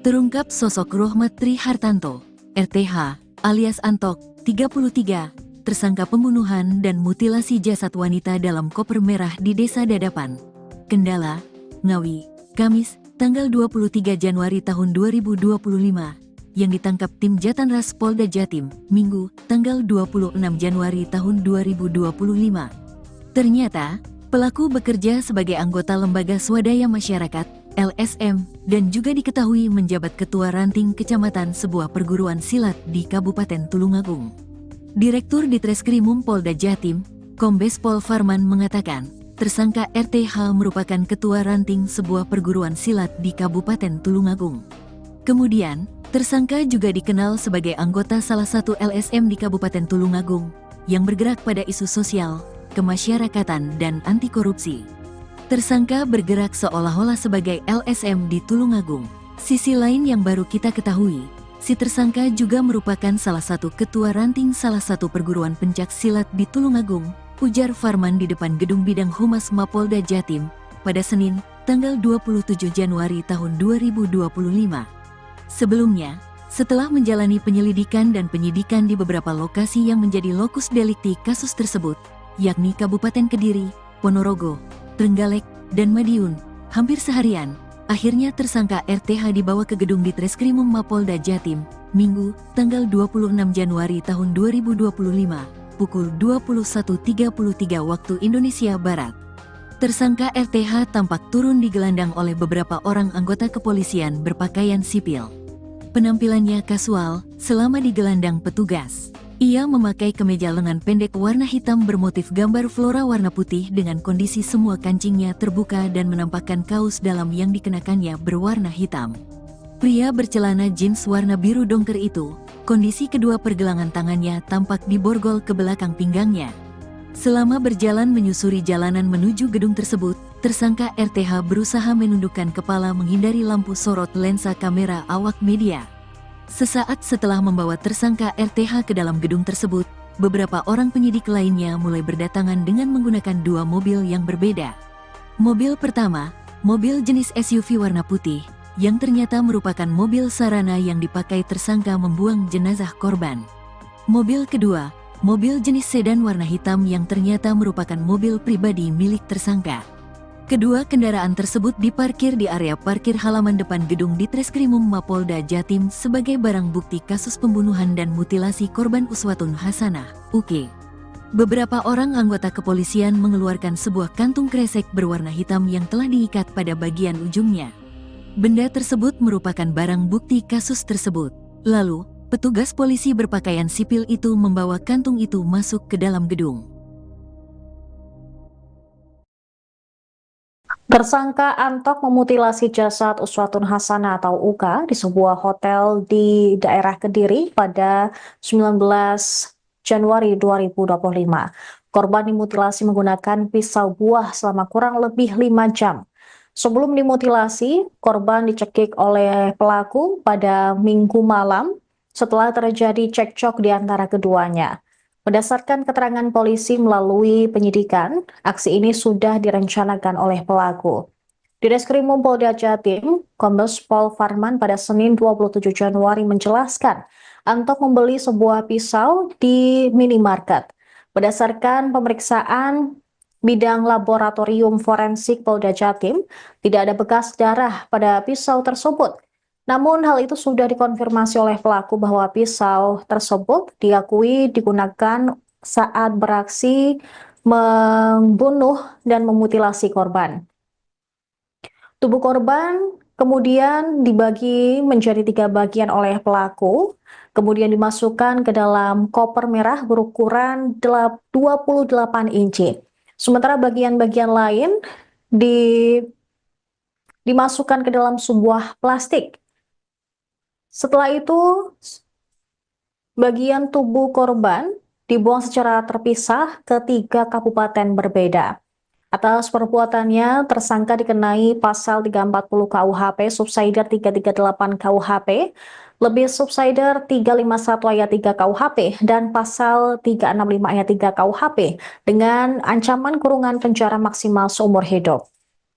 Terungkap sosok Rohmat Tri Hartanto, RTH, alias Antok, 33, tersangka pembunuhan dan mutilasi jasad wanita dalam koper merah di Desa Dadapan, Kendala, Ngawi, Kamis, tanggal 23 Januari tahun 2025, yang ditangkap tim Jatanras Polda Jatim, Minggu, tanggal 26 Januari tahun 2025. Ternyata, pelaku bekerja sebagai anggota Lembaga Swadaya Masyarakat, LSM, dan juga diketahui menjabat ketua ranting kecamatan sebuah perguruan silat di Kabupaten Tulungagung. Direktur Ditreskrimum Polda Jatim, Kombes Pol Farman mengatakan, tersangka RTH merupakan ketua ranting sebuah perguruan silat di Kabupaten Tulungagung. Kemudian, tersangka juga dikenal sebagai anggota salah satu LSM di Kabupaten Tulungagung, yang bergerak pada isu sosial, kemasyarakatan, dan anti korupsi. Tersangka bergerak seolah-olah sebagai LSM di Tulungagung. Sisi lain yang baru kita ketahui, si tersangka juga merupakan salah satu ketua ranting salah satu perguruan pencak silat di Tulungagung, ujar Farman di depan Gedung Bidang Humas Mapolda Jatim, pada Senin, tanggal 27 Januari tahun 2025. Sebelumnya, setelah menjalani penyelidikan dan penyidikan di beberapa lokasi yang menjadi lokus delikti kasus tersebut, yakni Kabupaten Kediri, Ponorogo, Trenggalek, dan Madiun, hampir seharian, akhirnya tersangka RTH dibawa ke gedung Ditreskrimum Mapolda Jatim, Minggu, tanggal 26 Januari tahun 2025, pukul 21.33 waktu Indonesia Barat. Tersangka RTH tampak turun digelandang oleh beberapa orang anggota kepolisian berpakaian sipil. Penampilannya kasual selama digelandang petugas. Ia memakai kemeja lengan pendek warna hitam bermotif gambar flora warna putih dengan kondisi semua kancingnya terbuka dan menampakkan kaos dalam yang dikenakannya berwarna hitam. Pria bercelana jeans warna biru dongker itu, kondisi kedua pergelangan tangannya tampak diborgol ke belakang pinggangnya. Selama berjalan menyusuri jalanan menuju gedung tersebut, tersangka RTH berusaha menundukkan kepala menghindari lampu sorot lensa kamera awak media. Sesaat setelah membawa tersangka RTH ke dalam gedung tersebut, beberapa orang penyidik lainnya mulai berdatangan dengan menggunakan dua mobil yang berbeda. Mobil pertama, mobil jenis SUV warna putih, yang ternyata merupakan mobil sarana yang dipakai tersangka membuang jenazah korban. Mobil kedua, mobil jenis sedan warna hitam yang ternyata merupakan mobil pribadi milik tersangka. Kedua kendaraan tersebut diparkir di area parkir halaman depan gedung Ditreskrimum Mapolda Jatim sebagai barang bukti kasus pembunuhan dan mutilasi korban Uswatun Hasanah, UK. Beberapa orang anggota kepolisian mengeluarkan sebuah kantung kresek berwarna hitam yang telah diikat pada bagian ujungnya. Benda tersebut merupakan barang bukti kasus tersebut. Lalu, petugas polisi berpakaian sipil itu membawa kantung itu masuk ke dalam gedung. Tersangka Antok memutilasi jasad Uswatun Hasanah atau UK di sebuah hotel di daerah Kediri pada 19 Januari 2025. Korban dimutilasi menggunakan pisau buah selama kurang lebih 5 jam. Sebelum dimutilasi, korban dicekik oleh pelaku pada Minggu malam setelah terjadi cekcok di antara keduanya. Berdasarkan keterangan polisi melalui penyidikan, aksi ini sudah direncanakan oleh pelaku. Ditreskrimum Polda Jatim, Kombes Pol Farman pada Senin 27 Januari menjelaskan, Antok membeli sebuah pisau di minimarket. Berdasarkan pemeriksaan bidang laboratorium forensik Polda Jatim, tidak ada bekas darah pada pisau tersebut. Namun hal itu sudah dikonfirmasi oleh pelaku bahwa pisau tersebut diakui digunakan saat beraksi membunuh dan memutilasi korban. Tubuh korban kemudian dibagi menjadi 3 bagian oleh pelaku, kemudian dimasukkan ke dalam koper merah berukuran 28 inci. Sementara bagian-bagian lain dimasukkan ke dalam sebuah plastik. Setelah itu, bagian tubuh korban dibuang secara terpisah ke 3 kabupaten berbeda. Atas perbuatannya, tersangka dikenai pasal 340 KUHP, subsider 338 KUHP, lebih subsider 351 ayat 3 KUHP, dan pasal 365 ayat 3 KUHP dengan ancaman kurungan penjara maksimal seumur hidup.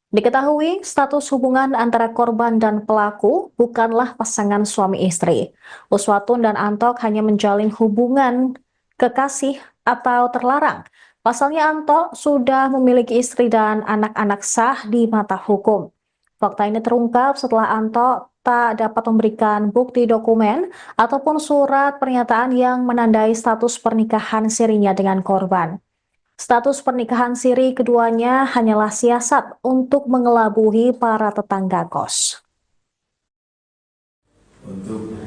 Diketahui status hubungan antara korban dan pelaku bukanlah pasangan suami istri. Uswatun dan Antok hanya menjalin hubungan kekasih atau terlarang. Pasalnya Antok sudah memiliki istri dan anak-anak sah di mata hukum. Fakta ini terungkap setelah Antok tak dapat memberikan bukti dokumen ataupun surat pernyataan yang menandai status pernikahan sirinya dengan korban. Status pernikahan siri keduanya hanyalah siasat untuk mengelabui para tetangga kos. Untuk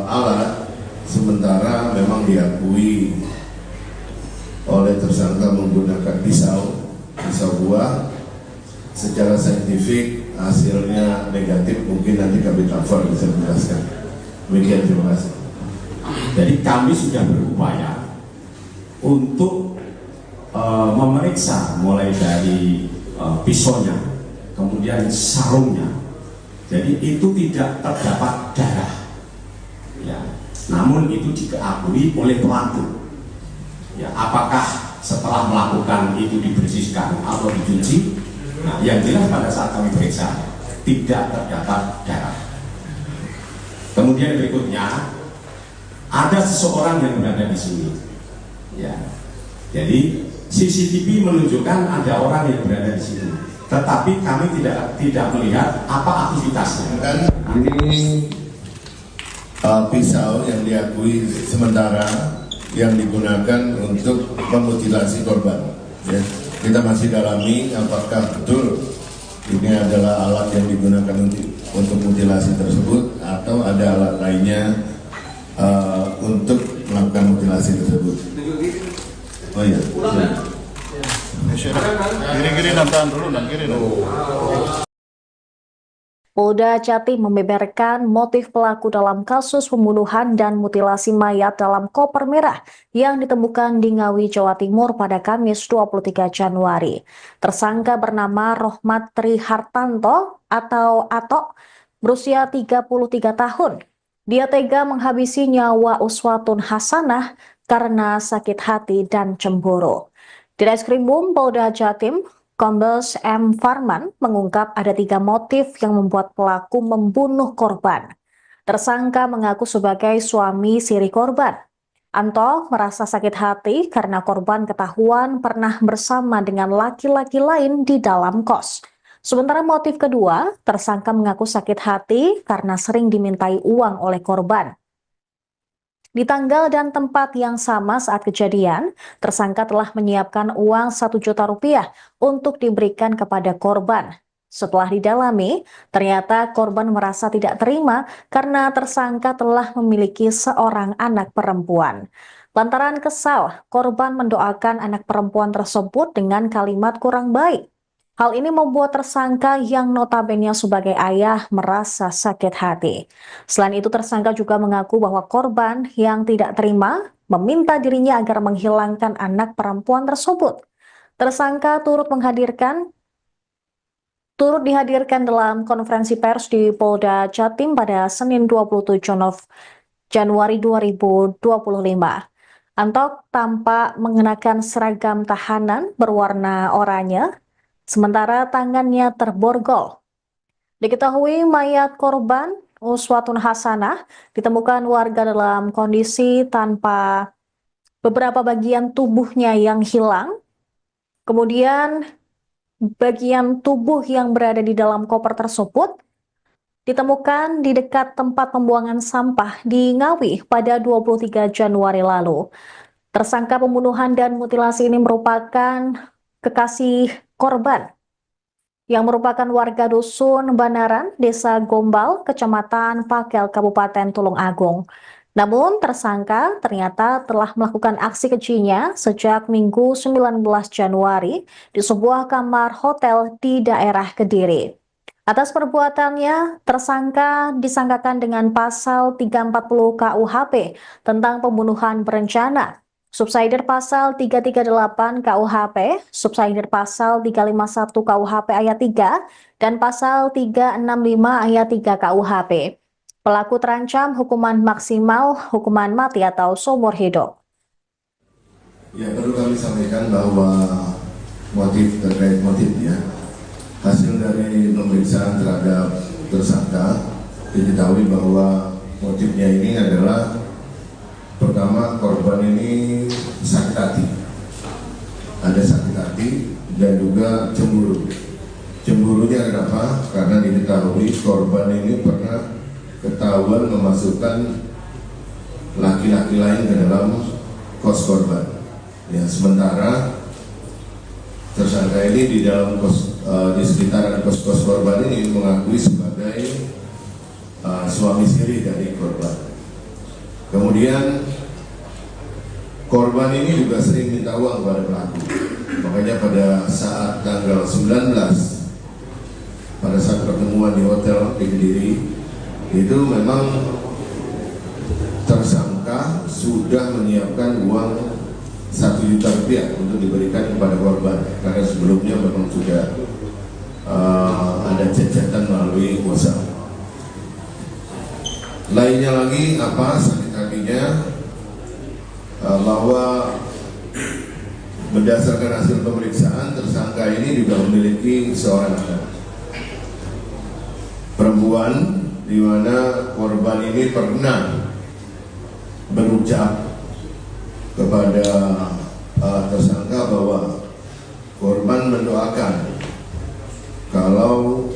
alat, sementara memang diakui oleh tersangka menggunakan pisau buah. Secara saintifik hasilnya negatif, mungkin nanti Kabit Lafor bisa menjelaskan. Demikian, terima kasih. Jadi kami sudah berupaya untuk memeriksa mulai dari pisaunya, kemudian sarungnya. Jadi itu tidak terdapat darah, ya. Namun itu diakui oleh pelaku. Ya, apakah setelah melakukan itu dibersihkan atau dicuci? Nah, yang jelas pada saat kami periksa tidak terdapat darah. Kemudian berikutnya ada seseorang yang berada di sini. Ya, jadi CCTV menunjukkan ada orang yang berada di sini, tetapi kami tidak melihat apa aktivitasnya. Ini pisau yang diakui sementara yang digunakan untuk memutilasi korban. Ya, kita masih dalami apakah betul ini adalah alat yang digunakan untuk mutilasi tersebut atau ada alat lainnya untuk melakukan mutilasi tersebut. Oh iya. Kiri-kiri dan tahan dulu dan kiri dulu. Polda Jatim membeberkan motif pelaku dalam kasus pembunuhan dan mutilasi mayat dalam koper merah yang ditemukan di Ngawi, Jawa Timur pada Kamis 23 Januari. Tersangka bernama Rohmat Trihartanto atau Atok, berusia 33 tahun. Dia tega menghabisi nyawa Uswatun Hasanah karena sakit hati dan cemburu. Di Reskrimum Polda Jatim, Kombes M. Farman mengungkap ada 3 motif yang membuat pelaku membunuh korban. Tersangka mengaku sebagai suami siri korban. Anto merasa sakit hati karena korban ketahuan pernah bersama dengan laki-laki lain di dalam kos. Sementara motif kedua, tersangka mengaku sakit hati karena sering dimintai uang oleh korban. Di tanggal dan tempat yang sama saat kejadian, tersangka telah menyiapkan uang 1 juta rupiah untuk diberikan kepada korban. Setelah didalami, ternyata korban merasa tidak terima karena tersangka telah memiliki seorang anak perempuan. Lantaran kesal, korban mendoakan anak perempuan tersebut dengan kalimat kurang baik. Hal ini membuat tersangka yang notabene sebagai ayah merasa sakit hati. Selain itu, tersangka juga mengaku bahwa korban yang tidak terima meminta dirinya agar menghilangkan anak perempuan tersebut. Tersangka turut dihadirkan dalam konferensi pers di Polda Jatim pada Senin 27 Januari 2025. Antok tampak mengenakan seragam tahanan berwarna oranye, sementara tangannya terborgol. Diketahui mayat korban Uswatun Hasanah ditemukan warga dalam kondisi tanpa beberapa bagian tubuhnya yang hilang. Kemudian bagian tubuh yang berada di dalam koper tersebut ditemukan di dekat tempat pembuangan sampah di Ngawi pada 23 Januari lalu. Tersangka pembunuhan dan mutilasi ini merupakan kekasih korban yang merupakan warga dusun Banaran, Desa Gombal, Kecamatan Pakel, Kabupaten Tulung Agung. Namun tersangka ternyata telah melakukan aksi kejinya sejak Minggu 19 Januari di sebuah kamar hotel di daerah Kediri. Atas perbuatannya, tersangka disangkakan dengan pasal 340 KUHP tentang pembunuhan berencana, subsidiar pasal 338 KUHP, subsidiar pasal 351 KUHP ayat 3, dan pasal 365 ayat 3 KUHP. Pelaku terancam hukuman maksimal, hukuman mati atau seumur hidup. Ya, perlu kami sampaikan bahwa terkait motifnya, hasil dari pemeriksaan terhadap tersangka diketahui bahwa motifnya ini adalah pertama, korban ini sakit hati, ada sakit hati dan juga cemburu. Cemburunya kenapa? Karena diketahui korban ini pernah ketahuan memasukkan laki-laki lain ke dalam kos korban. Ya, sementara tersangka ini di dalam di sekitaran kos korban ini mengakui sebagai suami siri dari korban. Kemudian korban ini juga sering minta uang kepada pelaku. Makanya pada saat tanggal 19 pada saat pertemuan di hotel di Kediri itu memang tersangka sudah menyiapkan uang 1 juta rupiah untuk diberikan kepada korban karena sebelumnya memang sudah ada cacatan melalui WhatsApp. Lainnya lagi apa sakit hatinya bahwa berdasarkan hasil pemeriksaan tersangka ini juga memiliki seorang anak perempuan, di mana korban ini pernah berucap kepada tersangka bahwa korban mendoakan kalau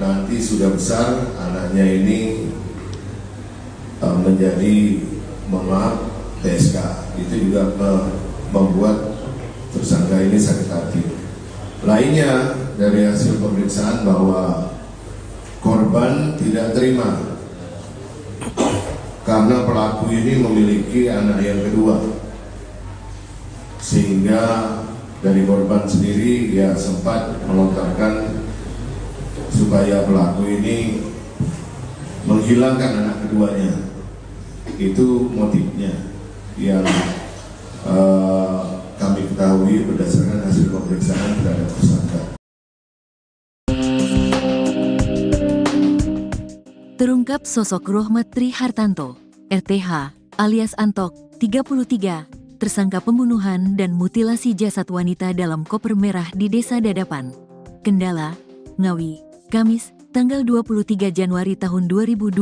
nanti sudah besar anaknya ini menjadi TSK. Itu juga membuat tersangka ini sakit hati. Lainnya dari hasil pemeriksaan bahwa korban tidak terima karena pelaku ini memiliki anak yang kedua, sehingga dari korban sendiri dia sempat melontarkan supaya pelaku ini menghilangkan anak keduanya. Itu motifnya yang kami ketahui berdasarkan hasil pemeriksaan terhadap tersangka. Terungkap sosok Rohmat Tri Hartanto, RTH, alias Antok, 33, tersangka pembunuhan dan mutilasi jasad wanita dalam koper merah di Desa Dadapan, Kendala, Ngawi, Kamis, tanggal 23 Januari tahun 2025,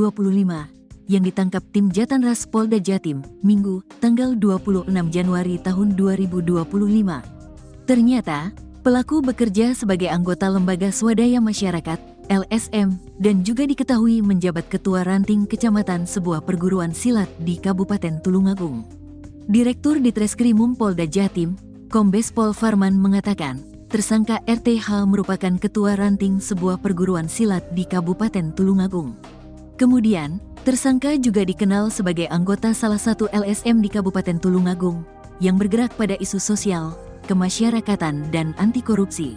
yang ditangkap tim Jatanras Polda Jatim, Minggu, tanggal 26 Januari tahun 2025. Ternyata, pelaku bekerja sebagai anggota Lembaga Swadaya Masyarakat, LSM, dan juga diketahui menjabat ketua ranting kecamatan sebuah perguruan silat di Kabupaten Tulungagung. Direktur Ditreskrimum Polda Jatim, Kombes Pol Farman mengatakan, tersangka RTH merupakan ketua ranting sebuah perguruan silat di Kabupaten Tulungagung. Kemudian, tersangka juga dikenal sebagai anggota salah satu LSM di Kabupaten Tulungagung yang bergerak pada isu sosial, kemasyarakatan, dan anti korupsi.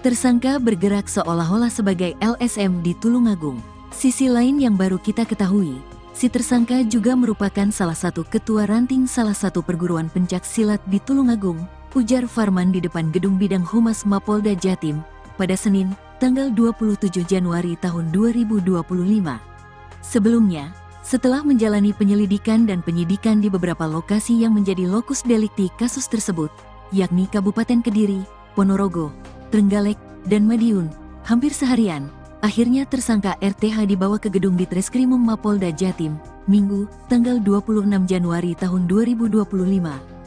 Tersangka bergerak seolah-olah sebagai LSM di Tulungagung. Sisi lain yang baru kita ketahui, si tersangka juga merupakan salah satu ketua ranting salah satu perguruan pencak silat di Tulungagung, ujar Farman di depan gedung bidang Humas Mapolda Jatim pada Senin, tanggal 27 Januari tahun 2025. Sebelumnya, setelah menjalani penyelidikan dan penyidikan di beberapa lokasi yang menjadi lokus delikti kasus tersebut, yakni Kabupaten Kediri, Ponorogo, Trenggalek, dan Madiun, hampir seharian, akhirnya tersangka RTH dibawa ke gedung Ditreskrimum Mapolda Jatim, Minggu, tanggal 26 Januari tahun 2025,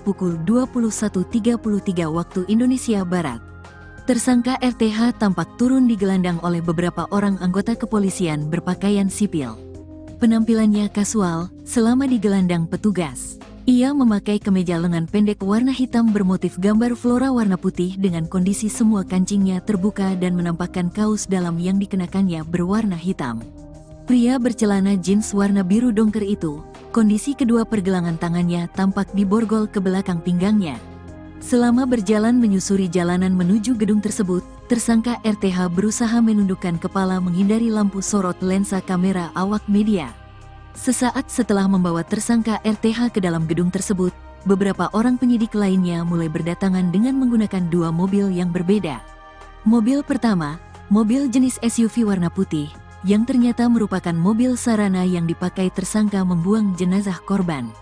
pukul 21.33 waktu Indonesia Barat. Tersangka RTH tampak turun digelandang oleh beberapa orang anggota kepolisian berpakaian sipil. Penampilannya kasual selama digelandang petugas. Ia memakai kemeja lengan pendek warna hitam bermotif gambar flora warna putih dengan kondisi semua kancingnya terbuka dan menampakkan kaos dalam yang dikenakannya berwarna hitam. Pria bercelana jeans warna biru dongker itu, kondisi kedua pergelangan tangannya tampak diborgol ke belakang pinggangnya. Selama berjalan menyusuri jalanan menuju gedung tersebut, tersangka RTH berusaha menundukkan kepala menghindari lampu sorot lensa kamera awak media. Sesaat setelah membawa tersangka RTH ke dalam gedung tersebut, beberapa orang penyidik lainnya mulai berdatangan dengan menggunakan dua mobil yang berbeda. Mobil pertama, mobil jenis SUV warna putih, yang ternyata merupakan mobil sarana yang dipakai tersangka membuang jenazah korban.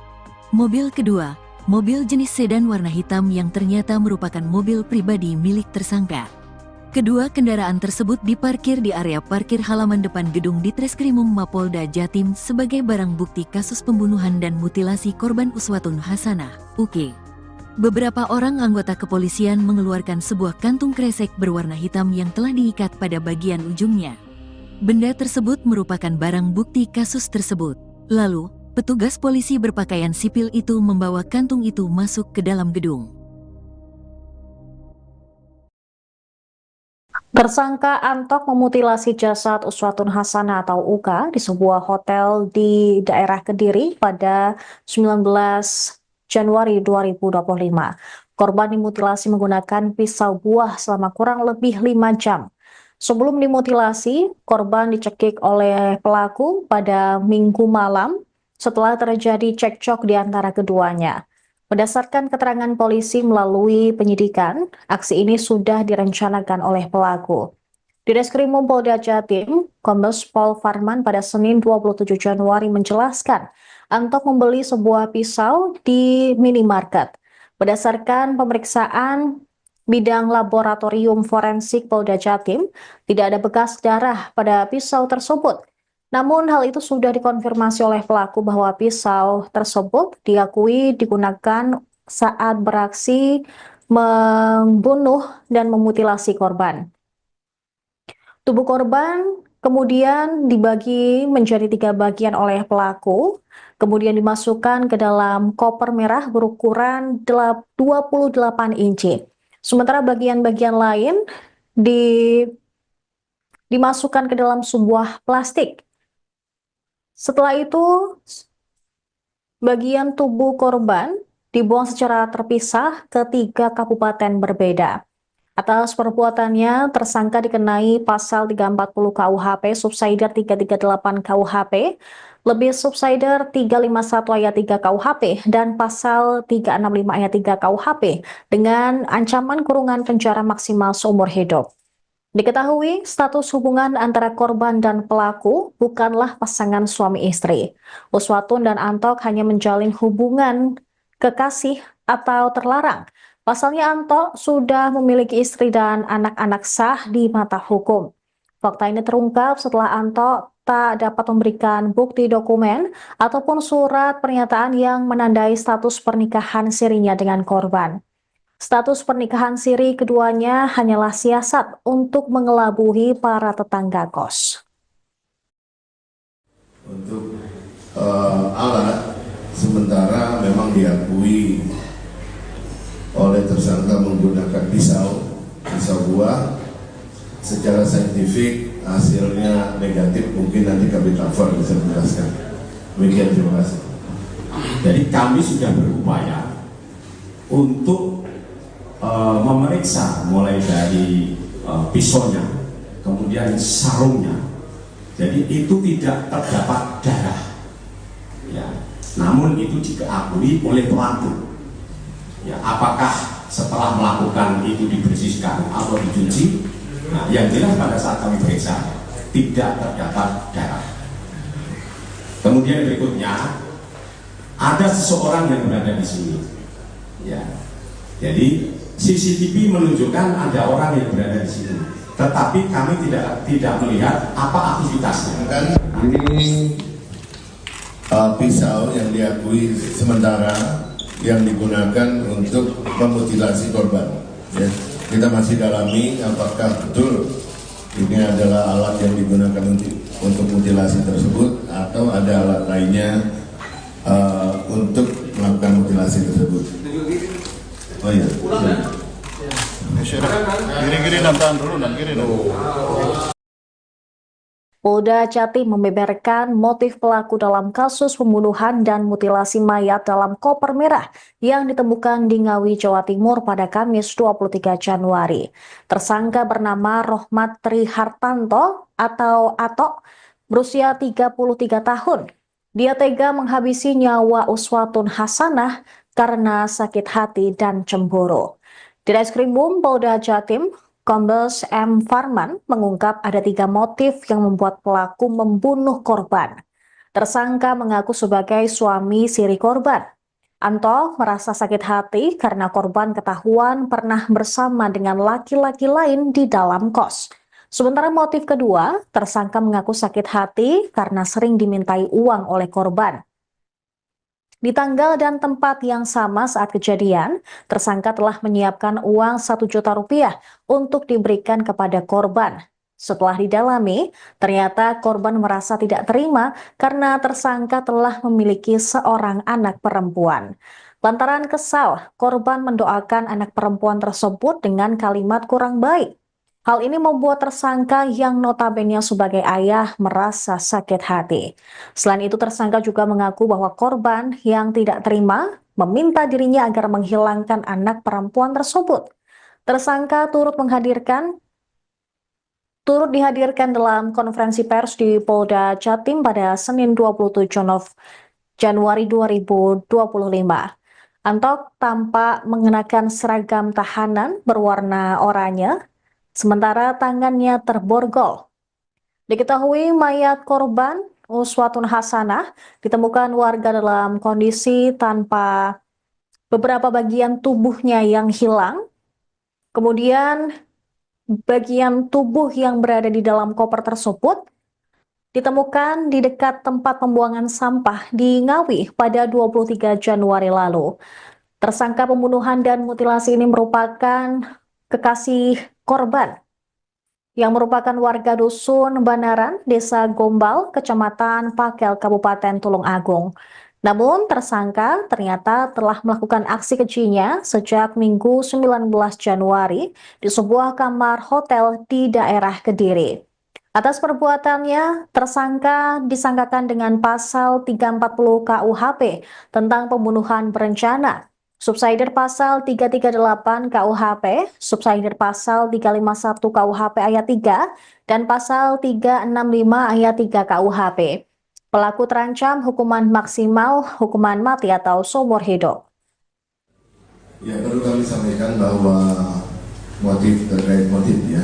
Mobil kedua, mobil jenis sedan warna hitam yang ternyata merupakan mobil pribadi milik tersangka. Kedua kendaraan tersebut diparkir di area parkir halaman depan gedung Ditreskrimum Mapolda Jatim sebagai barang bukti kasus pembunuhan dan mutilasi korban Uswatun Hasanah, UK. Beberapa orang anggota kepolisian mengeluarkan sebuah kantung kresek berwarna hitam yang telah diikat pada bagian ujungnya. Benda tersebut merupakan barang bukti kasus tersebut. Lalu, petugas polisi berpakaian sipil itu membawa kantung itu masuk ke dalam gedung. Tersangka Antok memutilasi jasad Uswatun Hasanah atau Uka di sebuah hotel di daerah Kediri pada 19 Januari 2025. Korban dimutilasi menggunakan pisau buah selama kurang lebih 5 jam. Sebelum dimutilasi, korban dicekik oleh pelaku pada Minggu malam setelah terjadi cekcok di antara keduanya. Berdasarkan keterangan polisi melalui penyidikan, aksi ini sudah direncanakan oleh pelaku. Di Reskrimum Polda Jatim, Kombes Pol Farman pada Senin 27 Januari menjelaskan, Antok membeli sebuah pisau di minimarket. Berdasarkan pemeriksaan bidang laboratorium forensik Polda Jatim, tidak ada bekas darah pada pisau tersebut. Namun hal itu sudah dikonfirmasi oleh pelaku bahwa pisau tersebut diakui digunakan saat beraksi membunuh dan memutilasi korban. Tubuh korban kemudian dibagi menjadi 3 bagian oleh pelaku, kemudian dimasukkan ke dalam koper merah berukuran 28 inci. Sementara bagian-bagian lain dimasukkan ke dalam sebuah plastik. Setelah itu, bagian tubuh korban dibuang secara terpisah ke 3 kabupaten berbeda. Atas perbuatannya, tersangka dikenai pasal 340 KUHP, subsider 338 KUHP, lebih subsider 351 ayat 3 KUHP, dan pasal 365 ayat 3 KUHP dengan ancaman kurungan penjara maksimal seumur hidup. Diketahui status hubungan antara korban dan pelaku bukanlah pasangan suami istri. Uswatun dan Antok hanya menjalin hubungan kekasih atau terlarang. Pasalnya Antok sudah memiliki istri dan anak-anak sah di mata hukum. Fakta ini terungkap setelah Antok tak dapat memberikan bukti dokumen ataupun surat pernyataan yang menandai status pernikahan sirinya dengan korban. Status pernikahan siri keduanya hanyalah siasat untuk mengelabui para tetangga kos. Untuk alat, sementara memang diakui oleh tersangka menggunakan pisau buah. Secara saintifik hasilnya negatif, mungkin nanti Kabit Lafor bisa menjelaskan. Demikian, terima kasih. Jadi kami sudah berupaya untuk memeriksa mulai dari pisaunya, kemudian sarungnya. Jadi itu tidak terdapat darah, ya. Namun itu diakui oleh pelaku. Ya, apakah setelah melakukan itu dibersihkan atau dicuci? Nah, yang jelas pada saat kami periksa tidak terdapat darah. Kemudian berikutnya ada seseorang yang berada di sini. Ya, jadi CCTV menunjukkan ada orang yang berada di sini, tetapi kami tidak melihat apa aktivitasnya. Ini pisau yang diakui sementara yang digunakan untuk memutilasi korban. Ya, kita masih dalami apakah betul ini adalah alat yang digunakan untuk mutilasi tersebut atau ada alat lainnya untuk melakukan mutilasi tersebut. Oh iya. Kiri-kiri tahan dulu, kiri dulu. Polda Jatim membeberkan motif pelaku dalam kasus pembunuhan dan mutilasi mayat dalam koper merah yang ditemukan di Ngawi, Jawa Timur pada Kamis 23 Januari. Tersangka bernama Rohmat Trihartanto atau Atok, berusia 33 tahun. Dia tega menghabisi nyawa Uswatun Hasanah karena sakit hati dan cemburu. Di Reskrimum Polda Jatim, Kombes M. Farman mengungkap ada 3 motif yang membuat pelaku membunuh korban. Tersangka mengaku sebagai suami siri korban. Antok merasa sakit hati karena korban ketahuan pernah bersama dengan laki-laki lain di dalam kos. Sementara motif kedua, tersangka mengaku sakit hati karena sering dimintai uang oleh korban. Di tanggal dan tempat yang sama saat kejadian, tersangka telah menyiapkan uang 1 juta rupiah untuk diberikan kepada korban. Setelah didalami, ternyata korban merasa tidak terima karena tersangka telah memiliki seorang anak perempuan. Lantaran kesal, korban mendoakan anak perempuan tersebut dengan kalimat kurang baik. Hal ini membuat tersangka yang notabene sebagai ayah merasa sakit hati. Selain itu, tersangka juga mengaku bahwa korban yang tidak terima meminta dirinya agar menghilangkan anak perempuan tersebut. Tersangka turut dihadirkan dalam konferensi pers di Polda Jatim pada Senin 27 Januari 2025. Antok tampak mengenakan seragam tahanan berwarna oranye, sementara tangannya terborgol. Diketahui mayat korban Uswatun Hasanah ditemukan warga dalam kondisi tanpa beberapa bagian tubuhnya yang hilang. Kemudian bagian tubuh yang berada di dalam koper tersebut ditemukan di dekat tempat pembuangan sampah di Ngawi pada 23 Januari lalu. Tersangka pembunuhan dan mutilasi ini merupakan kekasih korban yang merupakan warga dusun Banaran, Desa Gombal, Kecamatan Pakel, Kabupaten Tulung Agung. Namun tersangka ternyata telah melakukan aksi kejinya sejak Minggu 19 Januari di sebuah kamar hotel di daerah Kediri. Atas perbuatannya, tersangka disangkakan dengan pasal 340 KUHP tentang pembunuhan berencana, subsidiar pasal 338 KUHP, subsidiar pasal 351 KUHP ayat 3, dan pasal 365 ayat 3 KUHP. Pelaku terancam hukuman maksimal, hukuman mati atau seumur hidup. Ya, perlu kami sampaikan bahwa terkait motifnya,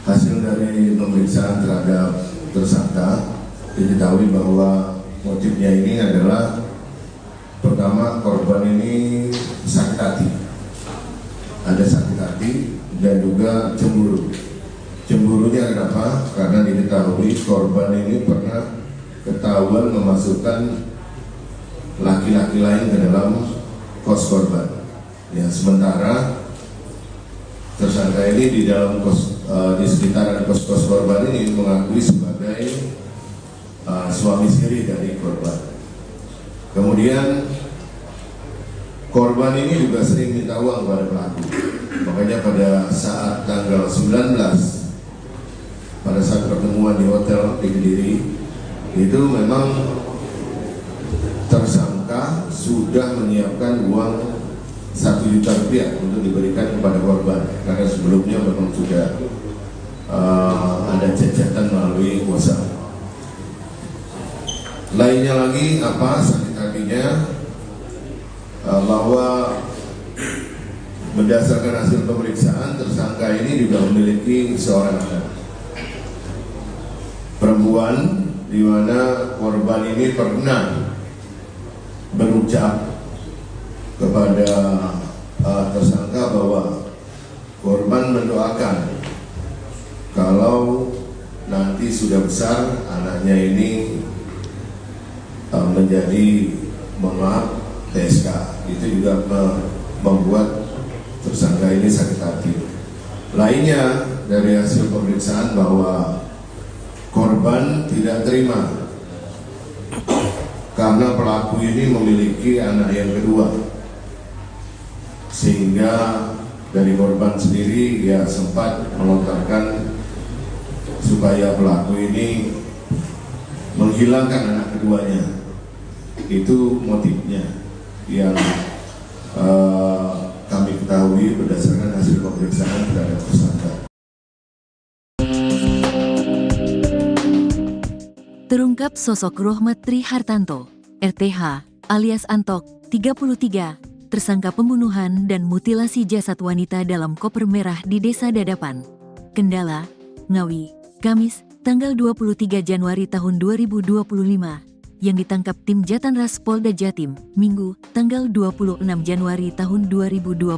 hasil dari pemeriksaan terhadap tersangka diketahui bahwa motifnya ini adalah pertama, korban ini sakit hati, ada sakit hati dan juga cemburu. Cemburunya kenapa? Karena diketahui korban ini pernah ketahuan memasukkan laki-laki lain ke dalam kos korban. Ya, sementara tersangka ini di dalam di sekitaran kos korban ini mengakui sebagai suami siri dari korban. Kemudian korban ini juga sering minta uang kepada pelaku. Makanya pada saat tanggal 19, pada saat pertemuan di hotel di Kediri, itu memang tersangka sudah menyiapkan uang 1 juta rupiah untuk diberikan kepada korban. Karena sebelumnya memang sudah ada cacatan melalui WhatsApp. Lainnya lagi apa sakit hatinya, bahwa berdasarkan hasil pemeriksaan tersangka ini juga memiliki seorang anak perempuan, di mana korban ini pernah berucap kepada tersangka bahwa korban mendoakan kalau nanti sudah besar anaknya ini menjadi TSK. Itu juga membuat tersangka ini sakit hati. Lainnya dari hasil pemeriksaan bahwa korban tidak terima karena pelaku ini memiliki anak yang kedua, sehingga dari korban sendiri ya sempat melontarkan supaya pelaku ini menghilangkan anak keduanya. Itu motifnya yang kami ketahui berdasarkan hasil pemeriksaan terhadap tersangka. Terungkap sosok Rohmat Tri Hartanto, RTH, alias Antok, 33, tersangka pembunuhan dan mutilasi jasad wanita dalam koper merah di Desa Dadapan, Kendala, Ngawi, Kamis, tanggal 23 Januari tahun 2025. yang ditangkap tim Jatanras Polda Jatim, Minggu, tanggal 26 Januari tahun 2025.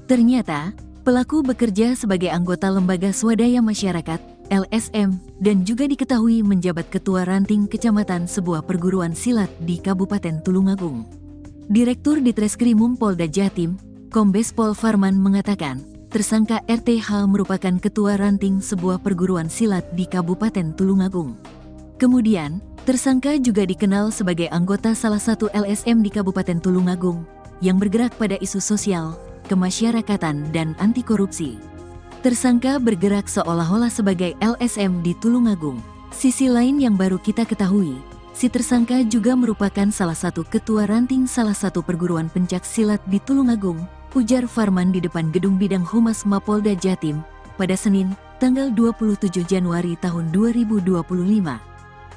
Ternyata, pelaku bekerja sebagai anggota Lembaga Swadaya Masyarakat, LSM, dan juga diketahui menjabat Ketua Ranting Kecamatan sebuah perguruan silat di Kabupaten Tulungagung. Direktur Ditreskrimum Polda Jatim, Kombes Pol Farman mengatakan, tersangka RTH merupakan ketua ranting sebuah perguruan silat di Kabupaten Tulungagung. Kemudian, tersangka juga dikenal sebagai anggota salah satu LSM di Kabupaten Tulungagung yang bergerak pada isu sosial, kemasyarakatan, dan anti korupsi. Tersangka bergerak seolah-olah sebagai LSM di Tulungagung. Sisi lain yang baru kita ketahui, si tersangka juga merupakan salah satu ketua ranting salah satu perguruan pencak silat di Tulungagung, ujar Farman di depan Gedung Bidang Humas Mapolda Jatim pada Senin, tanggal 27 Januari tahun 2025.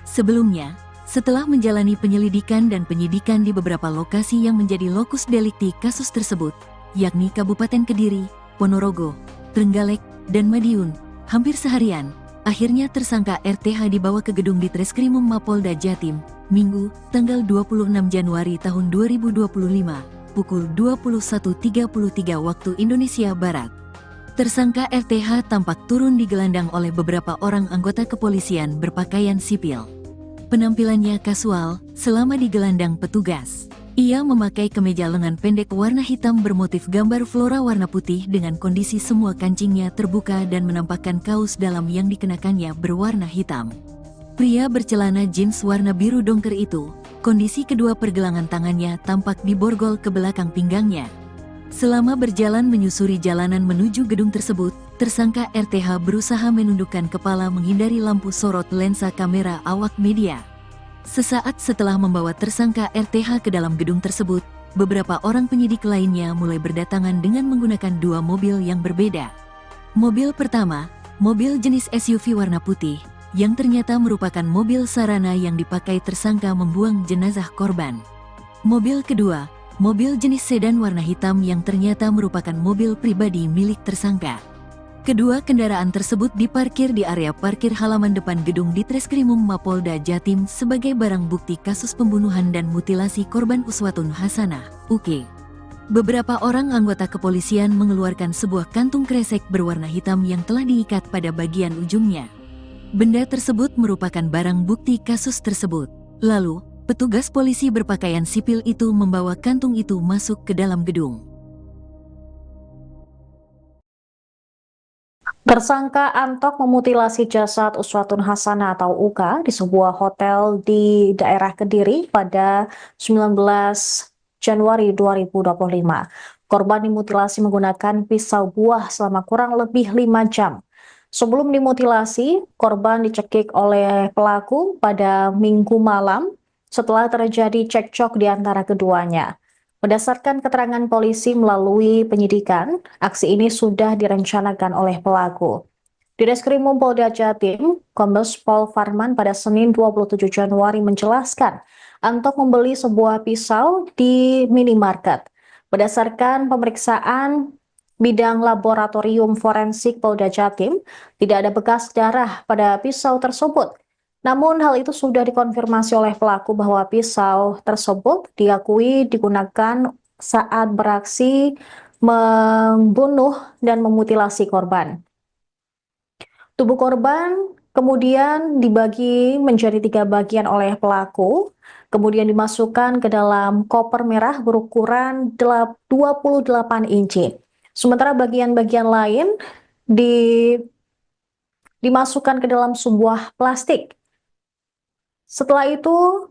Sebelumnya, setelah menjalani penyelidikan dan penyidikan di beberapa lokasi yang menjadi lokus delikti kasus tersebut, yakni Kabupaten Kediri, Ponorogo, Trenggalek, dan Madiun, hampir seharian, akhirnya tersangka RTH dibawa ke gedung Ditreskrimum Mapolda Jatim, Minggu, tanggal 26 Januari tahun 2025. Pukul 21.33 waktu Indonesia Barat. Tersangka RTH tampak turun digelandang oleh beberapa orang anggota kepolisian berpakaian sipil. Penampilannya kasual selama digelandang petugas. Ia memakai kemeja lengan pendek warna hitam bermotif gambar flora warna putih dengan kondisi semua kancingnya terbuka dan menampakkan kaos dalam yang dikenakannya berwarna hitam. Pria bercelana jeans warna biru dongker itu, kondisi kedua pergelangan tangannya tampak diborgol ke belakang pinggangnya. Selama berjalan menyusuri jalanan menuju gedung tersebut, tersangka RTH berusaha menundukkan kepala menghindari lampu sorot lensa kamera awak media. Sesaat setelah membawa tersangka RTH ke dalam gedung tersebut, beberapa orang penyidik lainnya mulai berdatangan dengan menggunakan dua mobil yang berbeda. Mobil pertama, mobil jenis SUV warna putih, yang ternyata merupakan mobil sarana yang dipakai tersangka membuang jenazah korban. Mobil kedua, mobil jenis sedan warna hitam yang ternyata merupakan mobil pribadi milik tersangka. Kedua kendaraan tersebut diparkir di area parkir halaman depan gedung Ditreskrimum Mapolda Jatim sebagai barang bukti kasus pembunuhan dan mutilasi korban Uswatun Hasanah, UK. Beberapa orang anggota kepolisian mengeluarkan sebuah kantung kresek berwarna hitam yang telah diikat pada bagian ujungnya. Benda tersebut merupakan barang bukti kasus tersebut. Lalu, petugas polisi berpakaian sipil itu membawa kantung itu masuk ke dalam gedung. Tersangka Antok memutilasi jasad Uswatun Hasanah atau Uka di sebuah hotel di daerah Kediri pada 19 Januari 2025. Korban dimutilasi menggunakan pisau buah selama kurang lebih 5 jam. Sebelum dimutilasi, korban dicekik oleh pelaku pada Minggu malam setelah terjadi cekcok di antara keduanya. Berdasarkan keterangan polisi melalui penyidikan, aksi ini sudah direncanakan oleh pelaku. Di Ditreskrimum Polda Jatim, Kombes Pol Farman pada Senin 27 Januari menjelaskan, Antok membeli sebuah pisau di minimarket. Berdasarkan pemeriksaan Bidang Laboratorium Forensik Polda Jatim, tidak ada bekas darah pada pisau tersebut. Namun hal itu sudah dikonfirmasi oleh pelaku bahwa pisau tersebut diakui digunakan saat beraksi membunuh dan memutilasi korban. Tubuh korban kemudian dibagi menjadi 3 bagian oleh pelaku, kemudian dimasukkan ke dalam koper merah berukuran 28 inci. Sementara bagian-bagian lain dimasukkan ke dalam sebuah plastik. Setelah itu,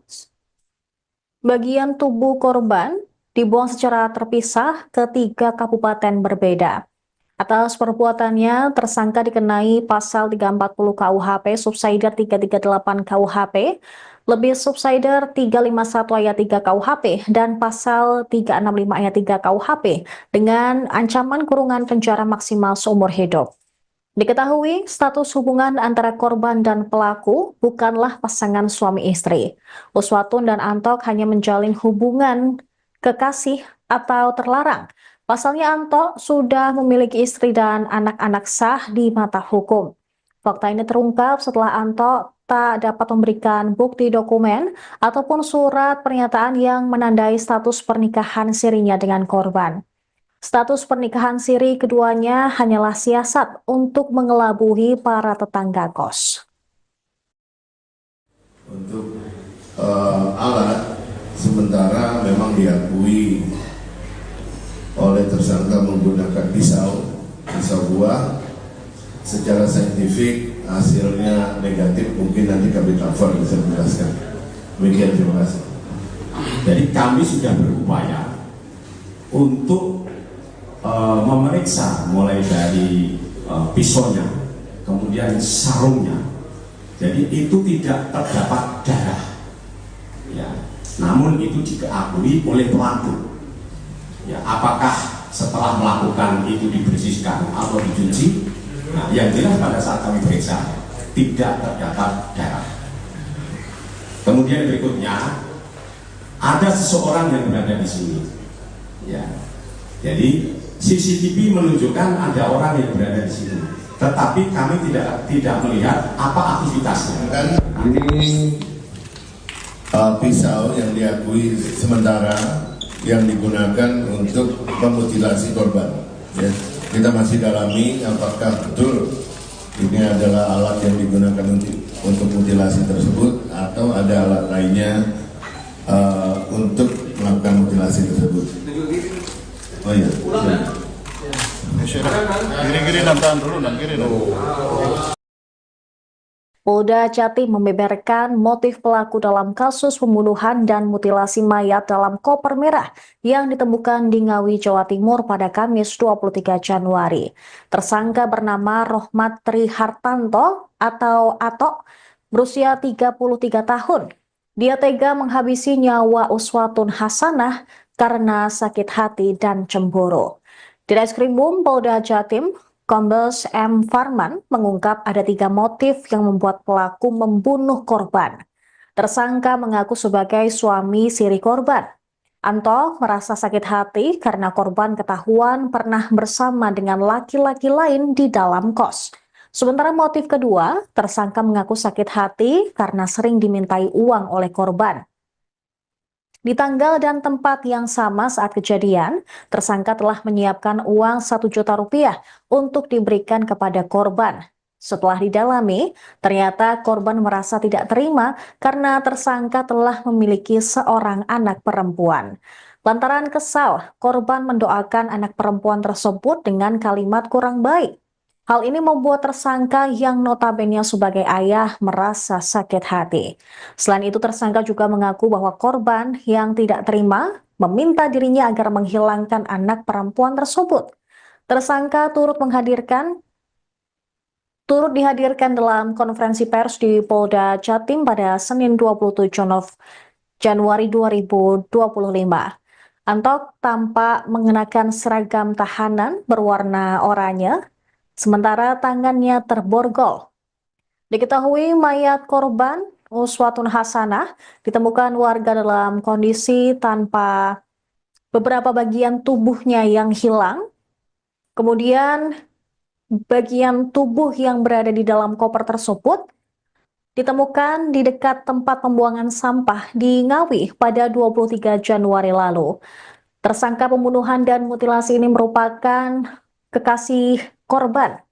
bagian tubuh korban dibuang secara terpisah ke 3 kabupaten berbeda. Atas perbuatannya, tersangka dikenai pasal 340 KUHP, subsider 338 KUHP, lebih subsider 351 ayat 3 KUHP, dan pasal 365 ayat 3 KUHP dengan ancaman kurungan penjara maksimal seumur hidup. Diketahui status hubungan antara korban dan pelaku bukanlah pasangan suami istri. Uswatun dan Antok hanya menjalin hubungan kekasih atau terlarang. Pasalnya Antok sudah memiliki istri dan anak-anak sah di mata hukum. Fakta ini terungkap setelah Antok tak dapat memberikan bukti dokumen ataupun surat pernyataan yang menandai status pernikahan sirinya dengan korban. Status pernikahan siri keduanya hanyalah siasat untuk mengelabui para tetangga kos. Untuk alat, sementara memang diakui oleh tersangka menggunakan pisau buah. Secara saintifik hasilnya negatif, mungkin nanti kami cover bisa menjelaskan. Demikian, terima kasih. Jadi kami sudah berupaya untuk memeriksa mulai dari pisaunya, kemudian sarungnya. Jadi itu tidak terdapat darah. Ya, namun itu diakui oleh pelaku. Ya, apakah setelah melakukan itu dibersihkan atau dicuci? Nah, yang jelas pada saat kami periksa tidak terdapat darah. Kemudian berikutnya ada seseorang yang berada di sini. Ya, jadi CCTV menunjukkan ada orang yang berada di sini, tetapi kami tidak melihat apa aktivitasnya. Kan ini pisau yang diakui sementara yang digunakan untuk memutilasi korban. Ya. Kita masih dalami apakah betul ini adalah alat yang digunakan untuk mutilasi tersebut atau ada alat lainnya untuk melakukan mutilasi tersebut. Oh iya. Kiri-kiri tahan dulu, kiri dulu. Polda Jatim membeberkan motif pelaku dalam kasus pembunuhan dan mutilasi mayat dalam koper merah yang ditemukan di Ngawi, Jawa Timur pada Kamis 23 Januari. Tersangka bernama Rohmat Tri Hartanto atau Atok, berusia 33 tahun. Dia tega menghabisi nyawa Uswatun Hasanah karena sakit hati dan cemburu. Di Reskrimum Polda Jatim, Kombes M. Farman mengungkap ada 3 motif yang membuat pelaku membunuh korban. Tersangka mengaku sebagai suami siri korban. Anto merasa sakit hati karena korban ketahuan pernah bersama dengan laki-laki lain di dalam kos. Sementara motif kedua, tersangka mengaku sakit hati karena sering dimintai uang oleh korban. Di tanggal dan tempat yang sama saat kejadian, tersangka telah menyiapkan uang 1 juta rupiah untuk diberikan kepada korban. Setelah didalami, ternyata korban merasa tidak terima karena tersangka telah memiliki seorang anak perempuan. Lantaran kesal, korban mendoakan anak perempuan tersebut dengan kalimat kurang baik. Hal ini membuat tersangka yang notabene sebagai ayah merasa sakit hati. Selain itu, tersangka juga mengaku bahwa korban yang tidak terima meminta dirinya agar menghilangkan anak perempuan tersebut. Tersangka turut dihadirkan dalam konferensi pers di Polda Jatim pada Senin 27 Januari 2025. Antok tampak mengenakan seragam tahanan berwarna oranye, sementara tangannya terborgol. Diketahui mayat korban Uswatun Hasanah ditemukan warga dalam kondisi tanpa beberapa bagian tubuhnya yang hilang. Kemudian bagian tubuh yang berada di dalam koper tersebut ditemukan di dekat tempat pembuangan sampah di Ngawi pada 23 Januari lalu. Tersangka pembunuhan dan mutilasi ini merupakan kekasih korban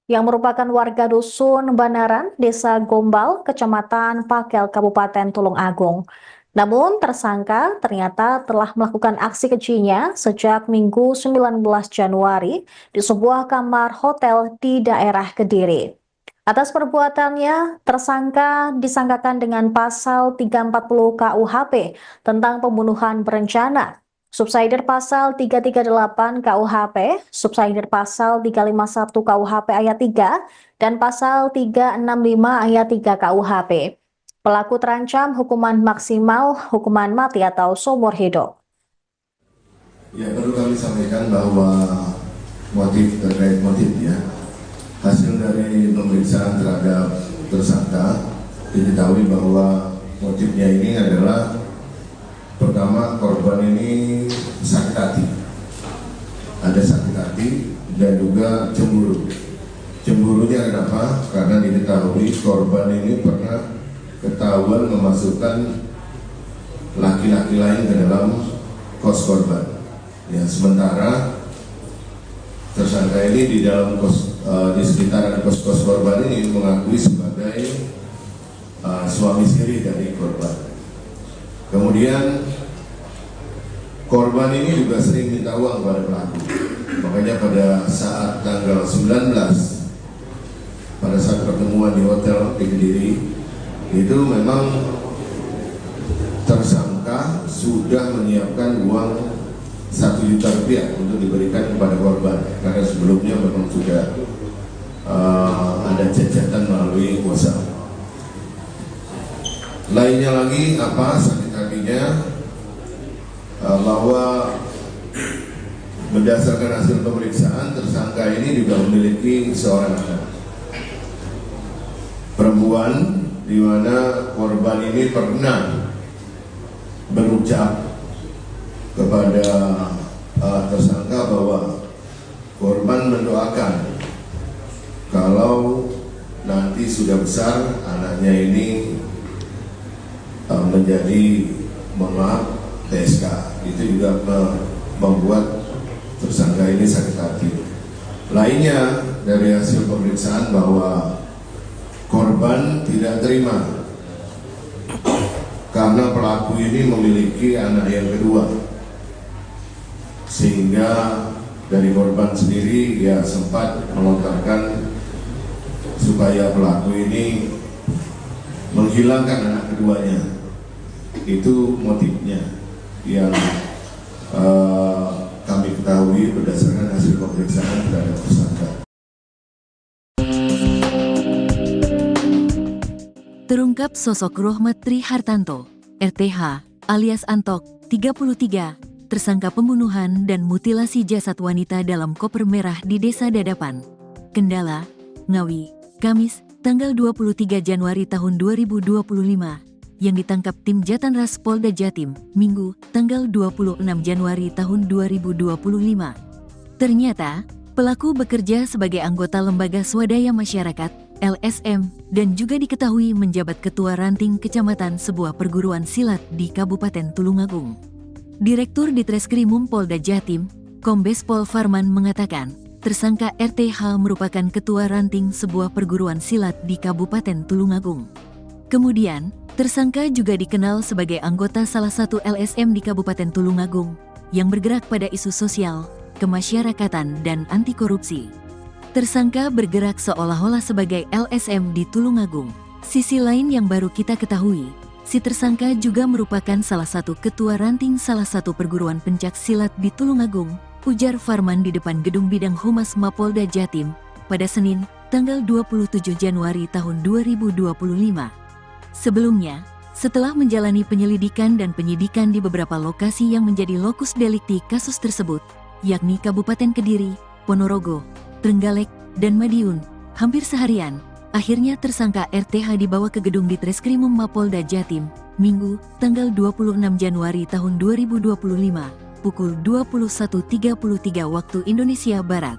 yang merupakan warga dusun Banaran, Desa Gombal, Kecamatan Pakel, Kabupaten Tulung Agung. Namun tersangka ternyata telah melakukan aksi kejinya sejak Minggu 19 Januari di sebuah kamar hotel di daerah Kediri. Atas perbuatannya, tersangka disangkakan dengan pasal 340 KUHP tentang pembunuhan berencana, subsidiar pasal 338 KUHP, subsidiar pasal 351 KUHP ayat 3, dan pasal 365 ayat 3 KUHP. Pelaku terancam hukuman maksimal, hukuman mati atau seumur hidup. Ya, perlu kami sampaikan bahwa terkait motifnya, hasil dari pemeriksaan terhadap tersangka diketahui bahwa motifnya ini adalah pertama, korban ini sakit hati, ada sakit hati dan juga cemburu. Cemburunya kenapa? Karena diketahui korban ini pernah ketahuan memasukkan laki-laki lain ke dalam kos korban. Ya, sementara tersangka ini di dalam di sekitaran kos korban ini mengakui sebagai suami istri dari korban. Kemudian korban ini juga sering minta uang kepada pelaku. Makanya pada saat tanggal 19, pada saat pertemuan di hotel di Kediri, itu memang tersangka sudah menyiapkan uang 1 juta rupiah untuk diberikan kepada korban, karena sebelumnya memang sudah ada cacatan melalui WhatsApp. Lainnya lagi apa sakit hatinya, bahwa berdasarkan hasil pemeriksaan tersangka ini juga memiliki seorang anak perempuan, di mana korban ini pernah berucap kepada tersangka bahwa korban mendoakan kalau nanti sudah besar anaknya ini menjadi TSK. Itu juga membuat tersangka ini sakit hati. Lainnya dari hasil pemeriksaan bahwa korban tidak terima karena pelaku ini memiliki anak yang kedua, sehingga dari korban sendiri dia sempat melontarkan supaya pelaku ini menghilangkan anak keduanya. Itu motifnya yang kami ketahui berdasarkan hasil pemeriksaan terhadap tersangka. Terungkap sosok Rohmat Tri Hartanto, RTH, alias Antok, 33, tersangka pembunuhan dan mutilasi jasad wanita dalam koper merah di Desa Dadapan, Kendala, Ngawi, Kamis, tanggal 23 Januari tahun 2025, yang ditangkap tim Jatanras Polda Jatim, Minggu, tanggal 26 Januari tahun 2025. Ternyata, pelaku bekerja sebagai anggota Lembaga Swadaya Masyarakat, LSM, dan juga diketahui menjabat Ketua Ranting Kecamatan sebuah perguruan silat di Kabupaten Tulungagung. Direktur Ditreskrimum Polda Jatim, Kombes Pol Farman mengatakan, tersangka RTH merupakan Ketua Ranting sebuah perguruan silat di Kabupaten Tulungagung. Kemudian, tersangka juga dikenal sebagai anggota salah satu LSM di Kabupaten Tulungagung yang bergerak pada isu sosial, kemasyarakatan, dan anti korupsi. Tersangka bergerak seolah-olah sebagai LSM di Tulungagung. Sisi lain yang baru kita ketahui, si tersangka juga merupakan salah satu ketua ranting salah satu perguruan pencak silat di Tulungagung, ujar Farman di depan Gedung Bidang Humas Mapolda Jatim pada Senin, tanggal 27 Januari tahun 2025. Sebelumnya, setelah menjalani penyelidikan dan penyidikan di beberapa lokasi yang menjadi lokus delikti kasus tersebut, yakni Kabupaten Kediri, Ponorogo, Trenggalek, dan Madiun, hampir seharian, akhirnya tersangka RTH dibawa ke gedung Ditreskrimum Mapolda Jatim, Minggu, tanggal 26 Januari tahun 2025, pukul 21.33 waktu Indonesia Barat.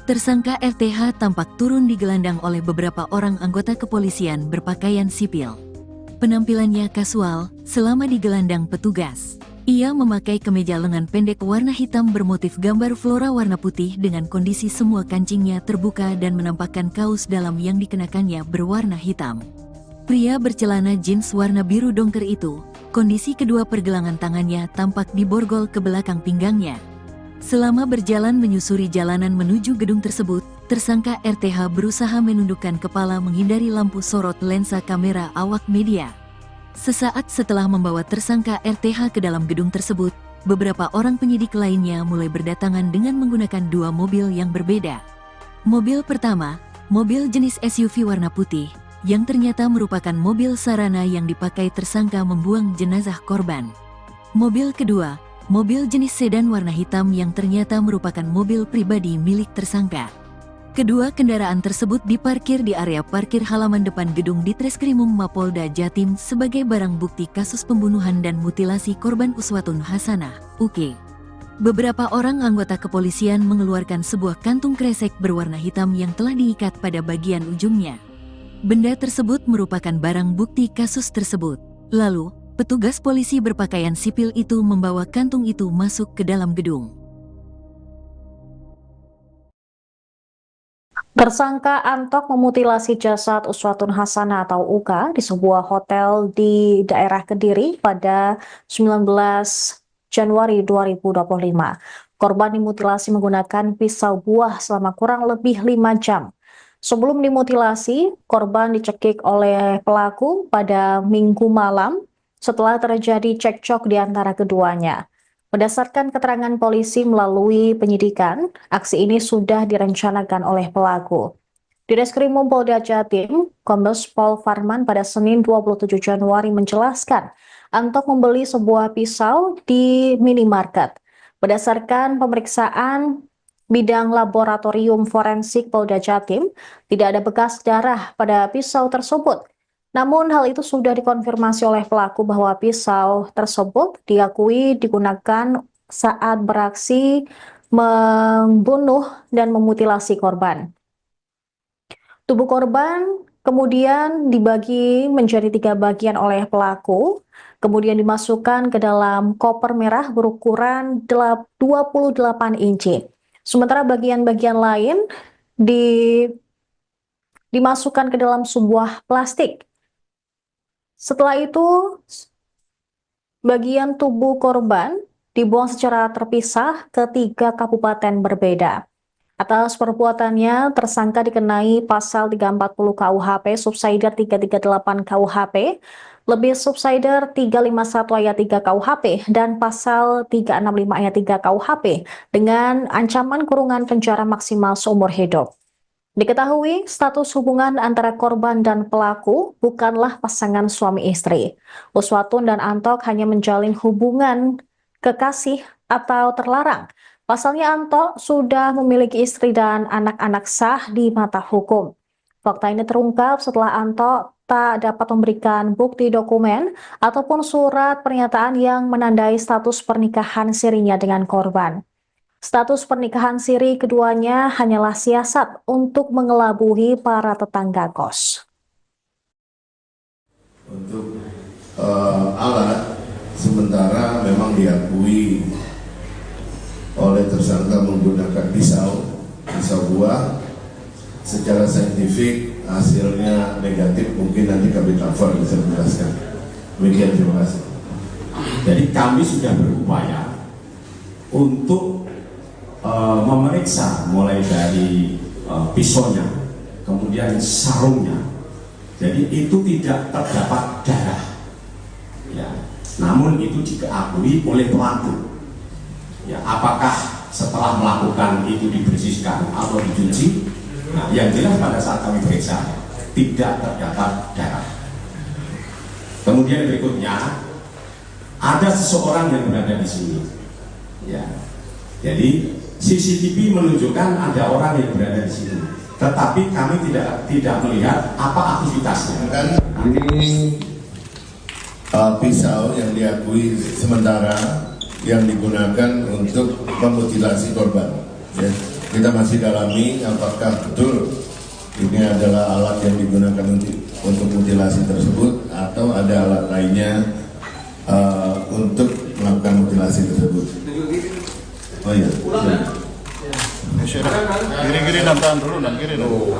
Tersangka RTH tampak turun digelandang oleh beberapa orang anggota kepolisian berpakaian sipil. Penampilannya kasual selama digelandang petugas. Ia memakai kemeja lengan pendek warna hitam bermotif gambar flora warna putih dengan kondisi semua kancingnya terbuka dan menampakkan kaos dalam yang dikenakannya berwarna hitam. Pria bercelana jeans warna biru dongker itu, kondisi kedua pergelangan tangannya tampak diborgol ke belakang pinggangnya. Selama berjalan menyusuri jalanan menuju gedung tersebut, tersangka RTH berusaha menundukkan kepala menghindari lampu sorot lensa kamera awak media. Sesaat setelah membawa tersangka RTH ke dalam gedung tersebut, beberapa orang penyidik lainnya mulai berdatangan dengan menggunakan dua mobil yang berbeda. Mobil pertama, mobil jenis SUV warna putih, yang ternyata merupakan mobil sarana yang dipakai tersangka membuang jenazah korban. Mobil kedua, mobil jenis sedan warna hitam yang ternyata merupakan mobil pribadi milik tersangka. Kedua kendaraan tersebut diparkir di area parkir halaman depan gedung Ditreskrimum Mapolda Jatim sebagai barang bukti kasus pembunuhan dan mutilasi korban Uswatun Hasanah, UK. Beberapa orang anggota kepolisian mengeluarkan sebuah kantung kresek berwarna hitam yang telah diikat pada bagian ujungnya. Benda tersebut merupakan barang bukti kasus tersebut. Lalu, petugas polisi berpakaian sipil itu membawa kantung itu masuk ke dalam gedung. Tersangka Antok memutilasi jasad Uswatun Hasanah atau Uka di sebuah hotel di daerah Kediri pada 19 Januari 2025. Korban dimutilasi menggunakan pisau buah selama kurang lebih 5 jam. Sebelum dimutilasi, korban dicekik oleh pelaku pada Minggu malam setelah terjadi cekcok di antara keduanya. Berdasarkan keterangan polisi melalui penyidikan, aksi ini sudah direncanakan oleh pelaku. Di Reskrimum Polda Jatim, Kombes Pol Farman pada Senin 27 Januari menjelaskan, Antok membeli sebuah pisau di minimarket. Berdasarkan pemeriksaan bidang laboratorium forensik Polda Jatim, tidak ada bekas darah pada pisau tersebut. Namun hal itu sudah dikonfirmasi oleh pelaku bahwa pisau tersebut diakui digunakan saat beraksi membunuh dan memutilasi korban. Tubuh korban kemudian dibagi menjadi 3 bagian oleh pelaku, kemudian dimasukkan ke dalam koper merah berukuran 28 inci. Sementara bagian-bagian lain dimasukkan ke dalam sebuah plastik. Setelah itu, bagian tubuh korban dibuang secara terpisah ke 3 kabupaten berbeda. Atas perbuatannya, tersangka dikenai pasal 340 KUHP, subsider 338 KUHP, lebih subsider 351 ayat 3 KUHP, dan pasal 365 ayat 3 KUHP dengan ancaman kurungan penjara maksimal seumur hidup. Diketahui status hubungan antara korban dan pelaku bukanlah pasangan suami istri. Uswatun dan Antok hanya menjalin hubungan kekasih atau terlarang. Pasalnya Antok sudah memiliki istri dan anak-anak sah di mata hukum. Fakta ini terungkap setelah Antok tak dapat memberikan bukti dokumen ataupun surat pernyataan yang menandai status pernikahan sirinya dengan korban. Status pernikahan siri keduanya hanyalah siasat untuk mengelabui para tetangga kos. Untuk alat, sementara memang diakui oleh tersangka menggunakan pisau buah. Secara saintifik hasilnya negatif, mungkin nanti kami cover bisa menjelaskan. Demikian, terima kasih. Jadi kami sudah berupaya untuk memeriksa mulai dari pisaunya, kemudian sarungnya. Jadi itu tidak terdapat darah. Ya, namun itu diakui oleh pelaku. Ya, apakah setelah melakukan itu dibersihkan atau dicuci? Nah, yang jelas pada saat kami periksa tidak terdapat darah. Kemudian berikutnya ada seseorang yang berada di sini. Ya, jadi CCTV menunjukkan ada orang yang berada di sini, tetapi kami tidak melihat apa aktivitasnya. Ini pisau yang diakui sementara yang digunakan untuk memutilasi korban. Ya, kita masih dalami apakah betul ini adalah alat yang digunakan untuk mutilasi tersebut atau ada alat lainnya untuk melakukan mutilasi tersebut. Oh iya. Kiri-kiri tahan dulu, kiri dulu.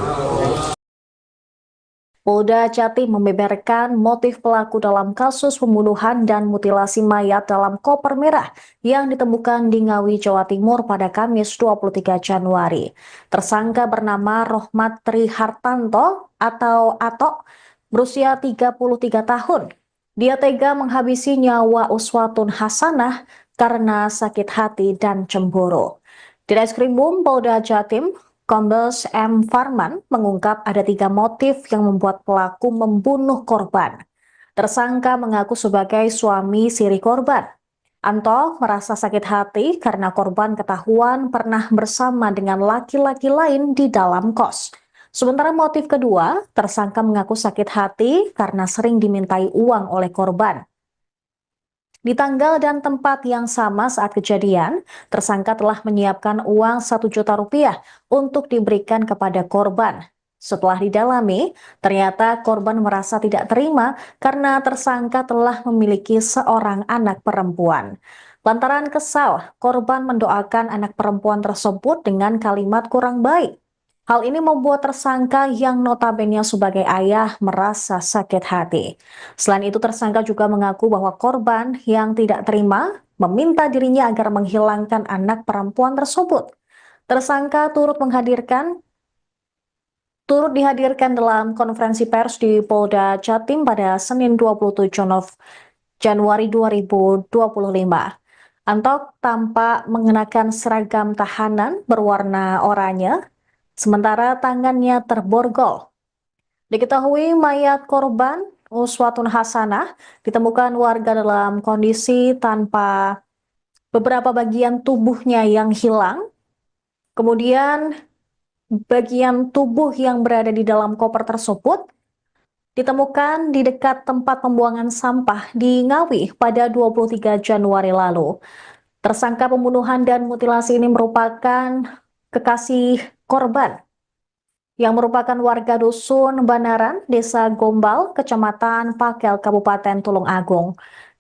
Polda Jatim membeberkan motif pelaku dalam kasus pembunuhan dan mutilasi mayat dalam koper merah yang ditemukan di Ngawi, Jawa Timur pada Kamis 23 Januari. Tersangka bernama Rohmat Trihartanto atau Atok, berusia 33 tahun. Dia tega menghabisi nyawa Uswatun Hasanah karena sakit hati dan cemburu. Di Reskrimum Polda Jatim, Kombes M. Farman mengungkap ada 3 motif yang membuat pelaku membunuh korban. Tersangka mengaku sebagai suami siri korban. Anto merasa sakit hati karena korban ketahuan pernah bersama dengan laki-laki lain di dalam kos. Sementara motif kedua, tersangka mengaku sakit hati karena sering dimintai uang oleh korban. Di tanggal dan tempat yang sama saat kejadian, tersangka telah menyiapkan uang 1 juta rupiah untuk diberikan kepada korban. Setelah didalami, ternyata korban merasa tidak terima karena tersangka telah memiliki seorang anak perempuan. Lantaran kesal, korban mendoakan anak perempuan tersebut dengan kalimat kurang baik. Hal ini membuat tersangka yang notabene sebagai ayah merasa sakit hati. Selain itu, tersangka juga mengaku bahwa korban yang tidak terima meminta dirinya agar menghilangkan anak perempuan tersebut. Tersangka turut dihadirkan dalam konferensi pers di Polda Jatim pada Senin 27 Januari 2025. Antok tampak mengenakan seragam tahanan berwarna oranye, sementara tangannya terborgol. Diketahui mayat korban Uswatun Hasanah ditemukan warga dalam kondisi tanpa beberapa bagian tubuhnya yang hilang. Kemudian bagian tubuh yang berada di dalam koper tersebut ditemukan di dekat tempat pembuangan sampah di Ngawi pada 23 Januari lalu. Tersangka pembunuhan dan mutilasi ini merupakan kekasih korban yang merupakan warga dusun Banaran, Desa Gombal, Kecamatan Pakel, Kabupaten Tulung Agung.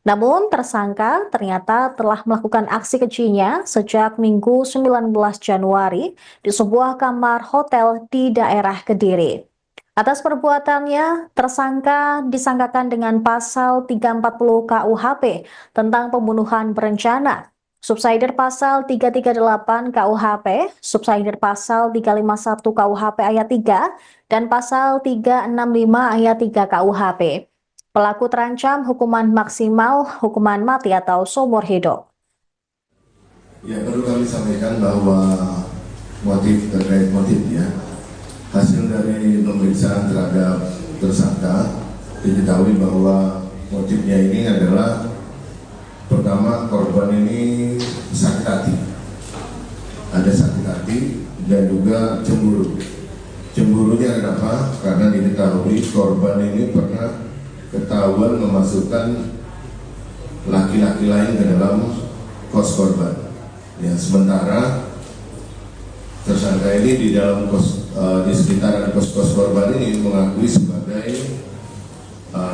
Namun tersangka ternyata telah melakukan aksi kejinya sejak Minggu 19 Januari di sebuah kamar hotel di daerah Kediri. Atas perbuatannya, tersangka disangkakan dengan pasal 340 KUHP tentang pembunuhan berencana, subsidiar pasal 338 KUHP, subsidiar pasal 351 KUHP ayat 3, dan pasal 365 ayat 3 KUHP. Pelaku terancam hukuman maksimal hukuman mati atau seumur hidup. Ya, perlu kami sampaikan bahwa terkait motifnya, hasil dari pemeriksaan terhadap tersangka diketahui bahwa motifnya ini adalah pertama, korban ini sakit hati, ada sakit hati dan juga cemburu. Cemburunya kenapa? Karena diketahui korban ini pernah ketahuan memasukkan laki-laki lain ke dalam kos korban. Ya, sementara tersangka ini di dalam di sekitaran kos korban ini mengakui sebagai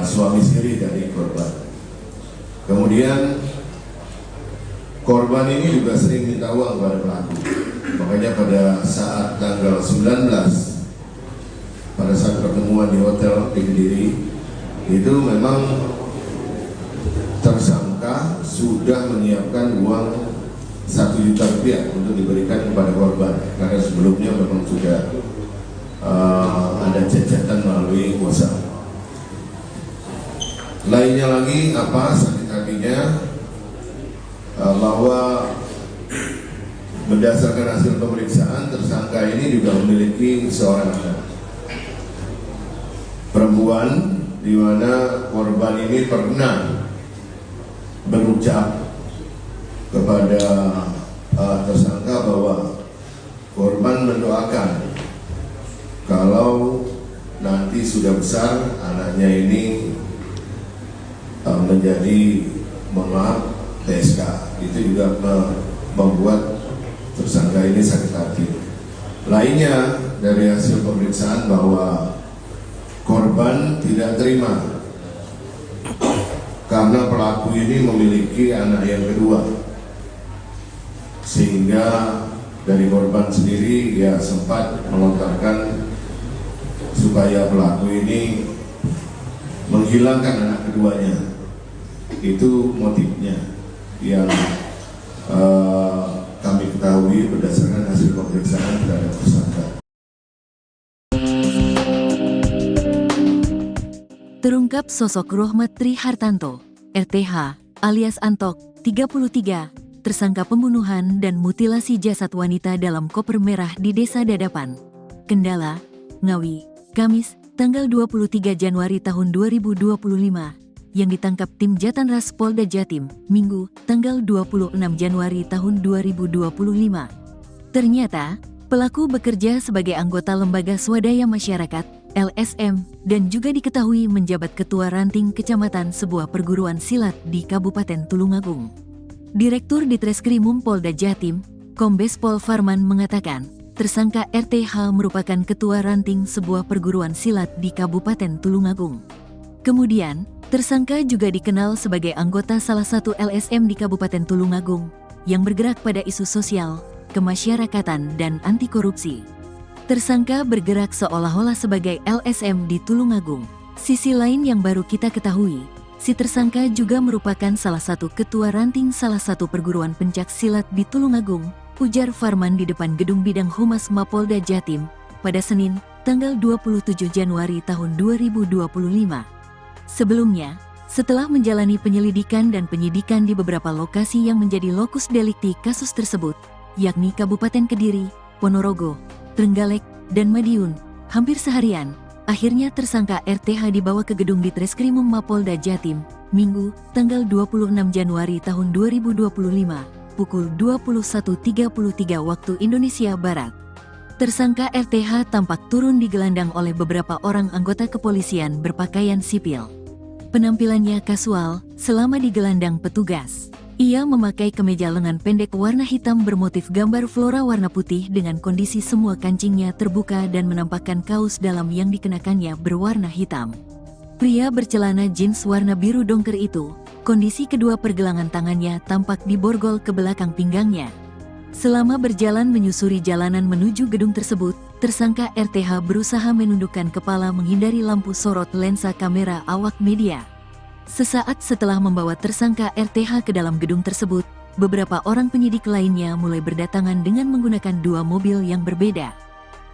suami siri dari korban. Kemudian korban ini juga sering minta uang kepada pelaku. Makanya pada saat tanggal 19, pada saat pertemuan di hotel di Kediri, itu memang tersangka sudah menyiapkan uang 1 juta rupiah untuk diberikan kepada korban. Karena sebelumnya memang sudah ada cacatan melalui kuasa. Lainnya lagi apa sakit hatinya, bahwa berdasarkan hasil pemeriksaan tersangka ini juga memiliki seorang anak perempuan, di mana korban ini pernah berucap kepada tersangka bahwa korban mendoakan kalau nanti sudah besar anaknya ini menjadi TSK. Itu juga membuat tersangka ini sakit hati. Lainnya dari hasil pemeriksaan bahwa korban tidak terima karena pelaku ini memiliki anak yang kedua, sehingga dari korban sendiri ya sempat melontarkan supaya pelaku ini menghilangkan anak keduanya. Itu motifnya yang kami ketahui berdasarkan hasil pemeriksaan terhadap tersangka. Terungkap sosok Rohmat Tri Hartanto, RTH, alias Antok, 33, tersangka pembunuhan dan mutilasi jasad wanita dalam koper merah di Desa Dadapan, Kendala, Ngawi, Kamis, tanggal 23 Januari tahun 2025, yang ditangkap tim Jatanras Polda Jatim, Minggu, tanggal 26 Januari tahun 2025. Ternyata, pelaku bekerja sebagai anggota lembaga swadaya masyarakat LSM, dan juga diketahui menjabat Ketua Ranting Kecamatan sebuah perguruan silat di Kabupaten Tulungagung. Direktur Ditreskrimum Polda Jatim, Kombes Pol Farman mengatakan, tersangka RTH merupakan Ketua Ranting sebuah perguruan silat di Kabupaten Tulungagung. Kemudian, tersangka juga dikenal sebagai anggota salah satu LSM di Kabupaten Tulungagung yang bergerak pada isu sosial, kemasyarakatan, dan anti korupsi. Tersangka bergerak seolah-olah sebagai LSM di Tulungagung. Sisi lain yang baru kita ketahui, si tersangka juga merupakan salah satu ketua ranting salah satu perguruan pencak silat di Tulungagung, ujar Farman di depan gedung bidang Humas Mapolda Jatim pada Senin, tanggal 27 Januari tahun 2025. Sebelumnya, setelah menjalani penyelidikan dan penyidikan di beberapa lokasi yang menjadi lokus delikti kasus tersebut, yakni Kabupaten Kediri, Ponorogo, Trenggalek, dan Madiun, hampir seharian, akhirnya tersangka RTH dibawa ke gedung Ditreskrimum Mapolda Jatim, Minggu, tanggal 26 Januari tahun 2025, pukul 21.33 waktu Indonesia Barat. Tersangka RTH tampak turun digelandang oleh beberapa orang anggota kepolisian berpakaian sipil. Penampilannya kasual selama digelandang petugas. Ia memakai kemeja lengan pendek warna hitam bermotif gambar flora warna putih dengan kondisi semua kancingnya terbuka dan menampakkan kaos dalam yang dikenakannya berwarna hitam. Pria bercelana jeans warna biru dongker itu, kondisi kedua pergelangan tangannya tampak diborgol ke belakang pinggangnya. Selama berjalan menyusuri jalanan menuju gedung tersebut, tersangka RTH berusaha menundukkan kepala menghindari lampu sorot lensa kamera awak media. Sesaat setelah membawa tersangka RTH ke dalam gedung tersebut, beberapa orang penyidik lainnya mulai berdatangan dengan menggunakan dua mobil yang berbeda.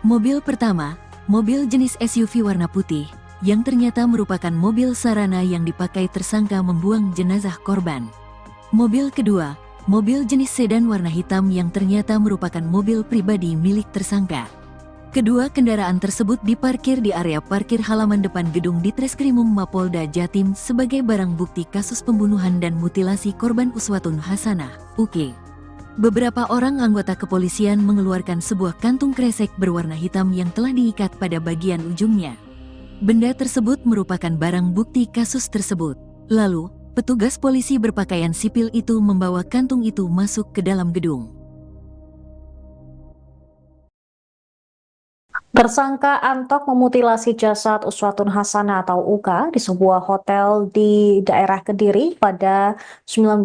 Mobil pertama, mobil jenis SUV warna putih, yang ternyata merupakan mobil sarana yang dipakai tersangka membuang jenazah korban. Mobil kedua, mobil jenis sedan warna hitam yang ternyata merupakan mobil pribadi milik tersangka. Kedua kendaraan tersebut diparkir di area parkir halaman depan gedung Ditreskrimum Mapolda Jatim sebagai barang bukti kasus pembunuhan dan mutilasi korban Uswatun Hasanah, UK. Beberapa orang anggota kepolisian mengeluarkan sebuah kantung kresek berwarna hitam yang telah diikat pada bagian ujungnya. Benda tersebut merupakan barang bukti kasus tersebut. Lalu, petugas polisi berpakaian sipil itu membawa kantung itu masuk ke dalam gedung. Tersangka Antok memutilasi jasad Uswatun Hasanah atau Uka di sebuah hotel di daerah Kediri pada 19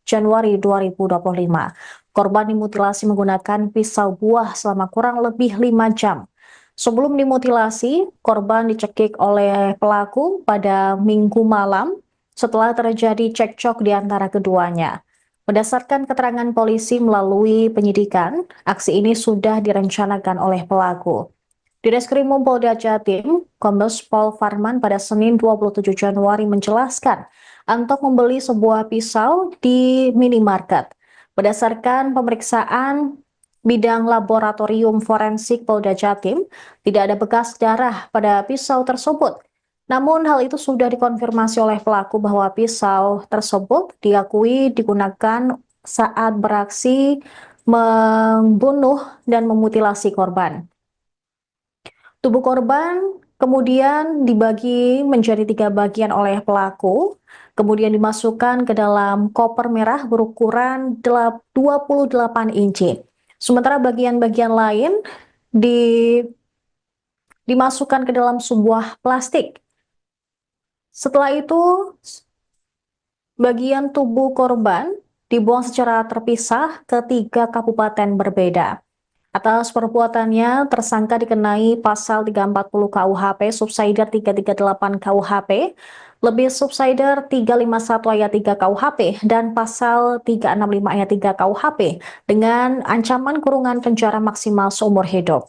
Januari 2025. Korban dimutilasi menggunakan pisau buah selama kurang lebih 5 jam. Sebelum dimutilasi, korban dicekik oleh pelaku pada Minggu malam setelah terjadi cekcok di antara keduanya. Berdasarkan keterangan polisi melalui penyidikan, aksi ini sudah direncanakan oleh pelaku. Ditreskrimum Polda Jatim, Kombes Pol Farman pada Senin 27 Januari menjelaskan, Antok membeli sebuah pisau di minimarket. Berdasarkan pemeriksaan bidang laboratorium forensik Polda Jatim, tidak ada bekas darah pada pisau tersebut. Namun hal itu sudah dikonfirmasi oleh pelaku bahwa pisau tersebut diakui digunakan saat beraksi membunuh dan memutilasi korban. Tubuh korban kemudian dibagi menjadi 3 bagian oleh pelaku, kemudian dimasukkan ke dalam koper merah berukuran 28 inci. Sementara bagian-bagian lain dimasukkan ke dalam sebuah plastik. Setelah itu, bagian tubuh korban dibuang secara terpisah ke 3 kabupaten berbeda. Atas perbuatannya, tersangka dikenai pasal 340 KUHP, subsider 338 KUHP, lebih subsider 351 ayat 3 KUHP, dan pasal 365 ayat 3 KUHP dengan ancaman kurungan penjara maksimal seumur hidup.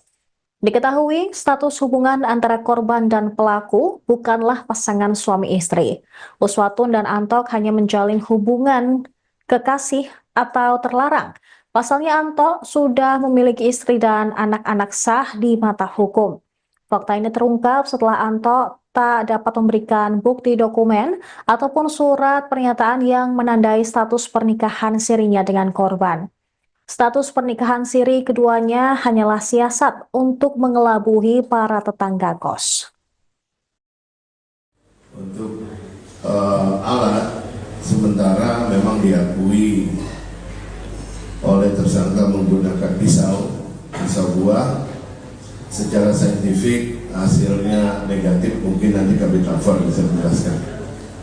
Diketahui status hubungan antara korban dan pelaku bukanlah pasangan suami istri. Uswatun dan Antok hanya menjalin hubungan kekasih atau terlarang. Pasalnya Antok sudah memiliki istri dan anak-anak sah di mata hukum. Fakta ini terungkap setelah Antok tak dapat memberikan bukti dokumen ataupun surat pernyataan yang menandai status pernikahan sirinya dengan korban. Status pernikahan siri keduanya hanyalah siasat untuk mengelabui para tetangga kos. Untuk alat, sementara memang diakui oleh tersangka menggunakan pisau buah. Secara saintifik hasilnya negatif, mungkin nanti Kabit Lafor bisa menjelaskan.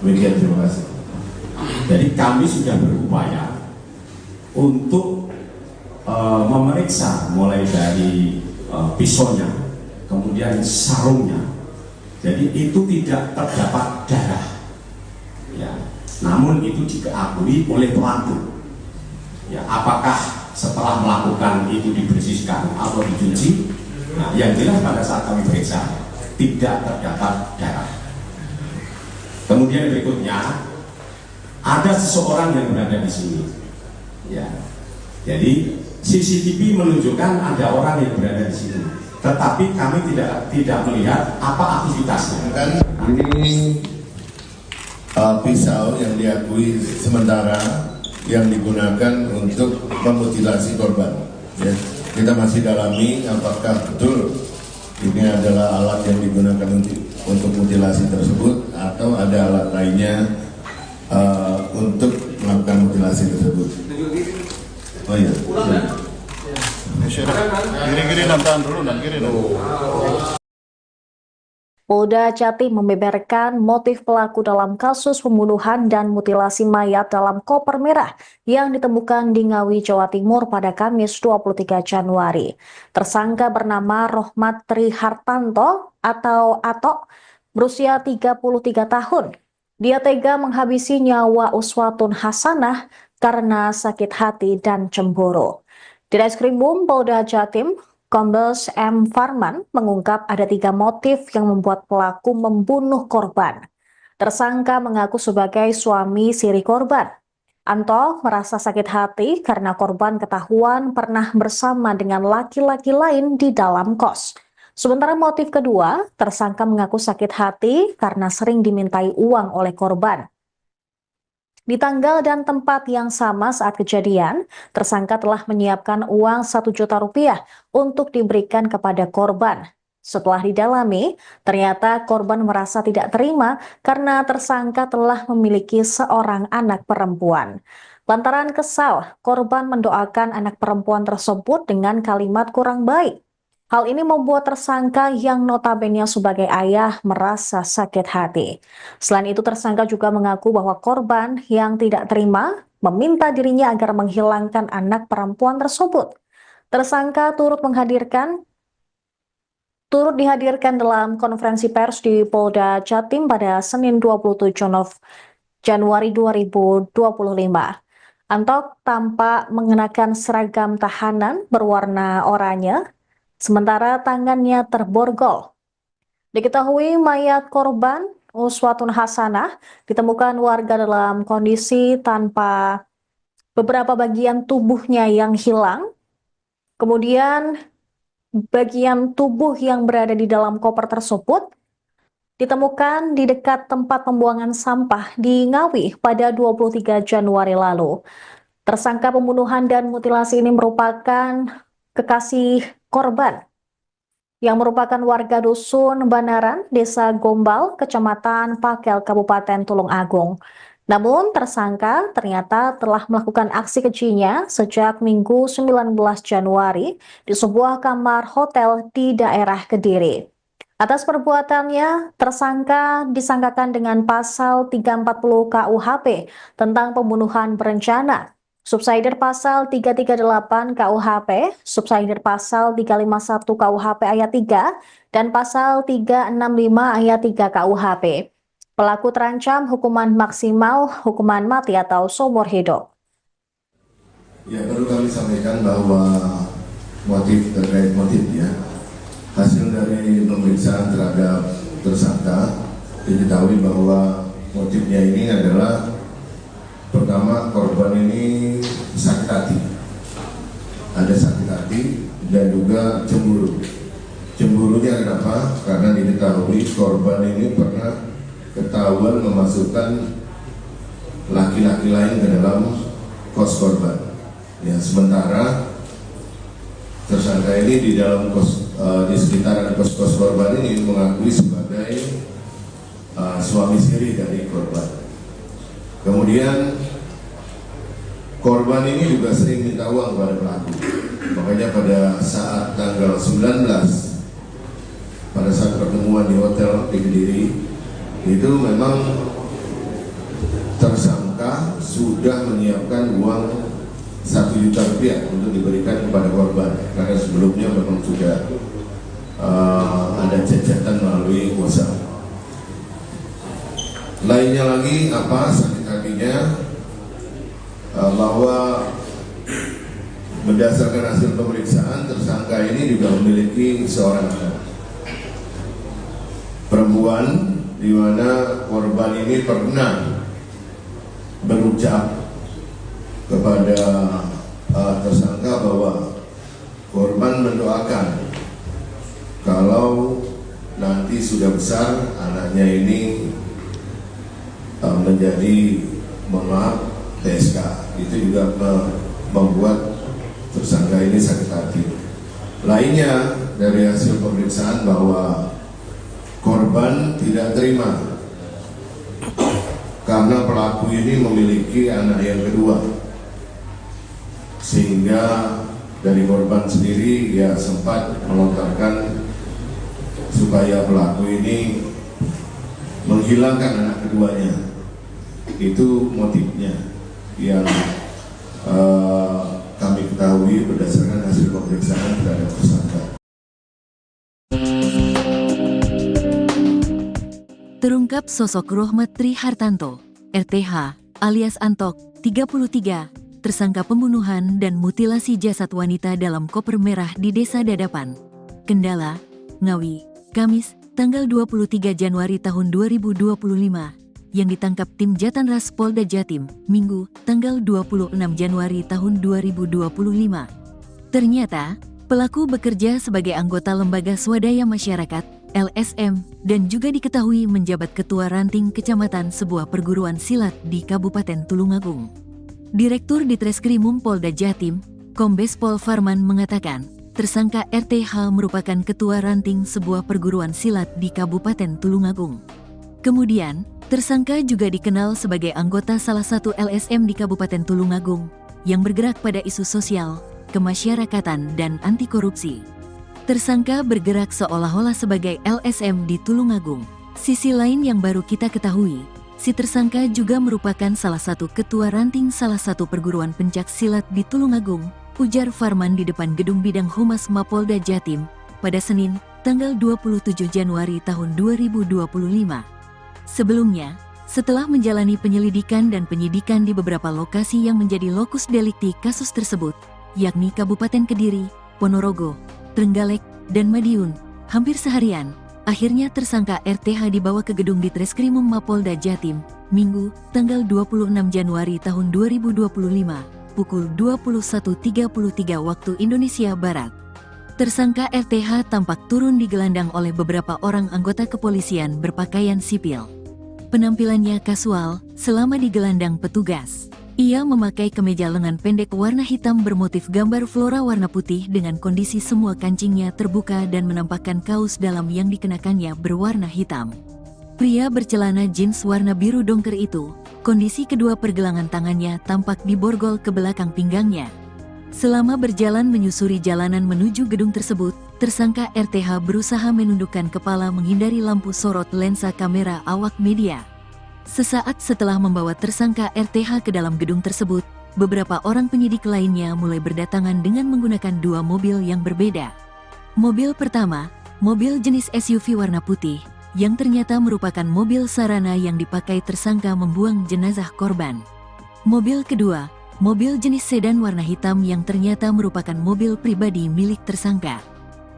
Demikian, terima kasih. Jadi kami sudah berupaya untuk memeriksa mulai dari pisaunya, kemudian sarungnya. Jadi itu tidak terdapat darah, ya. Namun itu diakui oleh pelaku. Ya, apakah setelah melakukan itu dibersihkan atau dicuci? Nah, yang jelas pada saat kami periksa tidak terdapat darah. Kemudian berikutnya ada seseorang yang berada di sini. Ya, jadi CCTV menunjukkan ada orang yang berada di sini, tetapi kami tidak melihat apa aktivitasnya. Kan ini pisau yang diakui sementara yang digunakan untuk memutilasi korban. Ya, kita masih dalami apakah betul ini adalah alat yang digunakan untuk mutilasi tersebut atau ada alat lainnya untuk melakukan mutilasi tersebut. Oh iya. Kiri-kiri tahan dulu, kiri dulu. Polda Jatim membeberkan motif pelaku dalam kasus pembunuhan dan mutilasi mayat dalam koper merah yang ditemukan di Ngawi, Jawa Timur pada Kamis 23 Januari. Tersangka bernama Rohmat Trihartanto atau Atok, berusia 33 tahun. Dia tega menghabisi nyawa Uswatun Hasanah karena sakit hati dan cemburu. Di Reskrimum Polda Jatim, Kombes M. Farman mengungkap ada 3 motif yang membuat pelaku membunuh korban. Tersangka mengaku sebagai suami siri korban. Anto merasa sakit hati karena korban ketahuan pernah bersama dengan laki-laki lain di dalam kos. Sementara motif kedua, tersangka mengaku sakit hati karena sering dimintai uang oleh korban. Di tanggal dan tempat yang sama saat kejadian, tersangka telah menyiapkan uang 1 juta rupiah untuk diberikan kepada korban. Setelah didalami, ternyata korban merasa tidak terima karena tersangka telah memiliki seorang anak perempuan. Lantaran kesal, korban mendoakan anak perempuan tersebut dengan kalimat kurang baik. Hal ini membuat tersangka yang notabene sebagai ayah merasa sakit hati. Selain itu, tersangka juga mengaku bahwa korban yang tidak terima meminta dirinya agar menghilangkan anak perempuan tersebut. Tersangka turut dihadirkan dalam konferensi pers di Polda Jatim pada Senin 27 Januari 2025. Antok tampak mengenakan seragam tahanan berwarna oranye, sementara tangannya terborgol. Diketahui mayat korban Uswatun Hasanah ditemukan warga dalam kondisi tanpa beberapa bagian tubuhnya yang hilang. Kemudian bagian tubuh yang berada di dalam koper tersebut ditemukan di dekat tempat pembuangan sampah di Ngawi pada 23 Januari lalu. Tersangka pembunuhan dan mutilasi ini merupakan kekasih korban yang merupakan warga dusun Banaran, Desa Gombal, Kecamatan Pakel, Kabupaten Tulung Agung. Namun tersangka ternyata telah melakukan aksi kejinya sejak Minggu 19 Januari di sebuah kamar hotel di daerah Kediri. Atas perbuatannya, tersangka disangkakan dengan pasal 340 KUHP tentang pembunuhan berencana, subsidiar pasal 338 KUHP, subsidiar pasal 351 KUHP ayat 3, dan pasal 365 ayat 3 KUHP. Pelaku terancam hukuman maksimal, hukuman mati atau seumur hidup. Ya, perlu kami sampaikan bahwa motif terkait motifnya, hasil dari pemeriksaan terhadap tersangka diketahui bahwa motifnya ini adalah pertama, korban ini sakit hati, ada sakit hati dan juga cemburu. Cemburunya kenapa? Karena diketahui korban ini pernah ketahuan memasukkan laki-laki lain ke dalam kos korban. Ya, sementara tersangka ini di dalam di sekitaran kos-kos korban ini mengakui sebagai suami siri dari korban. Kemudian korban ini juga sering minta uang kepada pelaku. Makanya pada saat tanggal 19, pada saat pertemuan di hotel di Kediri, itu memang tersangka sudah menyiapkan uang 1 juta rupiah untuk diberikan kepada korban, karena sebelumnya memang sudah ada cacatan melalui WhatsApp. Lainnya lagi apa sakit hatinya, bahwa berdasarkan hasil pemeriksaan tersangka ini juga memiliki seorang anak perempuan, di mana korban ini pernah berucap kepada tersangka bahwa korban mendoakan kalau nanti sudah besar anaknya ini menjadi PSK. Itu juga membuat tersangka ini sakit hati. Lainnya dari hasil pemeriksaan bahwa korban tidak terima karena pelaku ini memiliki anak yang kedua, sehingga dari korban sendiri ya sempat melontarkan supaya pelaku ini menghilangkan anak keduanya. Itu motifnya yang kami ketahui berdasarkan hasil pemeriksaan terhadap tersangka. Terungkap sosok Rohmat Tri Hartanto, RTH, alias Antok, 33, tersangka pembunuhan dan mutilasi jasad wanita dalam koper merah di Desa Dadapan, Kendala, Ngawi, Kamis, tanggal 23 Januari tahun 2025, yang ditangkap tim Jatanras Polda Jatim, Minggu, tanggal 26 Januari tahun 2025. Ternyata, pelaku bekerja sebagai anggota Lembaga Swadaya Masyarakat, LSM, dan juga diketahui menjabat ketua ranting kecamatan sebuah perguruan silat di Kabupaten Tulungagung. Direktur Ditreskrimum Polda Jatim, Kombes Pol Farman mengatakan, tersangka RTH merupakan ketua ranting sebuah perguruan silat di Kabupaten Tulungagung. Kemudian, tersangka juga dikenal sebagai anggota salah satu LSM di Kabupaten Tulungagung yang bergerak pada isu sosial, kemasyarakatan, dan anti korupsi. Tersangka bergerak seolah-olah sebagai LSM di Tulungagung. Sisi lain yang baru kita ketahui, si tersangka juga merupakan salah satu ketua ranting salah satu perguruan pencak silat di Tulungagung, ujar Farman di depan Gedung Bidang Humas Mapolda Jatim pada Senin, tanggal 27 Januari tahun 2025. Sebelumnya, setelah menjalani penyelidikan dan penyidikan di beberapa lokasi yang menjadi lokus delikti kasus tersebut, yakni Kabupaten Kediri, Ponorogo, Trenggalek, dan Madiun, hampir seharian, akhirnya tersangka RTH dibawa ke gedung Ditreskrimum Mapolda Jatim, Minggu, tanggal 26 Januari tahun 2025, pukul 21.33 waktu Indonesia Barat. Tersangka RTH tampak turun digelandang oleh beberapa orang anggota kepolisian berpakaian sipil. Penampilannya kasual selama digelandang petugas. Ia memakai kemeja lengan pendek warna hitam bermotif gambar flora warna putih dengan kondisi semua kancingnya terbuka dan menampakkan kaos dalam yang dikenakannya berwarna hitam. Pria bercelana jeans warna biru dongker itu, kondisi kedua pergelangan tangannya tampak diborgol ke belakang pinggangnya. Selama berjalan menyusuri jalanan menuju gedung tersebut, tersangka RTH berusaha menundukkan kepala menghindari lampu sorot lensa kamera awak media. Sesaat setelah membawa tersangka RTH ke dalam gedung tersebut, beberapa orang penyidik lainnya mulai berdatangan dengan menggunakan dua mobil yang berbeda. Mobil pertama, mobil jenis SUV warna putih, yang ternyata merupakan mobil sarana yang dipakai tersangka membuang jenazah korban. Mobil kedua, mobil jenis sedan warna hitam yang ternyata merupakan mobil pribadi milik tersangka.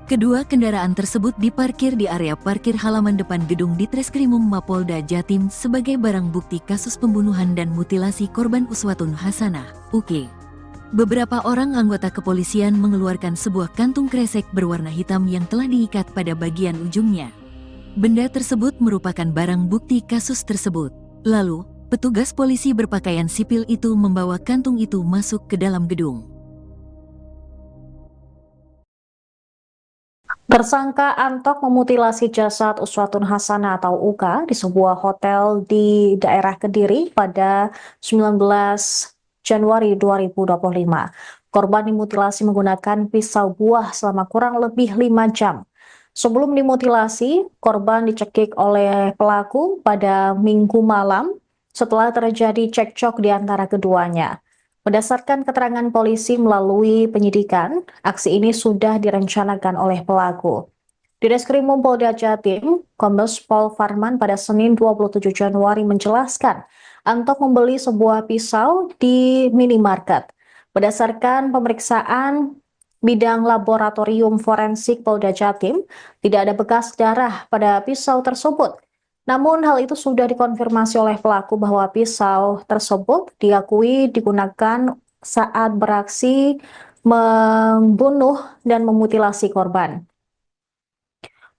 Kedua kendaraan tersebut diparkir di area parkir halaman depan gedung Ditreskrimum Mapolda Jatim sebagai barang bukti kasus pembunuhan dan mutilasi korban Uswatun Hasanah, UK. Beberapa orang anggota kepolisian mengeluarkan sebuah kantung kresek berwarna hitam yang telah diikat pada bagian ujungnya. Benda tersebut merupakan barang bukti kasus tersebut. Lalu, petugas polisi berpakaian sipil itu membawa kantung itu masuk ke dalam gedung. Tersangka Antok memutilasi jasad Uswatun Hasanah atau Uka di sebuah hotel di daerah Kediri pada 19 Januari 2025. Korban dimutilasi menggunakan pisau buah selama kurang lebih 5 jam. Sebelum dimutilasi, korban dicekik oleh pelaku pada Minggu malam setelah terjadi cekcok di antara keduanya. Berdasarkan keterangan polisi melalui penyidikan, aksi ini sudah direncanakan oleh pelaku. Di Reskrimum Polda Jatim, Kombes Pol Farman pada Senin 27 Januari menjelaskan, Antok membeli sebuah pisau di minimarket. Berdasarkan pemeriksaan bidang laboratorium forensik Polda Jatim, tidak ada bekas darah pada pisau tersebut. Namun hal itu sudah dikonfirmasi oleh pelaku bahwa pisau tersebut diakui digunakan saat beraksi membunuh dan memutilasi korban.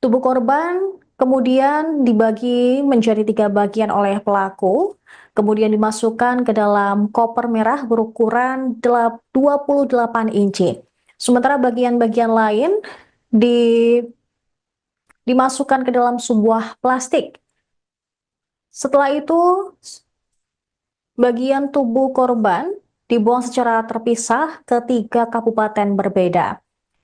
Tubuh korban kemudian dibagi menjadi 3 bagian oleh pelaku, kemudian dimasukkan ke dalam koper merah berukuran 28 inci. Sementara bagian-bagian lain dimasukkan ke dalam sebuah plastik. Setelah itu, bagian tubuh korban dibuang secara terpisah ke 3 kabupaten berbeda.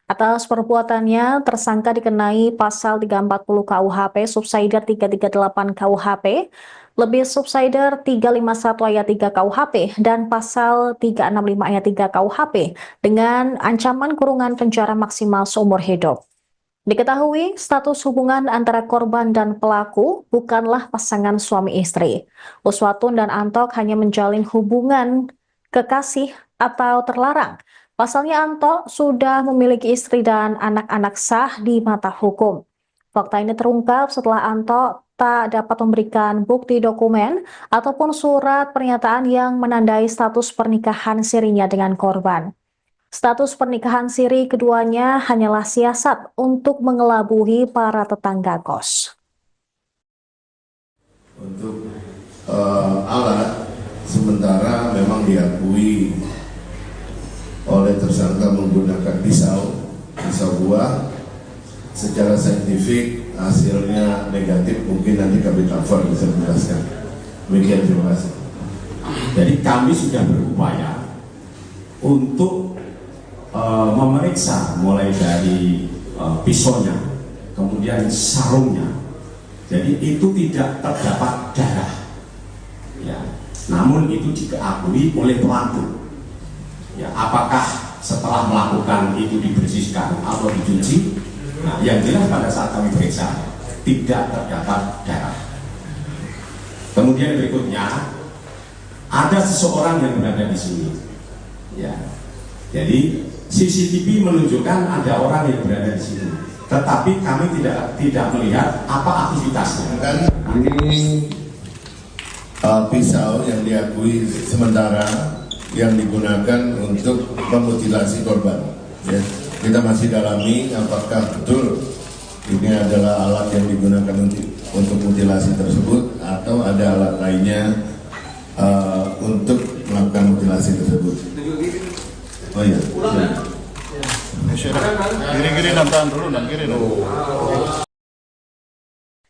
Atas perbuatannya, tersangka dikenai pasal 340 KUHP, subsider 338 KUHP, lebih subsider 351 ayat 3 KUHP, dan pasal 365 ayat 3 KUHP dengan ancaman kurungan penjara maksimal seumur hidup. Diketahui status hubungan antara korban dan pelaku bukanlah pasangan suami istri. Uswatun dan Antok hanya menjalin hubungan kekasih atau terlarang. Pasalnya Antok sudah memiliki istri dan anak-anak sah di mata hukum. Fakta ini terungkap setelah Antok tak dapat memberikan bukti dokumen ataupun surat pernyataan yang menandai status pernikahan sirinya dengan korban. Status pernikahan siri keduanya hanyalah siasat untuk mengelabui para tetangga kos. Untuk alat, sementara memang diakui oleh tersangka menggunakan pisau buah. Secara saintifik hasilnya negatif, mungkin nanti Kabit Afar bisa menjelaskan. Demikian, terima kasih. Jadi kami sudah berupaya untuk memeriksa mulai dari pisaunya, kemudian sarungnya. Jadi itu tidak terdapat darah, ya. Namun itu diakui oleh pelaku. Ya, apakah setelah melakukan itu dibersihkan atau dicuci? Nah, yang jelas pada saat kami periksa tidak terdapat darah. Kemudian berikutnya ada seseorang yang berada di sini. Ya, jadi CCTV menunjukkan ada orang yang berada di sini, tetapi kami tidak melihat apa aktivitasnya. Kan ini pisau yang diakui sementara yang digunakan untuk memutilasi korban. Ya, kita masih dalami apakah betul ini adalah alat yang digunakan untuk mutilasi tersebut atau ada alat lainnya untuk melakukan mutilasi tersebut. Oh iya. Kiri-kiri dan tahan dulu dan kiri.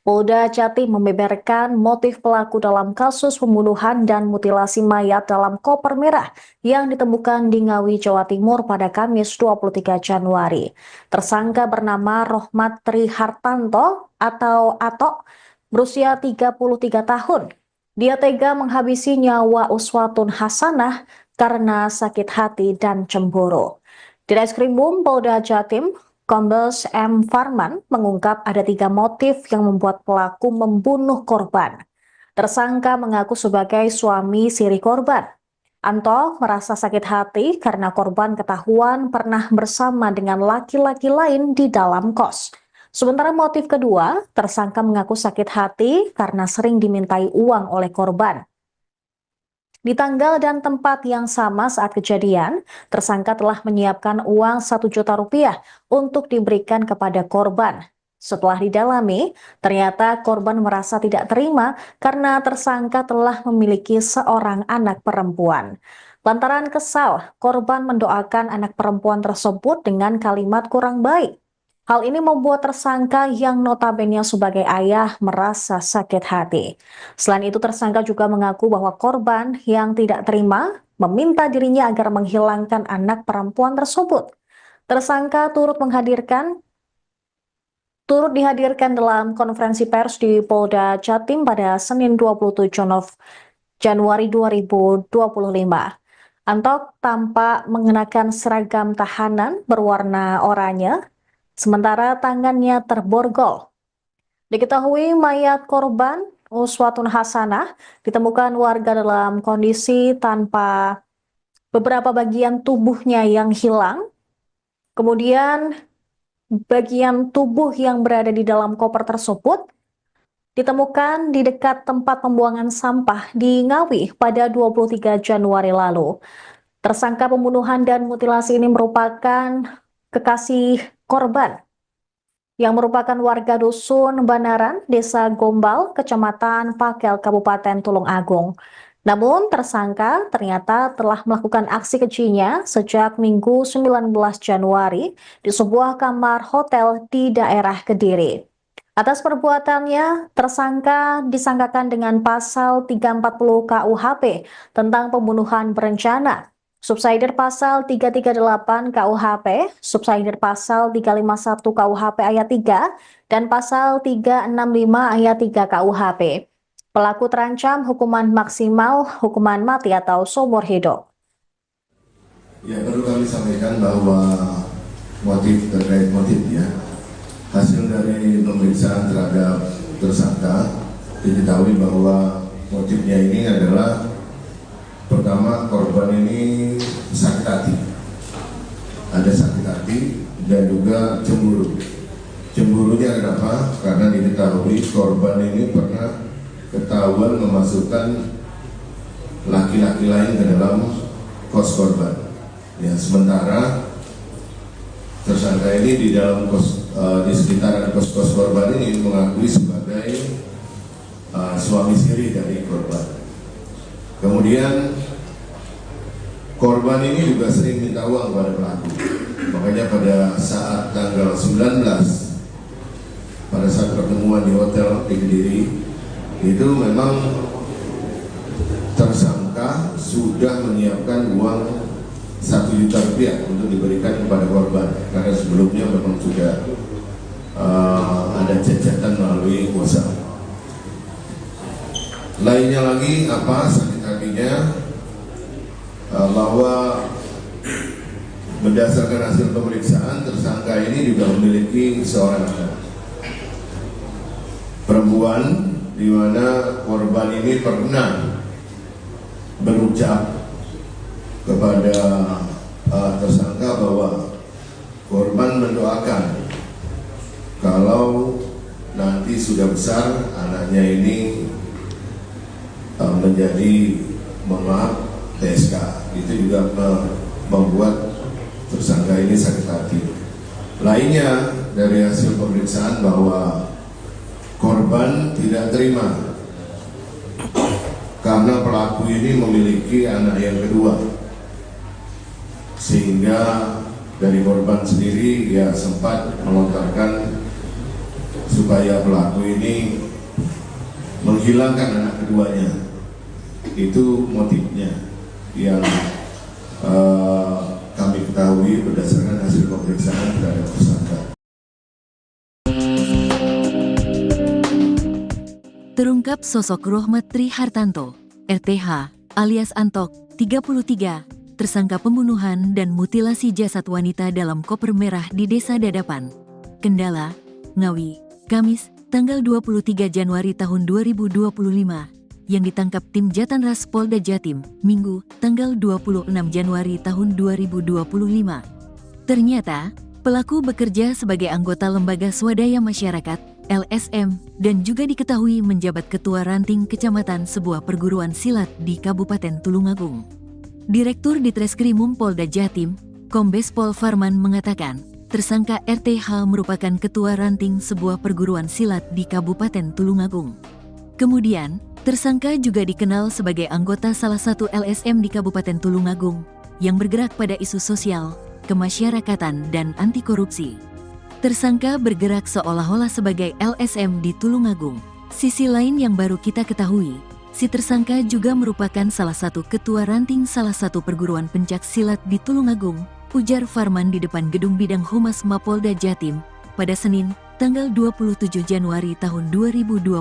Polda Jatim membeberkan motif pelaku dalam kasus pembunuhan dan mutilasi mayat dalam koper merah yang ditemukan di Ngawi, Jawa Timur pada Kamis 23 Januari. Tersangka bernama Rohmat Tri Hartanto atau Atok, berusia 33 tahun. Dia tega menghabisi nyawa Uswatun Hasanah karena sakit hati dan cemburu. Di Reskrimum Polda Jatim, Kombes M. Farman mengungkap ada 3 motif yang membuat pelaku membunuh korban. Tersangka mengaku sebagai suami siri korban. Anto merasa sakit hati karena korban ketahuan pernah bersama dengan laki-laki lain di dalam kos. Sementara motif kedua, tersangka mengaku sakit hati karena sering dimintai uang oleh korban. Di tanggal dan tempat yang sama saat kejadian, tersangka telah menyiapkan uang 1 juta rupiah untuk diberikan kepada korban. Setelah didalami, ternyata korban merasa tidak terima karena tersangka telah memiliki seorang anak perempuan. Lantaran kesal, korban mendoakan anak perempuan tersebut dengan kalimat kurang baik. Hal ini membuat tersangka yang notabene sebagai ayah merasa sakit hati. Selain itu, tersangka juga mengaku bahwa korban yang tidak terima meminta dirinya agar menghilangkan anak perempuan tersebut. Tersangka turut dihadirkan dalam konferensi pers di Polda Jatim pada Senin 27 Januari 2025. Antok tampak mengenakan seragam tahanan berwarna oranye, sementara tangannya terborgol. Diketahui mayat korban Uswatun Hasanah ditemukan warga dalam kondisi tanpa beberapa bagian tubuhnya yang hilang. Kemudian bagian tubuh yang berada di dalam koper tersebut ditemukan di dekat tempat pembuangan sampah di Ngawi pada 23 Januari lalu. Tersangka pembunuhan dan mutilasi ini merupakan kekasih korban yang merupakan warga dusun Banaran, Desa Gombal, Kecamatan Pakel, Kabupaten Tulung Agung. Namun tersangka ternyata telah melakukan aksi kejinya sejak Minggu 19 Januari di sebuah kamar hotel di daerah Kediri. Atas perbuatannya, tersangka disangkakan dengan pasal 340 KUHP tentang pembunuhan berencana, subsidiar pasal 338 KUHP, subsidiar pasal 351 KUHP ayat 3, dan pasal 365 ayat 3 KUHP. Pelaku terancam hukuman maksimal hukuman mati atau seumur hidup. Ya, perlu kami sampaikan bahwa terkait motif ya. Hasil dari pemeriksaan terhadap tersangka diketahui bahwa motifnya ini adalah pertama, korban ini sakit hati, ada sakit hati dan juga cemburu. Cemburunya kenapa? Karena diketahui korban ini pernah ketahuan memasukkan laki-laki lain ke dalam kos korban. Ya, sementara tersangka ini di dalam di sekitaran kos korban ini mengakui sebagai suami siri dari korban. Kemudian korban ini juga sering minta uang kepada pelaku. Makanya pada saat tanggal 19, pada saat pertemuan di hotel di Kediri, itu memang tersangka sudah menyiapkan uang 1 juta rupiah untuk diberikan kepada korban, karena sebelumnya memang sudah ada cacatan melalui WhatsApp. Lainnya lagi apa sakit hatinya, bahwa berdasarkan hasil pemeriksaan tersangka ini juga memiliki seorang anak perempuan, di mana korban ini pernah berucap kepada tersangka bahwa korban mendoakan kalau nanti sudah besar anaknya ini menjadi TSK. Itu juga membuat tersangka ini sakit hati. Lainnya dari hasil pemeriksaan bahwa korban tidak terima karena pelaku ini memiliki anak yang kedua, sehingga dari korban sendiri ya sempat melontarkan supaya pelaku ini menghilangkan anak keduanya. Itu motifnya yang kami ketahui berdasarkan hasil pemeriksaan terhadap tersangka. Terungkap sosok Rohmat Tri Hartanto, RTH, alias Antok, 33, tersangka pembunuhan dan mutilasi jasad wanita dalam koper merah di Desa Dadapan, Kendala, Ngawi, Kamis, tanggal 23 Januari tahun 2025, yang ditangkap tim Jatanras Polda Jatim, Minggu, tanggal 26 Januari tahun 2025. Ternyata, pelaku bekerja sebagai anggota Lembaga Swadaya Masyarakat, LSM, dan juga diketahui menjabat Ketua Ranting Kecamatan sebuah perguruan silat di Kabupaten Tulungagung. Direktur Ditreskrimum Polda Jatim, Kombes Pol Farman mengatakan, tersangka RTH merupakan Ketua Ranting sebuah perguruan silat di Kabupaten Tulungagung. Kemudian, tersangka juga dikenal sebagai anggota salah satu LSM di Kabupaten Tulungagung yang bergerak pada isu sosial, kemasyarakatan, dan anti korupsi. Tersangka bergerak seolah-olah sebagai LSM di Tulungagung. Sisi lain yang baru kita ketahui, si tersangka juga merupakan salah satu ketua ranting salah satu perguruan pencak silat di Tulungagung, ujar Farman di depan gedung bidang Humas Mapolda Jatim pada Senin, tanggal 27 Januari tahun 2025.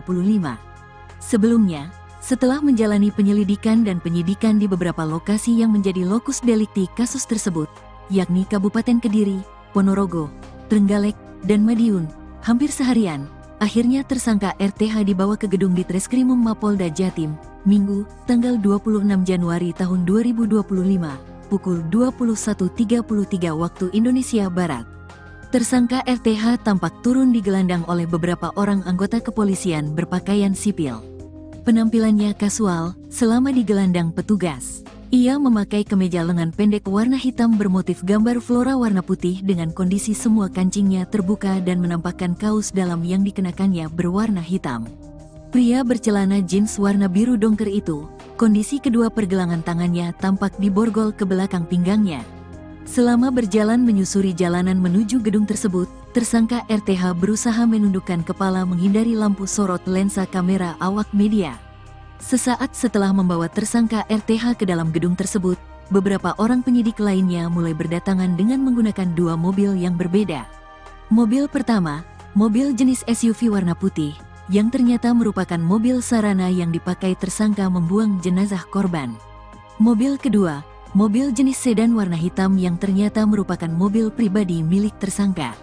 Sebelumnya, setelah menjalani penyelidikan dan penyidikan di beberapa lokasi yang menjadi lokus delikti kasus tersebut, yakni Kabupaten Kediri, Ponorogo, Trenggalek, dan Madiun, hampir seharian, akhirnya tersangka RTH dibawa ke gedung Ditreskrimum Mapolda Jatim, Minggu, tanggal 26 Januari tahun 2025, pukul 21.33 waktu Indonesia Barat. Tersangka RTH tampak turun digelandang oleh beberapa orang anggota kepolisian berpakaian sipil. Penampilannya kasual selama digelandang petugas. Ia memakai kemeja lengan pendek warna hitam bermotif gambar flora warna putih dengan kondisi semua kancingnya terbuka dan menampakkan kaos dalam yang dikenakannya berwarna hitam. Pria bercelana jeans warna biru dongker itu, kondisi kedua pergelangan tangannya tampak diborgol ke belakang pinggangnya. Selama berjalan menyusuri jalanan menuju gedung tersebut, tersangka RTH berusaha menundukkan kepala menghindari lampu sorot lensa kamera awak media. Sesaat setelah membawa tersangka RTH ke dalam gedung tersebut, beberapa orang penyidik lainnya mulai berdatangan dengan menggunakan dua mobil yang berbeda. Mobil pertama, mobil jenis SUV warna putih, yang ternyata merupakan mobil sarana yang dipakai tersangka membuang jenazah korban. Mobil kedua, mobil jenis sedan warna hitam yang ternyata merupakan mobil pribadi milik tersangka.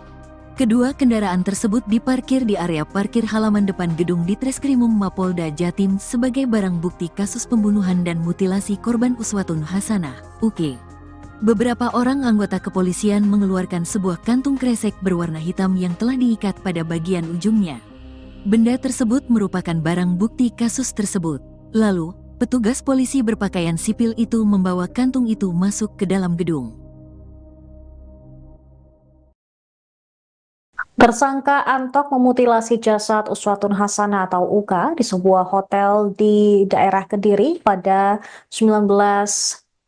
Kedua kendaraan tersebut diparkir di area parkir halaman depan gedung Ditreskrimum Mapolda Jatim sebagai barang bukti kasus pembunuhan dan mutilasi korban Uswatun Hasanah, UK. Beberapa orang anggota kepolisian mengeluarkan sebuah kantung kresek berwarna hitam yang telah diikat pada bagian ujungnya. Benda tersebut merupakan barang bukti kasus tersebut. Lalu, petugas polisi berpakaian sipil itu membawa kantung itu masuk ke dalam gedung. Tersangka Antok memutilasi jasad Uswatun Hasanah atau Uka di sebuah hotel di daerah Kediri pada 19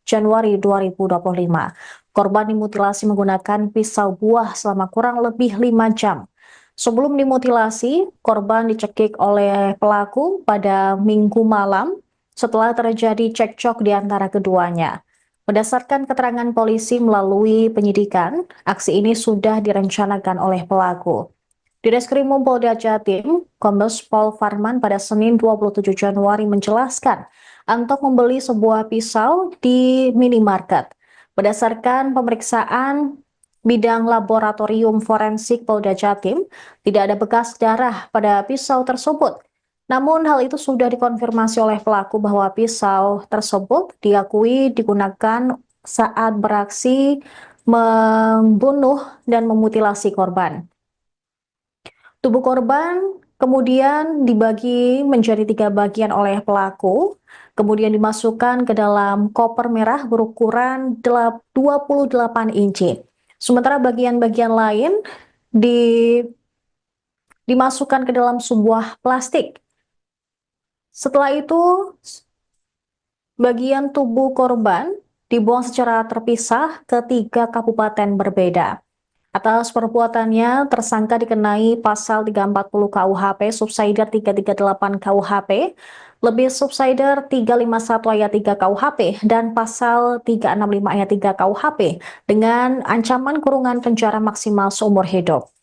Januari 2025. Korban dimutilasi menggunakan pisau buah selama kurang lebih 5 jam. Sebelum dimutilasi, korban dicekik oleh pelaku pada Minggu malam setelah terjadi cekcok di antara keduanya. Berdasarkan keterangan polisi melalui penyidikan, aksi ini sudah direncanakan oleh pelaku. Di Ditreskrimum Polda Jatim, Kombes Pol Farman pada Senin 27 Januari menjelaskan, Antok membeli sebuah pisau di minimarket. Berdasarkan pemeriksaan bidang laboratorium forensik Polda Jatim, tidak ada bekas darah pada pisau tersebut. Namun hal itu sudah dikonfirmasi oleh pelaku bahwa pisau tersebut diakui digunakan saat beraksi membunuh dan memutilasi korban. Tubuh korban kemudian dibagi menjadi 3 bagian oleh pelaku, kemudian dimasukkan ke dalam koper merah berukuran 28 inci. Sementara bagian-bagian lain dimasukkan ke dalam sebuah plastik. Setelah itu, bagian tubuh korban dibuang secara terpisah ke 3 kabupaten berbeda. Atas perbuatannya, tersangka dikenai pasal 340 KUHP, subsider 338 KUHP, lebih subsider 351 ayat 3 KUHP, dan pasal 365 ayat 3 KUHP dengan ancaman kurungan penjara maksimal seumur hidup.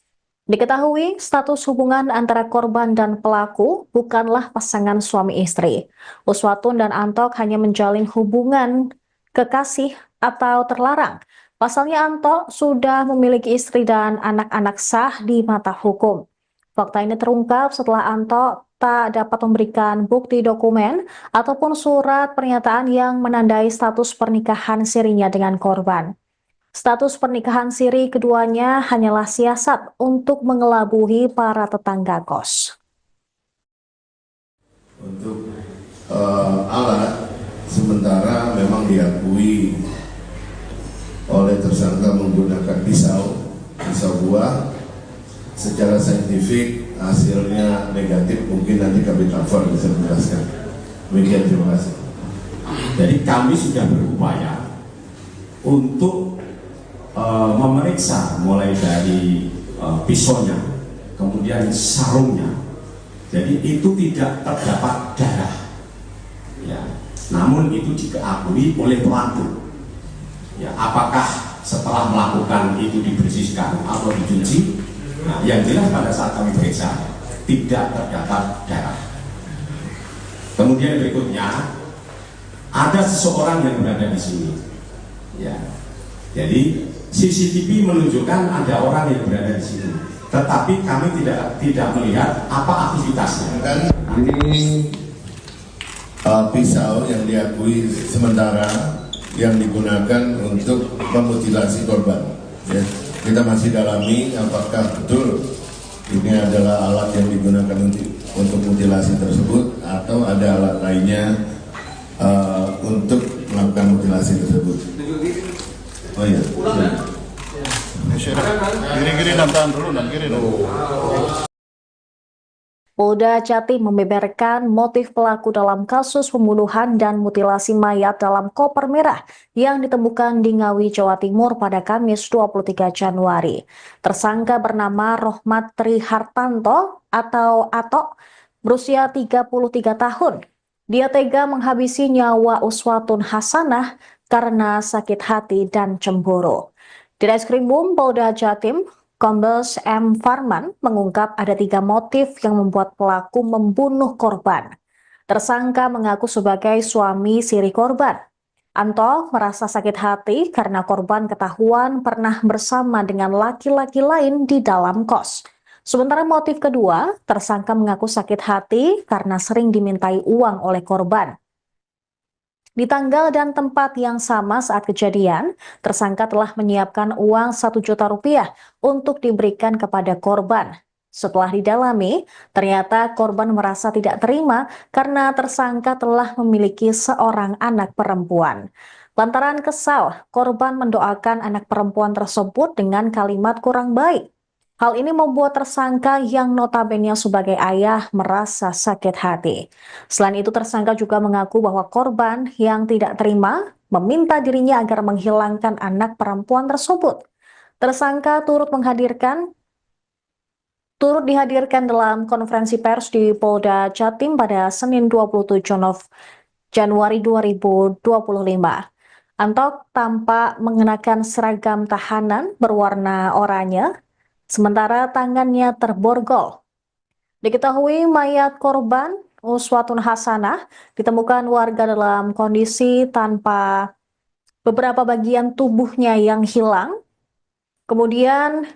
Diketahui status hubungan antara korban dan pelaku bukanlah pasangan suami istri. Uswatun dan Antok hanya menjalin hubungan kekasih atau terlarang. Pasalnya Antok sudah memiliki istri dan anak-anak sah di mata hukum. Fakta ini terungkap setelah Antok tak dapat memberikan bukti dokumen ataupun surat pernyataan yang menandai status pernikahan sirinya dengan korban. Status pernikahan siri keduanya hanyalah siasat untuk mengelabui para tetangga kos. Untuk alat, sementara memang diakui oleh tersangka menggunakan pisau buah. Secara saintifik hasilnya negatif, mungkin nanti kami cover bisa menjelaskan. Demikian, terima kasih. Jadi kami sudah berupaya untuk memeriksa mulai dari pisaunya, kemudian sarungnya. Jadi itu tidak terdapat darah. Ya, namun itu diakui oleh pelaku. Ya, apakah setelah melakukan itu dibersihkan atau dicuci? Nah, yang jelas pada saat kami periksa tidak terdapat darah. Kemudian berikutnya ada seseorang yang berada di sini. Ya, jadi CCTV menunjukkan ada orang yang berada di sini, tetapi kami tidak melihat apa aktivitasnya. Kan ini pisau yang diakui sementara yang digunakan untuk memutilasi korban. Ya, kita masih dalami apakah betul ini adalah alat yang digunakan untuk mutilasi tersebut atau ada alat lainnya untuk melakukan mutilasi tersebut. Oh iya. Kiri-kiri dan tahan dulu dan kiri dulu. Polda Jatim membeberkan motif pelaku dalam kasus pembunuhan dan mutilasi mayat dalam koper merah yang ditemukan di Ngawi, Jawa Timur pada Kamis 23 Januari. Tersangka bernama Rohmat Tri Hartanto atau Atok, berusia 33 tahun. Dia tega menghabisi nyawa Uswatun Hasanah karena sakit hati dan cemburu. Di Reskrimum Polda Jatim, Kombes M. Farman mengungkap ada 3 motif yang membuat pelaku membunuh korban. Tersangka mengaku sebagai suami siri korban. Anto merasa sakit hati karena korban ketahuan pernah bersama dengan laki-laki lain di dalam kos. Sementara motif kedua, tersangka mengaku sakit hati karena sering dimintai uang oleh korban. Di tanggal dan tempat yang sama saat kejadian, tersangka telah menyiapkan uang 1 juta rupiah untuk diberikan kepada korban. Setelah didalami, ternyata korban merasa tidak terima karena tersangka telah memiliki seorang anak perempuan. Lantaran kesal, korban mendoakan anak perempuan tersebut dengan kalimat kurang baik. Hal ini membuat tersangka yang notabene sebagai ayah merasa sakit hati. Selain itu, tersangka juga mengaku bahwa korban yang tidak terima meminta dirinya agar menghilangkan anak perempuan tersebut. Tersangka turut dihadirkan dalam konferensi pers di Polda Jatim pada Senin 27 Januari 2025. Antok tampak mengenakan seragam tahanan berwarna oranye, sementara tangannya terborgol. Diketahui mayat korban Uswatun Hasanah ditemukan warga dalam kondisi tanpa beberapa bagian tubuhnya yang hilang. Kemudian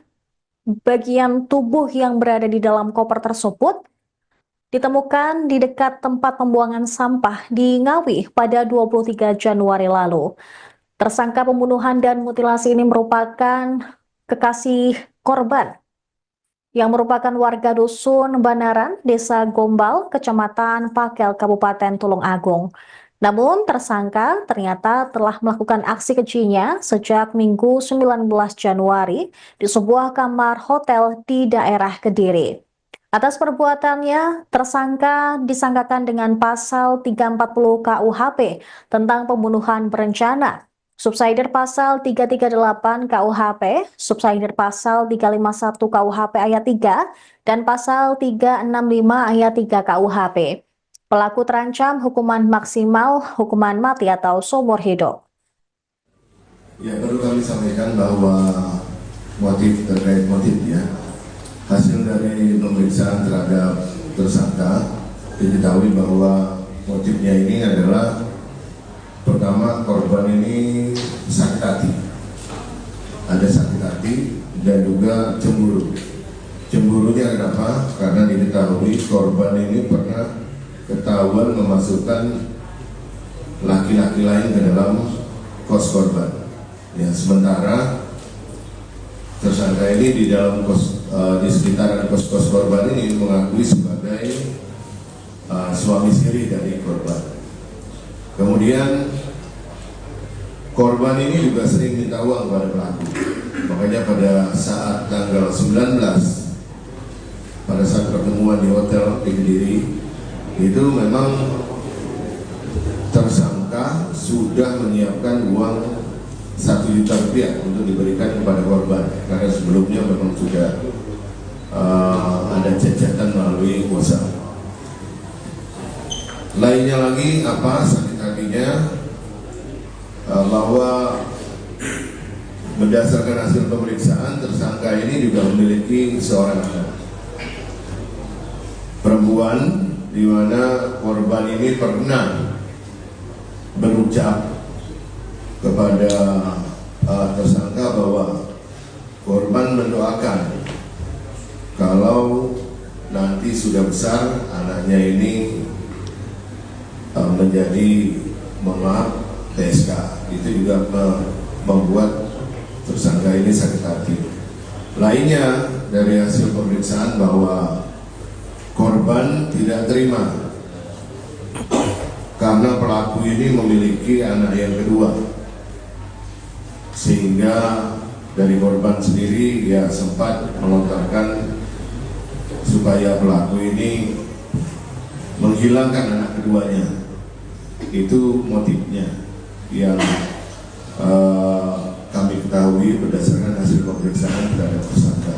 bagian tubuh yang berada di dalam koper tersebut ditemukan di dekat tempat pembuangan sampah di Ngawi pada 23 Januari lalu. Tersangka pembunuhan dan mutilasi ini merupakan kekasih korban yang merupakan warga dusun Banaran, Desa Gombal, Kecamatan Pakel, Kabupaten Tulung Agung. Namun tersangka ternyata telah melakukan aksi kejinya sejak Minggu 19 Januari di sebuah kamar hotel di daerah Kediri. Atas perbuatannya, tersangka disangkakan dengan pasal 340 KUHP tentang pembunuhan berencana, subsidiar pasal 338 KUHP, subsidiar pasal 351 KUHP ayat 3, dan pasal 365 ayat 3 KUHP. Pelaku terancam hukuman maksimal, hukuman mati atau seumur hidup. Ya, perlu kami sampaikan bahwa terkait motifnya, hasil dari pemeriksaan terhadap tersangka diketahui bahwa motifnya ini adalah pertama, korban ini sakit hati, ada sakit hati dan juga cemburu. Cemburunya kenapa? Karena diketahui korban ini pernah ketahuan memasukkan laki-laki lain ke dalam kos korban. Ya, sementara tersangka ini di dalam di sekitaran kos korban ini mengakui sebagai suami siri dari korban. Kemudian korban ini juga sering minta uang kepada pelaku. Makanya pada saat tanggal 19, pada saat pertemuan di hotel di Kediri, itu memang tersangka sudah menyiapkan uang 1 juta rupiah untuk diberikan kepada korban, karena sebelumnya memang sudah ada cacatan melalui kuasa. Lainnya lagi apa sakit hatinya, bahwa berdasarkan hasil pemeriksaan tersangka ini juga memiliki seorang anak perempuan, di mana korban ini pernah berucap kepada tersangka bahwa korban mendoakan kalau nanti sudah besar anaknya ini menjadi TSK. Itu juga membuat tersangka ini sakit hati. Lainnya dari hasil pemeriksaan bahwa korban tidak terima karena pelaku ini memiliki anak yang kedua, sehingga dari korban sendiri ya sempat melontarkan supaya pelaku ini menghilangkan anak keduanya. Itu motifnya yang kami ketahui berdasarkan hasil pemeriksaan terhadap tersangka.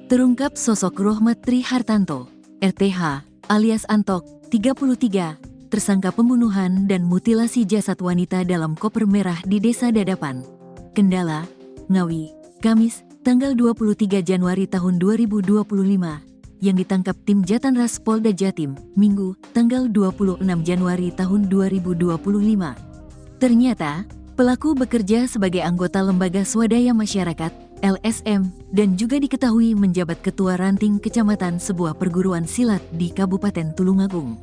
Terungkap sosok Rohmat Tri Hartanto, RTH, alias Antok, 33, tersangka pembunuhan dan mutilasi jasad wanita dalam koper merah di Desa Dadapan, Kendala, Ngawi, Kamis, tanggal 23 Januari tahun 2025, yang ditangkap tim Jatanras Polda Jatim, Minggu, tanggal 26 Januari tahun 2025. Ternyata, pelaku bekerja sebagai anggota Lembaga Swadaya Masyarakat, LSM, dan juga diketahui menjabat ketua ranting kecamatan sebuah perguruan silat di Kabupaten Tulungagung.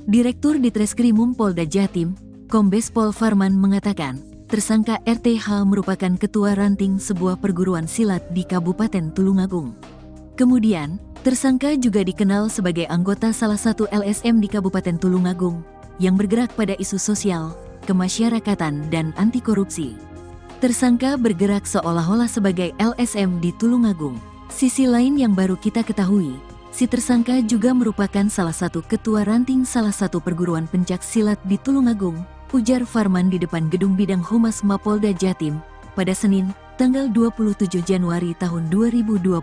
Direktur Ditreskrimum Polda Jatim, Kombes Pol Farman mengatakan, tersangka RTH merupakan ketua ranting sebuah perguruan silat di Kabupaten Tulungagung. Kemudian, tersangka juga dikenal sebagai anggota salah satu LSM di Kabupaten Tulungagung yang bergerak pada isu sosial, kemasyarakatan, dan anti korupsi. Tersangka bergerak seolah-olah sebagai LSM di Tulungagung. Sisi lain yang baru kita ketahui, si tersangka juga merupakan salah satu ketua ranting salah satu perguruan pencak silat di Tulungagung, ujar Farman di depan Gedung Bidang Humas Mapolda Jatim pada Senin, tanggal 27 Januari tahun 2025.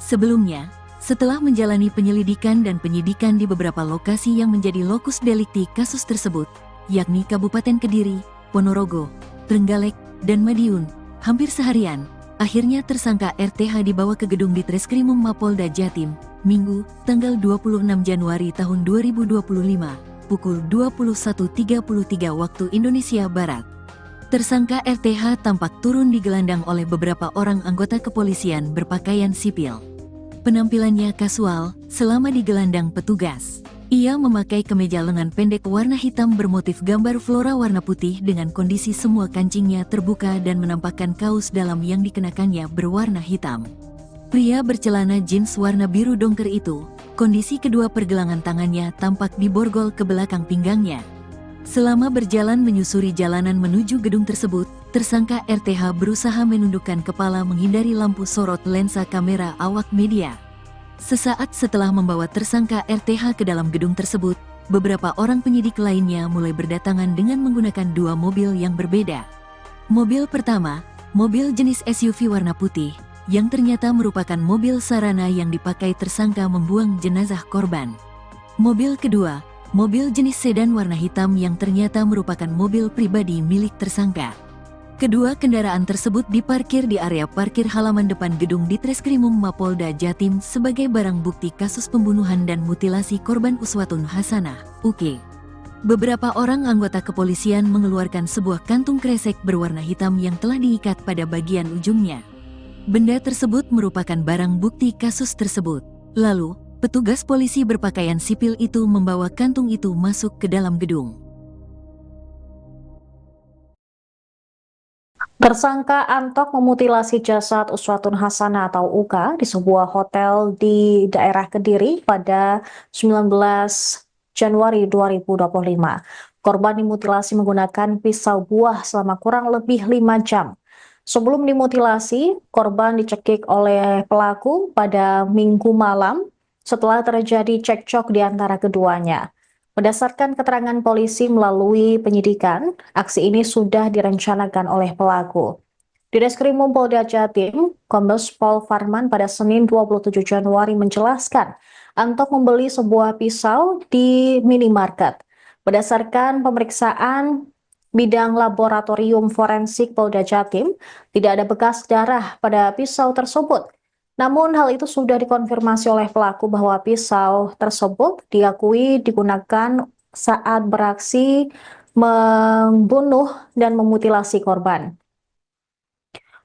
Sebelumnya, setelah menjalani penyelidikan dan penyidikan di beberapa lokasi yang menjadi lokus delikti kasus tersebut, yakni Kabupaten Kediri, Ponorogo, Trenggalek, dan Madiun, hampir seharian, akhirnya tersangka RTH dibawa ke gedung Ditreskrimum Mapolda Jatim, Minggu, tanggal 26 Januari tahun 2025, pukul 21.33 waktu Indonesia Barat. Tersangka RTH tampak turun digelandang oleh beberapa orang anggota kepolisian berpakaian sipil. Penampilannya kasual selama digelandang petugas. Ia memakai kemeja lengan pendek warna hitam bermotif gambar flora warna putih dengan kondisi semua kancingnya terbuka dan menampakkan kaos dalam yang dikenakannya berwarna hitam. Pria bercelana jeans warna biru dongker itu, kondisi kedua pergelangan tangannya tampak diborgol ke belakang pinggangnya. Selama berjalan menyusuri jalanan menuju gedung tersebut, tersangka RTH berusaha menundukkan kepala menghindari lampu sorot lensa kamera awak media. Sesaat setelah membawa tersangka RTH ke dalam gedung tersebut, beberapa orang penyidik lainnya mulai berdatangan dengan menggunakan dua mobil yang berbeda. Mobil pertama, mobil jenis SUV warna putih, yang ternyata merupakan mobil sarana yang dipakai tersangka membuang jenazah korban. Mobil kedua, mobil jenis sedan warna hitam yang ternyata merupakan mobil pribadi milik tersangka. Kedua kendaraan tersebut diparkir di area parkir halaman depan gedung Ditreskrimum Mapolda Jatim sebagai barang bukti kasus pembunuhan dan mutilasi korban Uswatun Hasanah, UK. Beberapa orang anggota kepolisian mengeluarkan sebuah kantung kresek berwarna hitam yang telah diikat pada bagian ujungnya. Benda tersebut merupakan barang bukti kasus tersebut. Lalu, petugas polisi berpakaian sipil itu membawa kantung itu masuk ke dalam gedung. Tersangka Antok memutilasi jasad Uswatun Hasanah atau Uka di sebuah hotel di daerah Kediri pada 19 Januari 2025. Korban dimutilasi menggunakan pisau buah selama kurang lebih 5 jam. Sebelum dimutilasi, korban dicekik oleh pelaku pada Minggu malam setelah terjadi cekcok di antara keduanya. Berdasarkan keterangan polisi melalui penyidikan, aksi ini sudah direncanakan oleh pelaku. Di Reskrimum Polda Jatim, Kombes Pol Farman pada Senin 27 Januari menjelaskan, Antok membeli sebuah pisau di minimarket. Berdasarkan pemeriksaan bidang laboratorium forensik Polda Jatim, tidak ada bekas darah pada pisau tersebut. Namun hal itu sudah dikonfirmasi oleh pelaku bahwa pisau tersebut diakui digunakan saat beraksi membunuh dan memutilasi korban.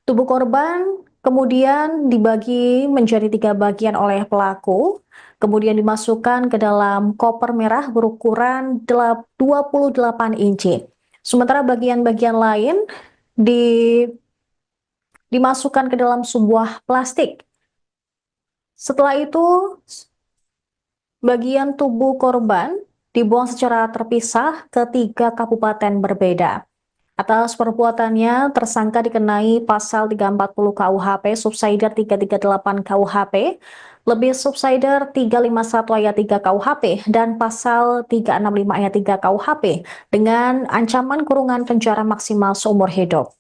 Tubuh korban kemudian dibagi menjadi 3 bagian oleh pelaku, kemudian dimasukkan ke dalam koper merah berukuran 28 inci. Sementara bagian-bagian lain dimasukkan ke dalam sebuah plastik. Setelah itu, bagian tubuh korban dibuang secara terpisah ke 3 kabupaten berbeda. Atas perbuatannya, tersangka dikenai pasal 340 KUHP, subsider 338 KUHP, lebih subsider 351 ayat 3 KUHP, dan pasal 365 ayat 3 KUHP dengan ancaman kurungan penjara maksimal seumur hidup.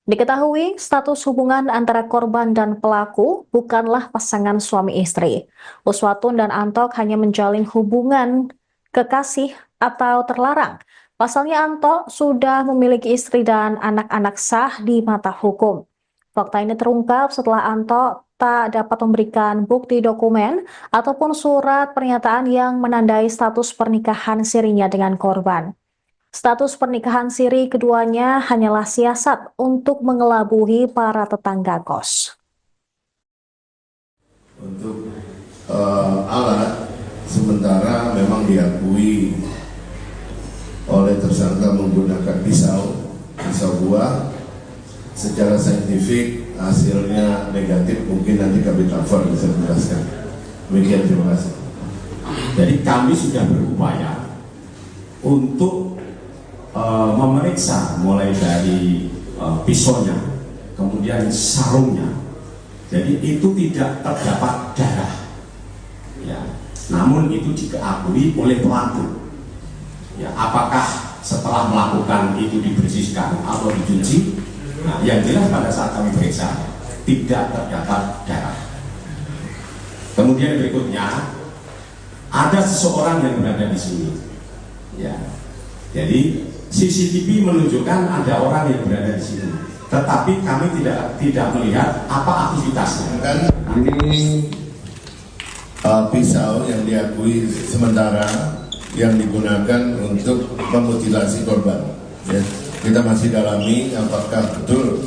Diketahui status hubungan antara korban dan pelaku bukanlah pasangan suami istri. Uswatun dan Antok hanya menjalin hubungan kekasih atau terlarang. Pasalnya Antok sudah memiliki istri dan anak-anak sah di mata hukum. Fakta ini terungkap setelah Antok tak dapat memberikan bukti dokumen ataupun surat pernyataan yang menandai status pernikahan sirinya dengan korban. Status pernikahan siri keduanya hanyalah siasat untuk mengelabui para tetangga kos. Untuk alat, sementara memang diakui oleh tersangka menggunakan pisau buah. Secara saintifik hasilnya negatif, mungkin nanti Kabit Afar bisa menjelaskan. Demikian, terima kasih. Jadi kami sudah berupaya untuk memeriksa mulai dari pisaunya, kemudian sarungnya. Jadi itu tidak terdapat darah, ya. Namun itu diakui oleh pelaku. Ya, apakah setelah melakukan itu dibersihkan atau dicuci? Nah, yang jelas pada saat kami periksa tidak terdapat darah. Kemudian berikutnya ada seseorang yang berada di sini. Ya, jadi CCTV menunjukkan ada orang yang berada di sini, tetapi kami tidak melihat apa aktivitasnya. Kan ini pisau yang diakui sementara yang digunakan untuk memutilasi korban. Ya, kita masih dalami apakah betul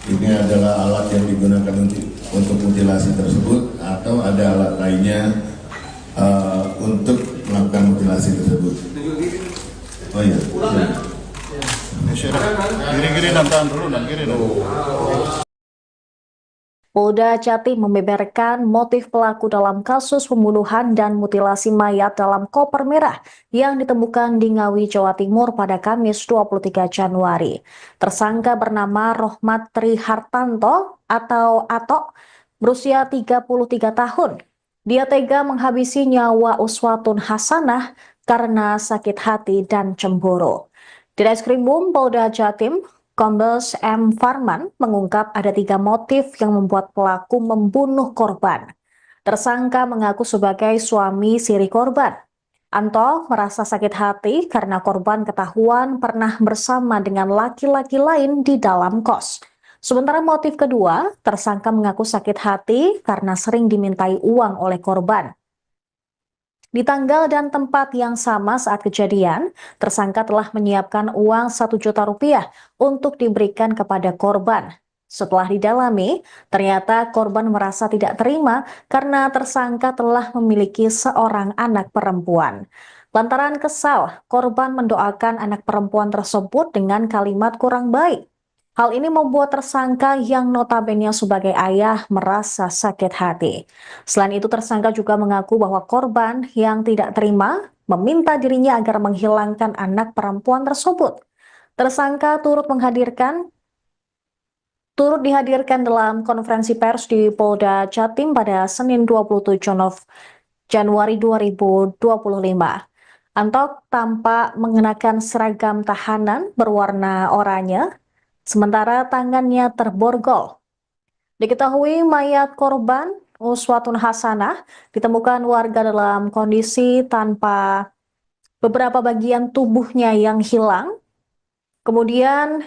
ini adalah alat yang digunakan untuk mutilasi tersebut atau ada alat lainnya untuk melakukan mutilasi tersebut. Oh iya. Kiri-kiri tahan dulu, kiri dulu. Polda Jatim membeberkan motif pelaku dalam kasus pembunuhan dan mutilasi mayat dalam koper merah yang ditemukan di Ngawi, Jawa Timur pada Kamis 23 Januari. Tersangka bernama Rohmat Trihartanto atau Atok, berusia 33 tahun. Dia tega menghabisi nyawa Uswatun Hasanah karena sakit hati dan cemburu. Di Reskrimum Polda Jatim, Kombes M. Farman mengungkap ada 3 motif yang membuat pelaku membunuh korban. Tersangka mengaku sebagai suami siri korban. Anto merasa sakit hati karena korban ketahuan pernah bersama dengan laki-laki lain di dalam kos. Sementara motif kedua, tersangka mengaku sakit hati karena sering dimintai uang oleh korban. Di tanggal dan tempat yang sama saat kejadian, tersangka telah menyiapkan uang 1 juta rupiah untuk diberikan kepada korban. Setelah didalami, ternyata korban merasa tidak terima karena tersangka telah memiliki seorang anak perempuan. Lantaran kesal, korban mendoakan anak perempuan tersebut dengan kalimat kurang baik. Hal ini membuat tersangka yang notabene sebagai ayah merasa sakit hati. Selain itu, tersangka juga mengaku bahwa korban yang tidak terima meminta dirinya agar menghilangkan anak perempuan tersebut. Tersangka turut dihadirkan dalam konferensi pers di Polda Jatim pada Senin 27 Januari 2025. Antok tampak mengenakan seragam tahanan berwarna oranye, sementara tangannya terborgol. Diketahui mayat korban Uswatun Hasanah ditemukan warga dalam kondisi tanpa beberapa bagian tubuhnya yang hilang. Kemudian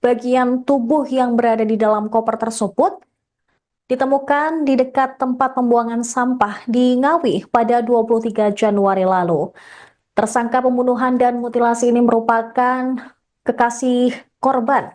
bagian tubuh yang berada di dalam koper tersebut ditemukan di dekat tempat pembuangan sampah di Ngawi pada 23 Januari lalu. Tersangka pembunuhan dan mutilasi ini merupakan kekasih korban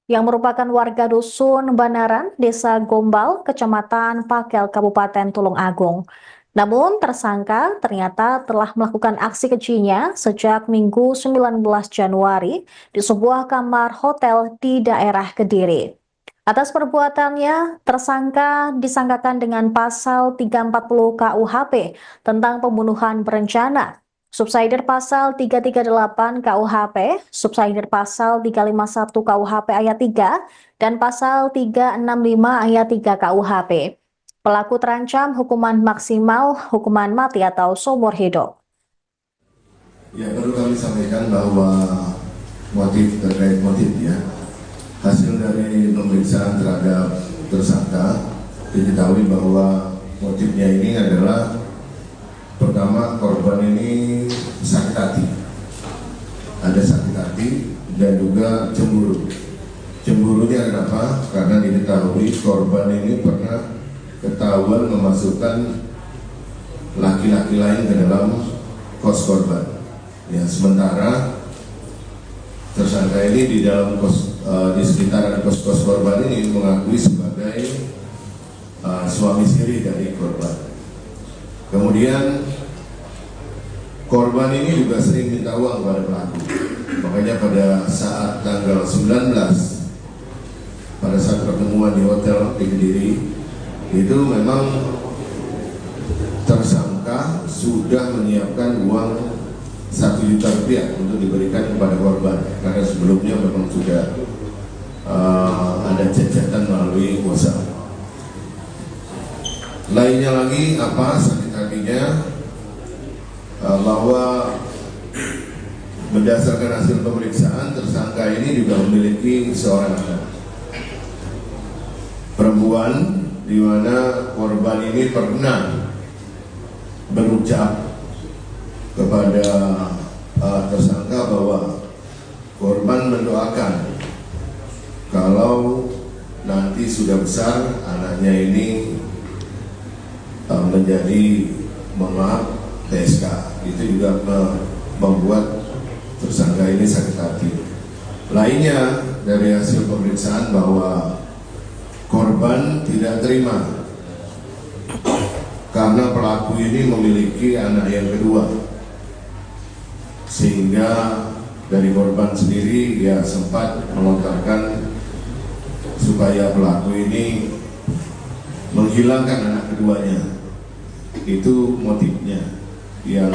yang merupakan warga dusun Banaran, Desa Gombal, Kecamatan Pakel, Kabupaten Tulung Agung. Namun tersangka ternyata telah melakukan aksi kejinya sejak Minggu 19 Januari di sebuah kamar hotel di daerah Kediri. Atas perbuatannya, tersangka disangkakan dengan pasal 340 KUHP tentang pembunuhan berencana, subsidiar pasal 338 KUHP, subsidiar pasal 351 KUHP ayat 3, dan pasal 365 ayat 3 KUHP. Pelaku terancam hukuman maksimal, hukuman mati atau seumur hidup. Ya, perlu kami sampaikan bahwa terkait motifnya, hasil dari pemeriksaan terhadap tersangka diketahui bahwa motifnya ini adalah pertama, korban ini sakit hati, ada sakit hati dan juga cemburu. Cemburunya kenapa? Karena diketahui korban ini pernah ketahuan memasukkan laki-laki lain ke dalam kos korban. Ya, sementara tersangka ini di dalam di sekitaran kos korban ini mengakui sebagai suami siri dari korban. Kemudian korban ini juga sering minta uang kepada pelaku. Makanya pada saat tanggal 19, pada saat pertemuan di hotel di Kediri, itu memang tersangka sudah menyiapkan uang 1 juta rupiah untuk diberikan kepada korban, karena sebelumnya memang sudah ada cacatan melalui WhatsApp. Lainnya lagi apa sakit hatinya, bahwa berdasarkan hasil pemeriksaan tersangka ini juga memiliki seorang anak perempuan, di mana korban ini pernah berucap kepada tersangka bahwa korban mendoakan kalau nanti sudah besar anaknya ini menjadi TSK. Itu juga membuat tersangka ini sakit hati. Lainnya dari hasil pemeriksaan bahwa korban tidak terima karena pelaku ini memiliki anak yang kedua, sehingga dari korban sendiri ya sempat melontarkan supaya pelaku ini menghilangkan anak keduanya. Itu motifnya yang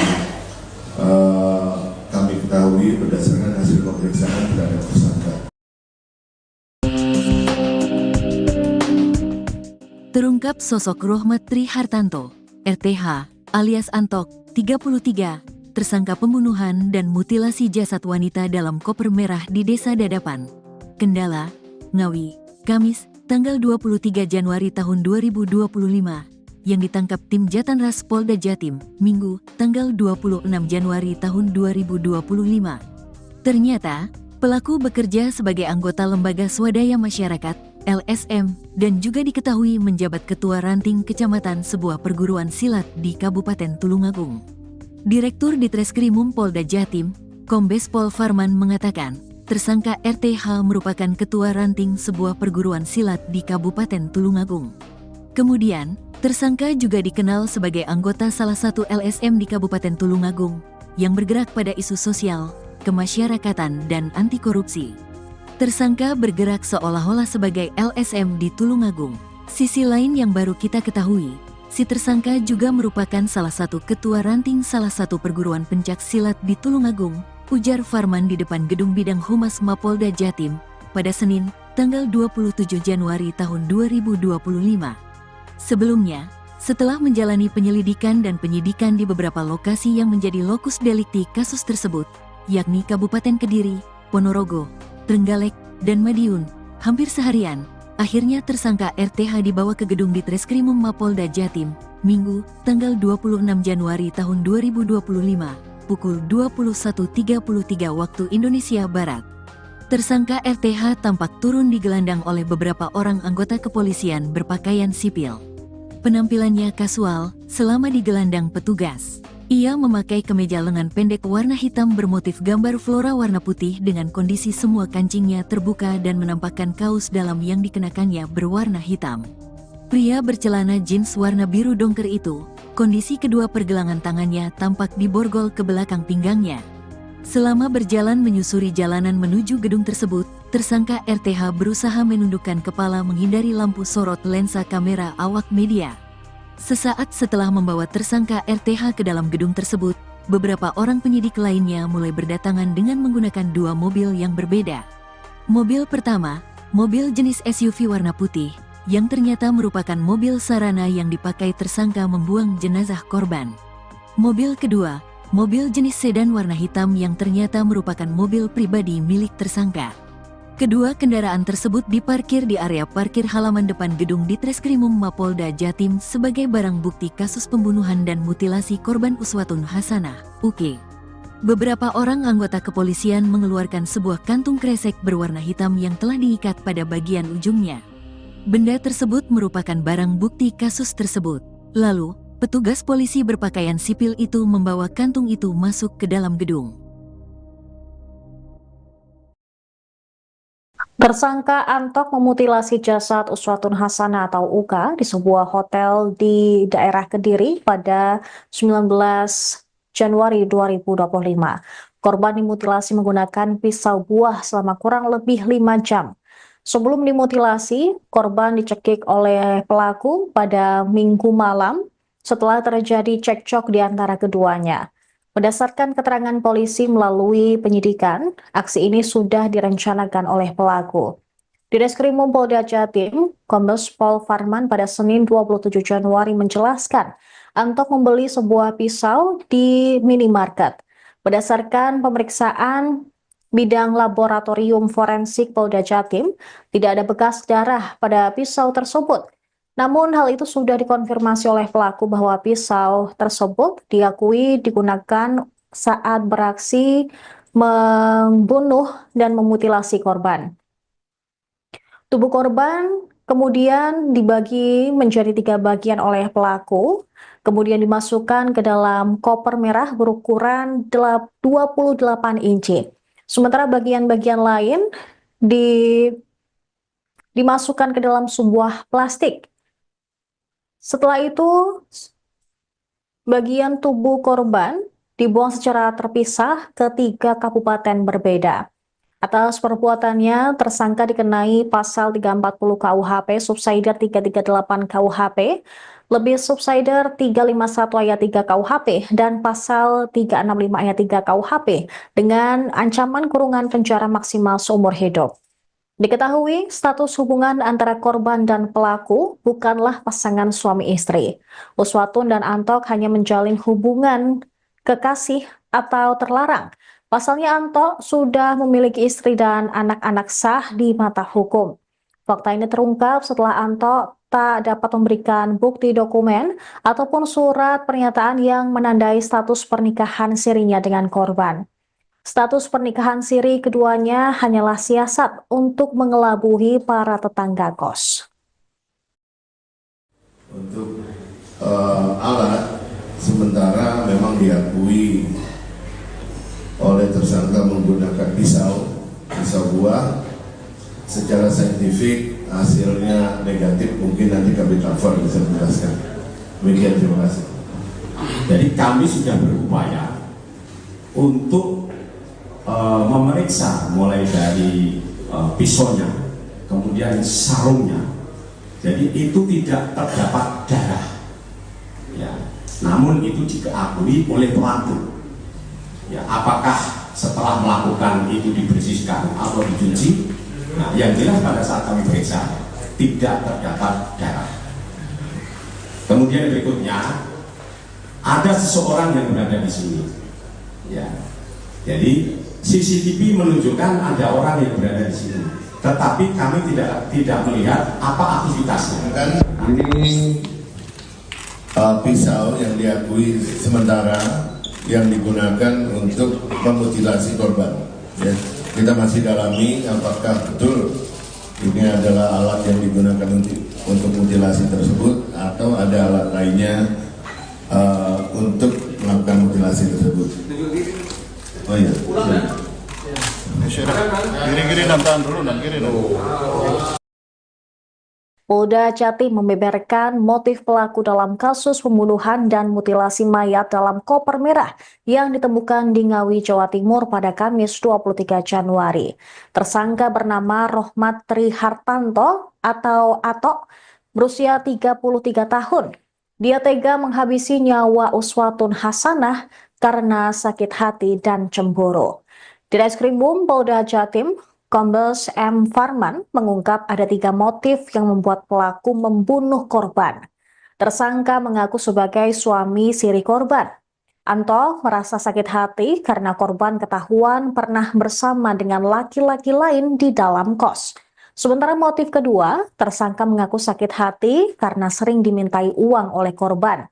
kami ketahui berdasarkan hasil pemeriksaan terhadap tersangka. Terungkap sosok Rohmat Tri Hartanto, RTH, alias Antok, 33, tersangka pembunuhan dan mutilasi jasad wanita dalam koper merah di Desa Dadapan, Kendala, Ngawi, Kamis, tanggal 23 Januari tahun 2025, yang ditangkap tim Jatanras Polda Jatim, Minggu, tanggal 26 Januari tahun 2025. Ternyata, pelaku bekerja sebagai anggota Lembaga Swadaya Masyarakat, LSM, dan juga diketahui menjabat ketua ranting kecamatan sebuah perguruan silat di Kabupaten Tulungagung. Direktur Ditreskrimum Polda Jatim, Kombes Pol Farman mengatakan, tersangka RTH merupakan ketua ranting sebuah perguruan silat di Kabupaten Tulungagung. Kemudian, tersangka juga dikenal sebagai anggota salah satu LSM di Kabupaten Tulungagung yang bergerak pada isu sosial, kemasyarakatan, dan anti korupsi. Tersangka bergerak seolah-olah sebagai LSM di Tulungagung. Sisi lain yang baru kita ketahui, si tersangka juga merupakan salah satu ketua ranting salah satu perguruan pencak silat di Tulungagung, ujar Farman di depan Gedung Bidang Humas Mapolda Jatim pada Senin, tanggal 27 Januari tahun 2025. Sebelumnya, Setelah menjalani penyelidikan dan penyidikan di beberapa lokasi yang menjadi lokus delikti kasus tersebut, yakni Kabupaten Kediri, Ponorogo, Trenggalek, dan Madiun, hampir seharian, akhirnya tersangka RTH dibawa ke gedung Ditreskrimum Mapolda Jatim, Minggu, tanggal 26 Januari tahun 2025, pukul 21.33 waktu Indonesia Barat. Tersangka RTH tampak turun digelandang oleh beberapa orang anggota kepolisian berpakaian sipil. Penampilannya kasual selama digelandang petugas. Ia memakai kemeja lengan pendek warna hitam bermotif gambar flora warna putih dengan kondisi semua kancingnya terbuka dan menampakkan kaos dalam yang dikenakannya berwarna hitam. Pria bercelana jeans warna biru dongker itu, kondisi kedua pergelangan tangannya tampak diborgol ke belakang pinggangnya. Selama berjalan menyusuri jalanan menuju gedung tersebut, tersangka RTH berusaha menundukkan kepala menghindari lampu sorot lensa kamera awak media. Sesaat setelah membawa tersangka RTH ke dalam gedung tersebut, beberapa orang penyidik lainnya mulai berdatangan dengan menggunakan dua mobil yang berbeda. Mobil pertama, mobil jenis SUV warna putih, yang ternyata merupakan mobil sarana yang dipakai tersangka membuang jenazah korban. Mobil kedua, mobil jenis sedan warna hitam yang ternyata merupakan mobil pribadi milik tersangka. Kedua kendaraan tersebut diparkir di area parkir halaman depan gedung Ditreskrimum Mapolda Jatim sebagai barang bukti kasus pembunuhan dan mutilasi korban Uswatun Hasanah, UK. Beberapa orang anggota kepolisian mengeluarkan sebuah kantung kresek berwarna hitam yang telah diikat pada bagian ujungnya. Benda tersebut merupakan barang bukti kasus tersebut. Lalu, petugas polisi berpakaian sipil itu membawa kantung itu masuk ke dalam gedung. Tersangka Antok memutilasi jasad Uswatun Hasanah atau Uka di sebuah hotel di daerah Kediri pada 19 Januari 2025. Korban dimutilasi menggunakan pisau buah selama kurang lebih 5 jam. Sebelum dimutilasi, korban dicekik oleh pelaku pada Minggu malam setelah terjadi cekcok di antara keduanya. Berdasarkan keterangan polisi melalui penyidikan, aksi ini sudah direncanakan oleh pelaku. Di Reskrimum Polda Jatim, Kombes Pol Farman pada Senin 27 Januari menjelaskan, Antok membeli sebuah pisau di minimarket. Berdasarkan pemeriksaan bidang laboratorium forensik Polda Jatim, tidak ada bekas darah pada pisau tersebut. Namun hal itu sudah dikonfirmasi oleh pelaku bahwa pisau tersebut diakui digunakan saat beraksi membunuh dan memutilasi korban. Tubuh korban kemudian dibagi menjadi 3 bagian oleh pelaku, kemudian dimasukkan ke dalam koper merah berukuran 28 inci. Sementara bagian-bagian lain dimasukkan ke dalam sebuah plastik. Setelah itu, bagian tubuh korban dibuang secara terpisah ke 3 kabupaten berbeda. Atas perbuatannya, tersangka dikenai pasal 340 KUHP, subsider 338 KUHP, lebih subsider 351 ayat 3 KUHP, dan pasal 365 ayat 3 KUHP dengan ancaman kurungan penjara maksimal seumur hidup. Diketahui status hubungan antara korban dan pelaku bukanlah pasangan suami istri. Uswatun dan Antok hanya menjalin hubungan kekasih atau terlarang. Pasalnya Antok sudah memiliki istri dan anak-anak sah di mata hukum. Fakta ini terungkap setelah Antok tak dapat memberikan bukti dokumen ataupun surat pernyataan yang menandai status pernikahan sirinya dengan korban. Status pernikahan siri keduanya hanyalah siasat untuk mengelabui para tetangga kos. Untuk alat, sementara memang diakui oleh tersangka menggunakan pisau buah. Secara saintifik hasilnya negatif, mungkin nanti Kapiten Ford bisa menjelaskan. Demikian, terima kasih. Jadi kami sudah berupaya untuk memeriksa mulai dari pisaunya, kemudian sarungnya. Jadi itu tidak terdapat darah, ya. Namun itu diakui oleh pelaku. Ya, apakah setelah melakukan itu dibersihkan atau dicuci? Nah, yang jelas pada saat kami periksa tidak terdapat darah. Kemudian kemudian berikutnya ada seseorang yang berada di sini. Ya, jadi CCTV menunjukkan ada orang yang berada di sini, tetapi kami tidak melihat apa aktivitasnya. Kan ini pisau yang diakui sementara yang digunakan untuk memutilasi korban. Ya, kita masih dalami apakah betul ini adalah alat yang digunakan untuk mutilasi tersebut atau ada alat lainnya untuk melakukan mutilasi tersebut. Oh iya. Kiri-kiri tahan dulu, kiri. Polda Jatim membeberkan motif pelaku dalam kasus pembunuhan dan mutilasi mayat dalam koper merah yang ditemukan di Ngawi, Jawa Timur pada Kamis 23 Januari. Tersangka bernama Rohmat Trihartanto atau Atok, berusia 33 tahun. Dia tega menghabisi nyawa Uswatun Hasanah karena sakit hati dan cemburu. Di Reskrimum Polda Jatim, Kombes M. Farman mengungkap ada 3 motif yang membuat pelaku membunuh korban. Tersangka mengaku sebagai suami siri korban. Anto merasa sakit hati karena korban ketahuan pernah bersama dengan laki-laki lain di dalam kos. Sementara motif kedua, tersangka mengaku sakit hati karena sering dimintai uang oleh korban.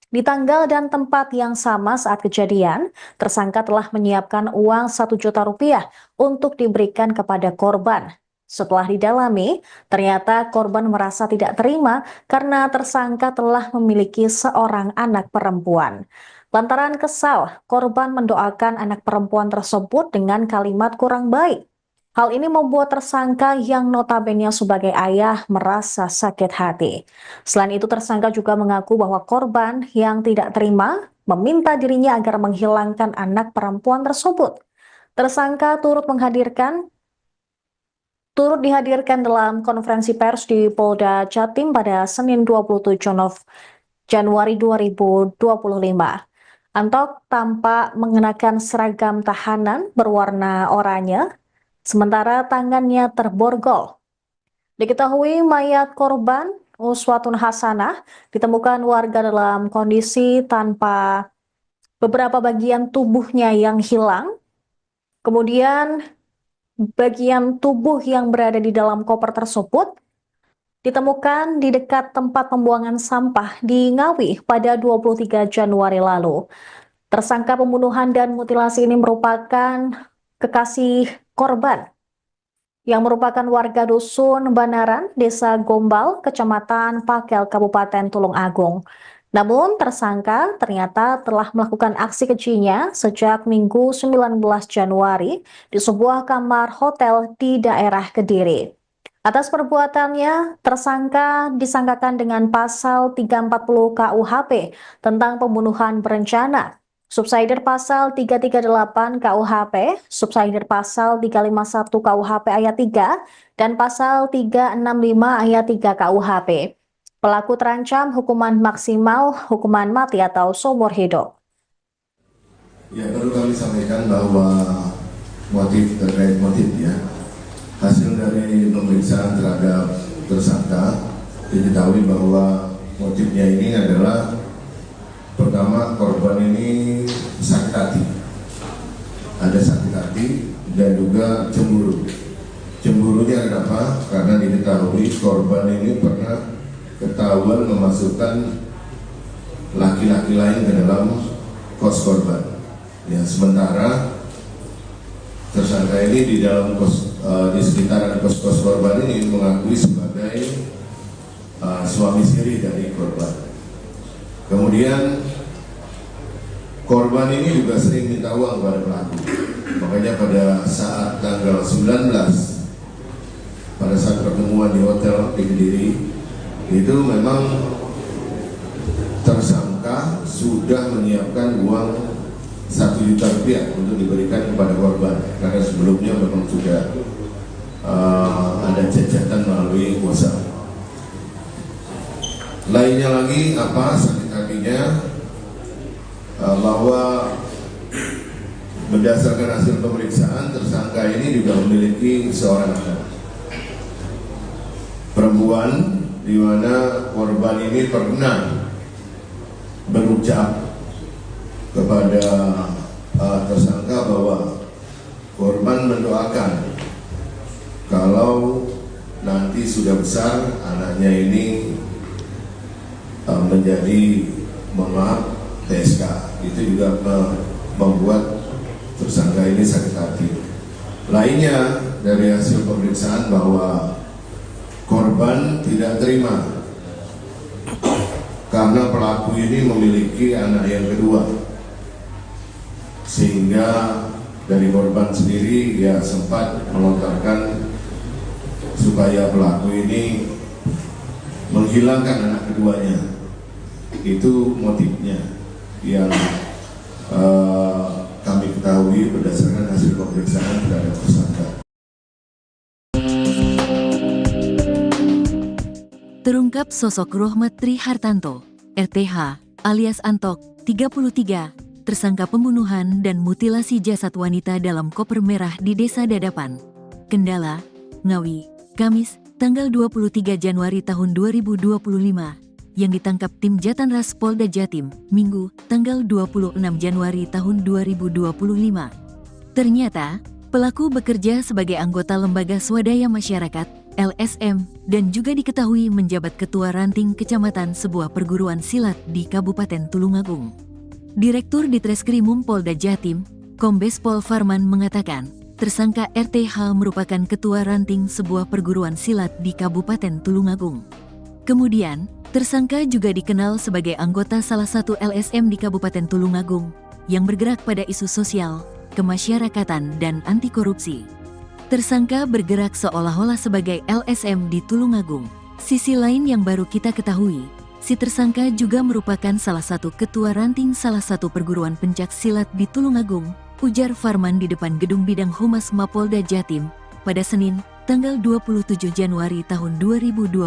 Di tanggal dan tempat yang sama saat kejadian, tersangka telah menyiapkan uang 1 juta rupiah untuk diberikan kepada korban. Setelah didalami, ternyata korban merasa tidak terima karena tersangka telah memiliki seorang anak perempuan. Lantaran kesal, korban mendoakan anak perempuan tersebut dengan kalimat kurang baik. Hal ini membuat tersangka yang notabene sebagai ayah merasa sakit hati. Selain itu, tersangka juga mengaku bahwa korban yang tidak terima meminta dirinya agar menghilangkan anak perempuan tersebut. Tersangka turut dihadirkan dalam konferensi pers di Polda Jatim pada Senin 27 Januari 2025. Antok tampak mengenakan seragam tahanan berwarna oranye, sementara tangannya terborgol. Diketahui mayat korban Uswatun Hasanah ditemukan warga dalam kondisi tanpa beberapa bagian tubuhnya yang hilang. Kemudian bagian tubuh yang berada di dalam koper tersebut ditemukan di dekat tempat pembuangan sampah di Ngawi pada 23 Januari lalu. Tersangka pembunuhan dan mutilasi ini merupakan kekasih korban yang merupakan warga dusun Banaran, Desa Gombal, Kecamatan Pakel, Kabupaten Tulung Agung. Namun tersangka ternyata telah melakukan aksi kejinya sejak Minggu 19 Januari di sebuah kamar hotel di daerah Kediri. Atas perbuatannya, tersangka disangkakan dengan pasal 340 KUHP tentang pembunuhan berencana, subsidiar pasal 338 KUHP, subsidiar pasal 351 KUHP ayat 3, dan pasal 365 ayat 3 KUHP. Pelaku terancam hukuman maksimal, hukuman mati atau seumur hidup. Ya, perlu kami sampaikan bahwa terkait motif ya, hasil dari pemeriksaan terhadap tersangka diketahui bahwa motifnya ini adalah pertama, korban ini sakit hati, ada sakit hati dan juga cemburu. Cemburunya kenapa? Karena diketahui korban ini pernah ketahuan memasukkan laki-laki lain ke dalam kos korban. Ya, sementara tersangka ini di dalam di sekitaran kos korban ini mengakui sebagai suami siri dari korban. Kemudian korban ini juga sering minta uang kepada pelaku. Makanya pada saat tanggal 19, pada saat pertemuan di hotel di Kediri, itu memang tersangka sudah menyiapkan uang 1 juta rupiah untuk diberikan kepada korban. Karena sebelumnya memang sudah ada cacatan melalui WhatsApp. Lainnya lagi apa sakit hatinya, bahwa berdasarkan hasil pemeriksaan tersangka ini juga memiliki seorang anak perempuan di mana korban ini pernah berucap kepada tersangka bahwa korban mendoakan kalau nanti sudah besar anaknya ini menjadi PSK. Itu juga membuat tersangka ini sakit hati. Lainnya dari hasil pemeriksaan bahwa korban tidak terima karena pelaku ini memiliki anak yang kedua, sehingga dari korban sendiri ya sempat melontarkan supaya pelaku ini menghilangkan anak keduanya. Itu motifnya yang kami ketahui berdasarkan hasil pemeriksaan terhadap tersangka. Terungkap sosok Rohmat Tri Hartanto, RTH, alias Antok, 33, tersangka pembunuhan dan mutilasi jasad wanita dalam koper merah di Desa Dadapan, Kendala, Ngawi, Kamis, tanggal 23 Januari tahun 2025, yang ditangkap tim Jatanras Polda Jatim, Minggu, tanggal 26 Januari tahun 2025. Ternyata, pelaku bekerja sebagai anggota Lembaga Swadaya Masyarakat, LSM, dan juga diketahui menjabat Ketua Ranting Kecamatan sebuah perguruan silat di Kabupaten Tulungagung. Direktur Ditreskrimum Polda Jatim, Kombes Pol Farman mengatakan, tersangka RTH merupakan Ketua Ranting sebuah perguruan silat di Kabupaten Tulungagung. Kemudian, tersangka juga dikenal sebagai anggota salah satu LSM di Kabupaten Tulungagung, yang bergerak pada isu sosial, kemasyarakatan, dan anti korupsi. Tersangka bergerak seolah-olah sebagai LSM di Tulungagung. Sisi lain yang baru kita ketahui, si tersangka juga merupakan salah satu ketua ranting salah satu perguruan pencak silat di Tulungagung, ujar Farman di depan Gedung Bidang Humas Mapolda Jatim, pada Senin, tanggal 27 Januari tahun 2025.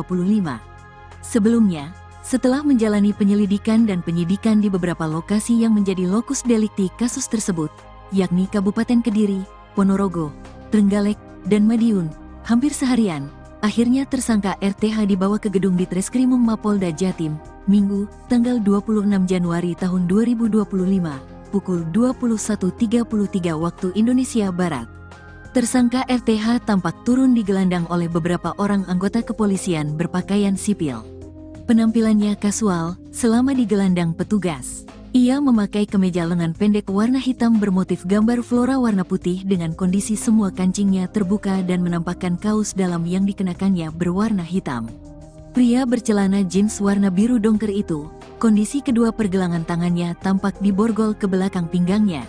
Sebelumnya, setelah menjalani penyelidikan dan penyidikan di beberapa lokasi yang menjadi lokus delikti kasus tersebut, yakni Kabupaten Kediri, Ponorogo, Trenggalek, dan Madiun, hampir seharian, akhirnya tersangka RTH dibawa ke gedung Ditreskrimum Mapolda Jatim, Minggu, tanggal 26 Januari tahun 2025, pukul 21.33 waktu Indonesia Barat. Tersangka RTH tampak turun digelandang oleh beberapa orang anggota kepolisian berpakaian sipil. Penampilannya kasual selama digelandang petugas. Ia memakai kemeja lengan pendek warna hitam bermotif gambar flora warna putih dengan kondisi semua kancingnya terbuka dan menampakkan kaos dalam yang dikenakannya berwarna hitam. Pria bercelana jeans warna biru dongker itu, kondisi kedua pergelangan tangannya tampak diborgol ke belakang pinggangnya.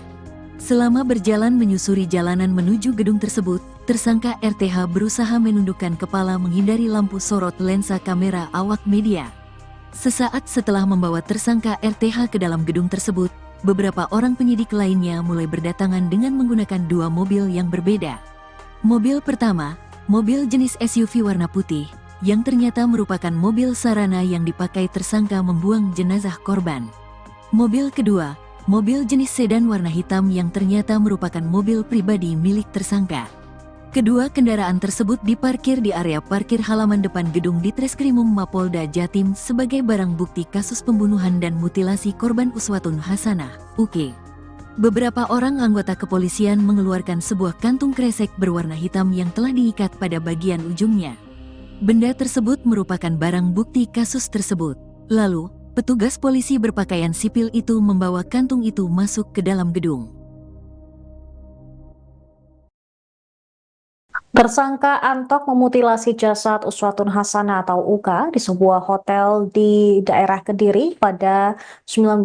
Selama berjalan menyusuri jalanan menuju gedung tersebut, tersangka RTH berusaha menundukkan kepala menghindari lampu sorot lensa kamera awak media. Sesaat setelah membawa tersangka RTH ke dalam gedung tersebut, beberapa orang penyidik lainnya mulai berdatangan dengan menggunakan dua mobil yang berbeda. Mobil pertama, mobil jenis SUV warna putih, yang ternyata merupakan mobil sarana yang dipakai tersangka membuang jenazah korban. Mobil kedua, mobil jenis sedan warna hitam yang ternyata merupakan mobil pribadi milik tersangka. Kedua kendaraan tersebut diparkir di area parkir halaman depan gedung Ditreskrimum Mapolda Jatim sebagai barang bukti kasus pembunuhan dan mutilasi korban Uswatun Hasanah, UK. Beberapa orang anggota kepolisian mengeluarkan sebuah kantung kresek berwarna hitam yang telah diikat pada bagian ujungnya. Benda tersebut merupakan barang bukti kasus tersebut. Lalu, petugas polisi berpakaian sipil itu membawa kantung itu masuk ke dalam gedung. Tersangka Antok memutilasi jasad Uswatun Hasanah atau UK di sebuah hotel di daerah Kediri pada 19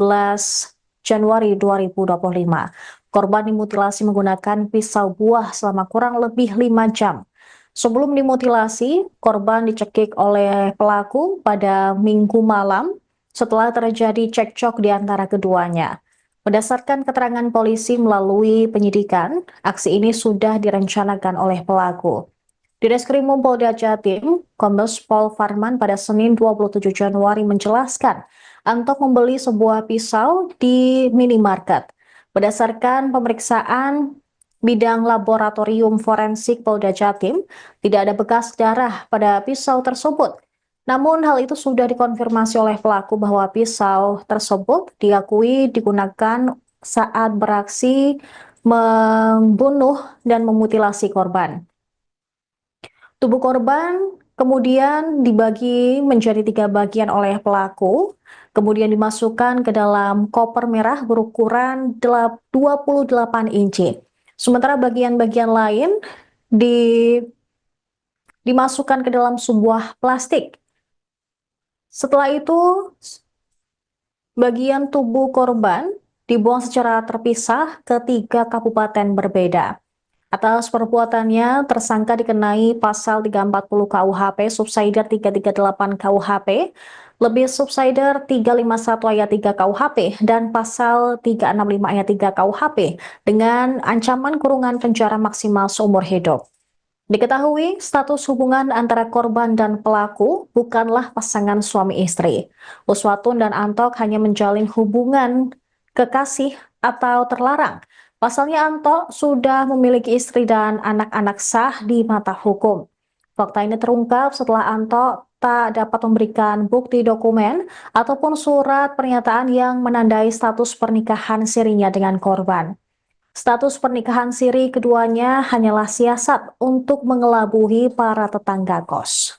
Januari 2025. Korban dimutilasi menggunakan pisau buah selama kurang lebih 5 jam. Sebelum dimutilasi, korban dicekik oleh pelaku pada Minggu malam setelah terjadi cekcok di antara keduanya. Berdasarkan keterangan polisi melalui penyidikan, aksi ini sudah direncanakan oleh pelaku. Di Ditreskrimum Polda Jatim, Kombes Pol Farman pada Senin 27 Januari menjelaskan, Antok membeli sebuah pisau di minimarket. Berdasarkan pemeriksaan bidang laboratorium forensik Polda Jatim, tidak ada bekas darah pada pisau tersebut. Namun hal itu sudah dikonfirmasi oleh pelaku bahwa pisau tersebut diakui digunakan saat beraksi membunuh dan memutilasi korban. Tubuh korban kemudian dibagi menjadi 3 bagian oleh pelaku, kemudian dimasukkan ke dalam koper merah berukuran 28 inci. Sementara bagian-bagian lain dimasukkan ke dalam sebuah plastik. Setelah itu, bagian tubuh korban dibuang secara terpisah ke 3 kabupaten berbeda. Atas perbuatannya, tersangka dikenai pasal 340 KUHP, subsider 338 KUHP, lebih subsider 351 ayat 3 KUHP, dan pasal 365 ayat 3 KUHP dengan ancaman kurungan penjara maksimal seumur hidup. Diketahui status hubungan antara korban dan pelaku bukanlah pasangan suami istri. Uswatun dan Antok hanya menjalin hubungan kekasih atau terlarang. Pasalnya Antok sudah memiliki istri dan anak-anak sah di mata hukum. Fakta ini terungkap setelah Antok tak dapat memberikan bukti dokumen ataupun surat pernyataan yang menandai status pernikahan sirinya dengan korban. Status pernikahan siri keduanya hanyalah siasat untuk mengelabui para tetangga kos.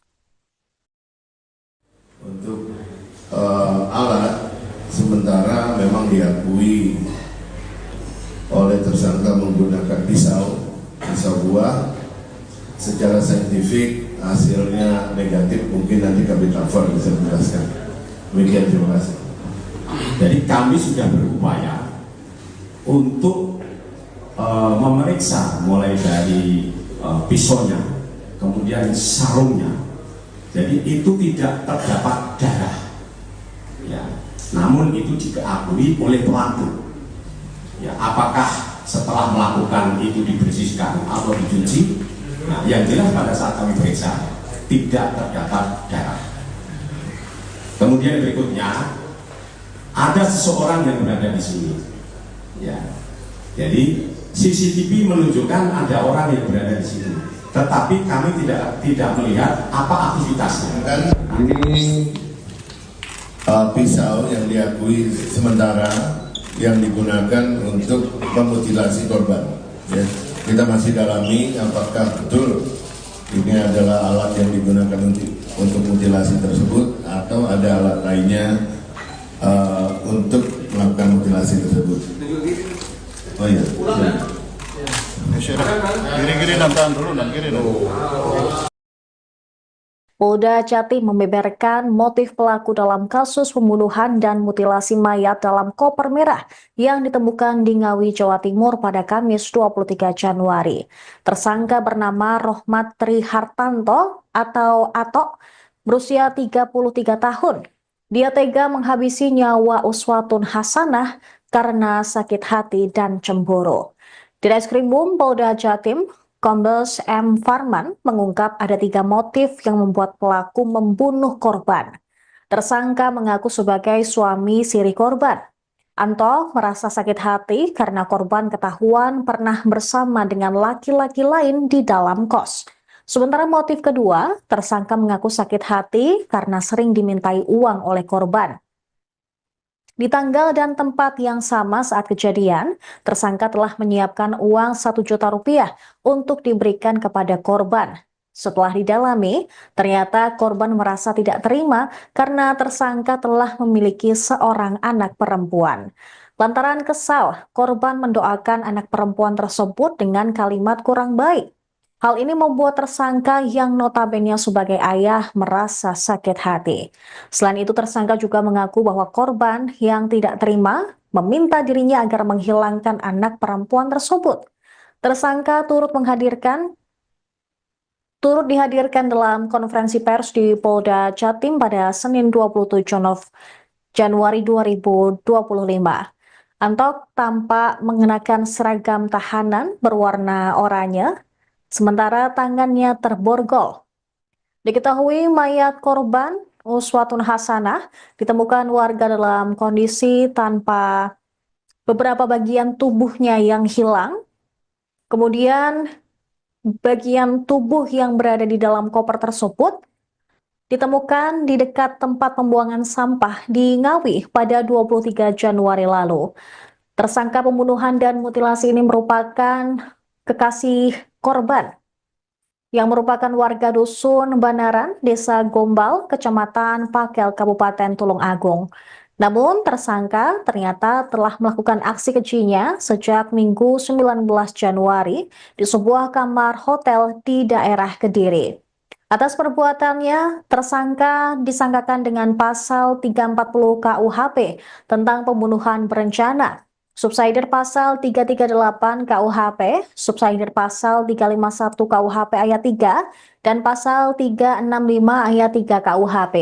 Untuk alat, sementara memang diakui oleh tersangka menggunakan pisau buah. Secara saintifik hasilnya negatif, mungkin nanti kami cover bisa menjelaskan. Demikian, terima kasih. Jadi kami sudah berupaya untuk memeriksa mulai dari pisaunya, kemudian sarungnya. Jadi itu tidak terdapat darah. Ya, namun itu diakui oleh pelaku. Ya, apakah setelah melakukan itu dibersihkan atau dicuci? Nah, yang jelas pada saat kami periksa tidak terdapat darah. Kemudian berikutnya ada seseorang yang berada di sini. Ya, jadi CCTV menunjukkan ada orang yang berada di sini, tetapi kami tidak melihat apa aktivitasnya. Dan ini pisau yang diakui sementara yang digunakan untuk memutilasi korban. Ya, kita masih dalami apakah betul ini adalah alat yang digunakan untuk mutilasi tersebut atau ada alat lainnya untuk melakukan mutilasi tersebut. Oh iya. Kiri-kiri tahan dulu, kiri dulu. Polda Jatim membeberkan motif pelaku dalam kasus pembunuhan dan mutilasi mayat dalam koper merah yang ditemukan di Ngawi, Jawa Timur pada Kamis 23 Januari. Tersangka bernama Rohmat Trihartanto atau Atok, berusia 33 tahun. Dia tega menghabisi nyawa Uswatun Hasanah karena sakit hati dan cemburu. Di Reskrimum Polda Jatim, Kombes M. Farman mengungkap ada 3 motif yang membuat pelaku membunuh korban. Tersangka mengaku sebagai suami siri korban. Anto merasa sakit hati karena korban ketahuan pernah bersama dengan laki-laki lain di dalam kos. Sementara motif kedua, tersangka mengaku sakit hati karena sering dimintai uang oleh korban. Di tanggal dan tempat yang sama saat kejadian, tersangka telah menyiapkan uang 1 juta rupiah untuk diberikan kepada korban. Setelah didalami, ternyata korban merasa tidak terima karena tersangka telah memiliki seorang anak perempuan. Lantaran kesal, korban mendoakan anak perempuan tersebut dengan kalimat kurang baik. Hal ini membuat tersangka yang notabene sebagai ayah merasa sakit hati. Selain itu, tersangka juga mengaku bahwa korban yang tidak terima meminta dirinya agar menghilangkan anak perempuan tersebut. Tersangka turut dihadirkan dalam konferensi pers di Polda Jatim pada Senin 27 Januari 2025. Antok tampak mengenakan seragam tahanan berwarna oranye, sementara tangannya terborgol. Diketahui mayat korban Uswatun Hasanah ditemukan warga dalam kondisi tanpa beberapa bagian tubuhnya yang hilang. Kemudian bagian tubuh yang berada di dalam koper tersebut ditemukan di dekat tempat pembuangan sampah di Ngawi pada 23 Januari lalu. Tersangka pembunuhan dan mutilasi ini merupakan kekasih korban yang merupakan warga dusun Banaran, Desa Gombal, Kecamatan Pakel, Kabupaten Tulung Agung. Namun tersangka ternyata telah melakukan aksi kejinya sejak Minggu 19 Januari di sebuah kamar hotel di daerah Kediri. Atas perbuatannya, tersangka disangkakan dengan pasal 340 KUHP tentang pembunuhan berencana, subsidiar pasal 338 KUHP, subsidiar pasal 351 KUHP ayat 3, dan pasal 365 ayat 3 KUHP.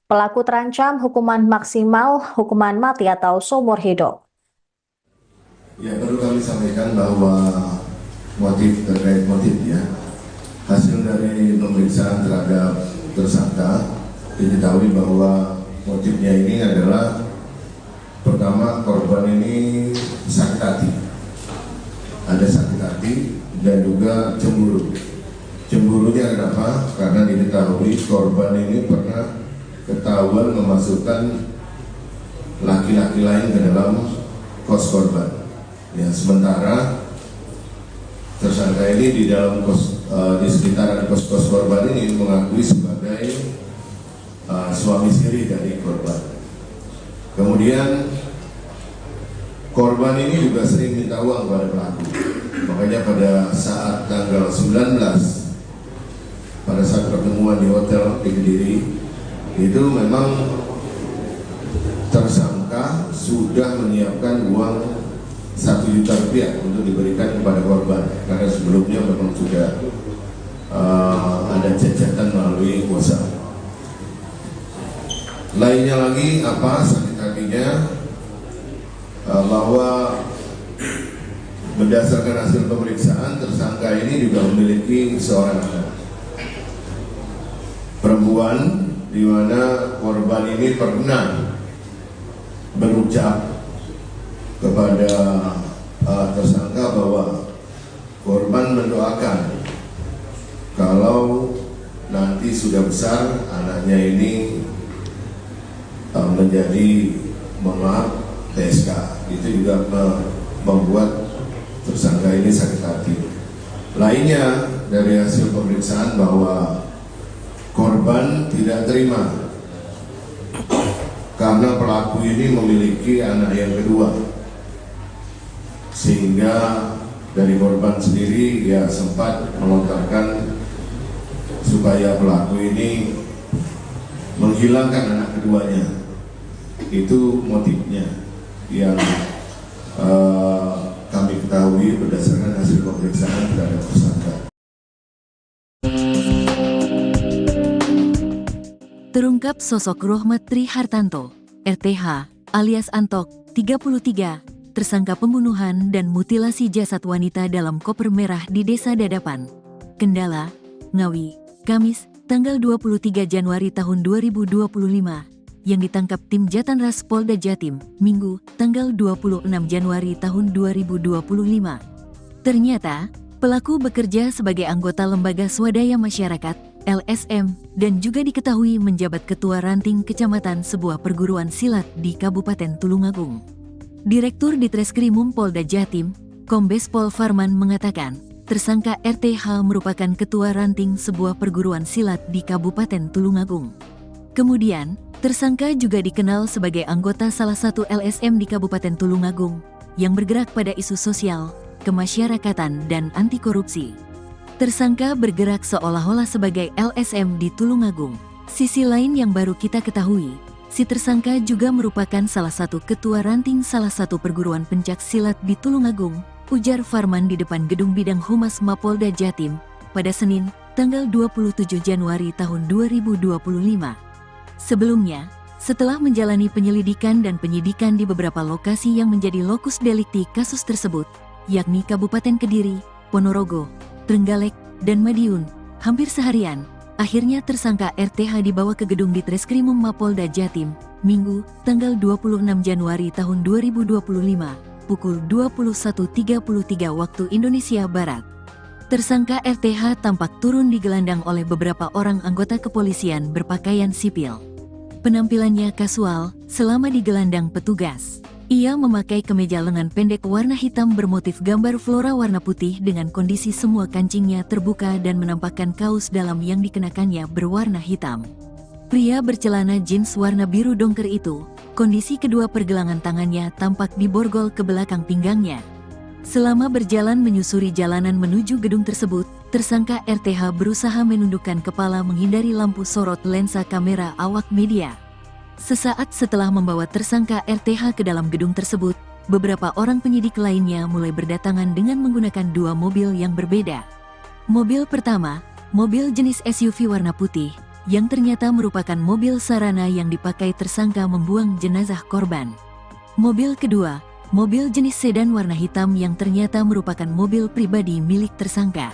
Pelaku terancam hukuman maksimal hukuman mati atau seumur hidup. Ya, perlu kami sampaikan bahwa terkait motifnya, hasil dari pemeriksaan terhadap tersangka diketahui bahwa motifnya ini adalah pertama, korban ini sakit hati, ada sakit hati dan juga cemburu. Cemburunya kenapa? Karena diketahui korban ini pernah ketahuan memasukkan laki-laki lain ke dalam kos korban. Ya, sementara tersangka ini di dalam di sekitaran kos korban ini mengakui sebagai suami siri dari korban. Kemudian korban ini juga sering minta uang kepada pelaku. Makanya pada saat tanggal 19, pada saat pertemuan di hotel di Kediri, itu memang tersangka sudah menyiapkan uang 1 juta rupiah untuk diberikan kepada korban, karena sebelumnya memang sudah ada cacatan melalui kuasa. Lainnya lagi apa sakit hatinya, bahwa berdasarkan hasil pemeriksaan tersangka ini juga memiliki seorang anak perempuan, di mana korban ini pernah berucap kepada tersangka bahwa korban mendoakan kalau nanti sudah besar anaknya ini menjadi TSK. Itu juga membuat tersangka ini sakit hati. Lainnya dari hasil pemeriksaan bahwa korban tidak terima karena pelaku ini memiliki anak yang kedua, sehingga dari korban sendiri ya sempat melontarkan supaya pelaku ini menghilangkan anak keduanya. Itu motifnya yang kami ketahui berdasarkan hasil pemeriksaan terhadap tersangka. Terungkap sosok Rohmat Tri Hartanto, RTH, alias Antok, 33, tersangka pembunuhan dan mutilasi jasad wanita dalam koper merah di Desa Dadapan, Kendala, Ngawi, Kamis, tanggal 23 Januari tahun 2025, yang ditangkap tim Jatanras Polda Jatim, Minggu, tanggal 26 Januari tahun 2025. Ternyata, pelaku bekerja sebagai anggota Lembaga Swadaya Masyarakat, LSM, dan juga diketahui menjabat ketua ranting kecamatan sebuah perguruan silat di Kabupaten Tulungagung. Direktur Ditreskrimum Polda Jatim, Kombes Pol Farman mengatakan, tersangka RTH merupakan ketua ranting sebuah perguruan silat di Kabupaten Tulungagung. Kemudian, tersangka juga dikenal sebagai anggota salah satu LSM di Kabupaten Tulungagung yang bergerak pada isu sosial, kemasyarakatan, dan anti korupsi. Tersangka bergerak seolah-olah sebagai LSM di Tulungagung. Sisi lain yang baru kita ketahui, si tersangka juga merupakan salah satu ketua ranting salah satu perguruan pencak silat di Tulungagung, ujar Farman di depan Gedung Bidang Humas Mapolda Jatim pada Senin, tanggal 27 Januari tahun 2025. Sebelumnya, setelah menjalani penyelidikan dan penyidikan di beberapa lokasi yang menjadi lokus delikti kasus tersebut, yakni Kabupaten Kediri, Ponorogo, Trenggalek, dan Madiun, hampir seharian, akhirnya tersangka RTH dibawa ke gedung Ditreskrimum Mapolda Jatim, Minggu, tanggal 26 Januari tahun 2025, pukul 21.33 waktu Indonesia Barat. Tersangka RTH tampak turun digelandang oleh beberapa orang anggota kepolisian berpakaian sipil. Penampilannya kasual selama digelandang petugas. Ia memakai kemeja lengan pendek warna hitam bermotif gambar flora warna putih dengan kondisi semua kancingnya terbuka dan menampakkan kaos dalam yang dikenakannya berwarna hitam. Pria bercelana jeans warna biru dongker itu, kondisi kedua pergelangan tangannya tampak diborgol ke belakang pinggangnya. Selama berjalan menyusuri jalanan menuju gedung tersebut, tersangka RTH berusaha menundukkan kepala menghindari lampu sorot lensa kamera awak media. Sesaat setelah membawa tersangka RTH ke dalam gedung tersebut, beberapa orang penyidik lainnya mulai berdatangan dengan menggunakan dua mobil yang berbeda. Mobil pertama, mobil jenis SUV warna putih, yang ternyata merupakan mobil sarana yang dipakai tersangka membuang jenazah korban. Mobil kedua, mobil jenis sedan warna hitam yang ternyata merupakan mobil pribadi milik tersangka.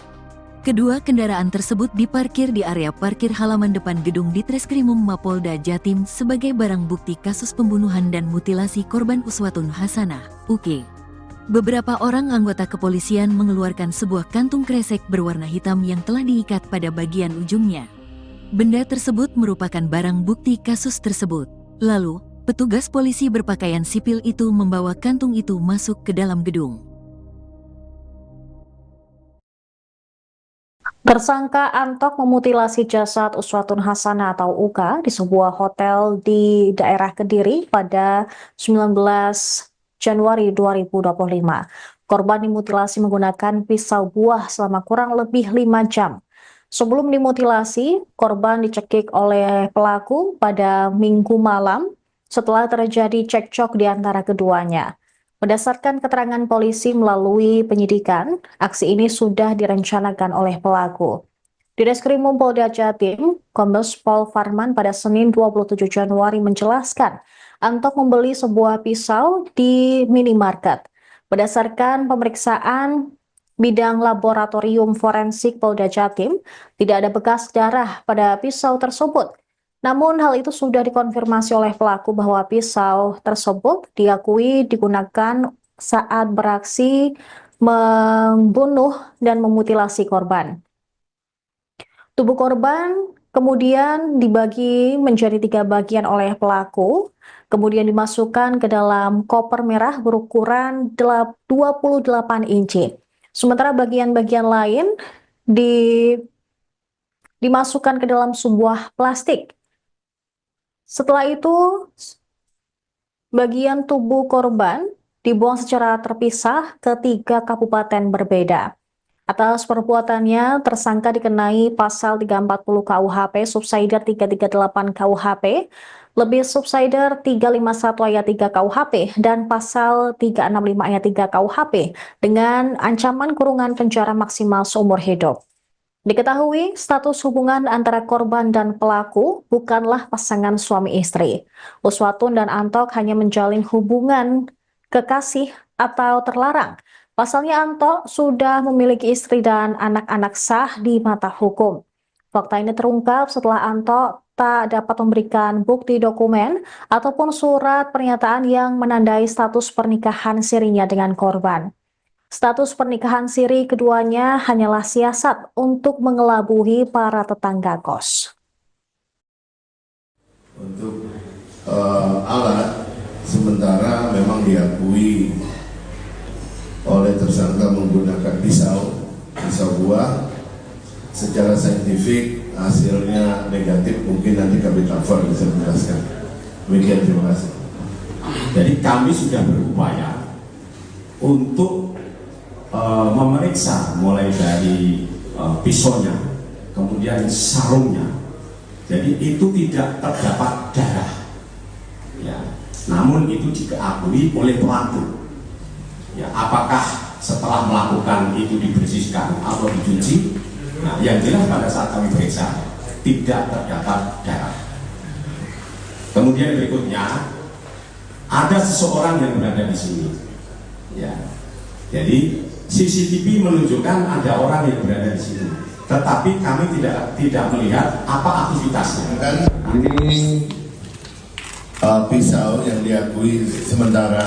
Kedua kendaraan tersebut diparkir di area parkir halaman depan gedung Ditreskrimum Mapolda Jatim sebagai barang bukti kasus pembunuhan dan mutilasi korban Uswatun Hasanah, UK. Beberapa orang anggota kepolisian mengeluarkan sebuah kantung kresek berwarna hitam yang telah diikat pada bagian ujungnya. Benda tersebut merupakan barang bukti kasus tersebut. Lalu, petugas polisi berpakaian sipil itu membawa kantung itu masuk ke dalam gedung. Tersangka Antok memutilasi jasad Uswatun Hasanah atau Uka di sebuah hotel di daerah Kediri pada 19 Januari 2025. Korban dimutilasi menggunakan pisau buah selama kurang lebih 5 jam. Sebelum dimutilasi, korban dicekik oleh pelaku pada Minggu malam setelah terjadi cekcok di antara keduanya. Berdasarkan keterangan polisi melalui penyidikan, aksi ini sudah direncanakan oleh pelaku. Di Reskrimum Polda Jatim, Kombes Pol Farman pada Senin 27 Januari menjelaskan, Antok membeli sebuah pisau di minimarket. Berdasarkan pemeriksaan bidang laboratorium forensik Polda Jatim, tidak ada bekas darah pada pisau tersebut. Namun hal itu sudah dikonfirmasi oleh pelaku bahwa pisau tersebut diakui digunakan saat beraksi membunuh dan memutilasi korban. Tubuh korban kemudian dibagi menjadi 3 bagian oleh pelaku, kemudian dimasukkan ke dalam koper merah berukuran 28 inci. Sementara bagian-bagian lain dimasukkan ke dalam sebuah plastik. Setelah itu, bagian tubuh korban dibuang secara terpisah ke 3 kabupaten berbeda. Atas perbuatannya, tersangka dikenai pasal 340 KUHP, subsider 338 KUHP, lebih subsider 351 ayat 3 KUHP, dan pasal 365 ayat 3 KUHP dengan ancaman kurungan penjara maksimal seumur hidup. Diketahui status hubungan antara korban dan pelaku bukanlah pasangan suami istri. Uswatun dan Antok hanya menjalin hubungan kekasih atau terlarang. Pasalnya Antok sudah memiliki istri dan anak-anak sah di mata hukum. Fakta ini terungkap setelah Antok tak dapat memberikan bukti dokumen ataupun surat pernyataan yang menandai status pernikahan sirinya dengan korban. Status pernikahan siri keduanya hanyalah siasat untuk mengelabui para tetangga kos. Untuk alat, sementara memang diakui oleh tersangka menggunakan pisau buah. Secara saintifik hasilnya negatif, mungkin nanti kami cover bisa menjelaskan. Demikian, terima kasih. Jadi kami sudah berupaya untuk memeriksa mulai dari pisaunya, kemudian sarungnya. Jadi itu tidak terdapat darah, ya. Namun itu diakui oleh pelaku. Ya, apakah setelah melakukan itu dibersihkan atau dicuci? Nah, yang jelas pada saat kami periksa tidak terdapat darah. Kemudian berikutnya ada seseorang yang berada di sini. Ya, jadi CCTV menunjukkan ada orang yang berada di sini, tetapi kami tidak melihat apa aktivitasnya. Ini pisau yang diakui sementara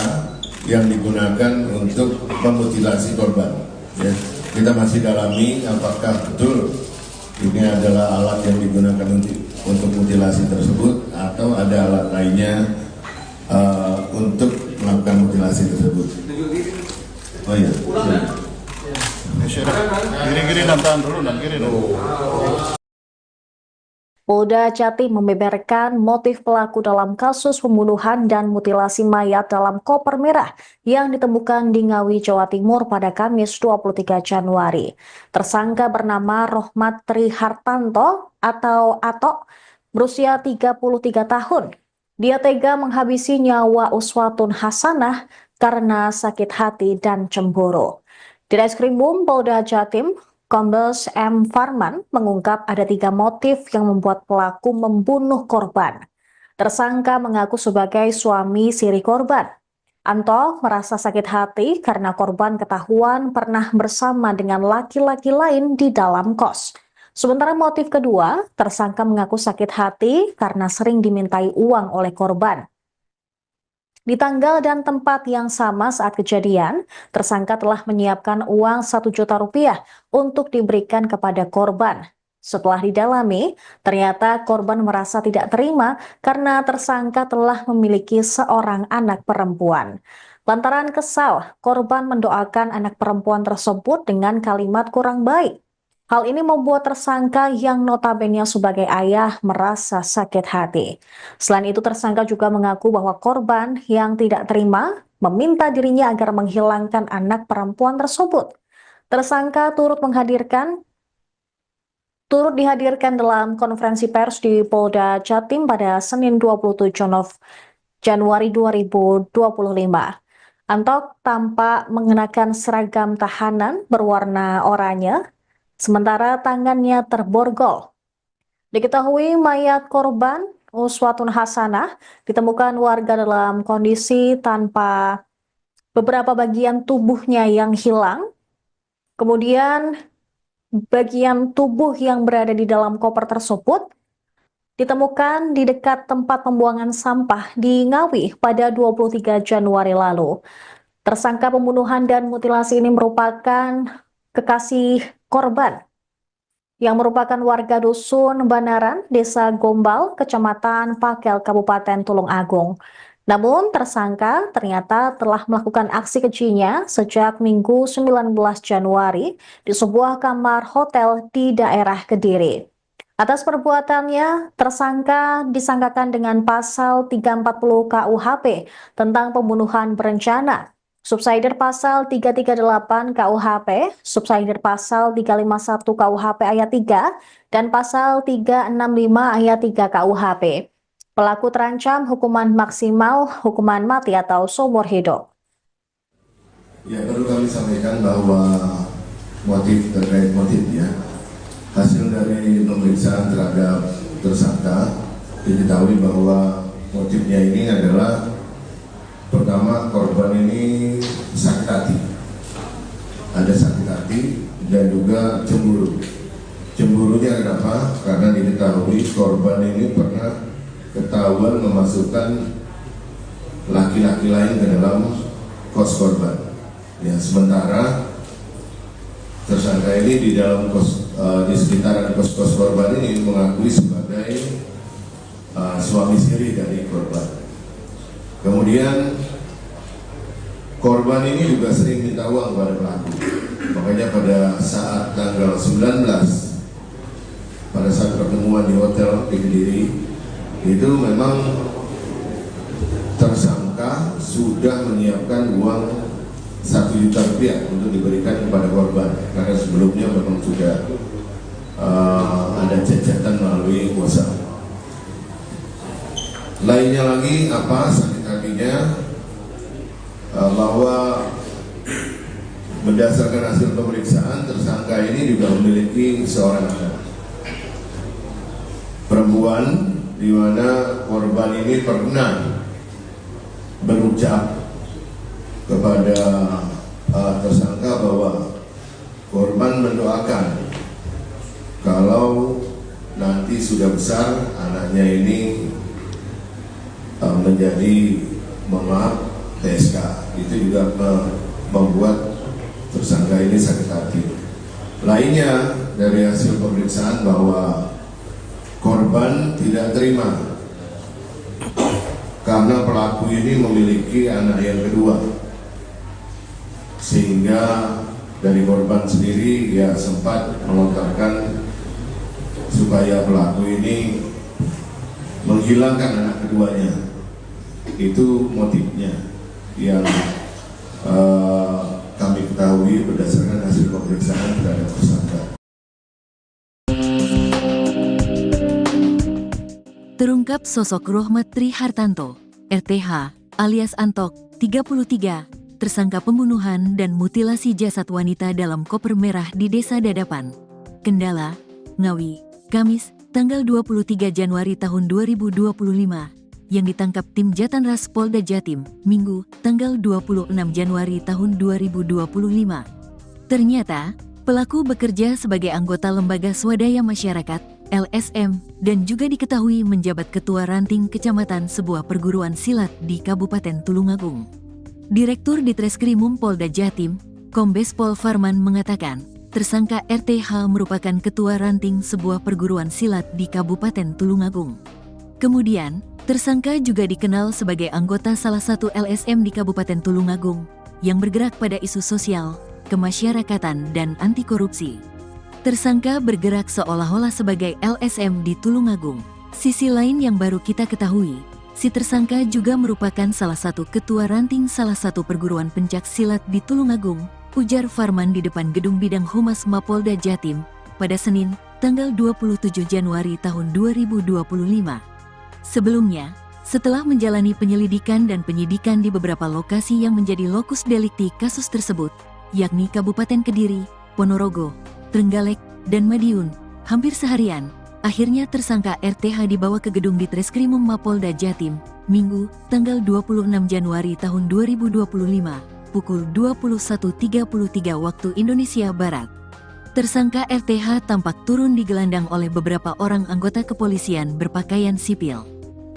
yang digunakan untuk memutilasi korban. Ya. kita masih dalami apakah betul ini adalah alat yang digunakan untuk mutilasi tersebut atau ada alat lainnya untuk melakukan mutilasi tersebut. Oh iya. Kiri-kiri tahan dulu, kiri dulu. Polda Jatim membeberkan motif pelaku dalam kasus pembunuhan dan mutilasi mayat dalam koper merah yang ditemukan di Ngawi, Jawa Timur pada Kamis 23 Januari. Tersangka bernama Rohmat Trihartanto atau Atok, berusia 33 tahun. Dia tega menghabisi nyawa Uswatun Hasanah karena sakit hati dan cemburu. Di Reskrimum Polda Jatim, Kombes M. Farman mengungkap ada 3 motif yang membuat pelaku membunuh korban. Tersangka mengaku sebagai suami siri korban. Anto merasa sakit hati karena korban ketahuan pernah bersama dengan laki-laki lain di dalam kos. Sementara motif kedua, tersangka mengaku sakit hati karena sering dimintai uang oleh korban. Di tanggal dan tempat yang sama saat kejadian, tersangka telah menyiapkan uang 1 juta rupiah untuk diberikan kepada korban. Setelah didalami, ternyata korban merasa tidak terima karena tersangka telah memiliki seorang anak perempuan. Lantaran kesal, korban mendoakan anak perempuan tersebut dengan kalimat kurang baik. Hal ini membuat tersangka yang notabene sebagai ayah merasa sakit hati. Selain itu, tersangka juga mengaku bahwa korban yang tidak terima meminta dirinya agar menghilangkan anak perempuan tersebut. Tersangka turut dihadirkan dalam konferensi pers di Polda Jatim pada Senin 27 Januari 2025. Antok tampak mengenakan seragam tahanan berwarna oranye, sementara tangannya terborgol. Diketahui mayat korban Uswatun Hasanah ditemukan warga dalam kondisi tanpa beberapa bagian tubuhnya yang hilang. Kemudian bagian tubuh yang berada di dalam koper tersebut ditemukan di dekat tempat pembuangan sampah di Ngawi pada 23 Januari lalu. Tersangka pembunuhan dan mutilasi ini merupakan kekasih korban yang merupakan warga dusun Banaran, Desa Gombal, Kecamatan Pakel, Kabupaten Tulung Agung. Namun tersangka ternyata telah melakukan aksi kejinya sejak Minggu 19 Januari di sebuah kamar hotel di daerah Kediri. Atas perbuatannya, tersangka disangkakan dengan pasal 340 KUHP tentang pembunuhan berencana, subsidiar pasal 338 KUHP, subsidiar pasal 351 KUHP ayat 3, dan pasal 365 ayat 3 KUHP. Pelaku terancam hukuman maksimal, hukuman mati atau seumur hidup. Ya, perlu kami sampaikan bahwa terkait motifnya, hasil dari pemeriksaan terhadap tersangka diketahui bahwa motifnya ini adalah pertama, korban ini sakit hati, ada sakit hati dan juga cemburu. Cemburunya kenapa? Karena diketahui korban ini pernah ketahuan memasukkan laki-laki lain ke dalam kos korban. Ya, sementara tersangka ini di dalam di sekitaran kos korban ini mengakui sebagai suami siri dari korban. Kemudian korban ini juga sering minta uang kepada pelaku. Makanya pada saat tanggal 19, pada saat pertemuan di hotel di Kediri, itu memang tersangka sudah menyiapkan uang 1 juta rupiah untuk diberikan kepada korban. Karena sebelumnya memang sudah ada cacatan melalui WhatsApp. Lainnya lagi apa sakit hatinya, bahwa berdasarkan hasil pemeriksaan tersangka ini juga memiliki seorang anak perempuan, di mana korban ini pernah berucap kepada tersangka bahwa korban mendoakan kalau nanti sudah besar anaknya ini menjadi TSK. Itu juga membuat tersangka ini sakit hati. Lainnya dari hasil pemeriksaan bahwa korban tidak terima karena pelaku ini memiliki anak yang kedua, sehingga dari korban sendiri ya sempat melontarkan supaya pelaku ini menghilangkan anak keduanya. Itu motifnya yang kami ketahui berdasarkan hasil pemeriksaan terhadap tersangka. Terungkap sosok Rohmat Tri Hartanto, RTH, alias Antok, 33, tersangka pembunuhan dan mutilasi jasad wanita dalam koper merah di Desa Dadapan, Kendala, Ngawi, Kamis, tanggal 23 Januari tahun 2025, yang ditangkap tim Jatanras Polda Jatim, Minggu, tanggal 26 Januari tahun 2025. Ternyata, pelaku bekerja sebagai anggota Lembaga Swadaya Masyarakat, LSM, dan juga diketahui menjabat Ketua Ranting Kecamatan sebuah perguruan silat di Kabupaten Tulungagung. Direktur Ditreskrimum Polda Jatim, Kombes Pol Farman mengatakan, tersangka RTH merupakan Ketua Ranting sebuah perguruan silat di Kabupaten Tulungagung. Kemudian, tersangka juga dikenal sebagai anggota salah satu LSM di Kabupaten Tulungagung yang bergerak pada isu sosial, kemasyarakatan, dan anti korupsi. Tersangka bergerak seolah-olah sebagai LSM di Tulungagung. Sisi lain yang baru kita ketahui, si tersangka juga merupakan salah satu ketua ranting salah satu perguruan pencak silat di Tulungagung, ujar Farman di depan Gedung Bidang Humas Mapolda Jatim pada Senin, tanggal 27 Januari tahun 2025. Sebelumnya, setelah menjalani penyelidikan dan penyidikan di beberapa lokasi yang menjadi lokus delikti kasus tersebut, yakni Kabupaten Kediri, Ponorogo, Trenggalek, dan Madiun, hampir seharian, akhirnya tersangka RTH dibawa ke gedung Ditreskrimum Mapolda Jatim, Minggu, tanggal 26 Januari tahun 2025, pukul 21.33 waktu Indonesia Barat. Tersangka RTH tampak turun digelandang oleh beberapa orang anggota kepolisian berpakaian sipil.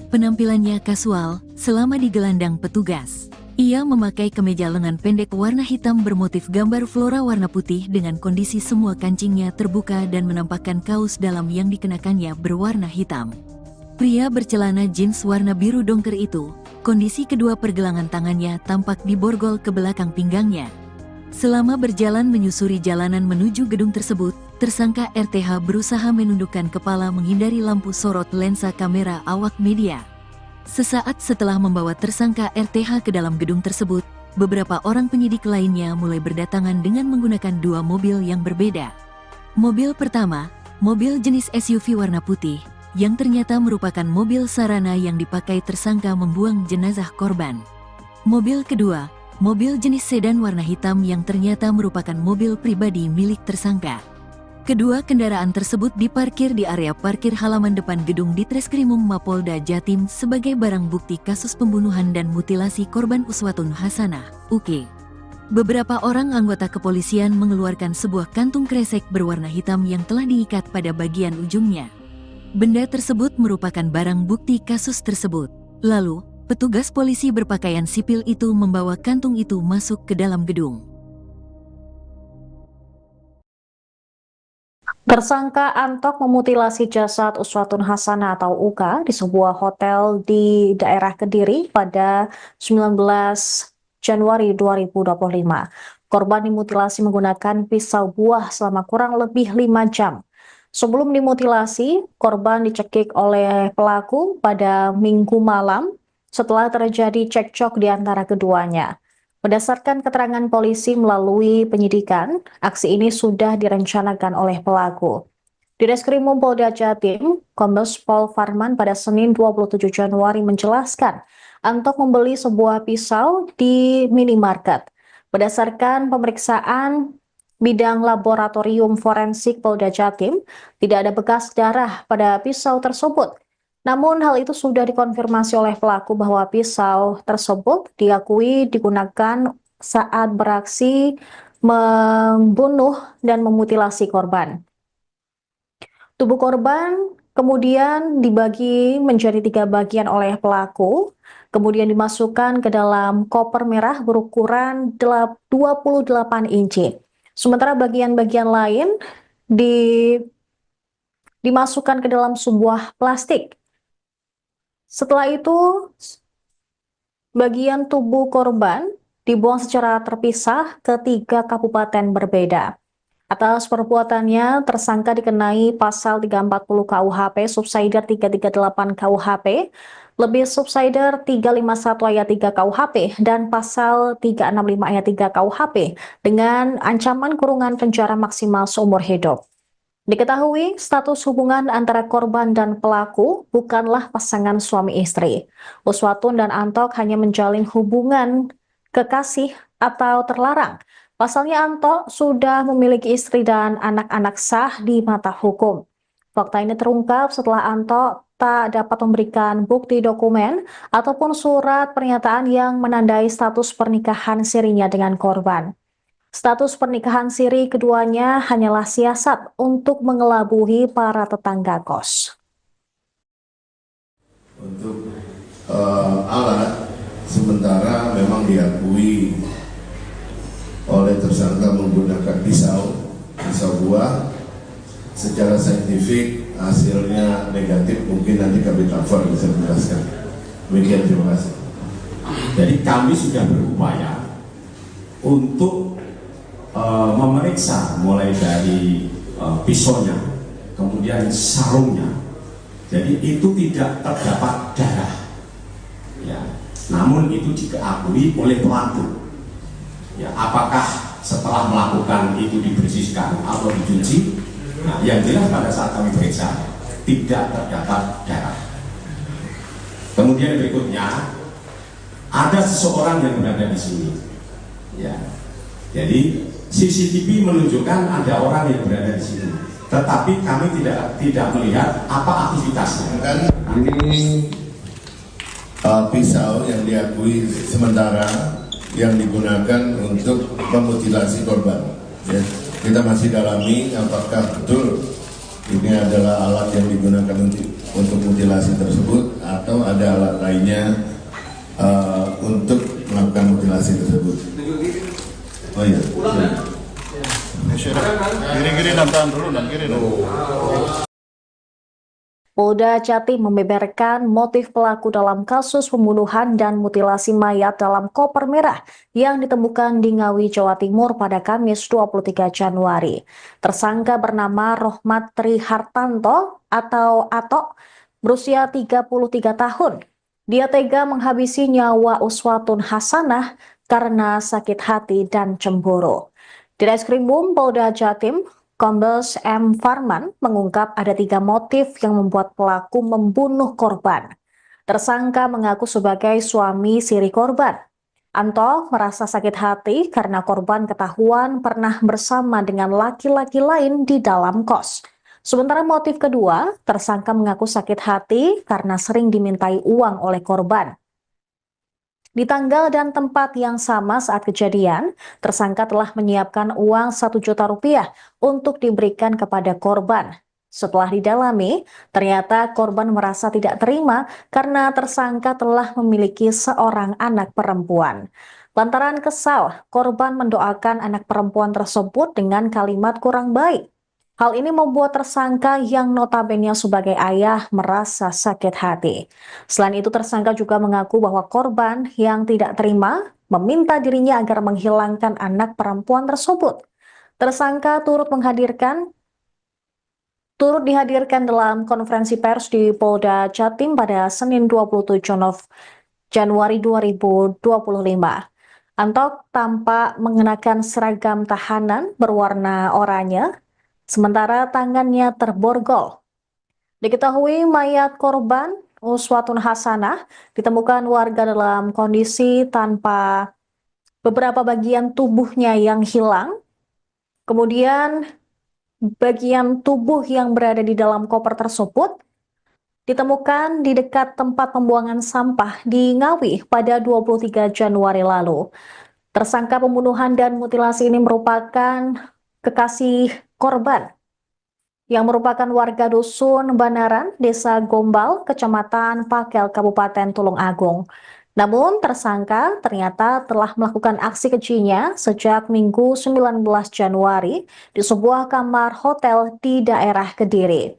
Penampilannya kasual selama digelandang petugas. Ia memakai kemeja lengan pendek warna hitam bermotif gambar flora warna putih dengan kondisi semua kancingnya terbuka dan menampakkan kaos dalam yang dikenakannya berwarna hitam. Pria bercelana jeans warna biru dongker itu, kondisi kedua pergelangan tangannya tampak diborgol ke belakang pinggangnya. Selama berjalan menyusuri jalanan menuju gedung tersebut, tersangka RTH berusaha menundukkan kepala menghindari lampu sorot lensa kamera awak media. Sesaat setelah membawa tersangka RTH ke dalam gedung tersebut, beberapa orang penyidik lainnya mulai berdatangan dengan menggunakan dua mobil yang berbeda. Mobil pertama, mobil jenis SUV warna putih, yang ternyata merupakan mobil sarana yang dipakai tersangka membuang jenazah korban. Mobil kedua, mobil jenis sedan warna hitam yang ternyata merupakan mobil pribadi milik tersangka. Kedua kendaraan tersebut diparkir di area parkir halaman depan gedung Ditreskrimum Mapolda Jatim sebagai barang bukti kasus pembunuhan dan mutilasi korban Uswatun Hasanah, UK. Beberapa orang anggota kepolisian mengeluarkan sebuah kantung kresek berwarna hitam yang telah diikat pada bagian ujungnya. Benda tersebut merupakan barang bukti kasus tersebut. Lalu, petugas polisi berpakaian sipil itu membawa kantung itu masuk ke dalam gedung. Tersangka Antok memutilasi jasad Uswatun Hasanah atau Uka di sebuah hotel di daerah Kediri pada 19 Januari 2025. Korban dimutilasi menggunakan pisau buah selama kurang lebih 5 jam. Sebelum dimutilasi, korban dicekik oleh pelaku pada Minggu malam setelah terjadi cekcok di antara keduanya. Berdasarkan keterangan polisi melalui penyidikan, aksi ini sudah direncanakan oleh pelaku. Di Ditreskrimum Polda Jatim, Kombes Pol Farman pada Senin 27 Januari menjelaskan, Antok membeli sebuah pisau di minimarket. Berdasarkan pemeriksaan bidang laboratorium forensik Polda Jatim, tidak ada bekas darah pada pisau tersebut. Namun hal itu sudah dikonfirmasi oleh pelaku bahwa pisau tersebut diakui digunakan saat beraksi membunuh dan memutilasi korban. Tubuh korban kemudian dibagi menjadi 3 bagian oleh pelaku, kemudian dimasukkan ke dalam koper merah berukuran 28 inci. Sementara bagian-bagian lain dimasukkan ke dalam sebuah plastik. Setelah itu, bagian tubuh korban dibuang secara terpisah ke 3 kabupaten berbeda. Atas perbuatannya, tersangka dikenai pasal 340 KUHP, subsider 338 KUHP, lebih subsider 351 ayat 3 KUHP, dan pasal 365 ayat 3 KUHP dengan ancaman kurungan penjara maksimal seumur hidup. Diketahui status hubungan antara korban dan pelaku bukanlah pasangan suami istri. Uswatun dan Antok hanya menjalin hubungan kekasih atau terlarang. Pasalnya Antok sudah memiliki istri dan anak-anak sah di mata hukum. Fakta ini terungkap setelah Antok tak dapat memberikan bukti dokumen ataupun surat pernyataan yang menandai status pernikahan sirinya dengan korban. Status pernikahan siri keduanya hanyalah siasat untuk mengelabui para tetangga kos. Untuk alat, sementara memang diakui oleh tersangka menggunakan pisau buah. Secara saintifik hasilnya negatif, mungkin nanti Kabit Afar bisa menjelaskan. Demikian, terima kasih. Jadi kami sudah berupaya untuk memeriksa mulai dari pisaunya, kemudian sarungnya. Jadi itu tidak terdapat darah, ya. Namun itu diakui oleh pelaku. Ya, apakah setelah melakukan itu dibersihkan atau dicuci? Nah, yang jelas pada saat kami periksa tidak terdapat darah. Kemudian berikutnya ada seseorang yang berada di sini. Ya, jadi CCTV menunjukkan ada orang yang berada di sini, tetapi kami tidak melihat apa aktivitasnya. Kan ini pisau yang diakui sementara yang digunakan untuk memutilasi korban. Ya, kita masih dalami apakah betul ini adalah alat yang digunakan untuk mutilasi tersebut atau ada alat lainnya untuk melakukan mutilasi tersebut. Oh iya. Kiri-kiri dan tahan dulu dan kiri. Polda Jatim membeberkan motif pelaku dalam kasus pembunuhan dan mutilasi mayat dalam koper merah yang ditemukan di Ngawi, Jawa Timur pada Kamis 23 Januari. Tersangka bernama Rohmat Trihartanto atau Atok, berusia 33 tahun. Dia tega menghabisi nyawa Uswatun Hasanah karena sakit hati dan cemburu. Di Reskrimum Polda Jatim, Kombes M. Farman mengungkap ada 3 motif yang membuat pelaku membunuh korban. Tersangka mengaku sebagai suami siri korban. Anto merasa sakit hati karena korban ketahuan pernah bersama dengan laki-laki lain di dalam kos. Sementara motif kedua, tersangka mengaku sakit hati karena sering dimintai uang oleh korban. Di tanggal dan tempat yang sama saat kejadian, tersangka telah menyiapkan uang 1 juta rupiah untuk diberikan kepada korban. Setelah didalami, ternyata korban merasa tidak terima karena tersangka telah memiliki seorang anak perempuan. Lantaran kesal, korban mendoakan anak perempuan tersebut dengan kalimat kurang baik. Hal ini membuat tersangka yang notabene sebagai ayah merasa sakit hati. Selain itu, tersangka juga mengaku bahwa korban yang tidak terima meminta dirinya agar menghilangkan anak perempuan tersebut. Tersangka turut dihadirkan dalam konferensi pers di Polda Jatim pada Senin 27 Januari 2025. Antok tampak mengenakan seragam tahanan berwarna oranye, sementara tangannya terborgol. Diketahui mayat korban Uswatun Hasanah ditemukan warga dalam kondisi tanpa beberapa bagian tubuhnya yang hilang. Kemudian bagian tubuh yang berada di dalam koper tersebut ditemukan di dekat tempat pembuangan sampah di Ngawi pada 23 Januari lalu. Tersangka pembunuhan dan mutilasi ini merupakan kekasih korban yang merupakan warga dusun Banaran, Desa Gombal, Kecamatan Pakel, Kabupaten Tulung Agung. Namun, tersangka ternyata telah melakukan aksi kejinya sejak Minggu 19 Januari di sebuah kamar hotel di daerah Kediri.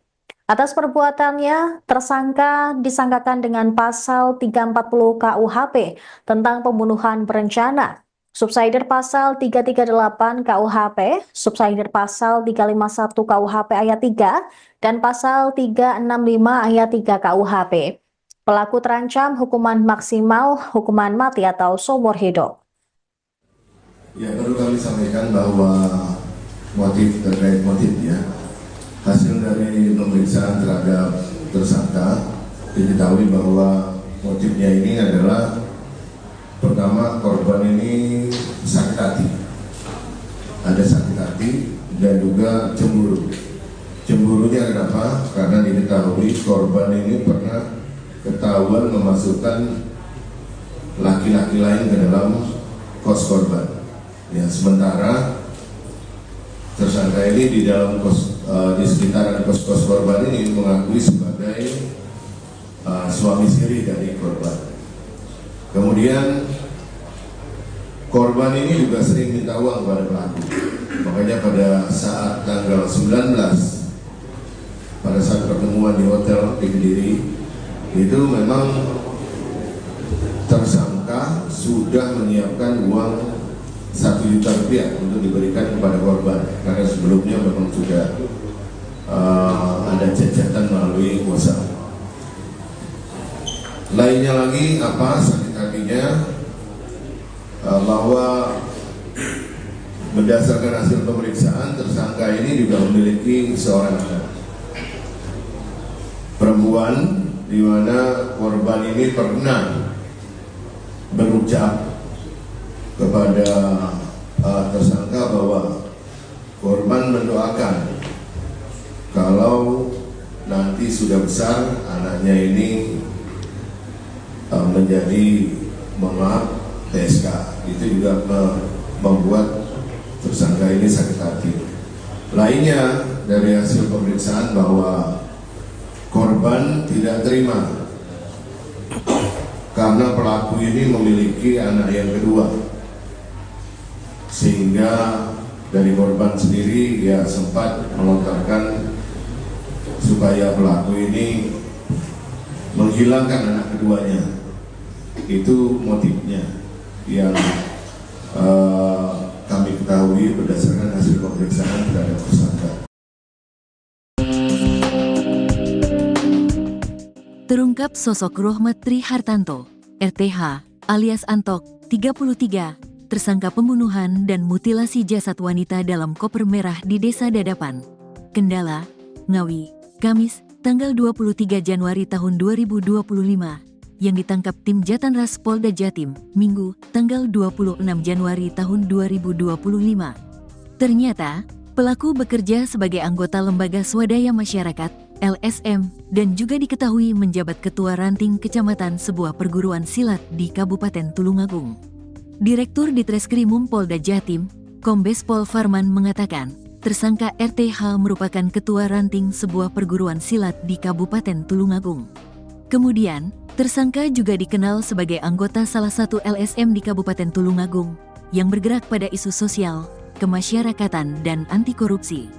Atas perbuatannya, tersangka disangkakan dengan pasal 340 KUHP tentang pembunuhan berencana, subsidiar pasal 338 KUHP, subsidiar pasal 351 KUHP ayat 3, dan pasal 365 ayat 3 KUHP. Pelaku terancam hukuman maksimal hukuman mati atau seumur hidup. Ya, perlu kami sampaikan bahwa terkait motifnya, hasil dari pemeriksaan terhadap tersangka diketahui bahwa motifnya ini adalah pertama, korban ini sakit hati, ada sakit hati dan juga cemburu. Cemburunya kenapa? Karena diketahui korban ini pernah ketahuan memasukkan laki-laki lain ke dalam kos korban. Ya, sementara tersangka ini di dalam di sekitaran kos korban ini mengakui sebagai suami siri dari korban. Kemudian korban ini juga sering minta uang kepada pelaku. Makanya pada saat tanggal 19, pada saat pertemuan di hotel di Kediri, itu memang tersangka sudah menyiapkan uang 1 juta rupiah untuk diberikan kepada korban, karena sebelumnya memang sudah ada cacatan melalui WhatsApp. Lainnya lagi apa sakit hatinya, bahwa berdasarkan hasil pemeriksaan tersangka ini juga memiliki seorang anak perempuan, di mana korban ini pernah berucap kepada tersangka bahwa korban mendoakan kalau nanti sudah besar anaknya ini menjadi PSK. Itu juga membuat tersangka ini sakit hati. Lainnya dari hasil pemeriksaan bahwa korban tidak terima karena pelaku ini memiliki anak yang kedua, sehingga dari korban sendiri ya sempat melontarkan supaya pelaku ini menghilangkan anak keduanya. Itu motifnya yang kami ketahui berdasarkan hasil pemeriksaan terhadap tersangka. Terungkap sosok Rohmat Tri Hartanto, RTH, alias Antok, 33, tersangka pembunuhan dan mutilasi jasad wanita dalam koper merah di Desa Dadapan, Kendala, Ngawi, Kamis, tanggal 23 Januari tahun 2025, yang ditangkap tim Jatanras Polda Jatim, Minggu, tanggal 26 Januari tahun 2025. Ternyata, pelaku bekerja sebagai anggota Lembaga Swadaya Masyarakat, LSM, dan juga diketahui menjabat Ketua Ranting Kecamatan sebuah perguruan silat di Kabupaten Tulungagung. Direktur Ditreskrimum Polda Jatim, Kombes Pol Farman mengatakan, tersangka RTH merupakan Ketua Ranting sebuah perguruan silat di Kabupaten Tulungagung. Kemudian, tersangka juga dikenal sebagai anggota salah satu LSM di Kabupaten Tulungagung yang bergerak pada isu sosial, kemasyarakatan, dan anti korupsi.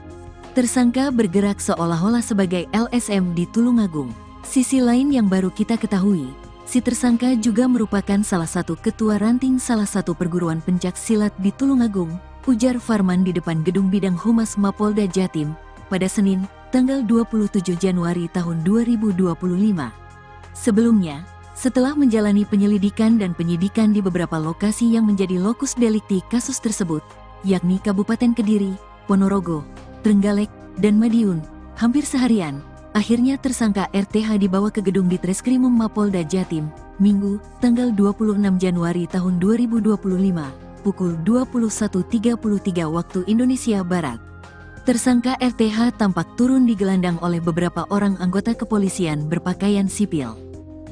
Tersangka bergerak seolah-olah sebagai LSM di Tulungagung. Sisi lain yang baru kita ketahui, si tersangka juga merupakan salah satu ketua ranting salah satu perguruan pencak silat di Tulungagung, ujar Farman di depan Gedung Bidang Humas Mapolda Jatim pada Senin, tanggal 27 Januari tahun 2025. Sebelumnya, setelah menjalani penyelidikan dan penyidikan di beberapa lokasi yang menjadi lokus delikti kasus tersebut, yakni Kabupaten Kediri, Ponorogo, Trenggalek, dan Madiun, hampir seharian, akhirnya tersangka RTH dibawa ke gedung Ditreskrimum Mapolda Jatim, Minggu, tanggal 26 Januari tahun 2025, pukul 21.33 waktu Indonesia Barat. Tersangka RTH tampak turun digelandang oleh beberapa orang anggota kepolisian berpakaian sipil.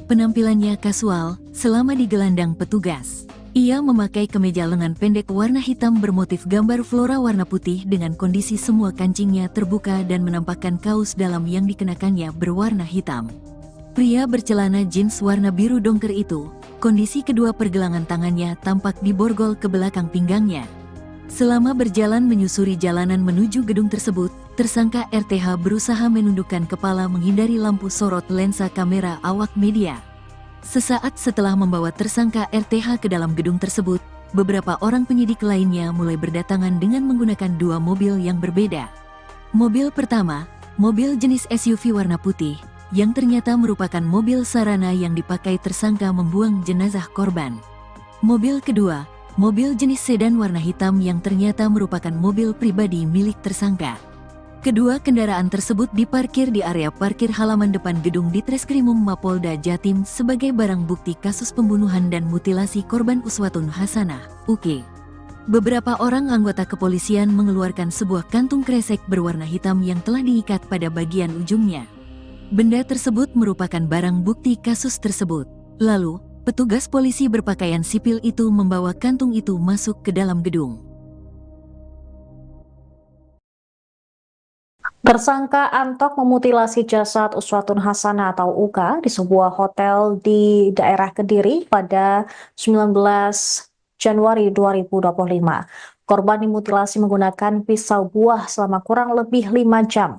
Penampilannya kasual selama digelandang petugas. Ia memakai kemeja lengan pendek warna hitam bermotif gambar flora warna putih dengan kondisi semua kancingnya terbuka dan menampakkan kaos dalam yang dikenakannya berwarna hitam. Pria bercelana jeans warna biru dongker itu Kondisi kedua pergelangan tangannya tampak diborgol ke belakang pinggangnya. Selama berjalan menyusuri jalanan menuju gedung tersebut, tersangka RTH berusaha menundukkan kepala menghindari lampu sorot lensa kamera awak media. Sesaat setelah membawa tersangka RTH ke dalam gedung tersebut, beberapa orang penyidik lainnya mulai berdatangan dengan menggunakan dua mobil yang berbeda. Mobil pertama, mobil jenis SUV warna putih, yang ternyata merupakan mobil sarana yang dipakai tersangka membuang jenazah korban. Mobil kedua, mobil jenis sedan warna hitam yang ternyata merupakan mobil pribadi milik tersangka. Kedua kendaraan tersebut diparkir di area parkir halaman depan gedung Ditreskrimum Mapolda Jatim sebagai barang bukti kasus pembunuhan dan mutilasi korban Uswatun Hasanah, UK. Beberapa orang anggota kepolisian mengeluarkan sebuah kantung kresek berwarna hitam yang telah diikat pada bagian ujungnya. Benda tersebut merupakan barang bukti kasus tersebut. Lalu, petugas polisi berpakaian sipil itu membawa kantung itu masuk ke dalam gedung. Tersangka Antok memutilasi jasad Uswatun Hasanah atau Uka di sebuah hotel di daerah Kediri pada 19 Januari 2025. Korban dimutilasi menggunakan pisau buah selama kurang lebih 5 jam.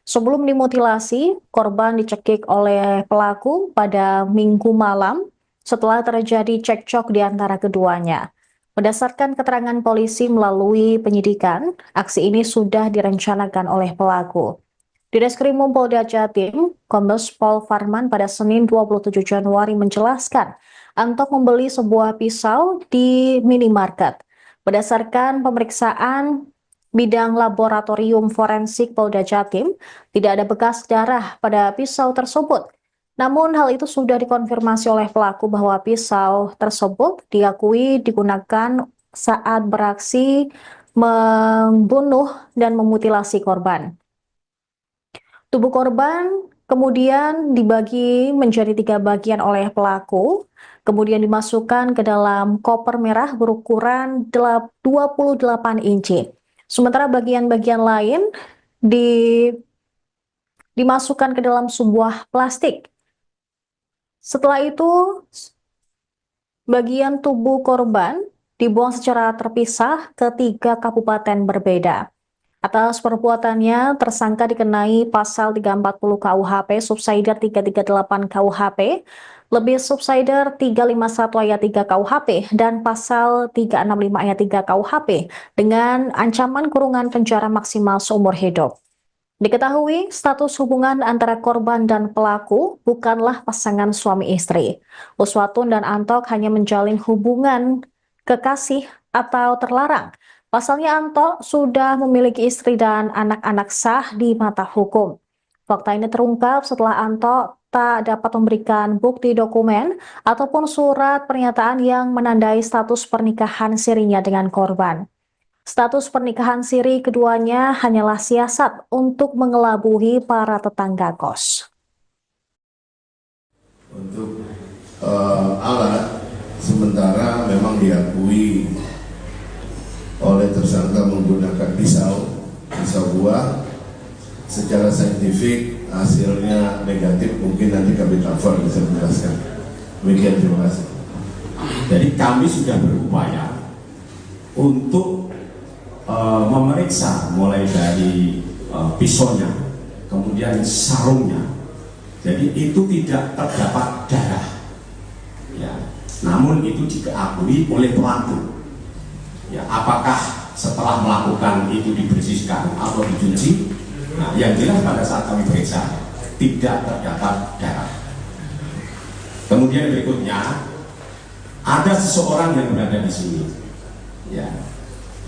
Sebelum dimutilasi, korban dicekik oleh pelaku pada Minggu malam setelah terjadi cekcok di antara keduanya. Berdasarkan keterangan polisi melalui penyidikan, aksi ini sudah direncanakan oleh pelaku. Di Reskrimum Polda Jatim, Kombes Pol Farman pada Senin 27 Januari menjelaskan, Antok membeli sebuah pisau di minimarket. Berdasarkan pemeriksaan bidang laboratorium forensik Polda Jatim, tidak ada bekas darah pada pisau tersebut. Namun hal itu sudah dikonfirmasi oleh pelaku bahwa pisau tersebut diakui digunakan saat beraksi membunuh dan memutilasi korban. Tubuh korban kemudian dibagi menjadi 3 bagian oleh pelaku, kemudian dimasukkan ke dalam koper merah berukuran 28 inci. Sementara bagian-bagian lain dimasukkan ke dalam sebuah plastik. Setelah itu, bagian tubuh korban dibuang secara terpisah ke 3 kabupaten berbeda. Atas perbuatannya, tersangka dikenai pasal 340 KUHP, subsider 338 KUHP, lebih subsider 351 ayat 3 KUHP, dan pasal 365 ayat 3 KUHP dengan ancaman kurungan penjara maksimal seumur hidup. Diketahui status hubungan antara korban dan pelaku bukanlah pasangan suami istri. Uswatun dan Antok hanya menjalin hubungan kekasih atau terlarang. Pasalnya Antok sudah memiliki istri dan anak-anak sah di mata hukum. Fakta ini terungkap setelah Antok tak dapat memberikan bukti dokumen ataupun surat pernyataan yang menandai status pernikahan sirinya dengan korban. Status pernikahan siri keduanya hanyalah siasat untuk mengelabui para tetangga kos. Untuk alat, sementara memang diakui oleh tersangka menggunakan pisau buah. Secara saintifik hasilnya negatif, mungkin nanti kami cover bisa menjelaskan. Demikian, terima kasih. Jadi kami sudah berupaya untuk memeriksa mulai dari pisaunya, kemudian sarungnya. Jadi itu tidak terdapat darah, ya. Namun itu diakui oleh pelaku. Ya, apakah setelah melakukan itu dibersihkan atau dicuci? Nah, yang jelas pada saat kami periksa tidak terdapat darah. Kemudian berikutnya ada seseorang yang berada di sini. Ya,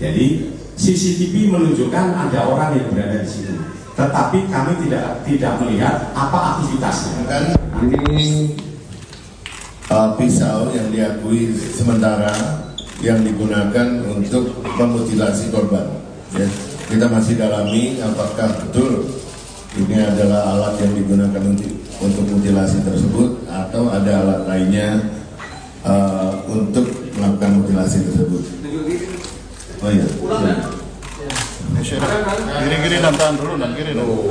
jadi CCTV menunjukkan ada orang yang berada di sini, tetapi kami tidak melihat apa aktivitasnya. Ini pisau yang diakui sementara yang digunakan untuk memutilasi korban. Ya, kita masih dalami apakah betul ini adalah alat yang digunakan untuk mutilasi tersebut atau ada alat lainnya untuk melakukan mutilasi tersebut. Oh iya. Kiri-kiri dan tahan dulu, dan kiri dulu.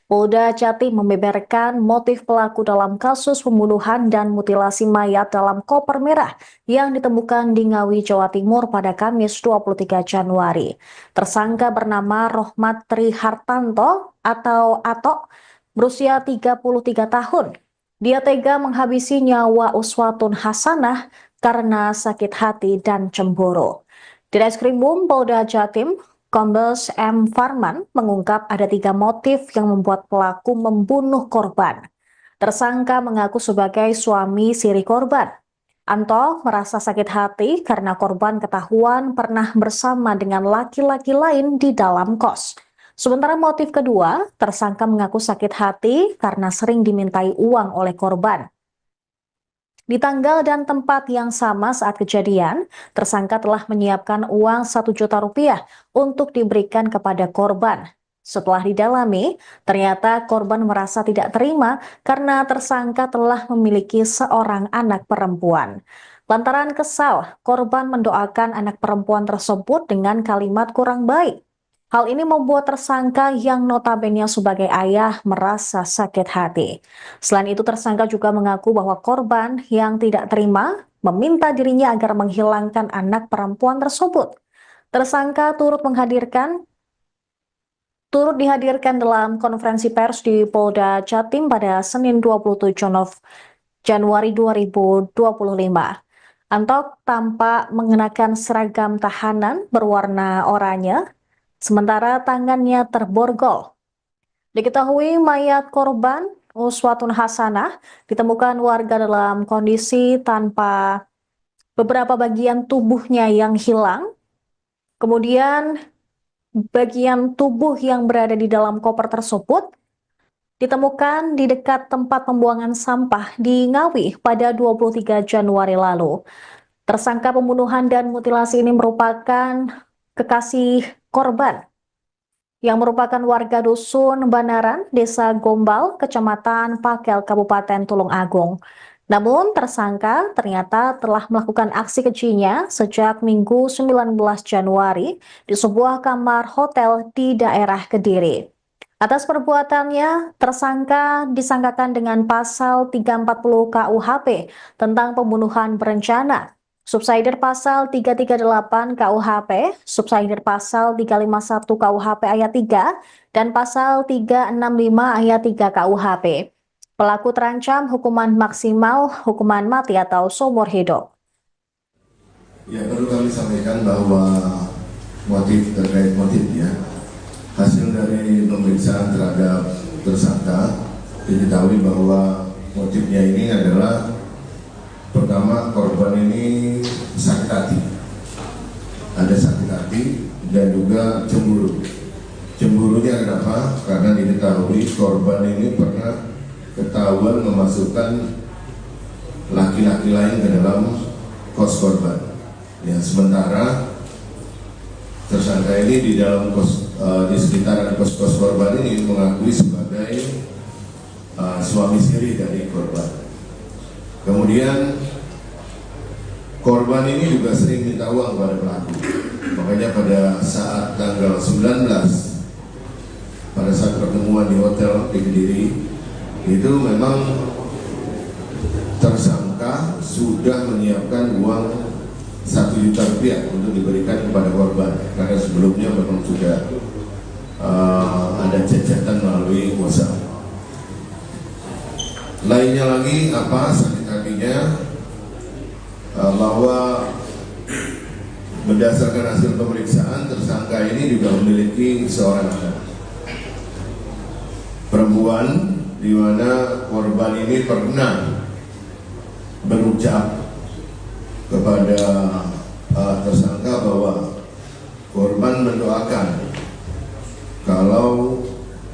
Polda Jatim membeberkan motif pelaku dalam kasus pembunuhan dan mutilasi mayat dalam koper merah yang ditemukan di Ngawi, Jawa Timur pada Kamis 23 Januari. Tersangka bernama Rohmat Tri Hartanto atau Atok, berusia 33 tahun. Dia tega menghabisi nyawa Uswatun Hasanah karena sakit hati dan cemburu. Di Reskrimum Polda Jatim, Kombes M. Farman mengungkap ada 3 motif yang membuat pelaku membunuh korban. Tersangka mengaku sebagai suami siri korban. Anto merasa sakit hati karena korban ketahuan pernah bersama dengan laki-laki lain di dalam kos. Sementara motif kedua, tersangka mengaku sakit hati karena sering dimintai uang oleh korban. Di tanggal dan tempat yang sama saat kejadian, tersangka telah menyiapkan uang 1 juta rupiah untuk diberikan kepada korban. Setelah didalami, ternyata korban merasa tidak terima karena tersangka telah memiliki seorang anak perempuan. Lantaran kesal, korban mendoakan anak perempuan tersebut dengan kalimat kurang baik. Hal ini membuat tersangka yang notabene sebagai ayah merasa sakit hati. Selain itu, tersangka juga mengaku bahwa korban yang tidak terima meminta dirinya agar menghilangkan anak perempuan tersebut. Tersangka turut dihadirkan dalam konferensi pers di Polda Jatim pada Senin 27 Januari 2025. Antok tampak mengenakan seragam tahanan berwarna oranye, sementara tangannya terborgol. Diketahui mayat korban Uswatun Hasanah ditemukan warga dalam kondisi tanpa beberapa bagian tubuhnya yang hilang. Kemudian bagian tubuh yang berada di dalam koper tersebut ditemukan di dekat tempat pembuangan sampah di Ngawi pada 23 Januari lalu. Tersangka pembunuhan dan mutilasi ini merupakan kekasih korban yang merupakan warga dusun Banaran, Desa Gombal, Kecamatan Pakel, Kabupaten Tulung Agung. Namun tersangka ternyata telah melakukan aksi kejinya sejak Minggu 19 Januari di sebuah kamar hotel di daerah Kediri. Atas perbuatannya, tersangka disangkakan dengan pasal 340 KUHP tentang pembunuhan berencana, subsidiar pasal 338 KUHP, subsidiar pasal 351 KUHP ayat 3, dan pasal 365 ayat 3 KUHP. Pelaku terancam hukuman maksimal hukuman mati atau seumur hidup. Ya, perlu kami sampaikan bahwa terkait motifnya, hasil dari pemeriksaan terhadap tersangka diketahui bahwa motifnya ini adalah pertama, korban ini sakit hati, ada sakit hati dan juga cemburu. Cemburunya kenapa? Karena diketahui korban ini pernah ketahuan memasukkan laki-laki lain ke dalam kos korban. Ya, sementara tersangka ini di dalam di sekitaran kos korban ini mengakui sebagai suami siri dari korban. Kemudian korban ini juga sering minta uang kepada pelaku. Makanya pada saat tanggal 19, pada saat pertemuan di hotel di Kediri, itu memang tersangka sudah menyiapkan uang 1 juta rupiah untuk diberikan kepada korban. Karena sebelumnya memang sudah ada cacatan melalui WhatsApp. Lainnya lagi apa sakit hatinya, bahwa berdasarkan hasil pemeriksaan tersangka ini juga memiliki seorang anak perempuan, di mana korban ini pernah berucap kepada tersangka bahwa korban mendoakan kalau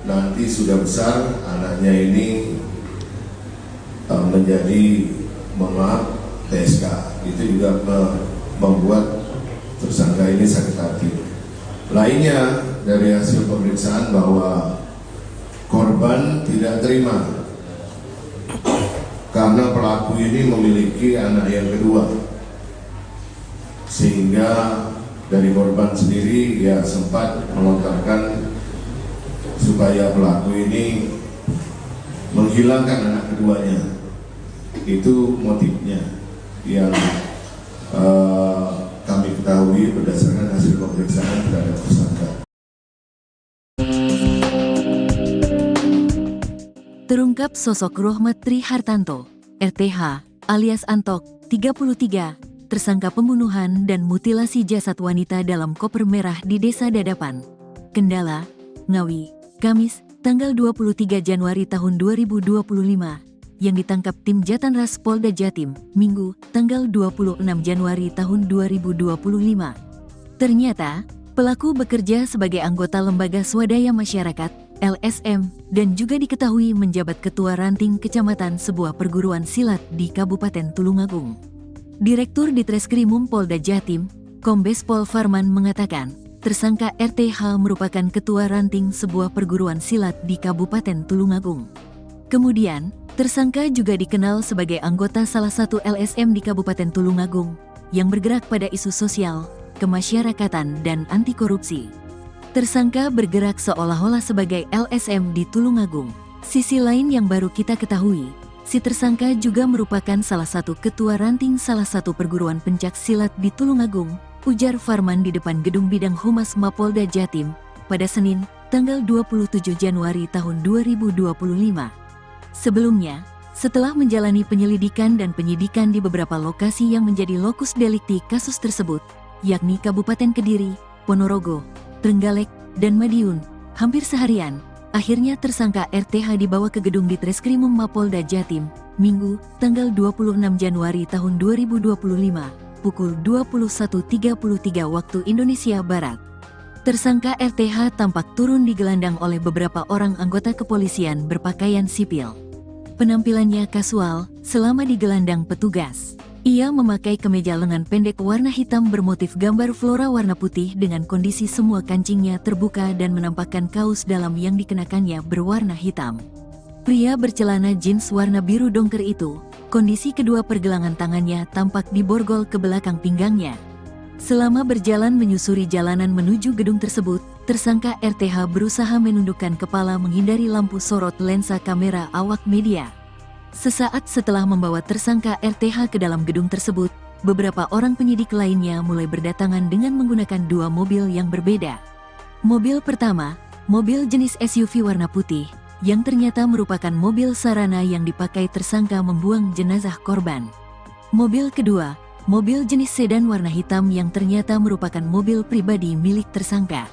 nanti sudah besar anaknya ini menjadi TSK. Itu juga membuat tersangka ini sakit hati. Lainnya dari hasil pemeriksaan bahwa korban tidak terima karena pelaku ini memiliki anak yang kedua, sehingga dari korban sendiri ya sempat melontarkan supaya pelaku ini menghilangkan anak keduanya. Itu motifnya yang kami ketahui berdasarkan hasil pemeriksaan terhadap tersangka. Terungkap sosok Rohmat Tri Hartanto, RTH, alias Antok, 33, tersangka pembunuhan dan mutilasi jasad wanita dalam koper merah di Desa Dadapan, Kendala, Ngawi, Kamis, tanggal 23 Januari tahun 2025, yang ditangkap tim Jatanras Polda Jatim, Minggu, tanggal 26 Januari tahun 2025. Ternyata, pelaku bekerja sebagai anggota Lembaga Swadaya Masyarakat, LSM, dan juga diketahui menjabat Ketua Ranting Kecamatan sebuah perguruan silat di Kabupaten Tulungagung. Direktur Ditreskrimum Polda Jatim, Kombes Pol Farman mengatakan, tersangka RTH merupakan Ketua Ranting sebuah perguruan silat di Kabupaten Tulungagung. Kemudian, tersangka juga dikenal sebagai anggota salah satu LSM di Kabupaten Tulungagung, yang bergerak pada isu sosial, kemasyarakatan, dan anti korupsi. Tersangka bergerak seolah-olah sebagai LSM di Tulungagung. Sisi lain yang baru kita ketahui, si tersangka juga merupakan salah satu ketua ranting salah satu perguruan pencak silat di Tulungagung, ujar Farman di depan Gedung Bidang Humas Mapolda Jatim, pada Senin, tanggal 27 Januari tahun 2025. Sebelumnya, setelah menjalani penyelidikan dan penyidikan di beberapa lokasi yang menjadi lokus delikti kasus tersebut, yakni Kabupaten Kediri, Ponorogo, Trenggalek, dan Madiun, hampir seharian, akhirnya tersangka RTH dibawa ke gedung Ditreskrimum Mapolda Jatim, Minggu, tanggal 26 Januari tahun 2025, pukul 21.33 waktu Indonesia Barat. Tersangka RTH tampak turun digelandang oleh beberapa orang anggota kepolisian berpakaian sipil. Penampilannya kasual selama digelandang petugas. Ia memakai kemeja lengan pendek warna hitam bermotif gambar flora warna putih dengan kondisi semua kancingnya terbuka dan menampakkan kaos dalam yang dikenakannya berwarna hitam. Pria bercelana jeans warna biru dongker itu, kondisi kedua pergelangan tangannya tampak diborgol ke belakang pinggangnya. Selama berjalan menyusuri jalanan menuju gedung tersebut, tersangka RTH berusaha menundukkan kepala menghindari lampu sorot lensa kamera awak media. Sesaat setelah membawa tersangka RTH ke dalam gedung tersebut, beberapa orang penyidik lainnya mulai berdatangan dengan menggunakan dua mobil yang berbeda. Mobil pertama, mobil jenis SUV warna putih, yang ternyata merupakan mobil sarana yang dipakai tersangka membuang jenazah korban. Mobil kedua, mobil jenis sedan warna hitam yang ternyata merupakan mobil pribadi milik tersangka.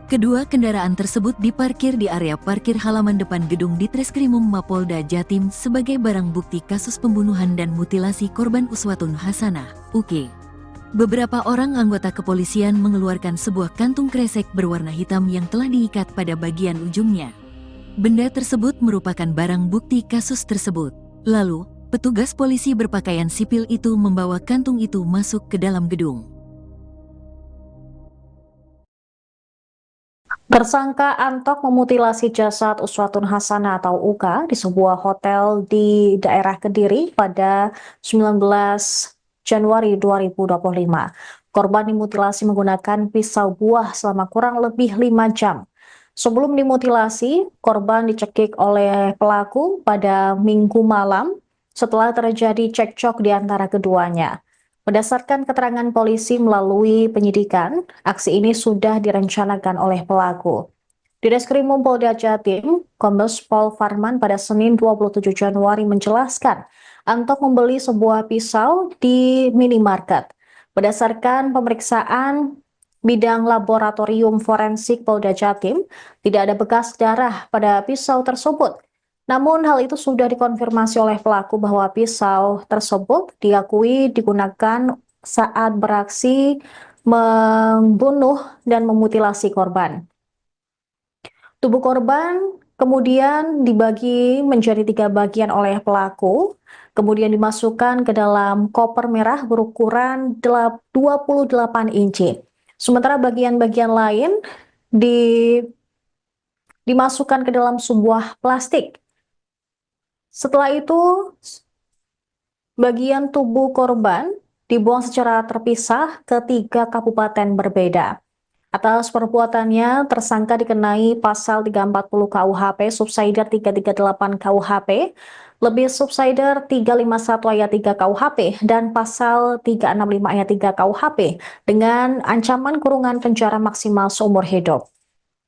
Kedua kendaraan tersebut diparkir di area parkir halaman depan gedung Ditreskrimum Mapolda Jatim sebagai barang bukti kasus pembunuhan dan mutilasi korban Uswatun Hasanah, UK. Beberapa orang anggota kepolisian mengeluarkan sebuah kantung kresek berwarna hitam yang telah diikat pada bagian ujungnya. Benda tersebut merupakan barang bukti kasus tersebut. Lalu, petugas polisi berpakaian sipil itu membawa kantung itu masuk ke dalam gedung. Tersangka Antok memutilasi jasad Uswatun Hasanah atau Uka di sebuah hotel di daerah Kediri pada 19 Januari 2025. Korban dimutilasi menggunakan pisau buah selama kurang lebih 5 jam. Sebelum dimutilasi, korban dicekik oleh pelaku pada Minggu malam setelah terjadi cekcok di antara keduanya. Berdasarkan keterangan polisi melalui penyidikan, aksi ini sudah direncanakan oleh pelaku. Di Ditreskrimum Polda Jatim, Kombes Pol Farman pada Senin 27 Januari menjelaskan, Antok membeli sebuah pisau di minimarket. Berdasarkan pemeriksaan bidang laboratorium forensik Polda Jatim, tidak ada bekas darah pada pisau tersebut. Namun hal itu sudah dikonfirmasi oleh pelaku bahwa pisau tersebut diakui digunakan saat beraksi membunuh dan memutilasi korban. Tubuh korban kemudian dibagi menjadi 3 bagian oleh pelaku, kemudian dimasukkan ke dalam koper merah berukuran 28 inci. Sementara bagian-bagian lain dimasukkan ke dalam sebuah plastik. Setelah itu, bagian tubuh korban dibuang secara terpisah ke 3 kabupaten berbeda. Atas perbuatannya, tersangka dikenai pasal 340 KUHP, subsider 338 KUHP, lebih subsider 351 ayat 3 KUHP, dan pasal 365 ayat 3 KUHP dengan ancaman kurungan penjara maksimal seumur hidup.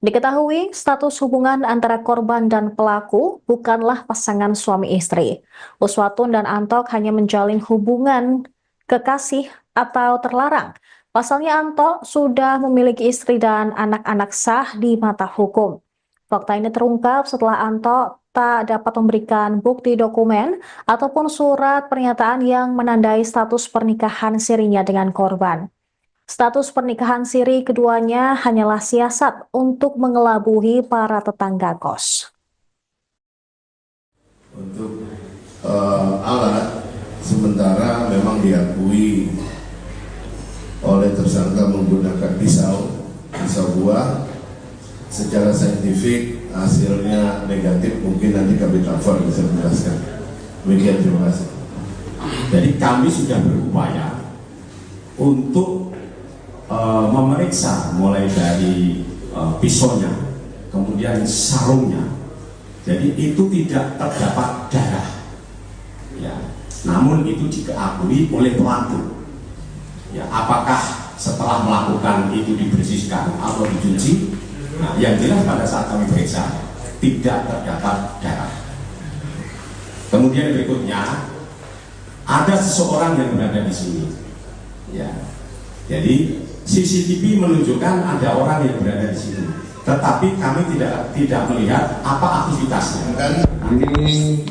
Diketahui, status hubungan antara korban dan pelaku bukanlah pasangan suami istri. Uswatun dan Antok hanya menjalin hubungan kekasih atau terlarang. Pasalnya Antok sudah memiliki istri dan anak-anak sah di mata hukum. Fakta ini terungkap setelah Antok tak dapat memberikan bukti dokumen ataupun surat pernyataan yang menandai status pernikahan sirinya dengan korban. Status pernikahan siri keduanya hanyalah siasat untuk mengelabui para tetangga kos. Untuk alat, sementara memang diakui oleh tersangka menggunakan pisau buah. Secara saintifik hasilnya negatif, mungkin nanti Kabit Lafor bisa menjelaskan. Demikian, terima kasih. Jadi kami sudah berupaya untuk memeriksa mulai dari pisaunya, kemudian sarungnya. Jadi itu tidak terdapat darah. Ya, namun itu diakui oleh pelaku. Ya, apakah setelah melakukan itu dibersihkan atau dicuci? Nah, yang jelas pada saat kami periksa tidak terdapat darah. Kemudian berikutnya ada seseorang yang berada di sini. Ya, jadi CCTV menunjukkan ada orang yang berada di sini, tetapi kami tidak melihat apa aktivitasnya. Dan ini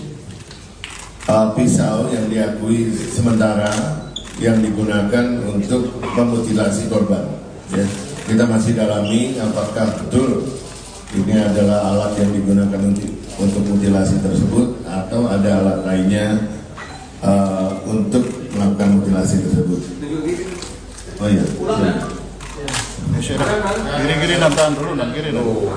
pisau yang diakui sementara yang digunakan untuk memutilasi korban. Ya, kita masih dalami apakah betul ini adalah alat yang digunakan untuk mutilasi tersebut atau ada alat lainnya untuk melakukan mutilasi tersebut. Oh iya. Kiri-kiri tahan dulu, kiri dulu.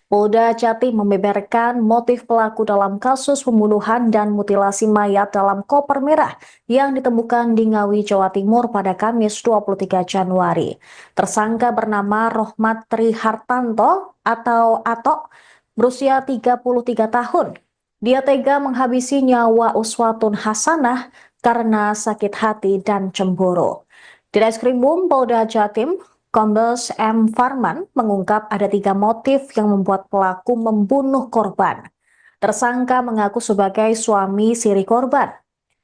Polda Jatim membeberkan motif pelaku dalam kasus pembunuhan dan mutilasi mayat dalam koper merah yang ditemukan di Ngawi, Jawa Timur pada Kamis 23 Januari. Tersangka bernama Rohmat Trihartanto atau Atok, berusia 33 tahun. Dia tega menghabisi nyawa Uswatun Hasanah karena sakit hati dan cemburu. Di Reskrimum Polda Jatim, Kombes M. Farman mengungkap ada 3 motif yang membuat pelaku membunuh korban. Tersangka mengaku sebagai suami siri korban.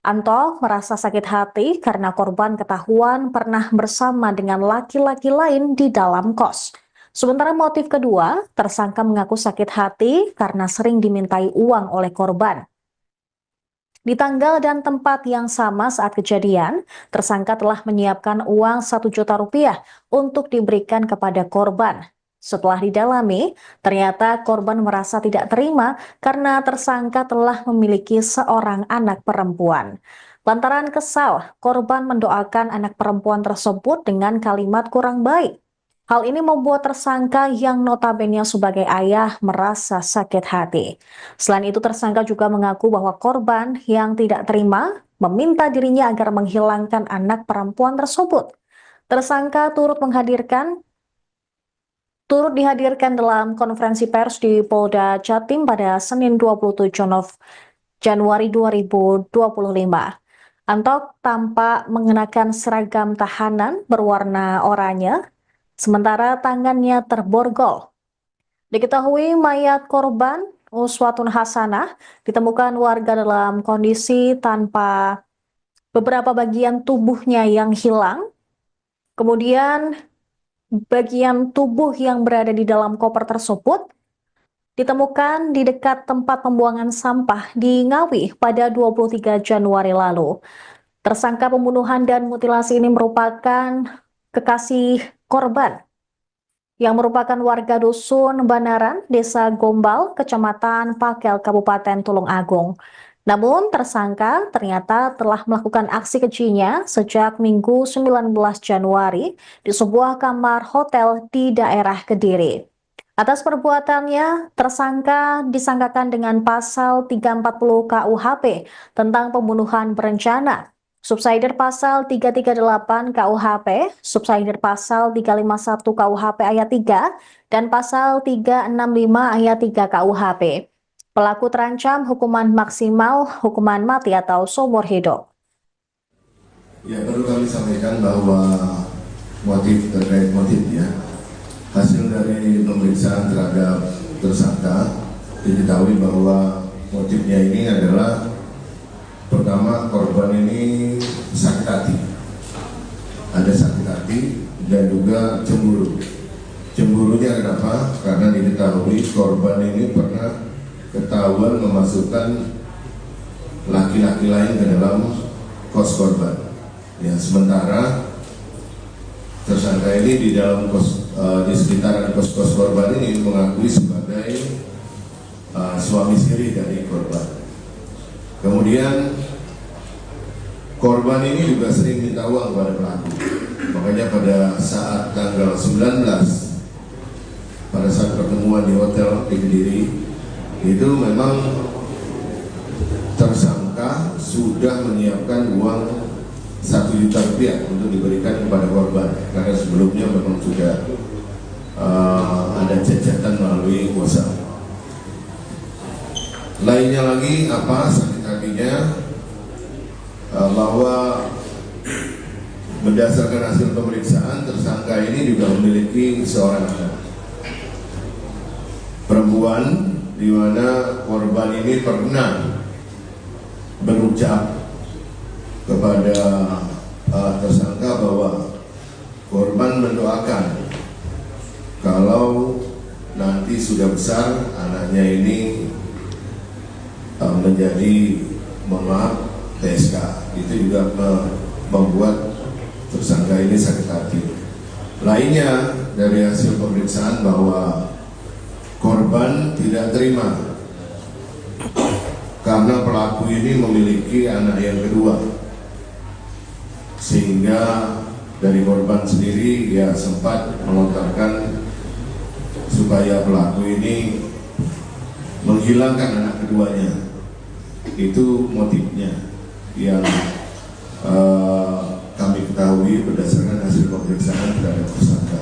Anto merasa sakit hati karena korban ketahuan pernah bersama dengan laki-laki lain di dalam kos. Sementara motif kedua, tersangka mengaku sakit hati karena sering dimintai uang oleh korban. Di tanggal dan tempat yang sama saat kejadian, tersangka telah menyiapkan uang 1 juta rupiah untuk diberikan kepada korban. Setelah didalami, ternyata korban merasa tidak terima karena tersangka telah memiliki seorang anak perempuan. Lantaran kesal, korban mendoakan anak perempuan tersebut dengan kalimat kurang baik. Hal ini membuat tersangka yang notabene sebagai ayah merasa sakit hati. Selain itu, tersangka juga mengaku bahwa korban yang tidak terima meminta dirinya agar menghilangkan anak perempuan tersebut. Tersangka turut dihadirkan dalam konferensi pers di Polda Jatim pada Senin 27 Januari 2025. Antok tampak mengenakan seragam tahanan berwarna oranye, sementara tangannya terborgol. Diketahui mayat korban Uswatun Hasanah ditemukan warga dalam kondisi tanpa beberapa bagian tubuhnya yang hilang. Kemudian bagian tubuh yang berada di dalam koper tersebut ditemukan di dekat tempat pembuangan sampah di Ngawi pada 23 Januari lalu. Tersangka pembunuhan dan mutilasi ini merupakan kekasih korban yang merupakan warga dusun Banaran, Desa Gombal, Kecamatan Pakel, Kabupaten Tulung Agung. Namun tersangka ternyata telah melakukan aksi kejinya sejak Minggu 19 Januari di sebuah kamar hotel di daerah Kediri. Atas perbuatannya, tersangka disangkakan dengan pasal 340 KUHP tentang pembunuhan berencana. Subsider pasal 338 KUHP, subsider pasal 351 KUHP ayat 3, dan pasal 365 ayat 3 KUHP. Pelaku terancam hukuman maksimal hukuman mati atau seumur hidup. Ya, perlu kami sampaikan bahwa terkait motifnya, hasil dari pemeriksaan terhadap tersangka diketahui bahwa motifnya ini adalah pertama, korban ini sakit hati, ada sakit hati dan juga cemburu. Cemburunya kenapa? Karena diketahui korban ini pernah ketahuan memasukkan laki-laki lain ke dalam kos korban. Ya, sementara tersangka ini di dalam di sekitaran kos korban ini mengakui sebagai suami siri dari korban. Kemudian korban ini juga sering minta uang kepada pelaku. Makanya pada saat tanggal 19, pada saat pertemuan di hotel di Kediri, itu memang tersangka sudah menyiapkan uang 1 juta rupiah untuk diberikan kepada korban. Karena sebelumnya memang sudah ada cacatan melalui WhatsApp. Lainnya lagi apa sakit hatinya, bahwa berdasarkan hasil pemeriksaan tersangka ini juga memiliki seorang anak perempuan, di mana korban ini pernah berucap kepada tersangka bahwa korban mendoakan kalau nanti sudah besar anaknya ini menjadi TSK. Itu juga membuat tersangka ini sakit hati. Lainnya dari hasil pemeriksaan bahwa korban tidak terima karena pelaku ini memiliki anak yang kedua, sehingga dari korban sendiri ya sempat melontarkan supaya pelaku ini menghilangkan anak keduanya. Itu motifnya yang kami ketahui berdasarkan hasil pemeriksaan terhadap tersangka.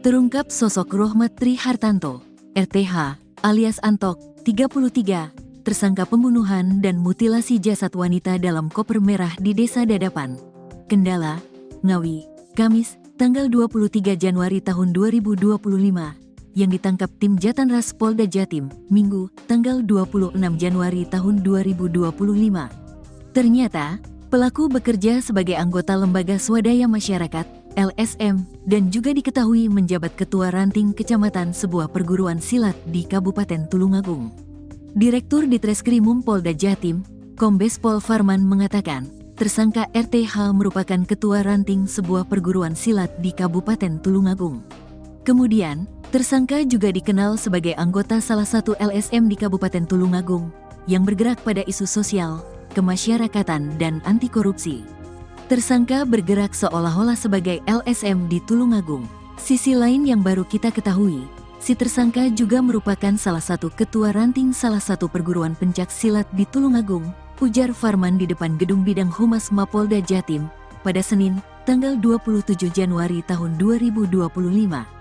Terungkap sosok Rohmat Tri Hartanto, RTH, alias Antok, 33, tersangka pembunuhan dan mutilasi jasad wanita dalam koper merah di Desa Dadapan, Kendala, Ngawi, Kamis, tanggal 23 Januari tahun 2025. Yang ditangkap tim Jatanras Polda Jatim, Minggu, tanggal 26 Januari tahun 2025. Ternyata, pelaku bekerja sebagai anggota Lembaga Swadaya Masyarakat, LSM, dan juga diketahui menjabat Ketua Ranting Kecamatan sebuah perguruan silat di Kabupaten Tulungagung. Direktur Ditreskrimum Polda Jatim, Kombes Pol Farman mengatakan, tersangka RTH merupakan Ketua Ranting sebuah perguruan silat di Kabupaten Tulungagung. Kemudian, tersangka juga dikenal sebagai anggota salah satu LSM di Kabupaten Tulungagung yang bergerak pada isu sosial, kemasyarakatan, dan anti korupsi. Tersangka bergerak seolah-olah sebagai LSM di Tulungagung. Sisi lain yang baru kita ketahui, si tersangka juga merupakan salah satu ketua ranting salah satu perguruan pencak silat di Tulungagung, ujar Farman di depan Gedung Bidang Humas Mapolda Jatim pada Senin, tanggal 27 Januari tahun 2025.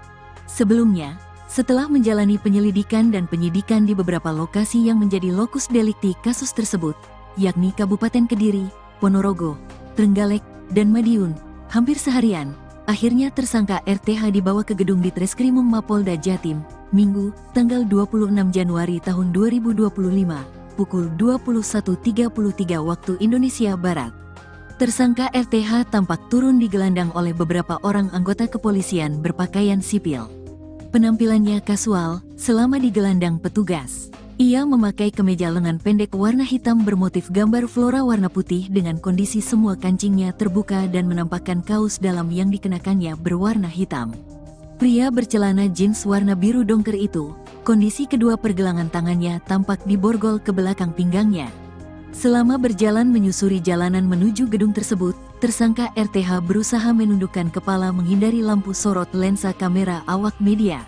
Sebelumnya, setelah menjalani penyelidikan dan penyidikan di beberapa lokasi yang menjadi lokus delikti kasus tersebut, yakni Kabupaten Kediri, Ponorogo, Trenggalek, dan Madiun, hampir seharian, akhirnya tersangka RTH dibawa ke gedung Ditreskrimum Mapolda Jatim, Minggu, tanggal 26 Januari tahun 2025, pukul 21.33 waktu Indonesia Barat. Tersangka RTH tampak turun digelandang oleh beberapa orang anggota kepolisian berpakaian sipil. Penampilannya kasual selama digelandang petugas. Ia memakai kemeja lengan pendek warna hitam bermotif gambar flora warna putih dengan kondisi semua kancingnya terbuka dan menampakkan kaos dalam yang dikenakannya berwarna hitam. Pria bercelana jeans warna biru dongker itu, kondisi kedua pergelangan tangannya tampak diborgol ke belakang pinggangnya. Selama berjalan menyusuri jalanan menuju gedung tersebut, tersangka RTH berusaha menundukkan kepala menghindari lampu sorot lensa kamera awak media.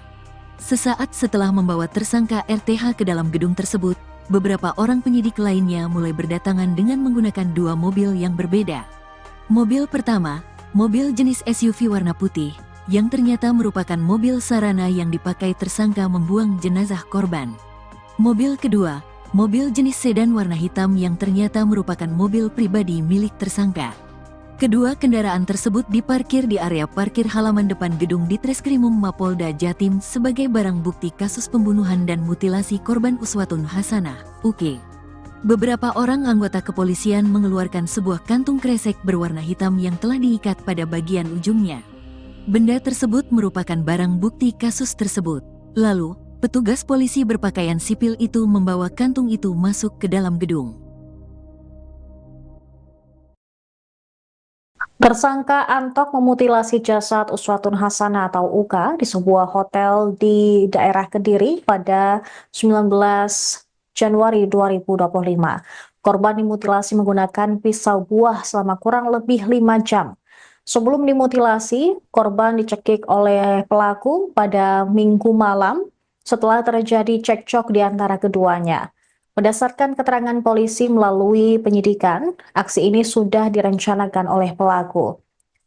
Sesaat setelah membawa tersangka RTH ke dalam gedung tersebut, beberapa orang penyidik lainnya mulai berdatangan dengan menggunakan dua mobil yang berbeda. Mobil pertama, mobil jenis SUV warna putih, yang ternyata merupakan mobil sarana yang dipakai tersangka membuang jenazah korban. Mobil kedua, mobil jenis sedan warna hitam yang ternyata merupakan mobil pribadi milik tersangka. Kedua kendaraan tersebut diparkir di area parkir halaman depan gedung Ditreskrimum Mapolda Jatim sebagai barang bukti kasus pembunuhan dan mutilasi korban Uswatun Hasanah, UK. Beberapa orang anggota kepolisian mengeluarkan sebuah kantung kresek berwarna hitam yang telah diikat pada bagian ujungnya. Benda tersebut merupakan barang bukti kasus tersebut. Lalu, petugas polisi berpakaian sipil itu membawa kantung itu masuk ke dalam gedung. Tersangka Antok memutilasi jasad Uswatun Hasanah atau Uka di sebuah hotel di daerah Kediri pada 19 Januari 2025. Korban dimutilasi menggunakan pisau buah selama kurang lebih 5 jam. Sebelum dimutilasi, korban dicekik oleh pelaku pada Minggu malam setelah terjadi cekcok di antara keduanya. Berdasarkan keterangan polisi melalui penyidikan, aksi ini sudah direncanakan oleh pelaku.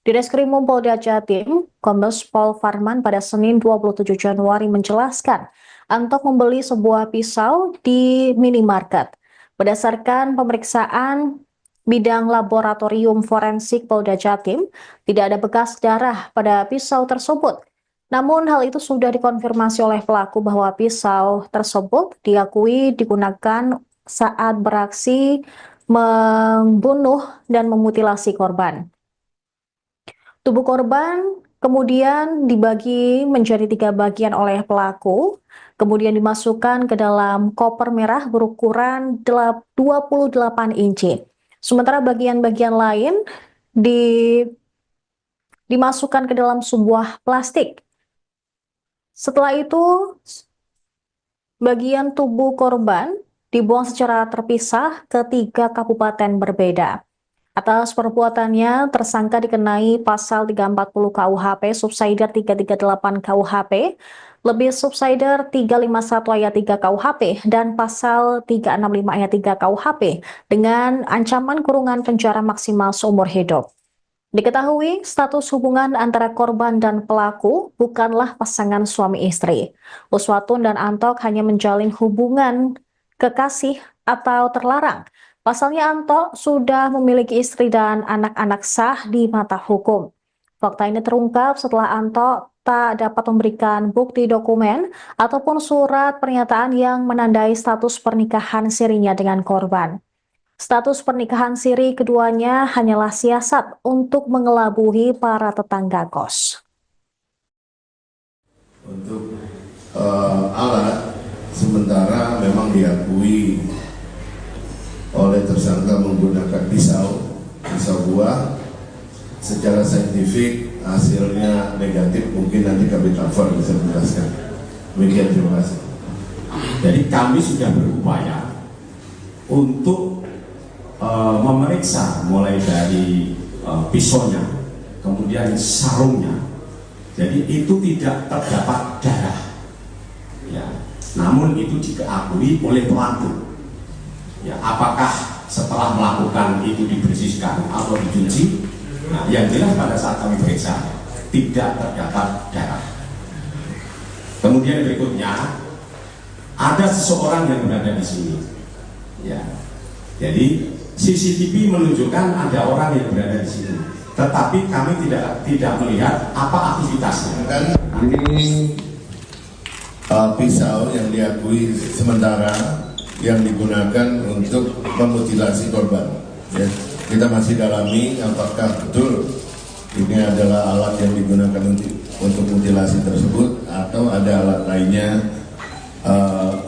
Di Reskrimum Polda Jatim, Kombes Pol Farman pada Senin 27 Januari menjelaskan, Antok membeli sebuah pisau di minimarket. Berdasarkan pemeriksaan bidang laboratorium forensik Polda Jatim, tidak ada bekas darah pada pisau tersebut. Namun hal itu sudah dikonfirmasi oleh pelaku bahwa pisau tersebut diakui digunakan saat beraksi membunuh dan memutilasi korban. Tubuh korban kemudian dibagi menjadi 3 bagian oleh pelaku, kemudian dimasukkan ke dalam koper merah berukuran 28 inci. Sementara bagian-bagian lain dimasukkan ke dalam sebuah plastik. Setelah itu, bagian tubuh korban dibuang secara terpisah ke 3 kabupaten berbeda. Atas perbuatannya, tersangka dikenai pasal 340 KUHP, subsider 338 KUHP, lebih subsider 351 ayat 3 KUHP, dan pasal 365 ayat 3 KUHP dengan ancaman kurungan penjara maksimal seumur hidup. Diketahui status hubungan antara korban dan pelaku bukanlah pasangan suami istri. Uswatun dan Antok hanya menjalin hubungan kekasih atau terlarang. Pasalnya Antok sudah memiliki istri dan anak-anak sah di mata hukum. Fakta ini terungkap setelah Antok tak dapat memberikan bukti dokumen ataupun surat pernyataan yang menandai status pernikahan sirinya dengan korban. Status pernikahan siri keduanya hanyalah siasat untuk mengelabui para tetangga kos. Untuk alat, sementara memang diakui oleh tersangka menggunakan pisau buah. Secara saintifik hasilnya negatif, mungkin nanti Kabit Lafor bisa menjelaskan. Demikian, terima kasih. Jadi kami sudah berupaya untuk memeriksa mulai dari pisaunya, kemudian sarungnya. Jadi itu tidak terdapat darah, ya. Namun itu diakui oleh pelaku. Ya, apakah setelah melakukan itu dibersihkan atau dicuci? Nah, yang jelas pada saat kami periksa tidak terdapat darah. Kemudian berikutnya ada seseorang yang berada di sini. Ya, jadi CCTV menunjukkan ada orang yang berada di sini, tetapi kami tidak melihat apa aktivitasnya. Kan ini pisau yang diakui sementara yang digunakan untuk memutilasi korban. Ya, kita masih dalami apakah betul ini adalah alat yang digunakan untuk mutilasi tersebut atau ada alat lainnya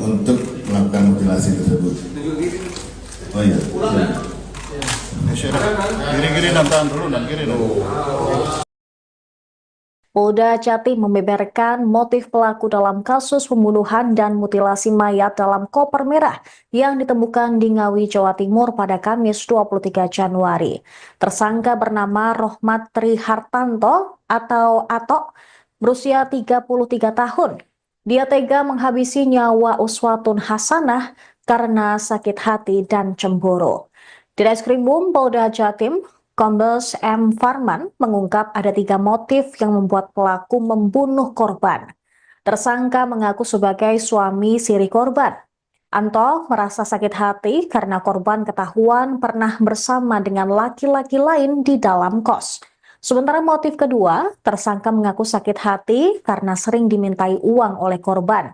untuk melakukan mutilasi tersebut. Oh iya. Kiri-kiri dan tahan dulu dan kiri dulu. Polda Jatim membeberkan motif pelaku dalam kasus pembunuhan dan mutilasi mayat dalam koper merah yang ditemukan di Ngawi, Jawa Timur pada Kamis 23 Januari. Tersangka bernama Rohmat Trihartanto atau Atok, berusia 33 tahun. Dia tega menghabisi nyawa Uswatun Hasanah karena sakit hati dan cemburu. Di Reskrimum Polda Jatim, Kombes M. Farman mengungkap ada 3 motif yang membuat pelaku membunuh korban. Tersangka mengaku sebagai suami siri korban. Anto merasa sakit hati karena korban ketahuan pernah bersama dengan laki-laki lain di dalam kos. Sementara motif kedua, tersangka mengaku sakit hati karena sering dimintai uang oleh korban.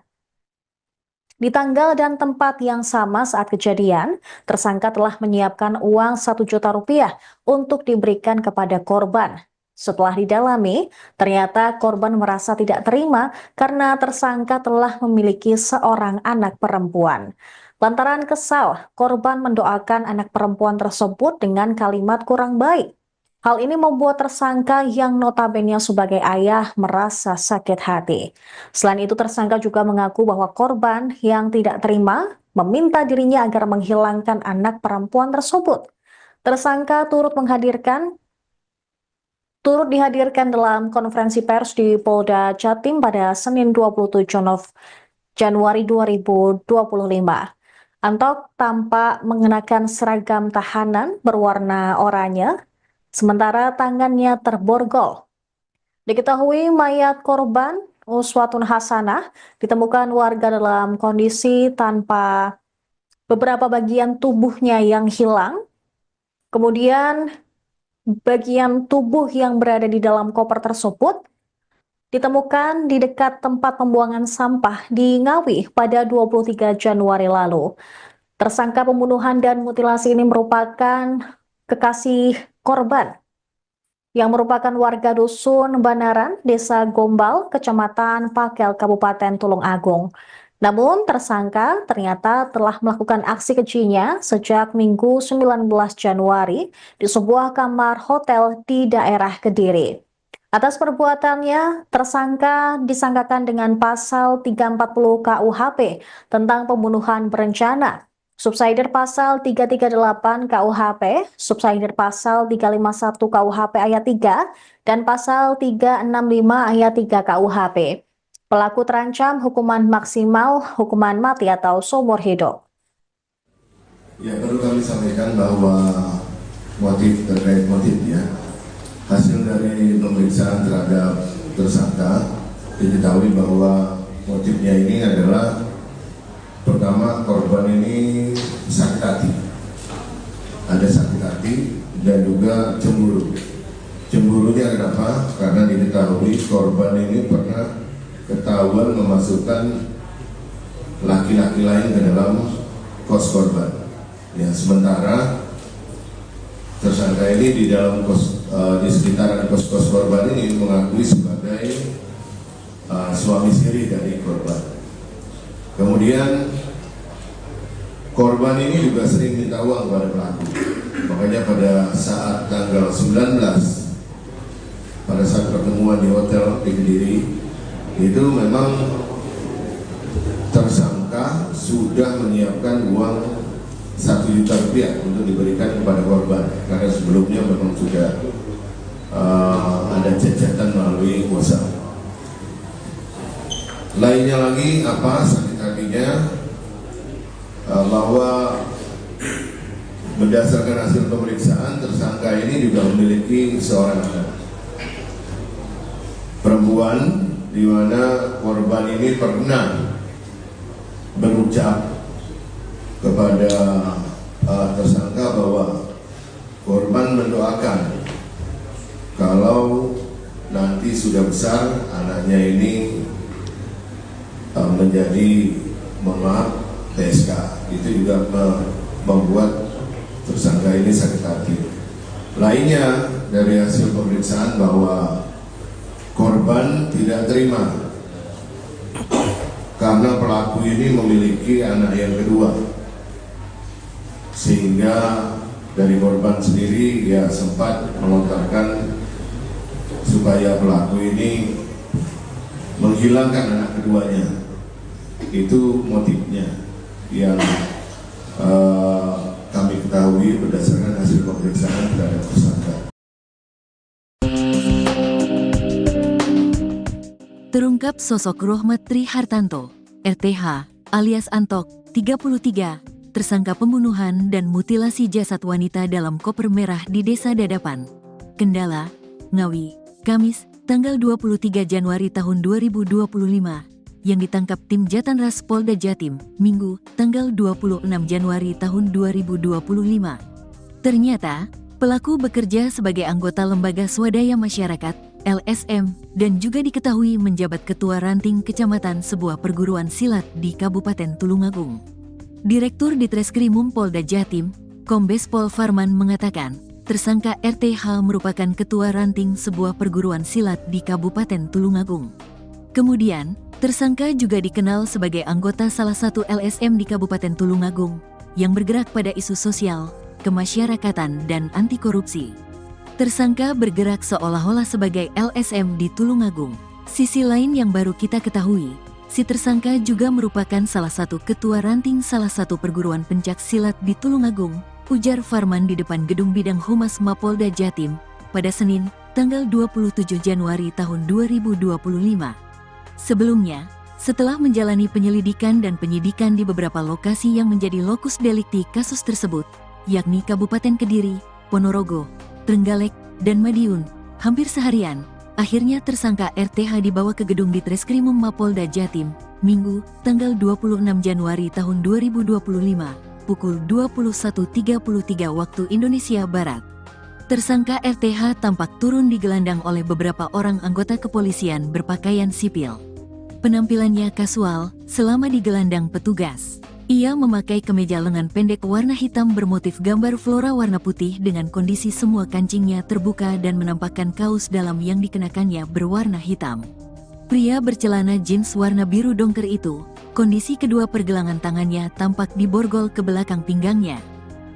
Di tanggal dan tempat yang sama saat kejadian, tersangka telah menyiapkan uang 1 juta rupiah untuk diberikan kepada korban. Setelah didalami, ternyata korban merasa tidak terima karena tersangka telah memiliki seorang anak perempuan. Lantaran kesal, korban mendoakan anak perempuan tersebut dengan kalimat kurang baik. Hal ini membuat tersangka yang notabene sebagai ayah merasa sakit hati. Selain itu, tersangka juga mengaku bahwa korban yang tidak terima meminta dirinya agar menghilangkan anak perempuan tersebut. Tersangka turut dihadirkan dalam konferensi pers di Polda Jatim pada Senin 27 Januari 2025. Antok tampak mengenakan seragam tahanan berwarna oranye, sementara tangannya terborgol. Diketahui mayat korban Uswatun Hasanah ditemukan warga dalam kondisi tanpa beberapa bagian tubuhnya yang hilang. Kemudian bagian tubuh yang berada di dalam koper tersebut ditemukan di dekat tempat pembuangan sampah di Ngawi pada 23 Januari lalu. Tersangka pembunuhan dan mutilasi ini merupakan kekasih korban yang merupakan warga dusun Banaran, Desa Gombal, Kecamatan Pakel, Kabupaten Tulung Agung. Namun tersangka ternyata telah melakukan aksi kejinya sejak Minggu 19 Januari di sebuah kamar hotel di daerah Kediri. Atas perbuatannya, tersangka disangkakan dengan pasal 340 KUHP tentang pembunuhan berencana, subsidiar pasal 338 KUHP, subsidiar pasal 351 KUHP ayat 3, dan pasal 365 ayat 3 KUHP. Pelaku terancam hukuman maksimal, hukuman mati atau seumur hidup. Ya, perlu kami sampaikan bahwa motif terkait motifnya, hasil dari pemeriksaan terhadap tersangka diketahui bahwa motifnya ini adalah pertama, korban ini sakit hati, ada sakit hati dan juga cemburu. Cemburunya kenapa? Karena diketahui korban ini pernah ketahuan memasukkan laki-laki lain ke dalam kos korban. Ya, sementara tersangka ini di dalam di sekitaran kos korban ini mengakui sebagai suami siri dari korban. Kemudian korban ini juga sering minta uang kepada pelaku. Makanya pada saat tanggal 19, pada saat pertemuan di hotel di Kediri, itu memang tersangka sudah menyiapkan uang 1 juta rupiah untuk diberikan kepada korban. Karena sebelumnya memang sudah ada cacatan melalui WhatsApp. Lainnya lagi apa sakit hatinya, bahwa berdasarkan hasil pemeriksaan tersangka ini juga memiliki seorang anak perempuan, di mana korban ini pernah berucap kepada tersangka bahwa korban mendoakan kalau nanti sudah besar anaknya ini menjadi PSK. Itu juga membuat tersangka ini sakit hati. Lainnya dari hasil pemeriksaan bahwa korban tidak terima karena pelaku ini memiliki anak yang kedua, sehingga dari korban sendiri ya sempat melontarkan supaya pelaku ini menghilangkan anak keduanya. Itu motifnya yang kami ketahui berdasarkan hasil pemeriksaan terhadap tersangka. Terungkap sosok Rohmat Tri Hartanto, RTH, alias Antok, 33, tersangka pembunuhan dan mutilasi jasad wanita dalam koper merah di Desa Dadapan, Kendala, Ngawi, Kamis, tanggal 23 Januari tahun 2025, yang ditangkap tim Jatanras Polda Jatim, Minggu, tanggal 26 Januari tahun 2025. Ternyata, pelaku bekerja sebagai anggota Lembaga Swadaya Masyarakat, LSM, dan juga diketahui menjabat Ketua Ranting Kecamatan sebuah perguruan silat di Kabupaten Tulungagung. Direktur Ditreskrimum Polda Jatim, Kombes Pol Farman mengatakan, tersangka RTH merupakan ketua ranting sebuah perguruan silat di Kabupaten Tulungagung. Kemudian, tersangka juga dikenal sebagai anggota salah satu LSM di Kabupaten Tulungagung yang bergerak pada isu sosial, kemasyarakatan, dan anti korupsi. Tersangka bergerak seolah-olah sebagai LSM di Tulungagung. Sisi lain yang baru kita ketahui, si tersangka juga merupakan salah satu ketua ranting salah satu perguruan pencak silat di Tulungagung, ujar Farman di depan Gedung Bidang Humas Mapolda Jatim pada Senin, tanggal 27 Januari tahun 2025. Sebelumnya, setelah menjalani penyelidikan dan penyidikan di beberapa lokasi yang menjadi lokus delikti kasus tersebut, yakni Kabupaten Kediri, Ponorogo, Trenggalek, dan Madiun, hampir seharian, akhirnya tersangka RTH dibawa ke gedung Ditreskrimum Mapolda Jatim, Minggu, tanggal 26 Januari tahun 2025, pukul 21.33 waktu Indonesia Barat. Tersangka RTH tampak turun digelandang oleh beberapa orang anggota kepolisian berpakaian sipil. Penampilannya kasual selama digelandang petugas. Ia memakai kemeja lengan pendek warna hitam bermotif gambar flora warna putih dengan kondisi semua kancingnya terbuka dan menampakkan kaos dalam yang dikenakannya berwarna hitam. Pria bercelana jeans warna biru dongker itu, kondisi kedua pergelangan tangannya tampak diborgol ke belakang pinggangnya.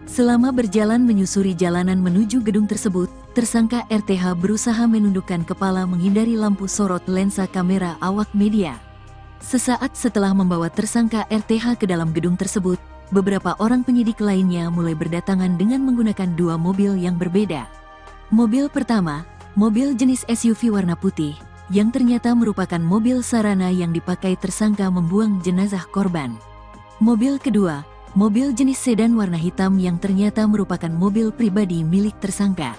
Selama berjalan menyusuri jalanan menuju gedung tersebut, tersangka RTH berusaha menundukkan kepala menghindari lampu sorot lensa kamera awak media. Sesaat setelah membawa tersangka RTH ke dalam gedung tersebut, beberapa orang penyidik lainnya mulai berdatangan dengan menggunakan dua mobil yang berbeda. Mobil pertama, mobil jenis SUV warna putih, yang ternyata merupakan mobil sarana yang dipakai tersangka membuang jenazah korban. Mobil kedua, mobil jenis sedan warna hitam yang ternyata merupakan mobil pribadi milik tersangka.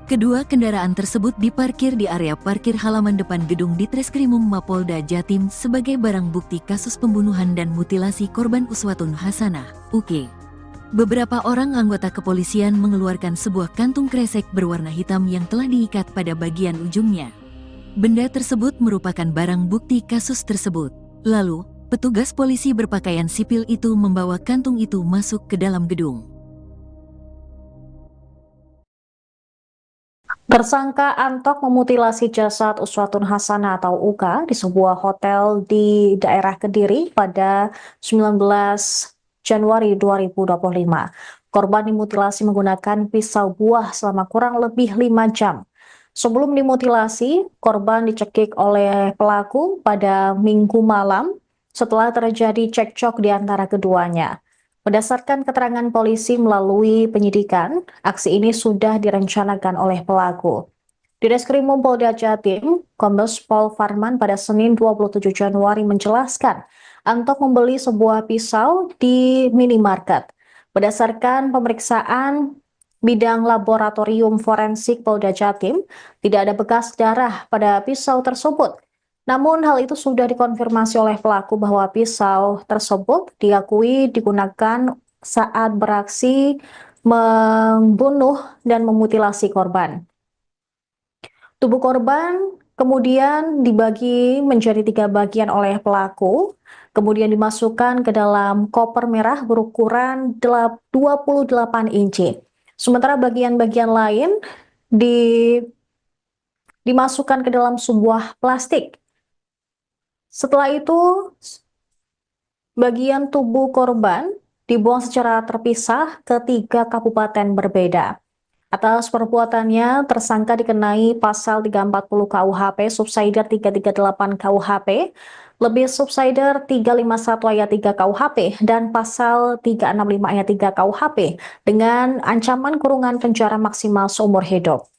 Kedua kendaraan tersebut diparkir di area parkir halaman depan gedung Ditreskrimum Mapolda Jatim sebagai barang bukti kasus pembunuhan dan mutilasi korban Uswatun Hasanah, UK. Beberapa orang anggota kepolisian mengeluarkan sebuah kantung kresek berwarna hitam yang telah diikat pada bagian ujungnya. Benda tersebut merupakan barang bukti kasus tersebut. Lalu, petugas polisi berpakaian sipil itu membawa kantung itu masuk ke dalam gedung. Tersangka Antok memutilasi jasad Uswatun Hasanah atau Uka di sebuah hotel di daerah Kediri pada 19 Januari 2025. Korban dimutilasi menggunakan pisau buah selama kurang lebih 5 jam. Sebelum dimutilasi, korban dicekik oleh pelaku pada Minggu malam setelah terjadi cekcok di antara keduanya. Berdasarkan keterangan polisi melalui penyidikan, aksi ini sudah direncanakan oleh pelaku. Di Ditreskrimum Polda Jatim, Kombes Pol Farman pada Senin 27 Januari menjelaskan, Antok membeli sebuah pisau di minimarket. Berdasarkan pemeriksaan bidang laboratorium forensik Polda Jatim, tidak ada bekas darah pada pisau tersebut. Namun hal itu sudah dikonfirmasi oleh pelaku bahwa pisau tersebut diakui digunakan saat beraksi membunuh dan memutilasi korban. Tubuh korban kemudian dibagi menjadi 3 bagian oleh pelaku, kemudian dimasukkan ke dalam koper merah berukuran 28 inci. Sementara bagian-bagian lain dimasukkan ke dalam sebuah plastik. Setelah itu, bagian tubuh korban dibuang secara terpisah ke 3 kabupaten berbeda. Atas perbuatannya, tersangka dikenai pasal 340 KUHP, subsider 338 KUHP, lebih subsider 351 ayat 3 KUHP, dan pasal 365 ayat 3 KUHP dengan ancaman kurungan penjara maksimal seumur hidup.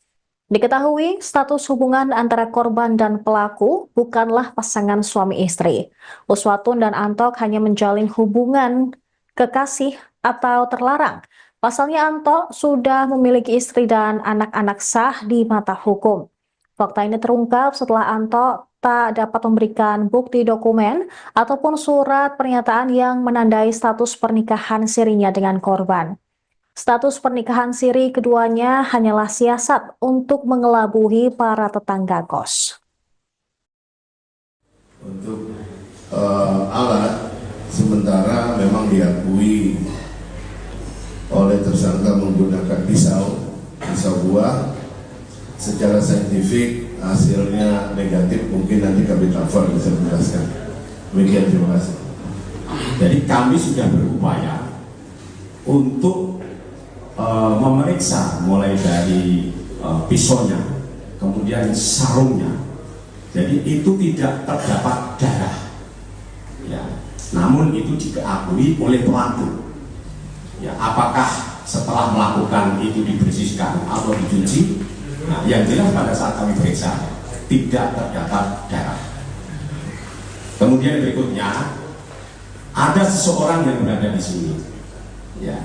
Diketahui status hubungan antara korban dan pelaku bukanlah pasangan suami istri. Uswatun dan Antok hanya menjalin hubungan kekasih atau terlarang. Pasalnya Antok sudah memiliki istri dan anak-anak sah di mata hukum. Fakta ini terungkap setelah Antok tak dapat memberikan bukti dokumen ataupun surat pernyataan yang menandai status pernikahan sirinya dengan korban. Status pernikahan siri keduanya hanyalah siasat untuk mengelabui para tetangga kos. Untuk alat, sementara memang diakui oleh tersangka menggunakan pisau buah. Secara saintifik hasilnya negatif, mungkin nanti kami cover bisa menjelaskan. Demikian, terima kasih. Jadi kami sudah berupaya untuk memeriksa mulai dari pisaunya, kemudian sarungnya. Jadi itu tidak terdapat darah. Ya, namun itu diakui oleh pelaku. Ya, apakah setelah melakukan itu dibersihkan atau dicuci? Nah, yang jelas pada saat kami periksa tidak terdapat darah. Kemudian berikutnya ada seseorang yang berada di sini. Ya,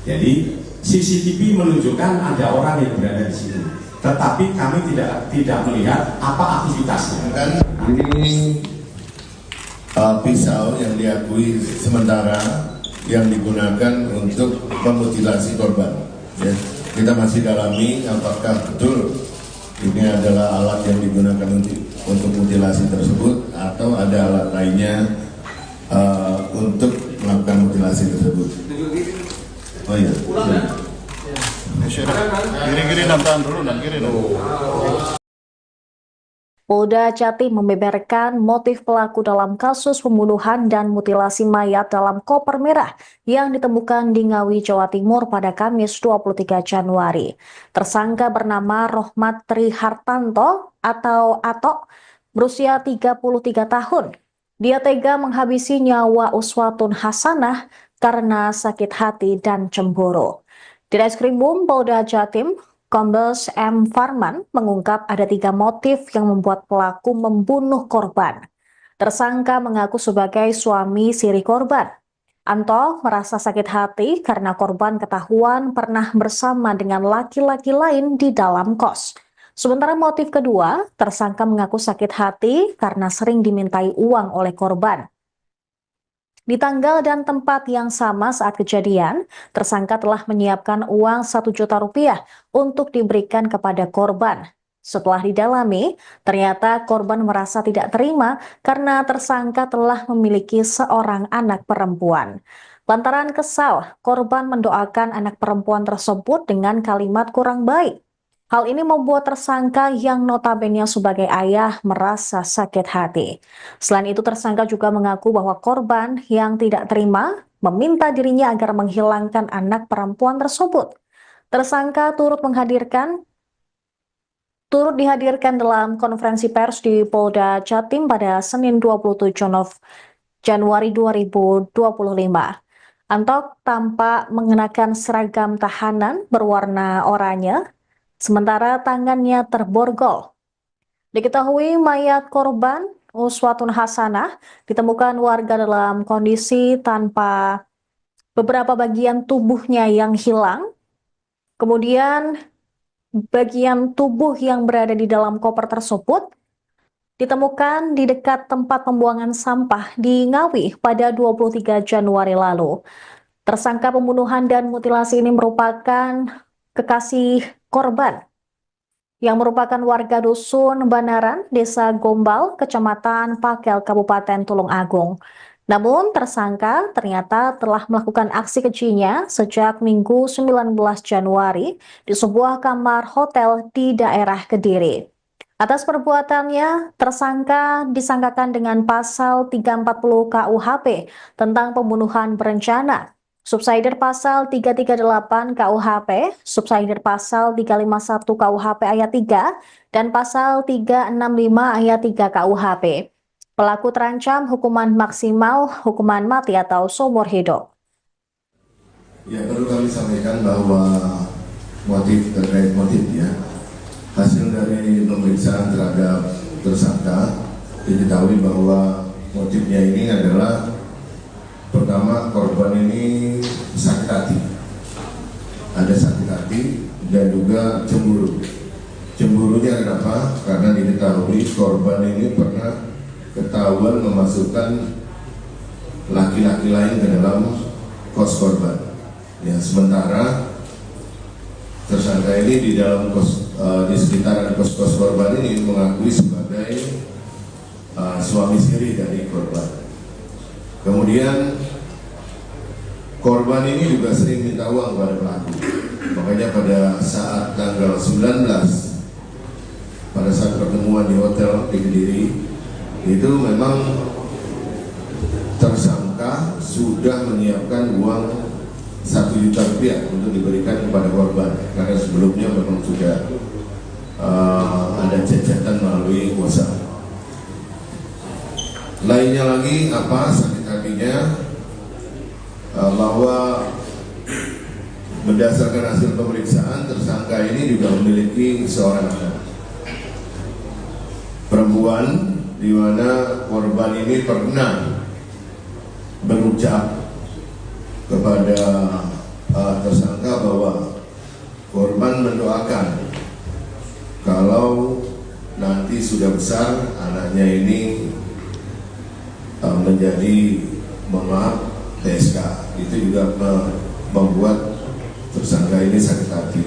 jadi CCTV menunjukkan ada orang yang berada di sini, tetapi kami tidak melihat apa aktivitasnya. Kan ini pisau yang diakui sementara yang digunakan untuk memutilasi korban. Ya, kita masih dalami apakah betul ini adalah alat yang digunakan untuk mutilasi tersebut atau ada alat lainnya untuk melakukan mutilasi tersebut. Oh iya. Kiri-kiri tahan dulu, kiri dulu. Polda Jatim membeberkan motif pelaku dalam kasus pembunuhan dan mutilasi mayat dalam koper merah yang ditemukan di Ngawi, Jawa Timur pada Kamis 23 Januari. Tersangka bernama Rohmat Tri Hartanto atau Atok, berusia 33 tahun. Dia tega menghabisi nyawa Uswatun Hasanah karena sakit hati dan cemburu. Di Reskrimum Polda Jatim, Kombes M. Farman mengungkap ada 3 motif yang membuat pelaku membunuh korban. Tersangka mengaku sebagai suami siri korban. Anto merasa sakit hati karena korban ketahuan pernah bersama dengan laki-laki lain di dalam kos. Sementara motif kedua, tersangka mengaku sakit hati karena sering dimintai uang oleh korban. Di tanggal dan tempat yang sama saat kejadian, tersangka telah menyiapkan uang 1 juta rupiah untuk diberikan kepada korban. Setelah didalami, ternyata korban merasa tidak terima karena tersangka telah memiliki seorang anak perempuan. Lantaran kesal, korban mendoakan anak perempuan tersebut dengan kalimat kurang baik. Hal ini membuat tersangka yang notabene sebagai ayah merasa sakit hati. Selain itu, tersangka juga mengaku bahwa korban yang tidak terima meminta dirinya agar menghilangkan anak perempuan tersebut. Tersangka turut dihadirkan dalam konferensi pers di Polda Jatim pada Senin 27 Januari 2025. Antok tampak mengenakan seragam tahanan berwarna oranye, sementara tangannya terborgol. Diketahui mayat korban Uswatun Hasanah ditemukan warga dalam kondisi tanpa beberapa bagian tubuhnya yang hilang. Kemudian bagian tubuh yang berada di dalam koper tersebut ditemukan di dekat tempat pembuangan sampah di Ngawi pada 23 Januari lalu. Tersangka pembunuhan dan mutilasi ini merupakan kekasih korban yang merupakan warga dusun Banaran, Desa Gombal, Kecamatan Pakel, Kabupaten Tulung Agung. Namun tersangka ternyata telah melakukan aksi kejinya sejak Minggu 19 Januari di sebuah kamar hotel di daerah Kediri. Atas perbuatannya, tersangka disangkakan dengan pasal 340 KUHP tentang pembunuhan berencana, subsidiar pasal 338 KUHP, subsidiar pasal 351 KUHP ayat 3, dan pasal 365 ayat 3 KUHP. Pelaku terancam hukuman maksimal, hukuman mati atau seumur hidup. Ya, perlu kami sampaikan bahwa terkait motifnya, hasil dari pemeriksaan terhadap tersangka diketahui bahwa motifnya ini adalah pertama, korban ini sakit hati, ada sakit hati dan juga cemburu. Cemburunya kenapa? Karena diketahui korban ini pernah ketahuan memasukkan laki-laki lain ke dalam kos korban. Ya, sementara tersangka ini di dalam di sekitaran kos korban ini mengakui sebagai suami siri dari korban. Kemudian korban ini juga sering minta uang kepada pelaku. Makanya pada saat tanggal 19 pada saat pertemuan di hotel di Kediri itu memang tersangka sudah menyiapkan uang 1 juta rupiah untuk diberikan kepada korban karena sebelumnya memang sudah ada cacatan melalui WhatsApp. Lainnya lagi apa sakit hatinya bahwa berdasarkan hasil pemeriksaan tersangka ini juga memiliki seorang anak perempuan, di mana korban ini pernah berucap kepada tersangka bahwa korban mendoakan kalau nanti sudah besar anaknya ini menjadi TSK. Itu juga membuat tersangka ini sakit hati.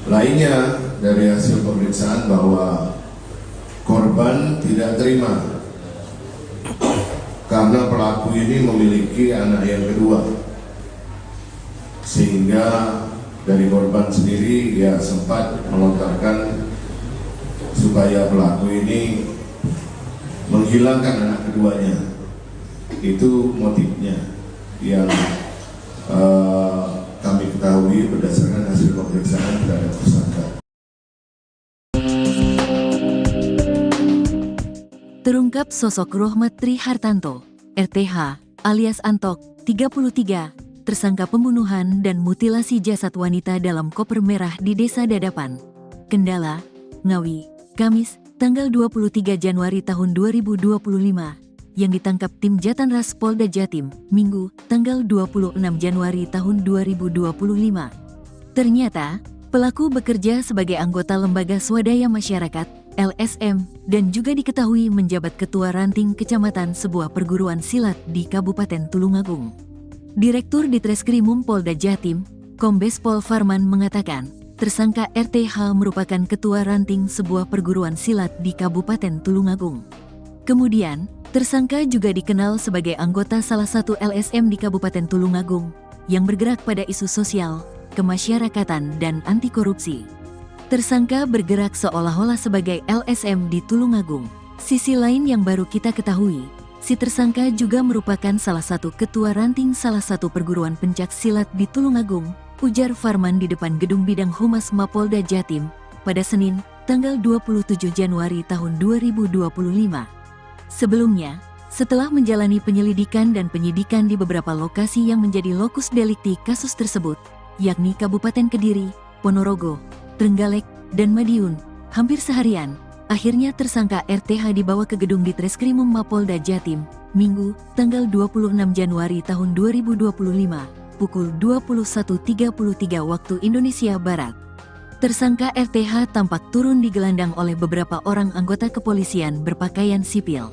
Lainnya dari hasil pemeriksaan bahwa korban tidak terima karena pelaku ini memiliki anak yang kedua, sehingga dari korban sendiri dia sempat melontarkan supaya pelaku ini menghilangkan anak keduanya. Itu motifnya yang kami ketahui berdasarkan hasil pemeriksaan terhadap tersangka. Terungkap sosok Rohmat Tri Hartanto, RTH, alias Antok, 33, tersangka pembunuhan dan mutilasi jasad wanita dalam koper merah di Desa Dadapan, Kendala, Ngawi, Kamis, tanggal 23 Januari tahun 2025, yang ditangkap tim Jatanras Polda Jatim, Minggu, tanggal 26 Januari tahun 2025. Ternyata, pelaku bekerja sebagai anggota Lembaga Swadaya Masyarakat, LSM, dan juga diketahui menjabat ketua ranting kecamatan sebuah perguruan silat di Kabupaten Tulungagung. Direktur Ditreskrimum Polda Jatim, Kombes Pol Farman mengatakan, tersangka RTH merupakan ketua ranting sebuah perguruan silat di Kabupaten Tulungagung. Kemudian, tersangka juga dikenal sebagai anggota salah satu LSM di Kabupaten Tulungagung yang bergerak pada isu sosial, kemasyarakatan, dan anti korupsi. Tersangka bergerak seolah-olah sebagai LSM di Tulungagung. Sisi lain yang baru kita ketahui, si tersangka juga merupakan salah satu ketua ranting salah satu perguruan pencak silat di Tulungagung, ujar Farman di depan Gedung Bidang Humas Mapolda Jatim pada Senin, tanggal 27 Januari tahun 2025. Sebelumnya, setelah menjalani penyelidikan dan penyidikan di beberapa lokasi yang menjadi lokus delikti kasus tersebut, yakni Kabupaten Kediri, Ponorogo, Trenggalek, dan Madiun, hampir seharian, akhirnya tersangka RTH dibawa ke gedung Ditreskrimum Mapolda Jatim, Minggu, tanggal 26 Januari tahun 2025, pukul 21.33 waktu Indonesia Barat. Tersangka RTH tampak turun digelandang oleh beberapa orang anggota kepolisian berpakaian sipil.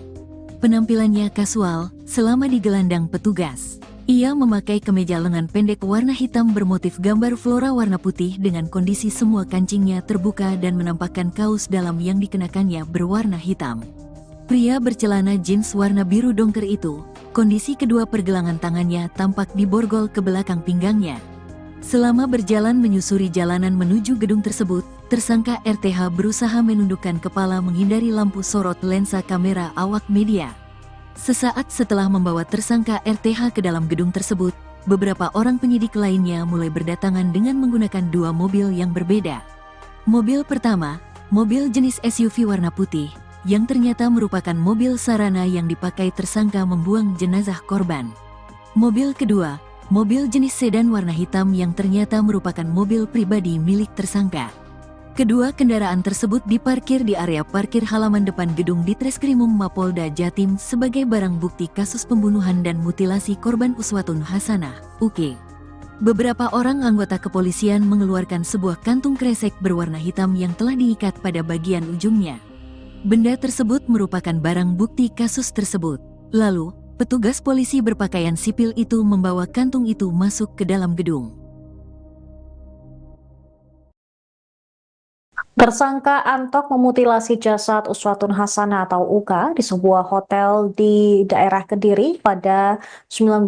Penampilannya kasual selama digelandang petugas. Ia memakai kemeja lengan pendek warna hitam bermotif gambar flora warna putih dengan kondisi semua kancingnya terbuka dan menampakkan kaos dalam yang dikenakannya berwarna hitam. Pria bercelana jeans warna biru dongker itu, kondisi kedua pergelangan tangannya tampak diborgol ke belakang pinggangnya. Selama berjalan menyusuri jalanan menuju gedung tersebut, tersangka RTH berusaha menundukkan kepala menghindari lampu sorot lensa kamera awak media. Sesaat setelah membawa tersangka RTH ke dalam gedung tersebut, beberapa orang penyidik lainnya mulai berdatangan dengan menggunakan dua mobil yang berbeda. Mobil pertama, mobil jenis SUV warna putih, yang ternyata merupakan mobil sarana yang dipakai tersangka membuang jenazah korban. Mobil kedua, mobil jenis sedan warna hitam yang ternyata merupakan mobil pribadi milik tersangka. Kedua kendaraan tersebut diparkir di area parkir halaman depan gedung Ditreskrimum Mapolda Jatim sebagai barang bukti kasus pembunuhan dan mutilasi korban Uswatun Hasanah, UK. Beberapa orang anggota kepolisian mengeluarkan sebuah kantung kresek berwarna hitam yang telah diikat pada bagian ujungnya. Benda tersebut merupakan barang bukti kasus tersebut. Lalu, petugas polisi berpakaian sipil itu membawa kantung itu masuk ke dalam gedung. Tersangka Antok memutilasi jasad Uswatun Hasanah atau Uka di sebuah hotel di daerah Kediri pada 19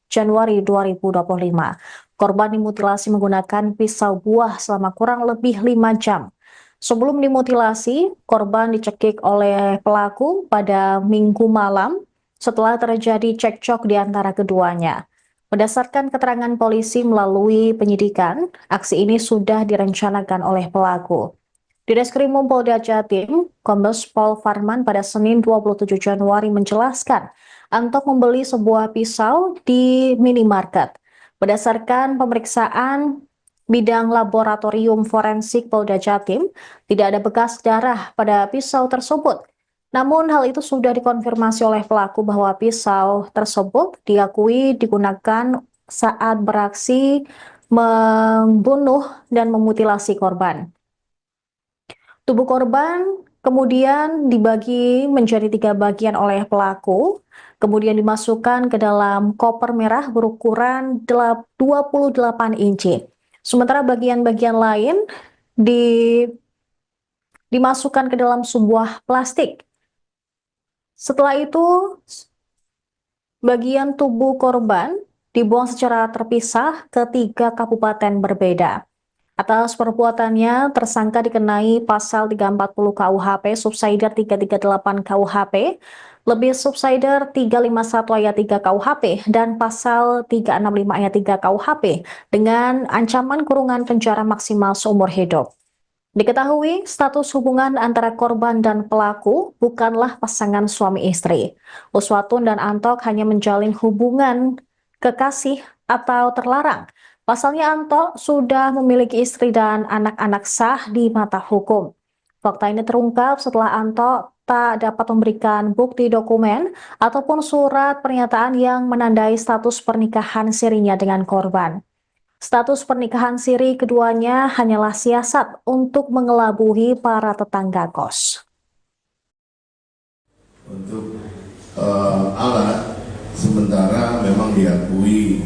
Januari 2025. Korban dimutilasi menggunakan pisau buah selama kurang lebih 5 jam. Sebelum dimutilasi, korban dicekik oleh pelaku pada Minggu malam setelah terjadi cekcok di antara keduanya. Berdasarkan keterangan polisi melalui penyidikan, aksi ini sudah direncanakan oleh pelaku. Di Reskrimum Polda Jatim, Kombes Pol Farman pada Senin 27 Januari menjelaskan, Antok membeli sebuah pisau di minimarket. Berdasarkan pemeriksaan bidang laboratorium forensik Polda Jatim, tidak ada bekas darah pada pisau tersebut. Namun hal itu sudah dikonfirmasi oleh pelaku bahwa pisau tersebut diakui digunakan saat beraksi membunuh dan memutilasi korban. Tubuh korban kemudian dibagi menjadi 3 bagian oleh pelaku, kemudian dimasukkan ke dalam koper merah berukuran 28 inci. Sementara bagian-bagian lain dimasukkan ke dalam sebuah plastik. Setelah itu, bagian tubuh korban dibuang secara terpisah ke 3 kabupaten berbeda. Atas perbuatannya, tersangka dikenai pasal 340 KUHP, subsider 338 KUHP, lebih subsider 351 ayat 3 KUHP, dan pasal 365 ayat 3 KUHP dengan ancaman kurungan penjara maksimal seumur hidup. Diketahui status hubungan antara korban dan pelaku bukanlah pasangan suami istri. Uswatun dan Antok hanya menjalin hubungan kekasih atau terlarang. Pasalnya Antok sudah memiliki istri dan anak-anak sah di mata hukum. Fakta ini terungkap setelah Antok tak dapat memberikan bukti dokumen ataupun surat pernyataan yang menandai status pernikahan sirinya dengan korban. Status pernikahan siri keduanya hanyalah siasat untuk mengelabui para tetangga kos. Untuk alat, sementara memang diakui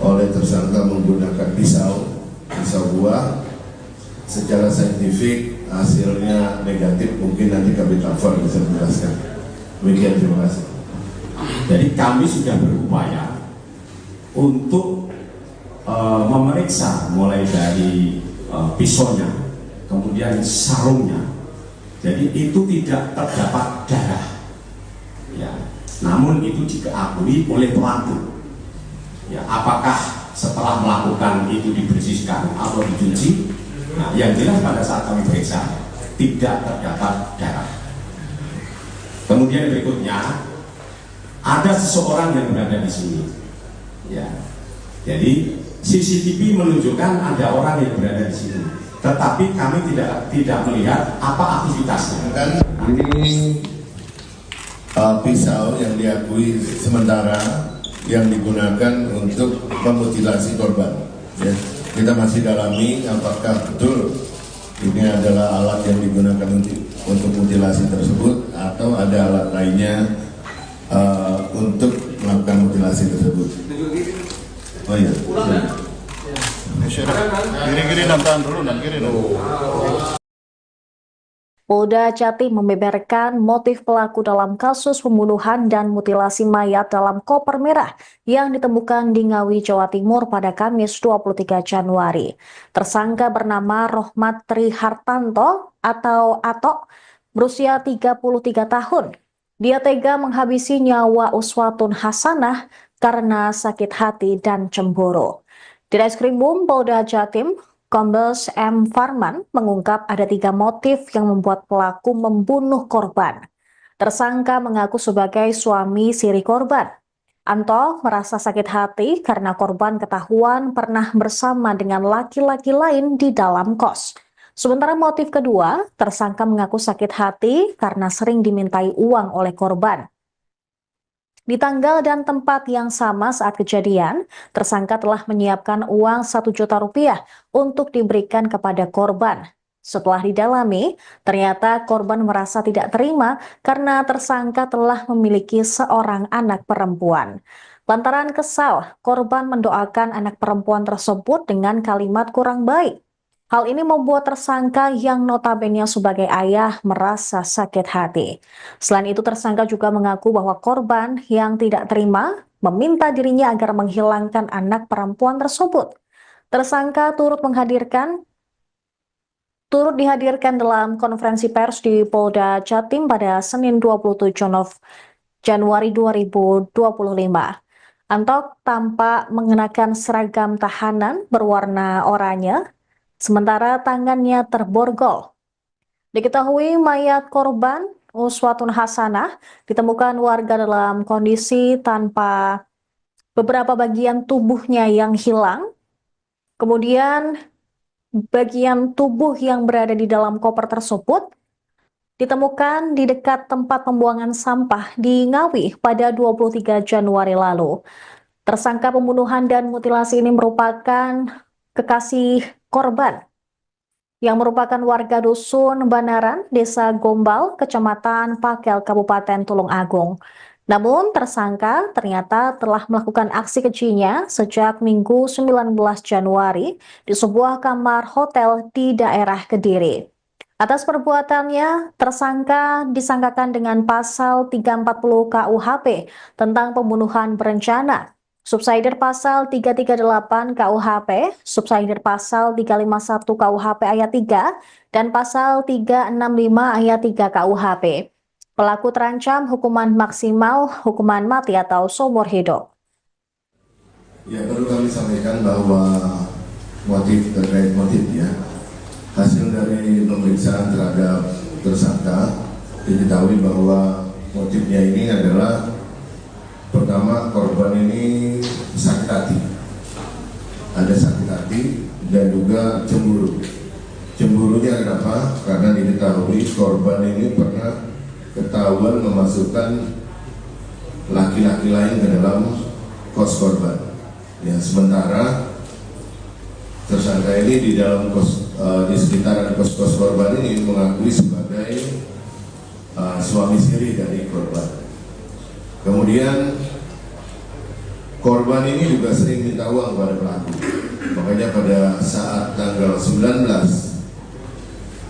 oleh tersangka menggunakan pisau buah. Secara saintifik hasilnya negatif, mungkin nanti kami cover bisa menjelaskan. Demikian, terima kasih. Jadi kami sudah berupaya untuk memeriksa mulai dari pisaunya, kemudian sarungnya. Jadi itu tidak terdapat darah, ya. Namun itu diakui oleh pelaku. Ya, apakah setelah melakukan itu dibersihkan atau dicuci? Nah, yang jelas pada saat kami periksa tidak terdapat darah. Kemudian berikutnya ada seseorang yang berada di sini. Ya, jadi CCTV menunjukkan ada orang yang berada di sini, tetapi kami tidak melihat apa aktivitasnya. Kan ini pisau yang diakui sementara yang digunakan untuk memutilasi korban. Ya, kita masih dalami apakah betul ini adalah alat yang digunakan untuk mutilasi tersebut atau ada alat lainnya untuk melakukan mutilasi tersebut. Oh iya. Kiri-kiri tahan dulu, kiri dulu. Polda Jatim membeberkan motif pelaku dalam kasus pembunuhan dan mutilasi mayat dalam koper merah yang ditemukan di Ngawi, Jawa Timur pada Kamis 23 Januari. Tersangka bernama Rohmat Trihartanto atau Atok, berusia 33 tahun. Dia tega menghabisi nyawa Uswatun Hasanah karena sakit hati dan cemburu. Di Reskrimum Polda Jatim, Kombes M. Farman mengungkap ada 3 motif yang membuat pelaku membunuh korban. Tersangka mengaku sebagai suami siri korban. Anto merasa sakit hati karena korban ketahuan pernah bersama dengan laki-laki lain di dalam kos. Sementara motif kedua, tersangka mengaku sakit hati karena sering dimintai uang oleh korban. Di tanggal dan tempat yang sama saat kejadian, tersangka telah menyiapkan uang 1 juta rupiah untuk diberikan kepada korban. Setelah didalami, ternyata korban merasa tidak terima karena tersangka telah memiliki seorang anak perempuan. Lantaran kesal, korban mendoakan anak perempuan tersebut dengan kalimat kurang baik. Hal ini membuat tersangka yang notabene sebagai ayah merasa sakit hati. Selain itu, tersangka juga mengaku bahwa korban yang tidak terima meminta dirinya agar menghilangkan anak perempuan tersebut. Tersangka turut dihadirkan dalam konferensi pers di Polda Jatim pada Senin 27 Januari 2025. Antok tampak mengenakan seragam tahanan berwarna oranye, sementara tangannya terborgol. Diketahui mayat korban Uswatun Hasanah ditemukan warga dalam kondisi tanpa beberapa bagian tubuhnya yang hilang. Kemudian bagian tubuh yang berada di dalam koper tersebut ditemukan di dekat tempat pembuangan sampah di Ngawi pada 23 Januari lalu. Tersangka pembunuhan dan mutilasi ini merupakan kekasih korban yang merupakan warga dusun Banaran, Desa Gombal, Kecamatan Pakel, Kabupaten Tulung Agung. Namun tersangka ternyata telah melakukan aksi kejinya sejak Minggu 19 Januari di sebuah kamar hotel di daerah Kediri. Atas perbuatannya, tersangka disangkakan dengan pasal 340 KUHP tentang pembunuhan berencana, subsidiar pasal 338 KUHP, subsidiar pasal 351 KUHP ayat 3, dan pasal 365 ayat 3 KUHP. Pelaku terancam hukuman maksimal, hukuman mati atau seumur hidup. Ya, perlu kami sampaikan bahwa terkait motifnya, hasil dari pemeriksaan terhadap tersangka diketahui bahwa motifnya ini adalah pertama, korban ini sakit hati, ada sakit hati dan juga cemburu. Cemburunya kenapa? Karena diketahui korban ini pernah ketahuan memasukkan laki-laki lain ke dalam kos korban. Ya, sementara tersangka ini di dalam di sekitaran kos korban ini mengakui sebagai suami siri dari korban. Kemudian korban ini juga sering minta uang kepada pelaku. Makanya pada saat tanggal 19,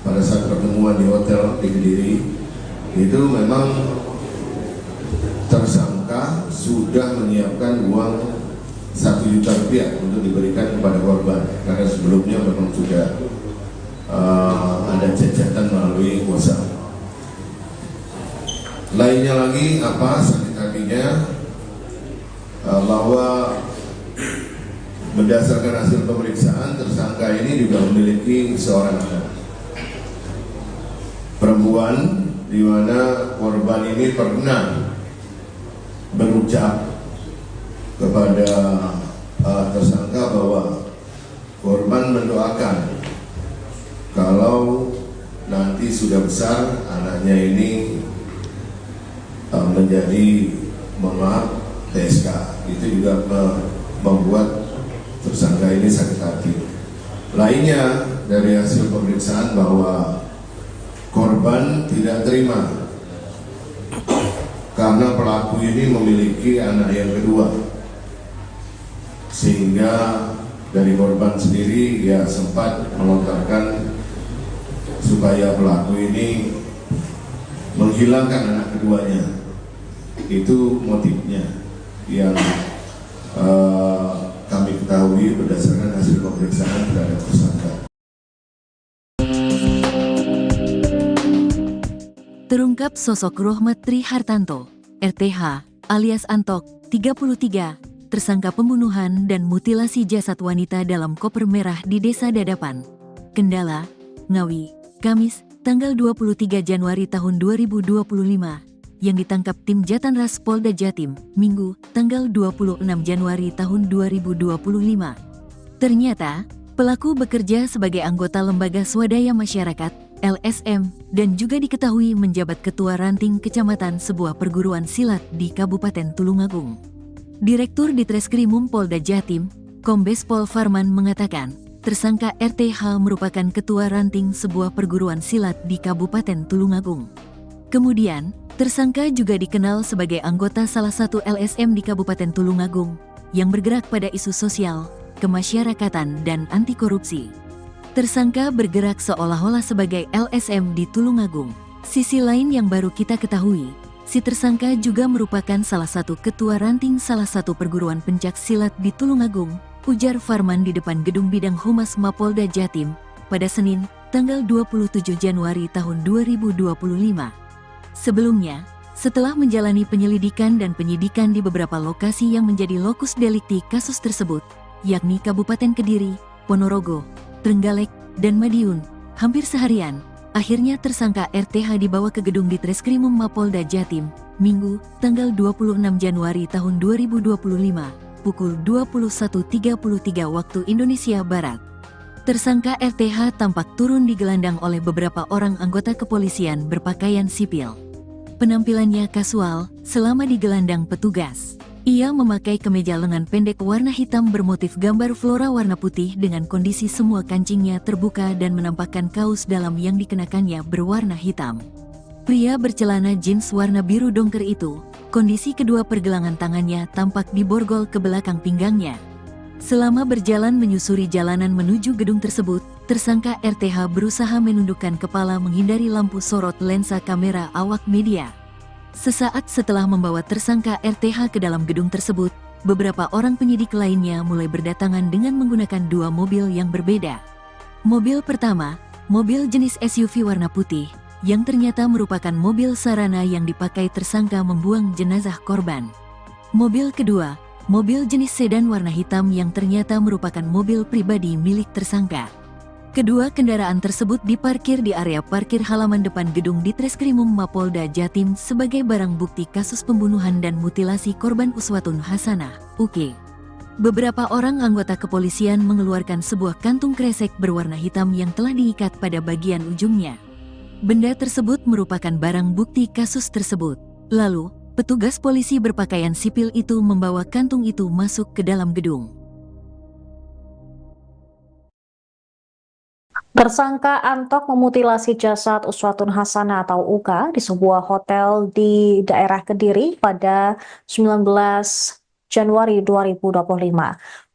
pada saat pertemuan di hotel di Kediri, itu memang tersangka sudah menyiapkan uang 1 juta rupiah untuk diberikan kepada korban. Karena sebelumnya memang sudah ada cacatan melalui WhatsApp. Lainnya lagi apa sakit hatinya, bahwa berdasarkan hasil pemeriksaan tersangka ini juga memiliki seorang anak perempuan, di mana korban ini pernah berucap kepada tersangka bahwa korban mendoakan kalau nanti sudah besar anaknya ini menjadi TSK. Itu juga membuat tersangka ini sakit hati. Lainnya dari hasil pemeriksaan bahwa korban tidak terima karena pelaku ini memiliki anak yang kedua, sehingga dari korban sendiri ya sempat melontarkan supaya pelaku ini menghilangkan anak keduanya. Itu motifnya yang kami ketahui berdasarkan hasil pemeriksaan terhadap tersangka. Terungkap sosok Rohmat Tri Hartanto, RTH, alias Antok, 33, tersangka pembunuhan dan mutilasi jasad wanita dalam koper merah di Desa Dadapan, Kendala, Ngawi, Kamis, tanggal 23 Januari tahun 2025. yang ditangkap tim Jatanras Polda Jatim, Minggu, tanggal 26 Januari tahun 2025. Ternyata, pelaku bekerja sebagai anggota Lembaga Swadaya Masyarakat, LSM, dan juga diketahui menjabat ketua ranting kecamatan sebuah perguruan silat di Kabupaten Tulungagung. Direktur Ditreskrimum Polda Jatim, Kombes Pol Farman mengatakan, tersangka RTH merupakan ketua ranting sebuah perguruan silat di Kabupaten Tulungagung. Kemudian, tersangka juga dikenal sebagai anggota salah satu LSM di Kabupaten Tulungagung yang bergerak pada isu sosial, kemasyarakatan, dan anti korupsi. Tersangka bergerak seolah-olah sebagai LSM di Tulungagung. Sisi lain yang baru kita ketahui, si tersangka juga merupakan salah satu ketua ranting salah satu perguruan pencak silat di Tulungagung, ujar Farman di depan Gedung Bidang Humas Mapolda Jatim pada Senin, tanggal 27 Januari tahun 2025. Sebelumnya, setelah menjalani penyelidikan dan penyidikan di beberapa lokasi yang menjadi lokus delikti kasus tersebut, yakni Kabupaten Kediri, Ponorogo, Trenggalek, dan Madiun, hampir seharian, akhirnya tersangka RTH dibawa ke gedung Ditreskrimum Mapolda Jatim, Minggu, tanggal 26 Januari tahun 2025, pukul 21.33 waktu Indonesia Barat. Tersangka RTH tampak turun digelandang oleh beberapa orang anggota kepolisian berpakaian sipil. Penampilannya kasual selama digelandang petugas. Ia memakai kemeja lengan pendek warna hitam bermotif gambar flora warna putih dengan kondisi semua kancingnya terbuka dan menampakkan kaos dalam yang dikenakannya berwarna hitam. Pria bercelana jeans warna biru dongker itu, kondisi kedua pergelangan tangannya tampak diborgol ke belakang pinggangnya. Selama berjalan menyusuri jalanan menuju gedung tersebut, tersangka RTH berusaha menundukkan kepala menghindari lampu sorot lensa kamera awak media. Sesaat setelah membawa tersangka RTH ke dalam gedung tersebut, beberapa orang penyidik lainnya mulai berdatangan dengan menggunakan dua mobil yang berbeda. Mobil pertama, mobil jenis SUV warna putih, yang ternyata merupakan mobil sarana yang dipakai tersangka membuang jenazah korban. Mobil kedua, mobil jenis sedan warna hitam yang ternyata merupakan mobil pribadi milik tersangka. Kedua kendaraan tersebut diparkir di area parkir halaman depan gedung Ditreskrimum Mapolda Jatim sebagai barang bukti kasus pembunuhan dan mutilasi korban Uswatun Hasanah, UK. Beberapa orang anggota kepolisian mengeluarkan sebuah kantung kresek berwarna hitam yang telah diikat pada bagian ujungnya. Benda tersebut merupakan barang bukti kasus tersebut. Lalu, petugas polisi berpakaian sipil itu membawa kantung itu masuk ke dalam gedung. Tersangka Antok memutilasi jasad Uswatun Hasanah atau Uka di sebuah hotel di daerah Kediri pada 19 Januari 2025.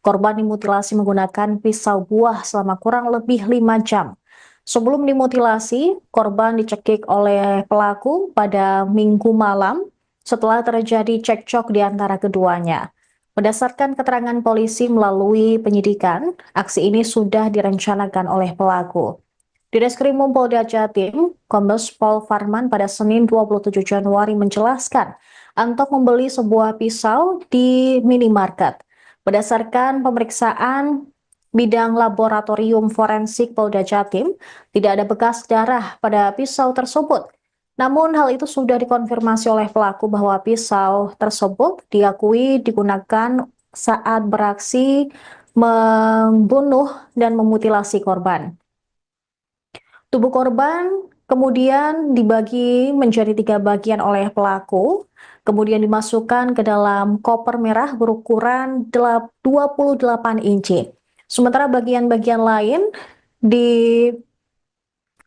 Korban dimutilasi menggunakan pisau buah selama kurang lebih 5 jam. Sebelum dimutilasi, korban dicekik oleh pelaku pada Minggu malam setelah terjadi cekcok di antara keduanya. Berdasarkan keterangan polisi melalui penyidikan, aksi ini sudah direncanakan oleh pelaku. Di Ditreskrimum Polda Jatim, Kombes Pol Farman pada Senin 27 Januari menjelaskan, Antok membeli sebuah pisau di minimarket. Berdasarkan pemeriksaan bidang laboratorium forensik Polda Jatim, tidak ada bekas darah pada pisau tersebut. Namun hal itu sudah dikonfirmasi oleh pelaku bahwa pisau tersebut diakui digunakan saat beraksi membunuh dan memutilasi korban. Tubuh korban kemudian dibagi menjadi 3 bagian oleh pelaku, kemudian dimasukkan ke dalam koper merah berukuran 28 inci. Sementara bagian-bagian lain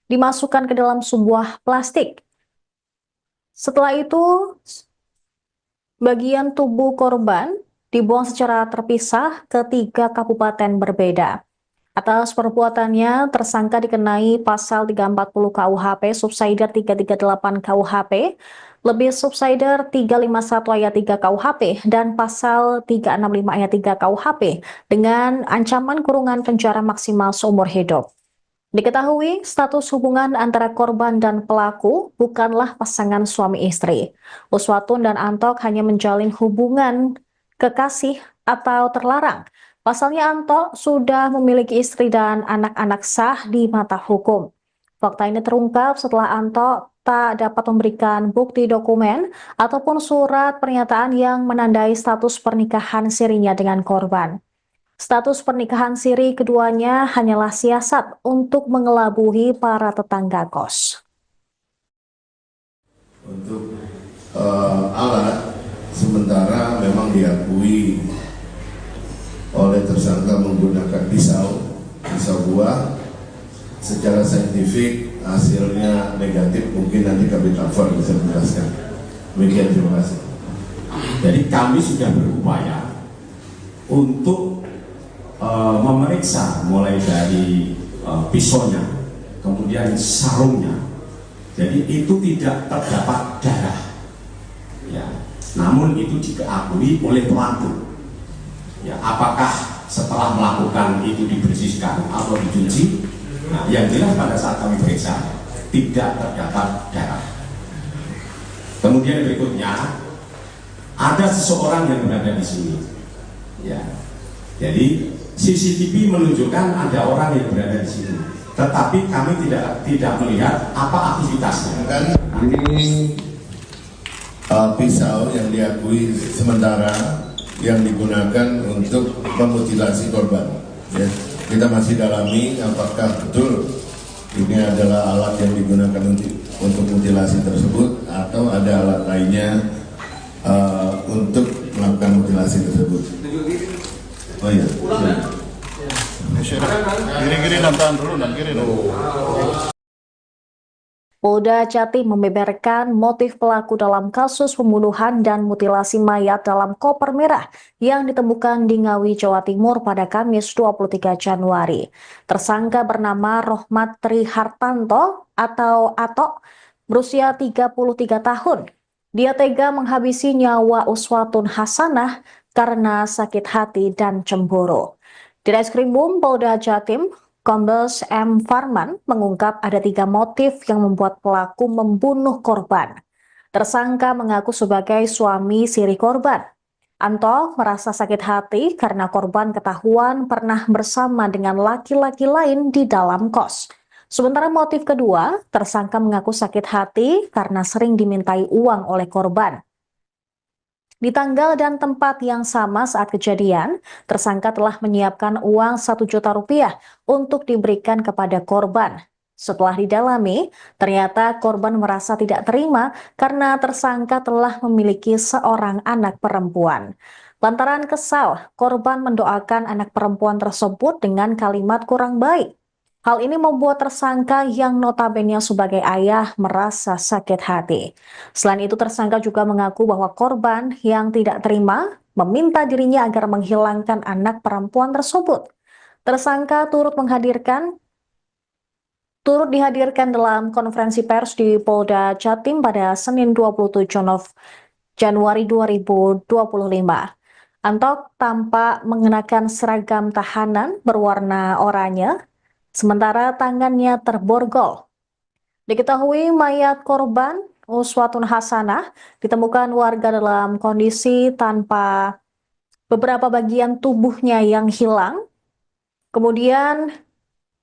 dimasukkan ke dalam sebuah plastik. Setelah itu, bagian tubuh korban dibuang secara terpisah ke 3 kabupaten berbeda. Atas perbuatannya, tersangka dikenai pasal 340 KUHP, subsider 338 KUHP, lebih subsider 351 ayat 3 KUHP, dan pasal 365 ayat 3 KUHP dengan ancaman kurungan penjara maksimal seumur hidup. Diketahui status hubungan antara korban dan pelaku bukanlah pasangan suami istri. Uswatun dan Antok hanya menjalin hubungan kekasih atau terlarang. Pasalnya Antok sudah memiliki istri dan anak-anak sah di mata hukum. Fakta ini terungkap setelah Antok tak dapat memberikan bukti dokumen ataupun surat pernyataan yang menandai status pernikahan sirinya dengan korban. Status pernikahan siri keduanya hanyalah siasat untuk mengelabui para tetangga kos. Untuk alat, sementara memang diakui oleh tersangka menggunakan pisau buah. Secara saintifik hasilnya negatif, mungkin nanti Kabit Afar bisa menjelaskan. Demikian, terima kasih. Jadi kami sudah berupaya untuk memeriksa mulai dari pisaunya, kemudian sarungnya. Jadi itu tidak terdapat darah, ya. Namun itu diakui oleh pelaku. Ya, apakah setelah melakukan itu dibersihkan atau dicuci? Nah, yang jelas pada saat kami periksa tidak terdapat darah. Kemudian berikutnya ada seseorang yang berada di sini. Ya, jadi CCTV menunjukkan ada orang yang berada di sini, tetapi kami tidak melihat apa aktivitasnya. Kan ini pisau yang diakui sementara yang digunakan untuk memutilasi korban. Ya, kita masih dalami apakah betul ini adalah alat yang digunakan untuk mutilasi tersebut atau ada alat lainnya untuk melakukan mutilasi tersebut. Oh iya. Kiri-kiri dan tahan dulu dan kiri. Polda Jatim membeberkan motif pelaku dalam kasus pembunuhan dan mutilasi mayat dalam koper merah yang ditemukan di Ngawi, Jawa Timur pada Kamis 23 Januari. Tersangka bernama Rohmat Tri Hartanto atau Atok, berusia 33 tahun. Dia tega menghabisi nyawa Uswatun Hasanah karena sakit hati dan cemburu. Di Reskrimum Polda Jatim, Kombes M. Farman mengungkap ada 3 motif yang membuat pelaku membunuh korban. Tersangka mengaku sebagai suami siri korban. Anto merasa sakit hati karena korban ketahuan pernah bersama dengan laki-laki lain di dalam kos. Sementara motif kedua, tersangka mengaku sakit hati karena sering dimintai uang oleh korban. Di tanggal dan tempat yang sama saat kejadian, tersangka telah menyiapkan uang 1 juta rupiah untuk diberikan kepada korban. Setelah didalami, ternyata korban merasa tidak terima karena tersangka telah memiliki seorang anak perempuan. Lantaran kesal, korban mendoakan anak perempuan tersebut dengan kalimat kurang baik. Hal ini membuat tersangka yang notabene sebagai ayah merasa sakit hati. Selain itu, tersangka juga mengaku bahwa korban yang tidak terima meminta dirinya agar menghilangkan anak perempuan tersebut. Tersangka turut dihadirkan dalam konferensi pers di Polda Jatim pada Senin 27 Januari 2025. Antok tampak mengenakan seragam tahanan berwarna oranye, sementara tangannya terborgol. Diketahui mayat korban Uswatun Hasanah ditemukan warga dalam kondisi tanpa beberapa bagian tubuhnya yang hilang. Kemudian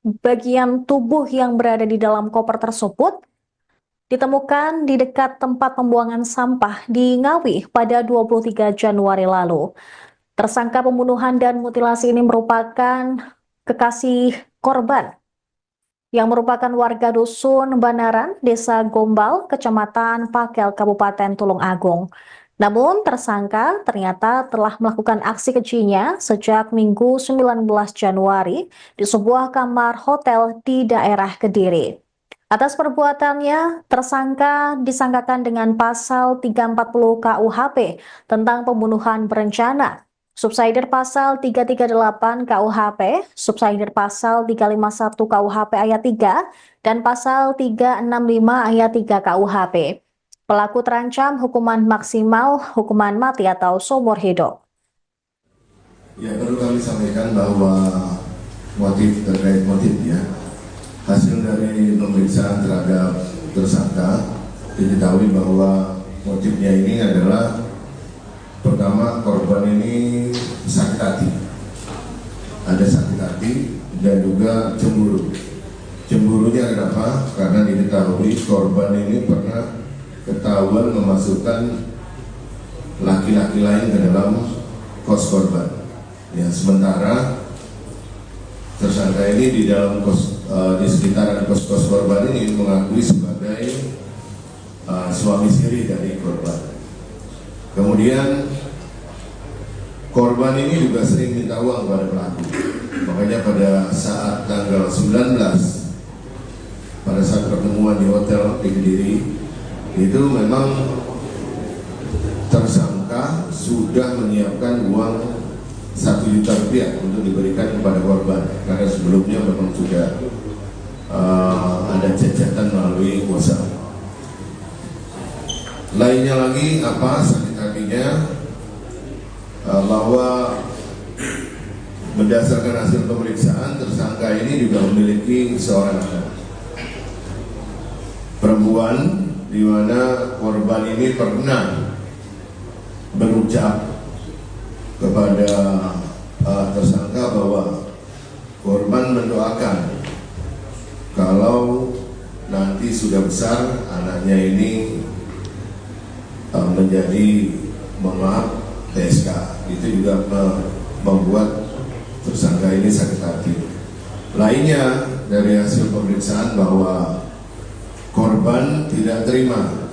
bagian tubuh yang berada di dalam koper tersebut ditemukan di dekat tempat pembuangan sampah di Ngawi pada 23 Januari lalu. Tersangka pembunuhan dan mutilasi ini merupakan kekasih korban yang merupakan warga dusun Banaran, Desa Gombal, Kecamatan Pakel, Kabupaten Tulung Agung. Namun tersangka ternyata telah melakukan aksi kejinya sejak Minggu 19 Januari di sebuah kamar hotel di daerah Kediri. Atas perbuatannya, tersangka disangkakan dengan pasal 340 KUHP tentang pembunuhan berencana, subsidiar pasal 338 KUHP, subsidiar pasal 351 KUHP ayat 3, dan pasal 365 ayat 3 KUHP. Pelaku terancam hukuman maksimal, hukuman mati atau seumur hidup. Ya, perlu kami sampaikan bahwa motif terkait motifnya, hasil dari pemeriksaan terhadap tersangka diketahui bahwa motifnya ini adalah pertama, korban ini sakit hati, ada sakit hati dan juga cemburu Cemburunya kenapa? Karena diketahui korban ini pernah ketahuan memasukkan laki-laki lain ke dalam kos korban. Ya, sementara tersangka ini di dalam di sekitaran kos korban ini mengakui sebagai suami siri dari korban. Kemudian korban ini juga sering minta uang kepada pelaku. Makanya pada saat tanggal 19, pada saat pertemuan di hotel di Kediri, itu memang tersangka sudah menyiapkan uang 1 juta rupiah untuk diberikan kepada korban, karena sebelumnya memang sudah ada cacatan melalui WhatsApp. Lainnya lagi apa sakit hatinya, bahwa berdasarkan hasil pemeriksaan tersangka ini juga memiliki seorang anak perempuan, di mana korban ini pernah berucap kepada tersangka bahwa korban mendoakan kalau nanti sudah besar anaknya ini menjadi PSK. Itu juga membuat tersangka ini sakit hati. Lainnya dari hasil pemeriksaan bahwa korban tidak terima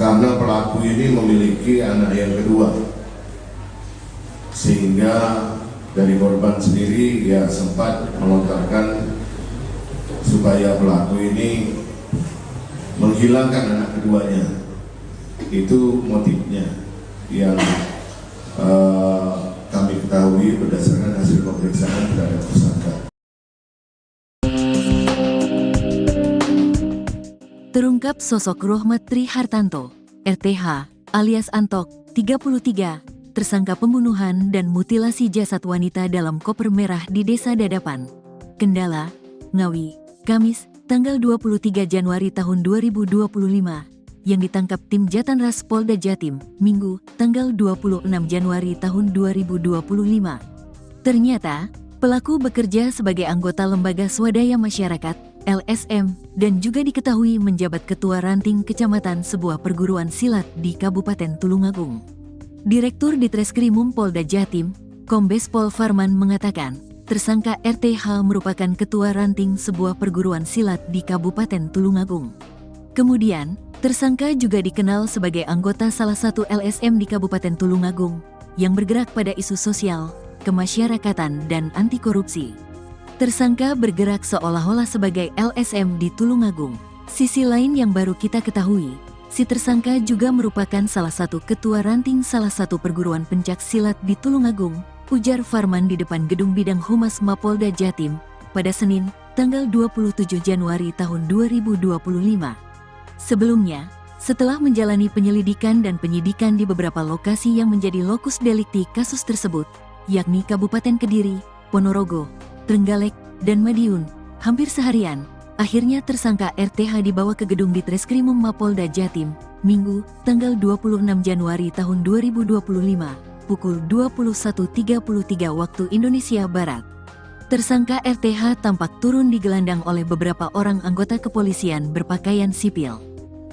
karena pelaku ini memiliki anak yang kedua, sehingga dari korban sendiri ya sempat melontarkan supaya pelaku ini menghilangkan anak keduanya. Itu motifnya yang kami ketahui berdasarkan hasil pemeriksaan terhadap tersangka. Terungkap sosok Rohmat Tri Hartanto, RTH, alias Antok, 33, tersangka pembunuhan dan mutilasi jasad wanita dalam koper merah di Desa Dadapan, Kendala, Ngawi, Kamis, tanggal 23 Januari tahun 2025, yang ditangkap tim Jatanras Polda Jatim, Minggu, tanggal 26 Januari tahun 2025. Ternyata, pelaku bekerja sebagai anggota Lembaga Swadaya Masyarakat, LSM, dan juga diketahui menjabat Ketua Ranting Kecamatan sebuah perguruan silat di Kabupaten Tulungagung. Direktur Ditreskrimum Polda Jatim, Kombes Pol Farman mengatakan, tersangka RTH merupakan Ketua Ranting sebuah perguruan silat di Kabupaten Tulungagung. Kemudian, tersangka juga dikenal sebagai anggota salah satu LSM di Kabupaten Tulungagung yang bergerak pada isu sosial, kemasyarakatan, dan anti korupsi. Tersangka bergerak seolah-olah sebagai LSM di Tulungagung. Sisi lain yang baru kita ketahui, si tersangka juga merupakan salah satu ketua ranting salah satu perguruan pencak silat di Tulungagung, ujar Farman di depan Gedung Bidang Humas Mapolda Jatim pada Senin, tanggal 27 Januari tahun 2025. Sebelumnya, setelah menjalani penyelidikan dan penyidikan di beberapa lokasi yang menjadi lokus delikti kasus tersebut, yakni Kabupaten Kediri, Ponorogo, Trenggalek, dan Madiun, hampir seharian, akhirnya tersangka RTH dibawa ke gedung Ditreskrimum Mapolda Jatim, Minggu, tanggal 26 Januari tahun 2025, pukul 21.33 waktu Indonesia Barat. Tersangka RTH tampak turun digelandang oleh beberapa orang anggota kepolisian berpakaian sipil.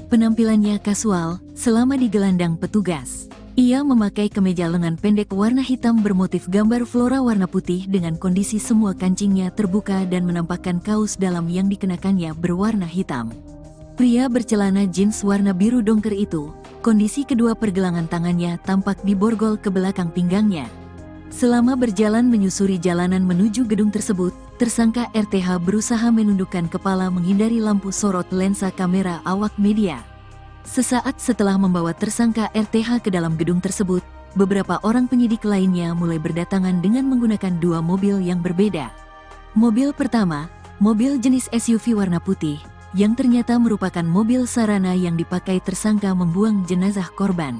Penampilannya kasual selama digelandang petugas. Ia memakai kemeja lengan pendek warna hitam bermotif gambar flora warna putih dengan kondisi semua kancingnya terbuka dan menampakkan kaos dalam yang dikenakannya berwarna hitam. Pria bercelana jeans warna biru dongker itu, kondisi kedua pergelangan tangannya tampak diborgol ke belakang pinggangnya. Selama berjalan menyusuri jalanan menuju gedung tersebut, tersangka RTH berusaha menundukkan kepala menghindari lampu sorot lensa kamera awak media. Sesaat setelah membawa tersangka RTH ke dalam gedung tersebut, beberapa orang penyidik lainnya mulai berdatangan dengan menggunakan dua mobil yang berbeda. Mobil pertama, mobil jenis SUV warna putih, yang ternyata merupakan mobil sarana yang dipakai tersangka membuang jenazah korban.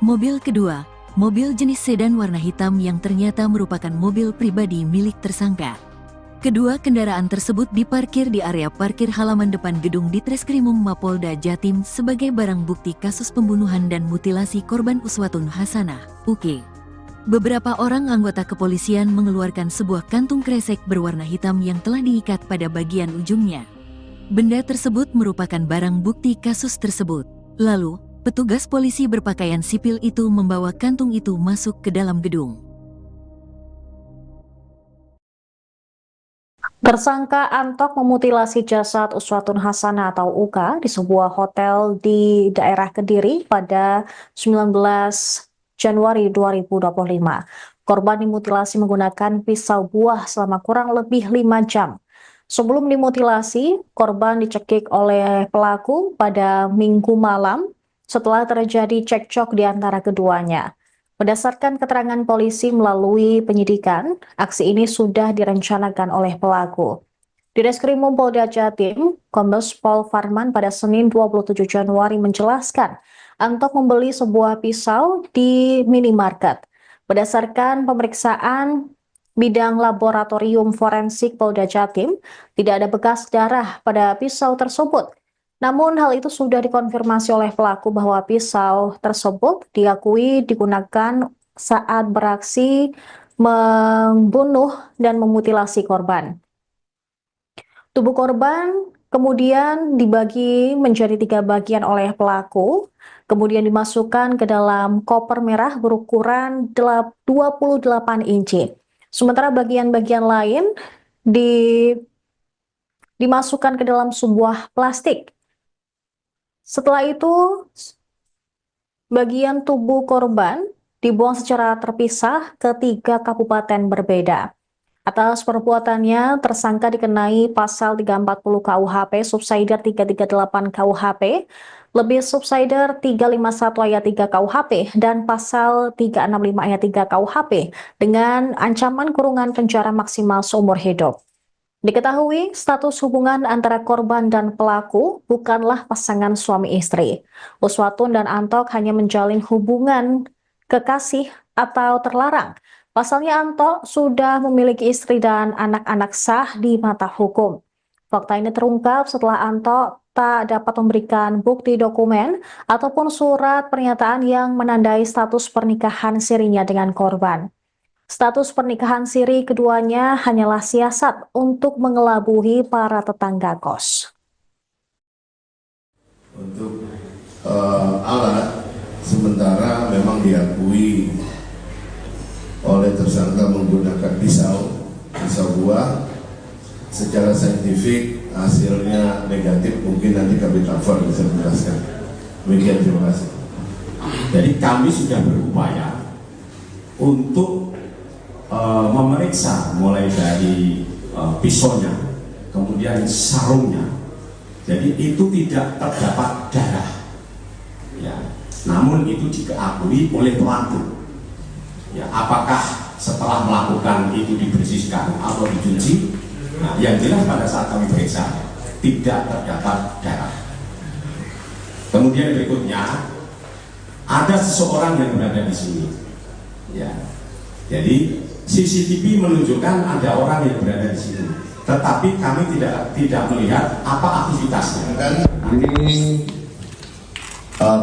Mobil kedua, mobil jenis sedan warna hitam yang ternyata merupakan mobil pribadi milik tersangka. Kedua kendaraan tersebut diparkir di area parkir halaman depan gedung Ditreskrimum Mapolda Jatim sebagai barang bukti kasus pembunuhan dan mutilasi korban Uswatun Hasanah, UK. Beberapa orang anggota kepolisian mengeluarkan sebuah kantung kresek berwarna hitam yang telah diikat pada bagian ujungnya. Benda tersebut merupakan barang bukti kasus tersebut. Lalu, petugas polisi berpakaian sipil itu membawa kantung itu masuk ke dalam gedung. Tersangka Antok memutilasi jasad Uswatun Hasanah atau Uka di sebuah hotel di daerah Kediri pada 19 Januari 2025. Korban dimutilasi menggunakan pisau buah selama kurang lebih 5 jam. Sebelum dimutilasi, korban dicekik oleh pelaku pada Minggu malam setelah terjadi cekcok di antara keduanya. Berdasarkan keterangan polisi melalui penyidikan, aksi ini sudah direncanakan oleh pelaku. Di Reskrimum Polda Jatim, Kombes Pol Farman pada Senin 27 Januari menjelaskan, Antok membeli sebuah pisau di minimarket. Berdasarkan pemeriksaan bidang laboratorium forensik Polda Jatim, tidak ada bekas darah pada pisau tersebut. Namun hal itu sudah dikonfirmasi oleh pelaku bahwa pisau tersebut diakui digunakan saat beraksi membunuh dan memutilasi korban. Tubuh korban kemudian dibagi menjadi 3 bagian oleh pelaku, kemudian dimasukkan ke dalam koper merah berukuran 28 inci. Sementara bagian-bagian lain dimasukkan ke dalam sebuah plastik. Setelah itu, bagian tubuh korban dibuang secara terpisah ke 3 kabupaten berbeda. Atas perbuatannya, tersangka dikenai pasal 340 KUHP, subsider 338 KUHP, lebih subsider 351 ayat 3 KUHP, dan pasal 365 ayat 3 KUHP dengan ancaman kurungan penjara maksimal seumur hidup. Diketahui status hubungan antara korban dan pelaku bukanlah pasangan suami istri. Uswatun dan Antok hanya menjalin hubungan kekasih atau terlarang. Pasalnya Antok sudah memiliki istri dan anak-anak sah di mata hukum. Fakta ini terungkap setelah Antok tak dapat memberikan bukti dokumen ataupun surat pernyataan yang menandai status pernikahan sirinya dengan korban. Status pernikahan siri keduanya hanyalah siasat untuk mengelabui para tetangga kos. Untuk alat, sementara memang diakui oleh tersangka menggunakan pisau buah. Secara saintifik hasilnya negatif, mungkin nanti Kabit Afar bisa menjelaskan. Demikian, terima kasih. Jadi kami sudah berupaya untuk memeriksa mulai dari pisaunya, kemudian sarungnya. Jadi itu tidak terdapat darah, ya. Namun itu diakui oleh pelaku. Ya, apakah setelah melakukan itu dibersihkan atau dicuci? Nah, yang jelas pada saat kami periksa tidak terdapat darah. Kemudian berikutnya ada seseorang yang berada di sini. Ya, jadi CCTV menunjukkan ada orang yang berada di sini, tetapi kami tidak melihat apa aktivitasnya. Ini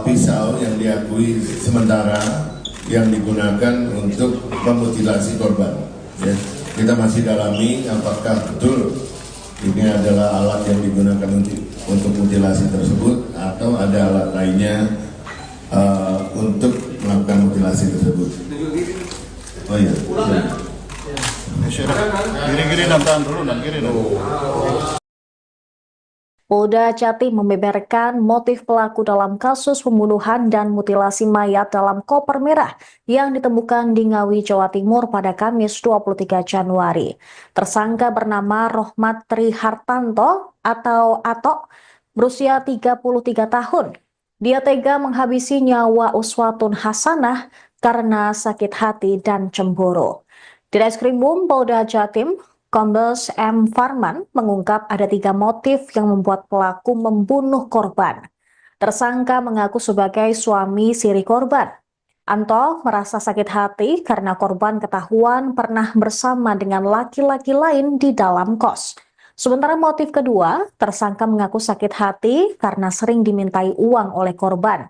pisau yang diakui sementara yang digunakan untuk memutilasi korban. Ya, kita masih dalami apakah betul ini adalah alat yang digunakan untuk mutilasi tersebut atau ada alat lainnya untuk melakukan mutilasi tersebut. Oh iya. Kiri-kiri dan tahan dulu, dan kiri dulu. Polda Jatim membeberkan motif pelaku dalam kasus pembunuhan dan mutilasi mayat dalam koper merah yang ditemukan di Ngawi, Jawa Timur pada Kamis 23 Januari. Tersangka bernama Rohmat Trihartanto atau Atok, berusia 33 tahun. Dia tega menghabisi nyawa Uswatun Hasanah karena sakit hati dan cemburu. Di Reskrimum Polda Jatim, Kombes M. Farman mengungkap ada 3 motif yang membuat pelaku membunuh korban. Tersangka mengaku sebagai suami siri korban. Anto merasa sakit hati karena korban ketahuan pernah bersama dengan laki-laki lain di dalam kos. Sementara motif kedua, tersangka mengaku sakit hati karena sering dimintai uang oleh korban.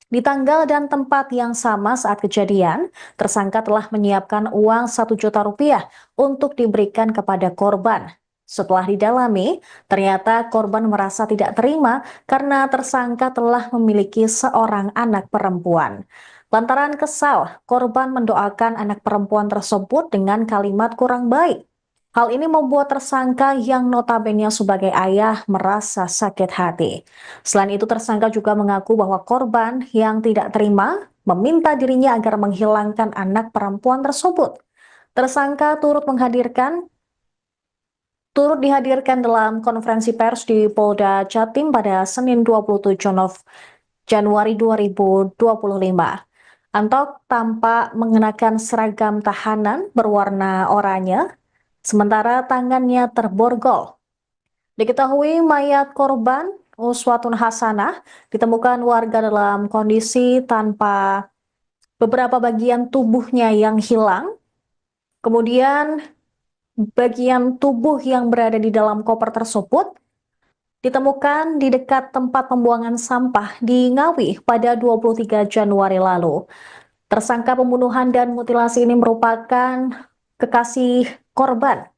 Di tanggal dan tempat yang sama saat kejadian, tersangka telah menyiapkan uang 1 juta rupiah untuk diberikan kepada korban. Setelah didalami, ternyata korban merasa tidak terima karena tersangka telah memiliki seorang anak perempuan. Lantaran kesal, korban mendoakan anak perempuan tersebut dengan kalimat kurang baik. Hal ini membuat tersangka yang notabene sebagai ayah merasa sakit hati. Selain itu, tersangka juga mengaku bahwa korban yang tidak terima meminta dirinya agar menghilangkan anak perempuan tersebut. Tersangka turut dihadirkan dalam konferensi pers di Polda Jatim pada Senin 27 Januari 2025. Antok tampak mengenakan seragam tahanan berwarna oranye, sementara tangannya terborgol. Diketahui mayat korban Uswatun Hasanah ditemukan warga dalam kondisi tanpa beberapa bagian tubuhnya yang hilang. Kemudian bagian tubuh yang berada di dalam koper tersebut ditemukan di dekat tempat pembuangan sampah di Ngawi pada 23 Januari lalu. Tersangka pembunuhan dan mutilasi ini merupakan kekasih korban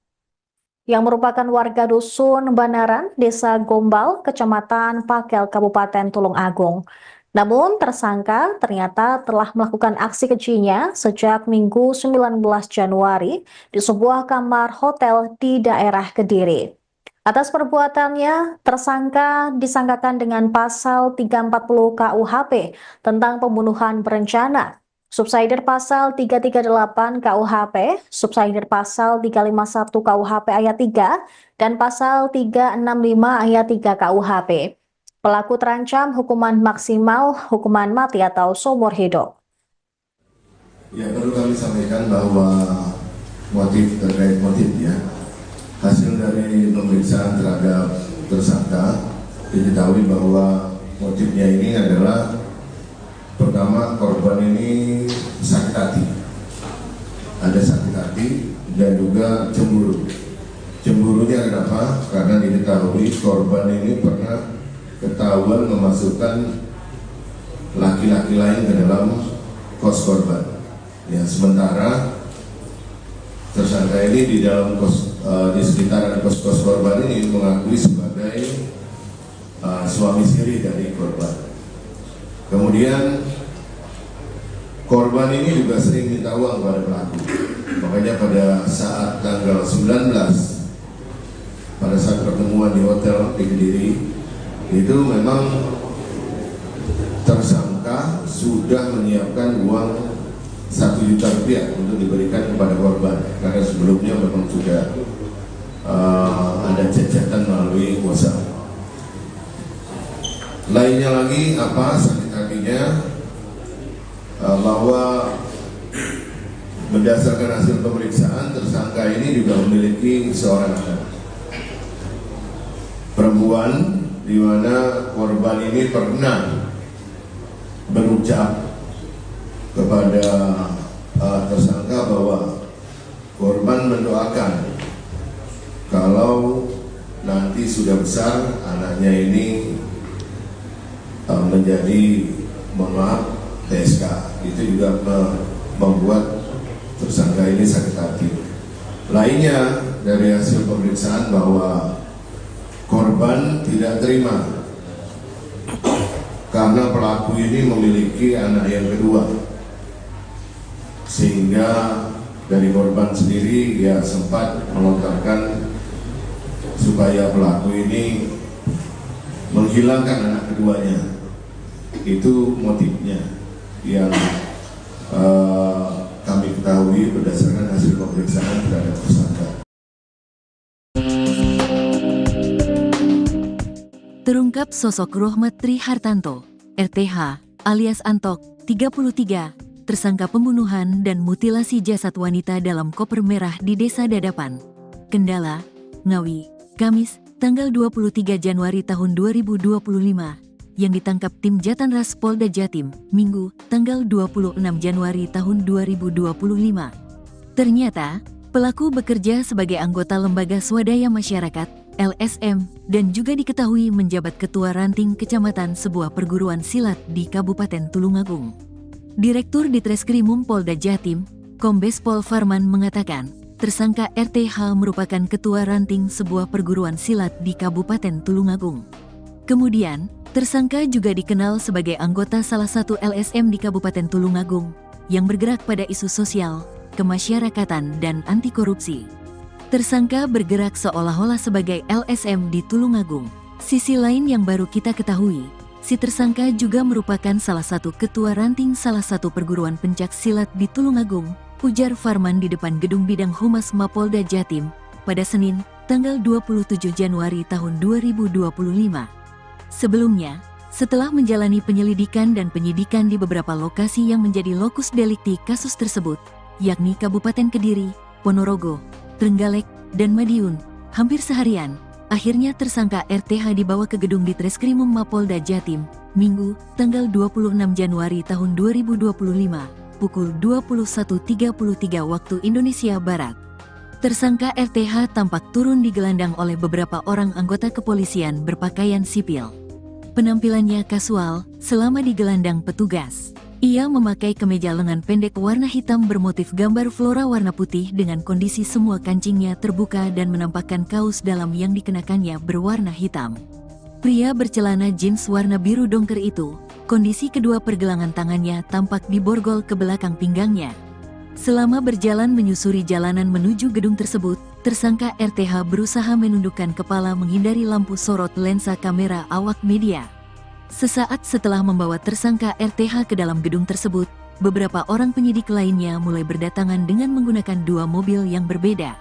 yang merupakan warga dusun Banaran, Desa Gombal, Kecamatan Pakel, Kabupaten Tulung Agung. Namun tersangka ternyata telah melakukan aksi kejinya sejak Minggu 19 Januari di sebuah kamar hotel di daerah Kediri. Atas perbuatannya, tersangka disangkakan dengan pasal 340 KUHP tentang pembunuhan berencana, subsidiar pasal 338 KUHP, subsidiar pasal 351 KUHP ayat 3, dan pasal 365 ayat 3 KUHP. Pelaku terancam hukuman maksimal hukuman mati atau seumur hidup. Ya, perlu kami sampaikan bahwa terkait motif ya, hasil dari pemeriksaan terhadap tersangka diketahui bahwa motifnya ini adalah pertama, korban ini sakit hati, ada sakit hati dan juga cemburu. Cemburunya kenapa? Karena diketahui korban ini pernah ketahuan memasukkan laki-laki lain ke dalam kos korban. Ya, sementara tersangka ini di dalam di sekitaran kos korban ini mengakui sebagai suami siri dari korban. Kemudian korban ini juga sering minta uang kepada pelaku. Makanya pada saat tanggal 19, pada saat pertemuan di hotel di Kediri, itu memang tersangka sudah menyiapkan uang 1 juta rupiah untuk diberikan kepada korban. Karena sebelumnya memang sudah ada cacatan melalui WhatsApp. Lainnya lagi apa sakit hatinya, bahwa berdasarkan hasil pemeriksaan tersangka ini juga memiliki seorang anak perempuan, di mana korban ini pernah berucap kepada tersangka bahwa korban mendoakan kalau nanti sudah besar anaknya ini menjadi TSK. Itu juga membuat tersangka ini sakit hati. Lainnya dari hasil pemeriksaan bahwa korban tidak terima karena pelaku ini memiliki anak yang kedua, sehingga dari korban sendiri dia sempat melontarkan supaya pelaku ini menghilangkan anak keduanya. Itu motifnya yang kami ketahui berdasarkan hasil pemeriksaan terhadap tersangka. Terungkap sosok Rohmat Tri Hartanto, RTH, alias Antok, 33, tersangka pembunuhan dan mutilasi jasad wanita dalam koper merah di Desa Dadapan, Kendala, Ngawi, Kamis, tanggal 23 Januari tahun 2025, yang ditangkap tim Jatanras Polda Jatim, Minggu, tanggal 26 Januari tahun 2025. Ternyata, pelaku bekerja sebagai anggota lembaga swadaya masyarakat LSM, dan juga diketahui menjabat Ketua Ranting Kecamatan sebuah perguruan silat di Kabupaten Tulungagung. Direktur Ditreskrimum Polda Jatim, Kombes Pol Farman mengatakan, tersangka RTH merupakan Ketua Ranting sebuah perguruan silat di Kabupaten Tulungagung. Kemudian, tersangka juga dikenal sebagai anggota salah satu LSM di Kabupaten Tulungagung yang bergerak pada isu sosial, kemasyarakatan, dan anti korupsi. Tersangka bergerak seolah-olah sebagai LSM di Tulungagung. Sisi lain yang baru kita ketahui, si tersangka juga merupakan salah satu ketua ranting salah satu perguruan pencak silat di Tulungagung, ujar Farman di depan Gedung Bidang Humas Mapolda Jatim pada Senin, tanggal 27 Januari tahun 2025. Sebelumnya, setelah menjalani penyelidikan dan penyidikan di beberapa lokasi yang menjadi lokus delikti kasus tersebut, yakni Kabupaten Kediri, Ponorogo, Trenggalek, dan Madiun, hampir seharian, akhirnya tersangka RTH dibawa ke gedung Ditreskrimum Mapolda Jatim, Minggu, tanggal 26 Januari tahun 2025, pukul 21.33 waktu Indonesia Barat. Tersangka RTH tampak turun digelandang oleh beberapa orang anggota kepolisian berpakaian sipil. Penampilannya kasual selama digelandang petugas. Ia memakai kemeja lengan pendek warna hitam bermotif gambar flora warna putih dengan kondisi semua kancingnya terbuka dan menampakkan kaos dalam yang dikenakannya berwarna hitam. Pria bercelana jeans warna biru dongker itu, kondisi kedua pergelangan tangannya tampak diborgol ke belakang pinggangnya. Selama berjalan menyusuri jalanan menuju gedung tersebut, tersangka RTH berusaha menundukkan kepala menghindari lampu sorot lensa kamera awak media. Sesaat setelah membawa tersangka RTH ke dalam gedung tersebut, beberapa orang penyidik lainnya mulai berdatangan dengan menggunakan dua mobil yang berbeda.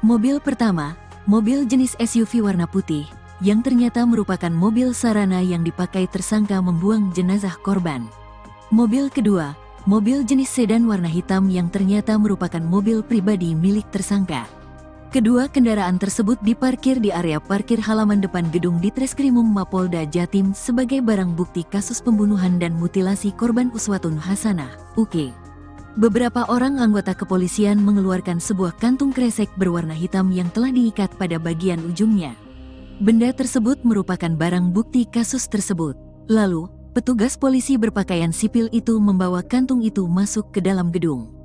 Mobil pertama, mobil jenis SUV warna putih, yang ternyata merupakan mobil sarana yang dipakai tersangka membuang jenazah korban. Mobil kedua, mobil jenis sedan warna hitam yang ternyata merupakan mobil pribadi milik tersangka. Kedua kendaraan tersebut diparkir di area parkir halaman depan gedung Ditreskrimum Mapolda Jatim sebagai barang bukti kasus pembunuhan dan mutilasi korban Uswatun Hasanah, UK. Beberapa orang anggota kepolisian mengeluarkan sebuah kantung kresek berwarna hitam yang telah diikat pada bagian ujungnya. Benda tersebut merupakan barang bukti kasus tersebut. Lalu, petugas polisi berpakaian sipil itu membawa kantung itu masuk ke dalam gedung.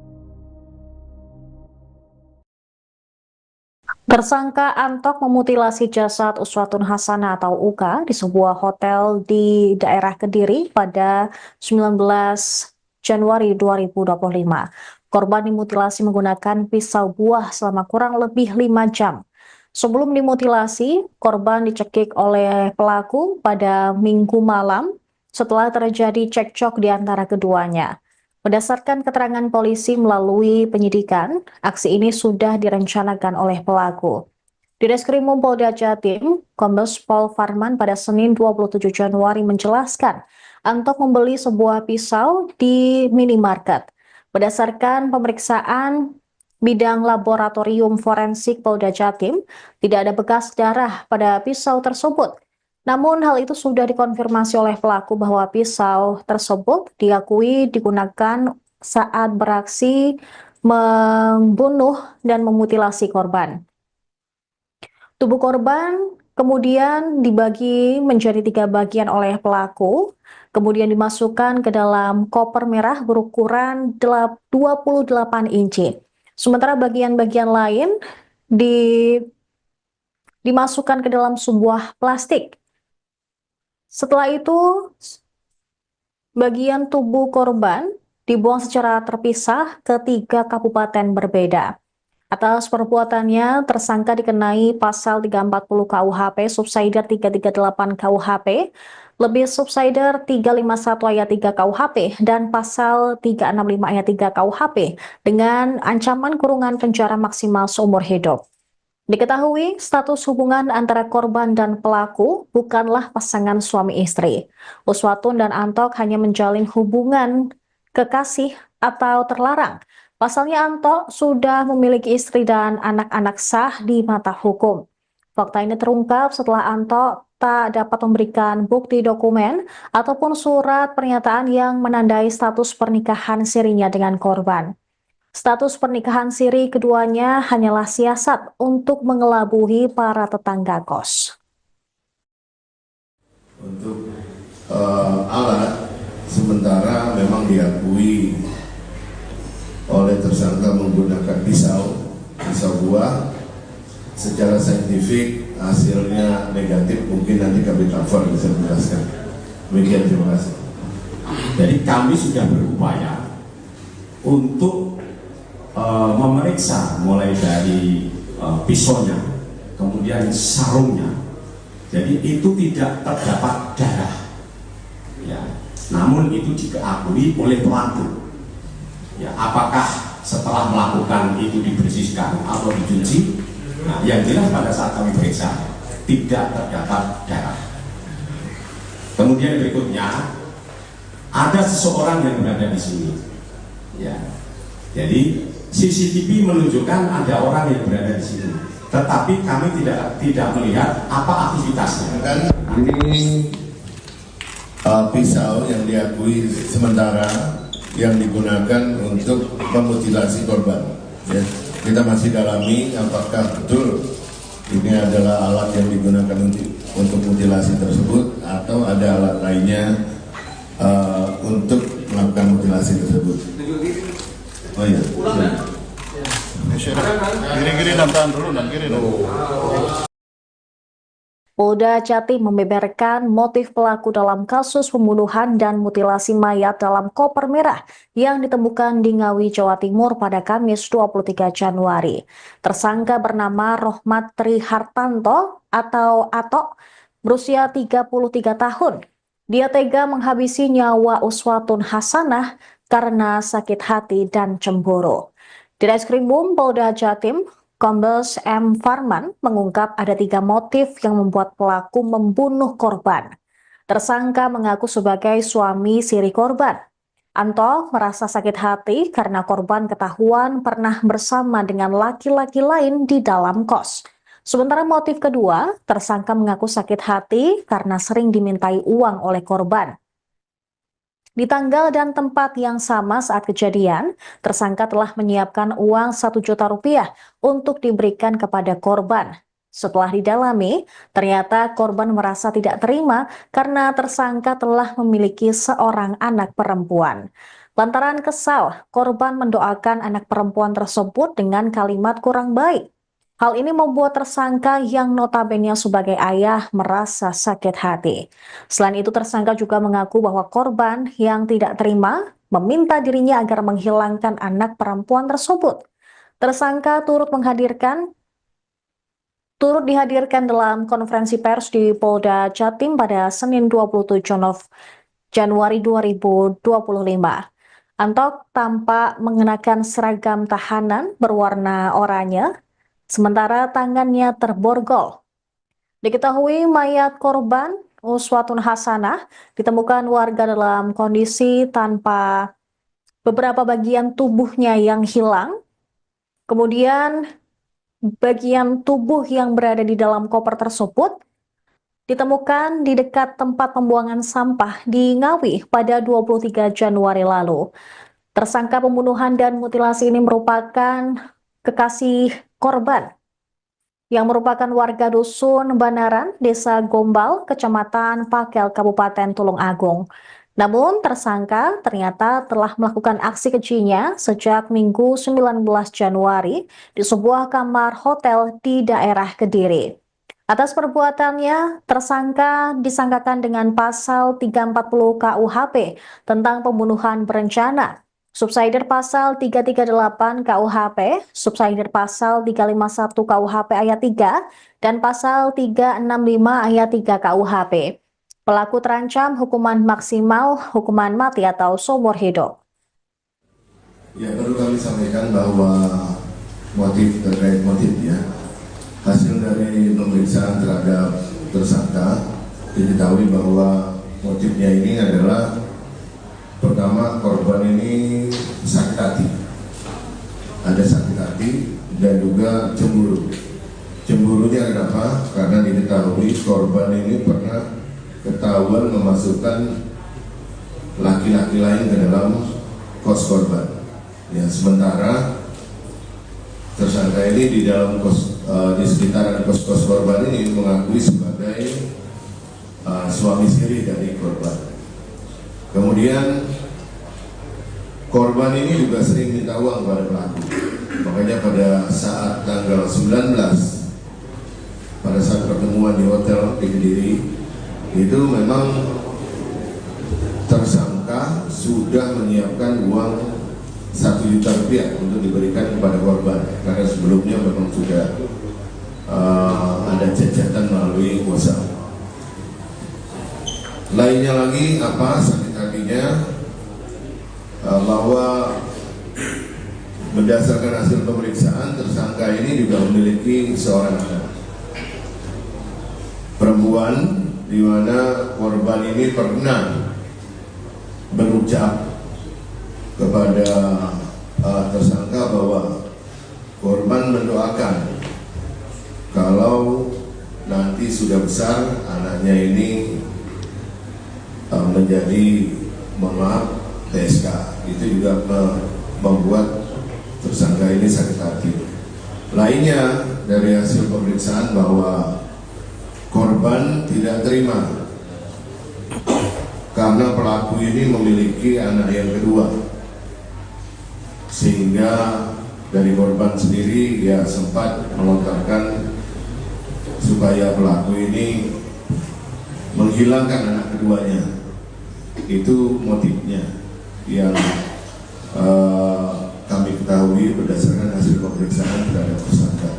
Tersangka Antok memutilasi jasad Uswatun Hasanah atau Uka di sebuah hotel di daerah Kediri pada 19 Januari 2025. Korban dimutilasi menggunakan pisau buah selama kurang lebih 5 jam. Sebelum dimutilasi, korban dicekik oleh pelaku pada Minggu malam setelah terjadi cekcok di antara keduanya. Berdasarkan keterangan polisi melalui penyidikan, aksi ini sudah direncanakan oleh pelaku. Ditreskrimum Polda Jatim, Kombes Pol Farman pada Senin 27 Januari menjelaskan, Antok membeli sebuah pisau di minimarket. Berdasarkan pemeriksaan bidang laboratorium forensik Polda Jatim, tidak ada bekas darah pada pisau tersebut. Namun hal itu sudah dikonfirmasi oleh pelaku bahwa pisau tersebut diakui digunakan saat beraksi membunuh dan memutilasi korban. Tubuh korban kemudian dibagi menjadi 3 bagian oleh pelaku, kemudian dimasukkan ke dalam koper merah berukuran 28 inci. Sementara bagian-bagian lain dimasukkan ke dalam sebuah plastik. Setelah itu, bagian tubuh korban dibuang secara terpisah ke 3 kabupaten berbeda. Atas perbuatannya, tersangka dikenai pasal 340 KUHP, subsider 338 KUHP, lebih subsider 351 ayat 3 KUHP, dan pasal 365 ayat 3 KUHP dengan ancaman kurungan penjara maksimal seumur hidup. Diketahui status hubungan antara korban dan pelaku bukanlah pasangan suami istri. Uswatun dan Antok hanya menjalin hubungan kekasih atau terlarang. Pasalnya Antok sudah memiliki istri dan anak-anak sah di mata hukum. Fakta ini terungkap setelah Antok tak dapat memberikan bukti dokumen ataupun surat pernyataan yang menandai status pernikahan sirinya dengan korban. Status pernikahan siri keduanya hanyalah siasat untuk mengelabui para tetangga kos. Untuk alat, sementara memang diakui oleh tersangka menggunakan pisau buah. Secara saintifik hasilnya negatif, mungkin nanti kami cover bisa menjelaskan. Demikian, terima kasih. Jadi kami sudah berupaya untuk memeriksa mulai dari pisaunya, kemudian sarungnya. Jadi itu tidak terdapat darah, ya. Namun itu diakui oleh pelaku. Ya, apakah setelah melakukan itu dibersihkan atau dicuci? Nah, yang jelas pada saat kami periksa tidak terdapat darah. Kemudian berikutnya ada seseorang yang berada di sini. Ya, jadi CCTV menunjukkan ada orang yang berada di sini, tetapi kami tidak melihat apa aktivitasnya. Kan ini pisau yang diakui sementara yang digunakan untuk memutilasi korban. Ya, kita masih dalami apakah betul ini adalah alat yang digunakan untuk mutilasi tersebut atau ada alat lainnya untuk melakukan mutilasi tersebut. Oh iya. Kiri-kiri dan tahan dulu, dan kiri dulu. Polda Jatim membeberkan motif pelaku dalam kasus pembunuhan dan mutilasi mayat dalam koper merah yang ditemukan di Ngawi, Jawa Timur pada Kamis 23 Januari. Tersangka bernama Rohmat Tri Hartanto atau Atok, berusia 33 tahun. Dia tega menghabisi nyawa Uswatun Hasanah karena sakit hati dan cemburu. Di Reskrimum Polda Jatim, Kombes M. Farman mengungkap ada 3 motif yang membuat pelaku membunuh korban. Tersangka mengaku sebagai suami siri korban. Anto merasa sakit hati karena korban ketahuan pernah bersama dengan laki-laki lain di dalam kos. Sementara motif kedua, tersangka mengaku sakit hati karena sering dimintai uang oleh korban. Di tanggal dan tempat yang sama saat kejadian, tersangka telah menyiapkan uang 1 juta rupiah untuk diberikan kepada korban. Setelah didalami, ternyata korban merasa tidak terima karena tersangka telah memiliki seorang anak perempuan. Lantaran kesal, korban mendoakan anak perempuan tersebut dengan kalimat kurang baik. Hal ini membuat tersangka yang notabene sebagai ayah merasa sakit hati. Selain itu, tersangka juga mengaku bahwa korban yang tidak terima meminta dirinya agar menghilangkan anak perempuan tersebut. Tersangka turut dihadirkan dalam konferensi pers di Polda Jatim pada Senin 27 Januari 2025. Antok tampak mengenakan seragam tahanan berwarna oranye, sementara tangannya terborgol. Diketahui mayat korban Uswatun Hasanah ditemukan warga dalam kondisi tanpa beberapa bagian tubuhnya yang hilang. Kemudian bagian tubuh yang berada di dalam koper tersebut ditemukan di dekat tempat pembuangan sampah di Ngawi pada 23 Januari lalu. Tersangka pembunuhan dan mutilasi ini merupakan kekasih korban yang merupakan warga dusun Banaran, Desa Gombal, Kecamatan Pakel, Kabupaten Tulung Agung. Namun tersangka ternyata telah melakukan aksi kejinya sejak Minggu 19 Januari di sebuah kamar hotel di daerah Kediri. Atas perbuatannya, tersangka disangkakan dengan pasal 340 KUHP tentang pembunuhan berencana, subsidiar pasal 338 KUHP, subsidiar pasal 351 KUHP ayat 3, dan pasal 365 ayat 3 KUHP. Pelaku terancam hukuman maksimal, hukuman mati atau seumur hidup. Ya, perlu kami sampaikan bahwa terkait motifnya, hasil dari pemeriksaan terhadap tersangka diketahui bahwa motifnya ini adalah pertama, korban ini sakit hati, ada sakit hati dan juga cemburu. Cemburunya kenapa? Karena diketahui korban ini pernah ketahuan memasukkan laki-laki lain ke dalam kos korban. Ya, sementara tersangka ini di dalam di sekitaran kos-kos korban ini mengakui sebagai suami siri dari korban. Kemudian korban ini juga sering minta uang kepada pelaku. Makanya pada saat tanggal 19, pada saat pertemuan di hotel di Kediri, itu memang tersangka sudah menyiapkan uang 1 juta rupiah untuk diberikan kepada korban, karena sebelumnya memang sudah ada cacatan melalui WhatsApp. Lainnya lagi apa sakit hatinya, bahwa berdasarkan hasil pemeriksaan tersangka ini juga memiliki seorang anak perempuan, di mana korban ini pernah berucap kepada tersangka bahwa korban mendoakan kalau nanti sudah besar anaknya ini menjadi, mohon maaf, TSK. Itu juga membuat tersangka ini sakit hati. Lainnya dari hasil pemeriksaan bahwa korban tidak terima karena pelaku ini memiliki anak yang kedua, sehingga dari korban sendiri dia sempat melontarkan supaya pelaku ini menghilangkan anak keduanya. Itu motifnya yang kami ketahui berdasarkan hasil pemeriksaan terhadap tersangka.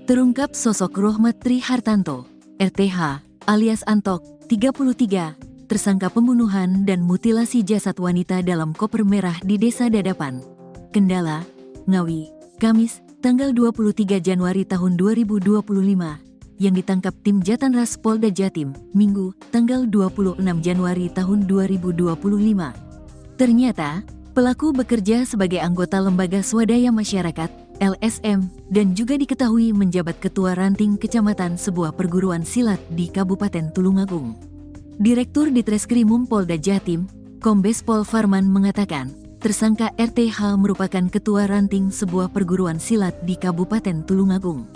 Terungkap sosok Rohmat Tri Hartanto, RTH, alias Antok, 33, tersangka pembunuhan dan mutilasi jasad wanita dalam koper merah di Desa Dadapan, Kendala, Ngawi, Kamis, tanggal 23 Januari tahun 2025, yang ditangkap tim Jatanras Polda Jatim, Minggu, tanggal 26 Januari tahun 2025. Ternyata, pelaku bekerja sebagai anggota Lembaga Swadaya Masyarakat, LSM, dan juga diketahui menjabat ketua ranting kecamatan sebuah perguruan silat di Kabupaten Tulungagung. Direktur Ditreskrimum Polda Jatim, Kombes Pol Farman mengatakan, tersangka RTH merupakan ketua ranting sebuah perguruan silat di Kabupaten Tulungagung.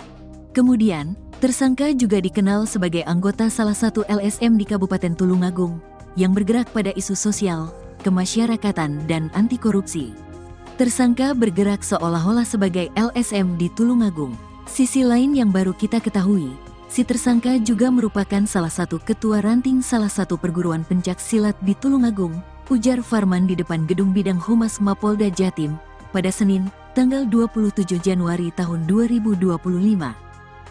Kemudian, tersangka juga dikenal sebagai anggota salah satu LSM di Kabupaten Tulungagung yang bergerak pada isu sosial, kemasyarakatan, dan anti korupsi. Tersangka bergerak seolah-olah sebagai LSM di Tulungagung. Sisi lain yang baru kita ketahui, si tersangka juga merupakan salah satu ketua ranting salah satu perguruan pencak silat di Tulungagung, ujar Farman di depan gedung bidang Humas Mapolda Jatim pada Senin, tanggal 27 Januari tahun 2025.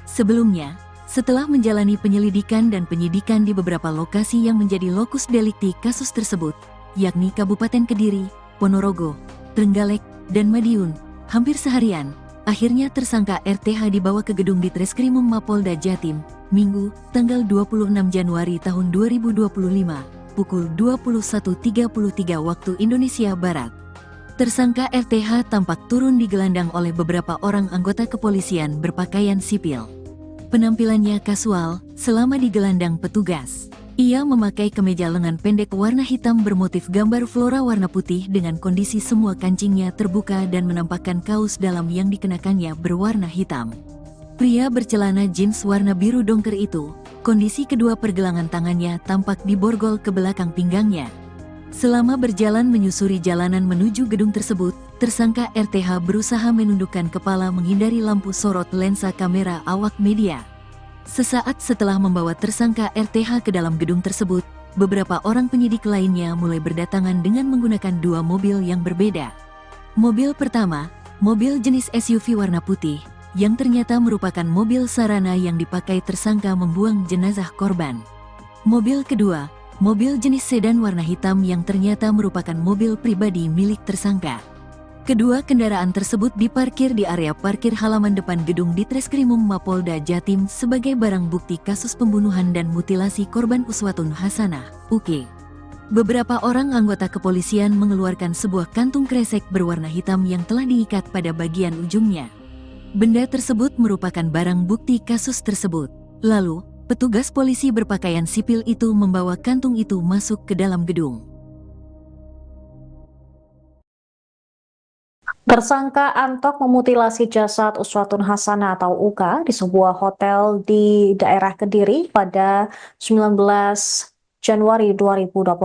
Sebelumnya, setelah menjalani penyelidikan dan penyidikan di beberapa lokasi yang menjadi lokus delikti kasus tersebut, yakni Kabupaten Kediri, Ponorogo, Trenggalek, dan Madiun, hampir seharian, akhirnya tersangka RTH dibawa ke gedung Ditreskrimum Mapolda Jatim, Minggu, tanggal 26 Januari tahun 2025, pukul 21.33 waktu Indonesia Barat. Tersangka RTH tampak turun digelandang oleh beberapa orang anggota kepolisian berpakaian sipil. Penampilannya kasual selama digelandang petugas. Ia memakai kemeja lengan pendek warna hitam bermotif gambar flora warna putih dengan kondisi semua kancingnya terbuka dan menampakkan kaos dalam yang dikenakannya berwarna hitam. Pria bercelana jeans warna biru dongker itu, kondisi kedua pergelangan tangannya tampak diborgol ke belakang pinggangnya. Selama berjalan menyusuri jalanan menuju gedung tersebut, tersangka RTH berusaha menundukkan kepala menghindari lampu sorot lensa kamera awak media. Sesaat setelah membawa tersangka RTH ke dalam gedung tersebut, beberapa orang penyidik lainnya mulai berdatangan dengan menggunakan dua mobil yang berbeda. Mobil pertama, mobil jenis SUV warna putih, yang ternyata merupakan mobil sarana yang dipakai tersangka membuang jenazah korban. Mobil kedua, mobil jenis sedan warna hitam yang ternyata merupakan mobil pribadi milik tersangka. Kedua kendaraan tersebut diparkir di area parkir halaman depan gedung Ditreskrimum Mapolda Jatim sebagai barang bukti kasus pembunuhan dan mutilasi korban Uswatun Hasanah, UK. Beberapa orang anggota kepolisian mengeluarkan sebuah kantung kresek berwarna hitam yang telah diikat pada bagian ujungnya. Benda tersebut merupakan barang bukti kasus tersebut. Lalu, petugas polisi berpakaian sipil itu membawa kantung itu masuk ke dalam gedung. Tersangka Antok memutilasi jasad Uswatun Hasanah atau Uka di sebuah hotel di daerah Kediri pada 19 Januari 2025.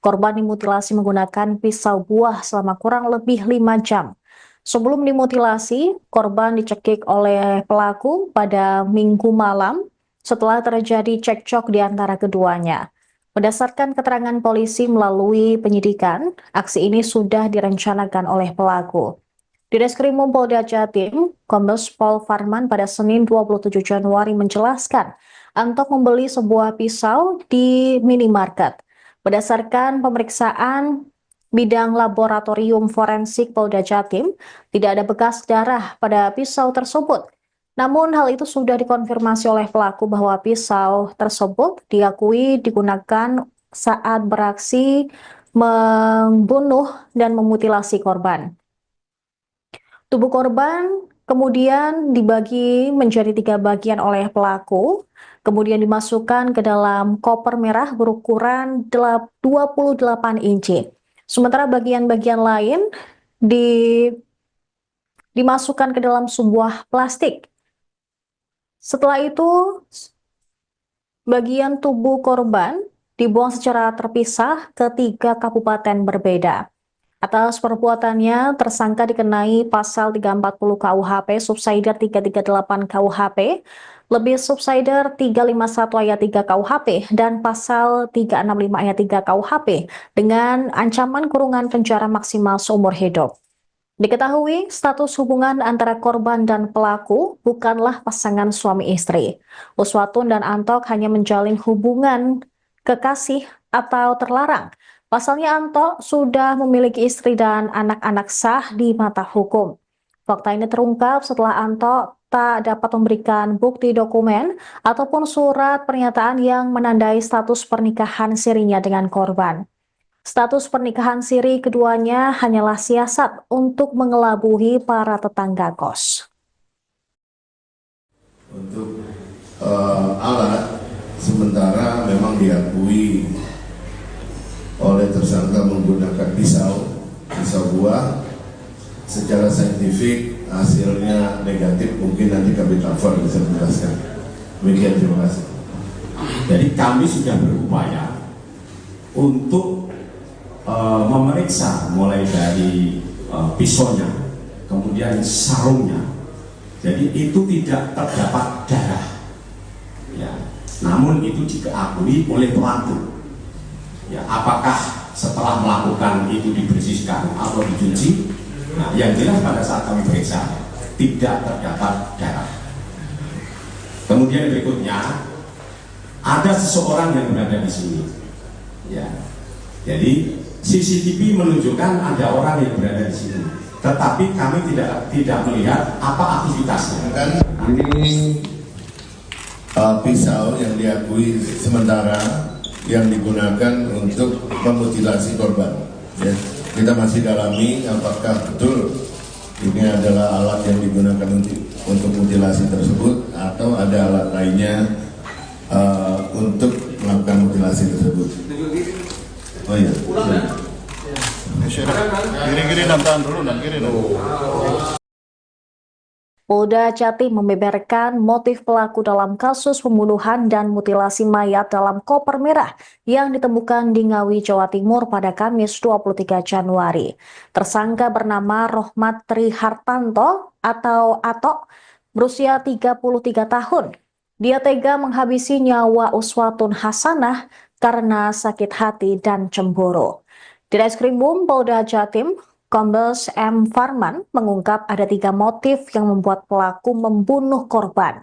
Korban dimutilasi menggunakan pisau buah selama kurang lebih 5 jam. Sebelum dimutilasi, korban dicekik oleh pelaku pada Minggu malam setelah terjadi cekcok di antara keduanya. Berdasarkan keterangan polisi melalui penyidikan, aksi ini sudah direncanakan oleh pelaku. Di Reskrimum Polda Jatim, Kombes Pol Farman pada Senin 27 Januari menjelaskan, Antok membeli sebuah pisau di minimarket. Berdasarkan pemeriksaan bidang laboratorium forensik Polda Jatim, tidak ada bekas darah pada pisau tersebut. Namun hal itu sudah dikonfirmasi oleh pelaku bahwa pisau tersebut diakui digunakan saat beraksi membunuh dan memutilasi korban. Tubuh korban kemudian dibagi menjadi 3 bagian oleh pelaku, kemudian dimasukkan ke dalam koper merah berukuran 28 inci. Sementara bagian-bagian lain dimasukkan ke dalam sebuah plastik. Setelah itu, bagian tubuh korban dibuang secara terpisah ke 3 kabupaten berbeda. Atas perbuatannya, tersangka dikenai pasal 340 KUHP, subsider 338 KUHP, lebih subsider 351 ayat 3 KUHP, dan pasal 365 ayat 3 KUHP dengan ancaman kurungan penjara maksimal seumur hidup. Diketahui status hubungan antara korban dan pelaku bukanlah pasangan suami istri. Uswatun dan Antok hanya menjalin hubungan kekasih atau terlarang. Pasalnya Antok sudah memiliki istri dan anak-anak sah di mata hukum. Fakta ini terungkap setelah Antok tak dapat memberikan bukti dokumen ataupun surat pernyataan yang menandai status pernikahan sirinya dengan korban. Status pernikahan siri keduanya hanyalah siasat untuk mengelabui para tetangga kos. Untuk alat, sementara memang diakui oleh tersangka menggunakan pisau buah. Secara saintifik hasilnya negatif, mungkin nanti Kapitan Ford bisa menjelaskan. Demikian, terima kasih. Jadi kami sudah berupaya untuk memeriksa mulai dari pisaunya, kemudian sarungnya. Jadi itu tidak terdapat darah, ya. Namun itu diakui oleh pelaku. Ya, apakah setelah melakukan itu dibersihkan atau dicuci? Nah, yang jelas pada saat kami periksa tidak terdapat darah. Kemudian berikutnya ada seseorang yang berada di sini. Ya, jadi CCTV menunjukkan ada orang yang berada di sini, tetapi kami tidak melihat apa aktivitasnya. Kan ini pisau yang diakui sementara yang digunakan untuk memutilasi korban. Ya, kita masih dalami apakah betul ini adalah alat yang digunakan untuk mutilasi tersebut atau ada alat lainnya untuk melakukan mutilasi tersebut. Oh iya. Kiri-kiri dan tahan dulu dan kiri. Polda Jatim membeberkan motif pelaku dalam kasus pembunuhan dan mutilasi mayat dalam koper merah yang ditemukan di Ngawi, Jawa Timur pada Kamis 23 Januari. Tersangka bernama Rohmat Trihartanto atau Atok, berusia 33 tahun. Dia tega menghabisi nyawa Uswatun Hasanah karena sakit hati dan cemburu. Di Reskrimum Polda Jatim, Kombes M. Farman mengungkap ada 3 motif yang membuat pelaku membunuh korban.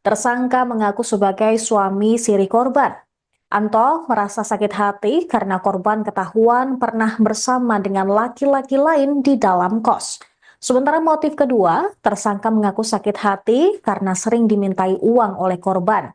Tersangka mengaku sebagai suami siri korban. Anto merasa sakit hati karena korban ketahuan pernah bersama dengan laki-laki lain di dalam kos. Sementara motif kedua, tersangka mengaku sakit hati karena sering dimintai uang oleh korban.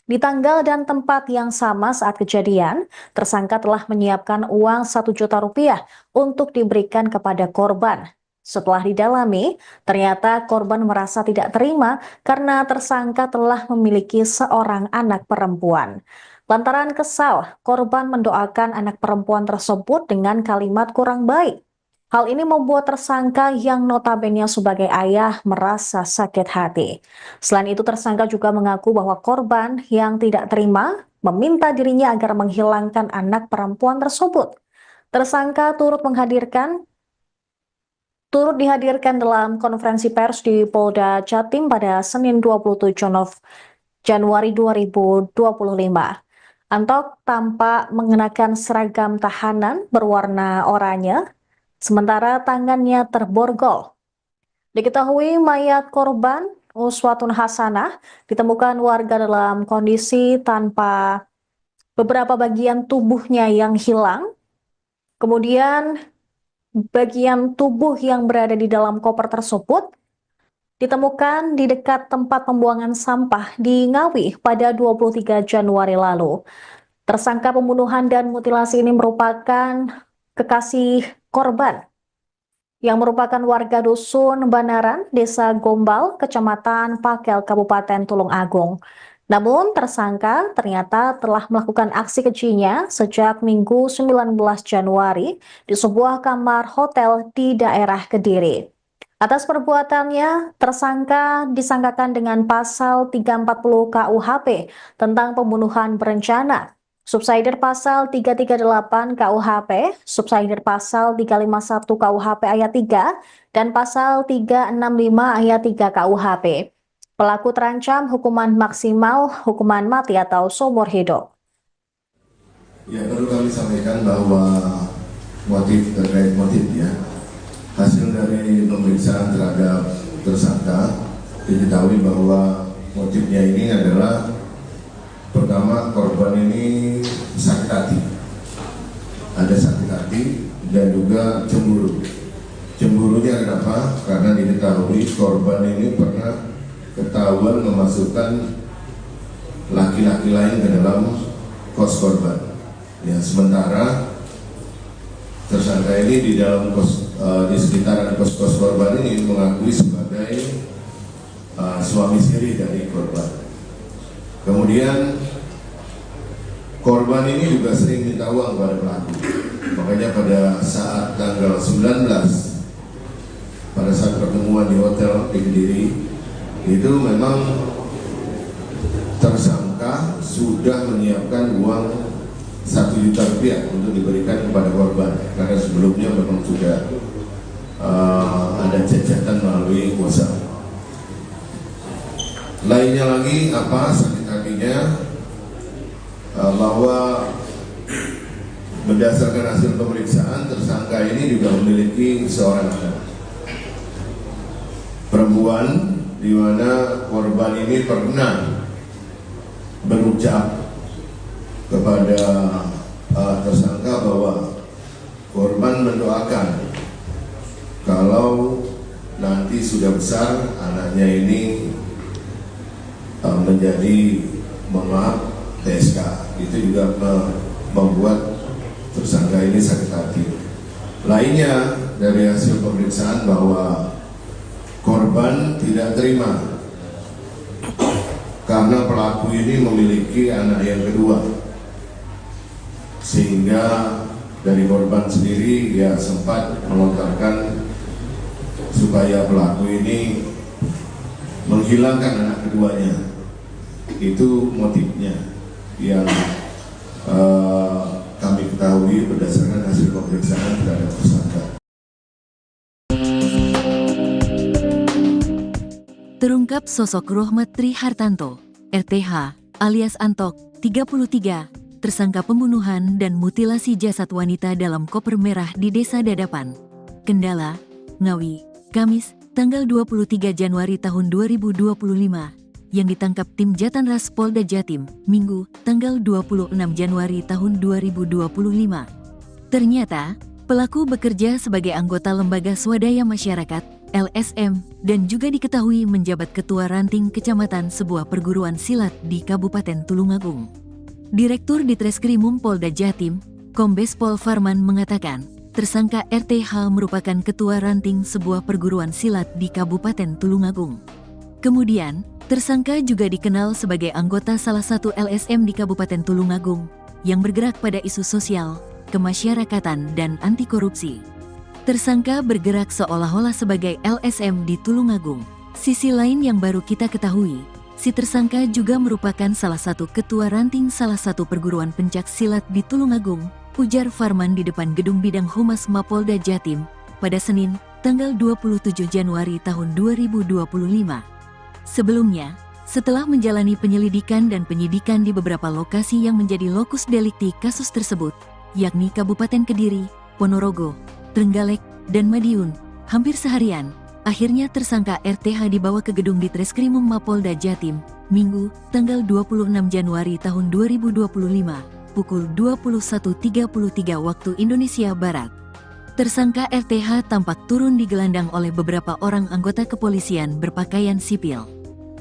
Di tanggal dan tempat yang sama saat kejadian, tersangka telah menyiapkan uang 1 juta rupiah untuk diberikan kepada korban. Setelah didalami, ternyata korban merasa tidak terima karena tersangka telah memiliki seorang anak perempuan. Lantaran kesal, korban mendoakan anak perempuan tersebut dengan kalimat kurang baik. Hal ini membuat tersangka yang notabene sebagai ayah merasa sakit hati. Selain itu, tersangka juga mengaku bahwa korban yang tidak terima meminta dirinya agar menghilangkan anak perempuan tersebut. Tersangka turut dihadirkan dalam konferensi pers di Polda Jatim pada Senin 27 Januari 2025. Antok tampak mengenakan seragam tahanan berwarna oranye, sementara tangannya terborgol. Diketahui mayat korban Uswatun Hasanah ditemukan warga dalam kondisi tanpa beberapa bagian tubuhnya yang hilang. Kemudian bagian tubuh yang berada di dalam koper tersebut ditemukan di dekat tempat pembuangan sampah di Ngawi pada 23 Januari lalu. Tersangka pembunuhan dan mutilasi ini merupakan kekasih korban yang merupakan warga dusun Banaran, Desa Gombal, Kecamatan Pakel, Kabupaten Tulung Agung. Namun tersangka ternyata telah melakukan aksi kejinya sejak Minggu 19 Januari di sebuah kamar hotel di daerah Kediri. Atas perbuatannya, tersangka disangkakan dengan pasal 340 KUHP tentang pembunuhan berencana, subsidiar pasal 338 KUHP, subsidiar pasal 351 KUHP ayat 3, dan pasal 365 ayat 3 KUHP. Pelaku terancam hukuman maksimal, hukuman mati atau seumur hidup. Ya, perlu kami sampaikan bahwa terkait motif ya, hasil dari pemeriksaan terhadap tersangka diketahui bahwa motifnya ini adalah pertama, korban ini sakit hati, ada sakit hati dan juga cemburu. Cemburunya kenapa? Karena diketahui korban ini pernah ketahuan memasukkan laki-laki lain ke dalam kos korban. Ya, sementara tersangka ini di dalam di sekitaran kos korban ini mengakui sebagai suami siri dari korban. Kemudian korban ini juga sering minta uang kepada pelaku. Makanya pada saat tanggal 19, pada saat pertemuan di hotel di Kediri, itu memang tersangka sudah menyiapkan uang 1 juta rupiah untuk diberikan kepada korban, karena sebelumnya memang sudah ada cacatan melalui WhatsApp. Lainnya lagi apa sakit hatinya, bahwa berdasarkan hasil pemeriksaan tersangka ini juga memiliki seorang anak perempuan, di mana korban ini pernah berucap kepada tersangka bahwa korban mendoakan kalau nanti sudah besar anaknya ini menjadi TSK. Itu juga membuat tersangka ini sakit hati. Lainnya dari hasil pemeriksaan bahwa korban tidak terima karena pelaku ini memiliki anak yang kedua, sehingga dari korban sendiri ya sempat melontarkan supaya pelaku ini menghilangkan anak keduanya. Itu motifnya yang kami ketahui berdasarkan hasil pemeriksaan terhadap tersangka. Terungkap sosok Rohmat Tri Hartanto, RTH, alias Antok, 33, tersangka pembunuhan dan mutilasi jasad wanita dalam koper merah di Desa Dadapan, Kendala, Ngawi, Kamis, tanggal 23 Januari tahun 2025, yang ditangkap tim Jatanras Polda Jatim, Minggu, tanggal 26 Januari tahun 2025. Ternyata, pelaku bekerja sebagai anggota Lembaga Swadaya Masyarakat, LSM, dan juga diketahui menjabat Ketua Ranting Kecamatan sebuah perguruan silat di Kabupaten Tulungagung. Direktur Ditreskrimum Polda Jatim, Kombes Pol Farman mengatakan, tersangka RTH merupakan Ketua Ranting sebuah perguruan silat di Kabupaten Tulungagung. Kemudian, tersangka juga dikenal sebagai anggota salah satu LSM di Kabupaten Tulungagung yang bergerak pada isu sosial, kemasyarakatan, dan anti korupsi. Tersangka bergerak seolah-olah sebagai LSM di Tulungagung. Sisi lain yang baru kita ketahui, si tersangka juga merupakan salah satu ketua ranting salah satu perguruan pencak silat di Tulungagung, ujar Farman di depan gedung bidang Humas Mapolda Jatim pada Senin, tanggal 27 Januari tahun 2025. Sebelumnya, setelah menjalani penyelidikan dan penyidikan di beberapa lokasi yang menjadi lokus delikti kasus tersebut, yakni Kabupaten Kediri, Ponorogo, Trenggalek, dan Madiun, hampir seharian, akhirnya tersangka RTH dibawa ke gedung Ditreskrimum Mapolda Jatim, Minggu, tanggal 26 Januari tahun 2025, pukul 21.33 waktu Indonesia Barat. Tersangka RTH tampak turun digelandang oleh beberapa orang anggota kepolisian berpakaian sipil.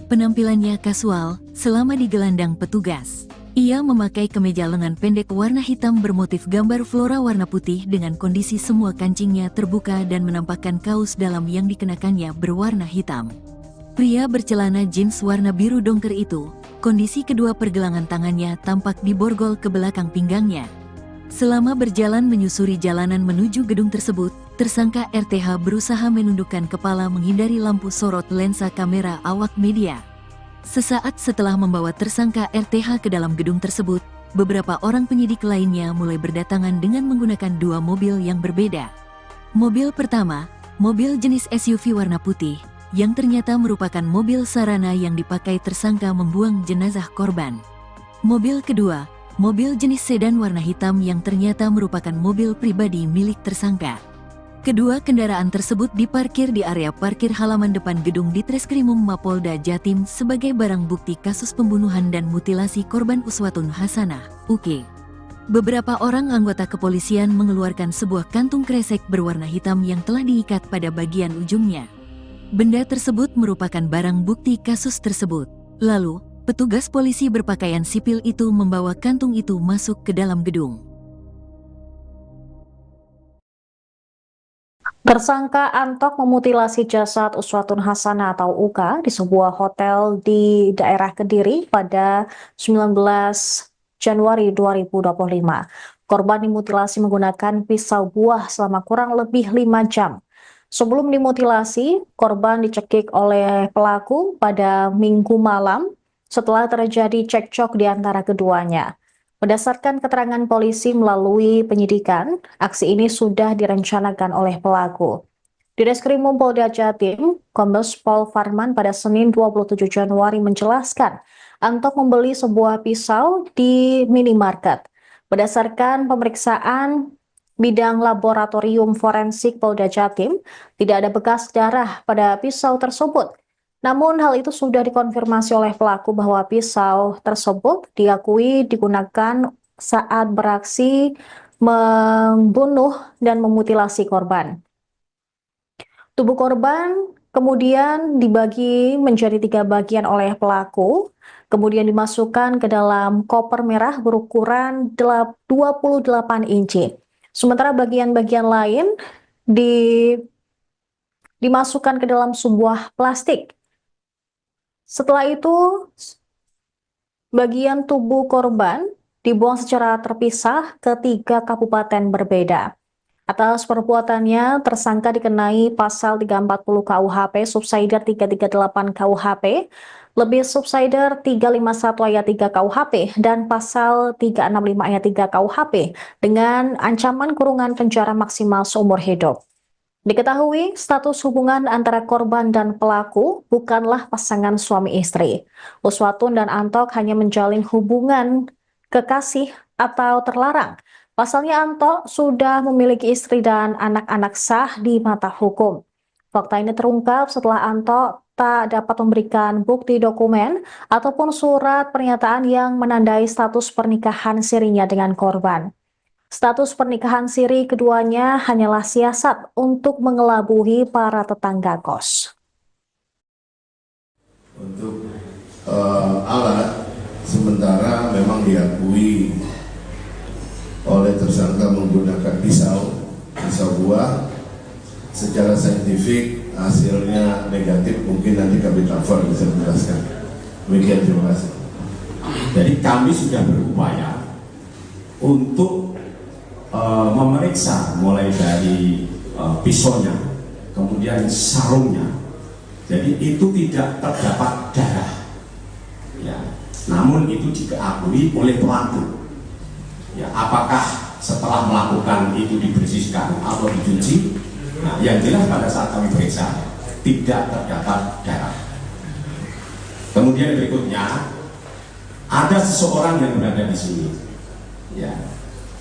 Penampilannya kasual selama digelandang petugas. Ia memakai kemeja lengan pendek warna hitam bermotif gambar flora warna putih dengan kondisi semua kancingnya terbuka dan menampakkan kaos dalam yang dikenakannya berwarna hitam. Pria bercelana jeans warna biru dongker itu, kondisi kedua pergelangan tangannya tampak diborgol ke belakang pinggangnya. Selama berjalan menyusuri jalanan menuju gedung tersebut, tersangka RTH berusaha menundukkan kepala menghindari lampu sorot lensa kamera awak media. Sesaat setelah membawa tersangka RTH ke dalam gedung tersebut, beberapa orang penyidik lainnya mulai berdatangan dengan menggunakan dua mobil yang berbeda. Mobil pertama, mobil jenis SUV warna putih, yang ternyata merupakan mobil sarana yang dipakai tersangka membuang jenazah korban. Mobil kedua, mobil jenis sedan warna hitam yang ternyata merupakan mobil pribadi milik tersangka. Kedua kendaraan tersebut diparkir di area parkir halaman depan gedung Ditreskrimum Mapolda Jatim sebagai barang bukti kasus pembunuhan dan mutilasi korban Uswatun Hasanah, UK. Beberapa orang anggota kepolisian mengeluarkan sebuah kantung kresek berwarna hitam yang telah diikat pada bagian ujungnya. Benda tersebut merupakan barang bukti kasus tersebut. Lalu, petugas polisi berpakaian sipil itu membawa kantung itu masuk ke dalam gedung. Tersangka Antok memutilasi jasad Uswatun Hasanah atau Uka di sebuah hotel di daerah Kediri pada 19 Januari 2025. Korban dimutilasi menggunakan pisau buah selama kurang lebih 5 jam. Sebelum dimutilasi, korban dicekik oleh pelaku pada Minggu malam setelah terjadi cekcok di antara keduanya. Berdasarkan keterangan polisi melalui penyidikan, aksi ini sudah direncanakan oleh pelaku. Di Ditreskrimum Polda Jatim, Kombes Pol Farman pada Senin 27 Januari menjelaskan, Antok membeli sebuah pisau di minimarket. Berdasarkan pemeriksaan bidang laboratorium forensik Polda Jatim, tidak ada bekas darah pada pisau tersebut. Namun hal itu sudah dikonfirmasi oleh pelaku bahwa pisau tersebut diakui digunakan saat beraksi membunuh dan memutilasi korban. Tubuh korban kemudian dibagi menjadi 3 bagian oleh pelaku, kemudian dimasukkan ke dalam koper merah berukuran 28 inci. Sementara bagian-bagian lain dimasukkan ke dalam sebuah plastik. Setelah itu, bagian tubuh korban dibuang secara terpisah ke 3 kabupaten berbeda. Atas perbuatannya, tersangka dikenai pasal 340 KUHP, subsider 338 KUHP, lebih subsider 351 ayat 3 KUHP, dan pasal 365 ayat 3 KUHP dengan ancaman kurungan penjara maksimal seumur hidup. Diketahui status hubungan antara korban dan pelaku bukanlah pasangan suami istri. Uswatun dan Antok hanya menjalin hubungan kekasih atau terlarang. Pasalnya Antok sudah memiliki istri dan anak-anak sah di mata hukum. Fakta ini terungkap setelah Antok tak dapat memberikan bukti dokumen ataupun surat pernyataan yang menandai status pernikahan sirinya dengan korban. Status pernikahan siri keduanya hanyalah siasat untuk mengelabui para tetangga kos. Untuk alat, sementara memang diakui oleh tersangka menggunakan pisau buah. Secara saintifik hasilnya negatif, mungkin nanti Kabit Lafor bisa menjelaskan. Demikian, terima kasih. Jadi kami sudah berupaya untuk memeriksa mulai dari pisaunya, kemudian sarungnya. Jadi itu tidak terdapat darah. Ya, namun itu diakui oleh pelaku. Ya, apakah setelah melakukan itu dibersihkan atau dicuci? Nah, yang jelas pada saat kami periksa tidak terdapat darah. Kemudian berikutnya ada seseorang yang berada di sini. Ya,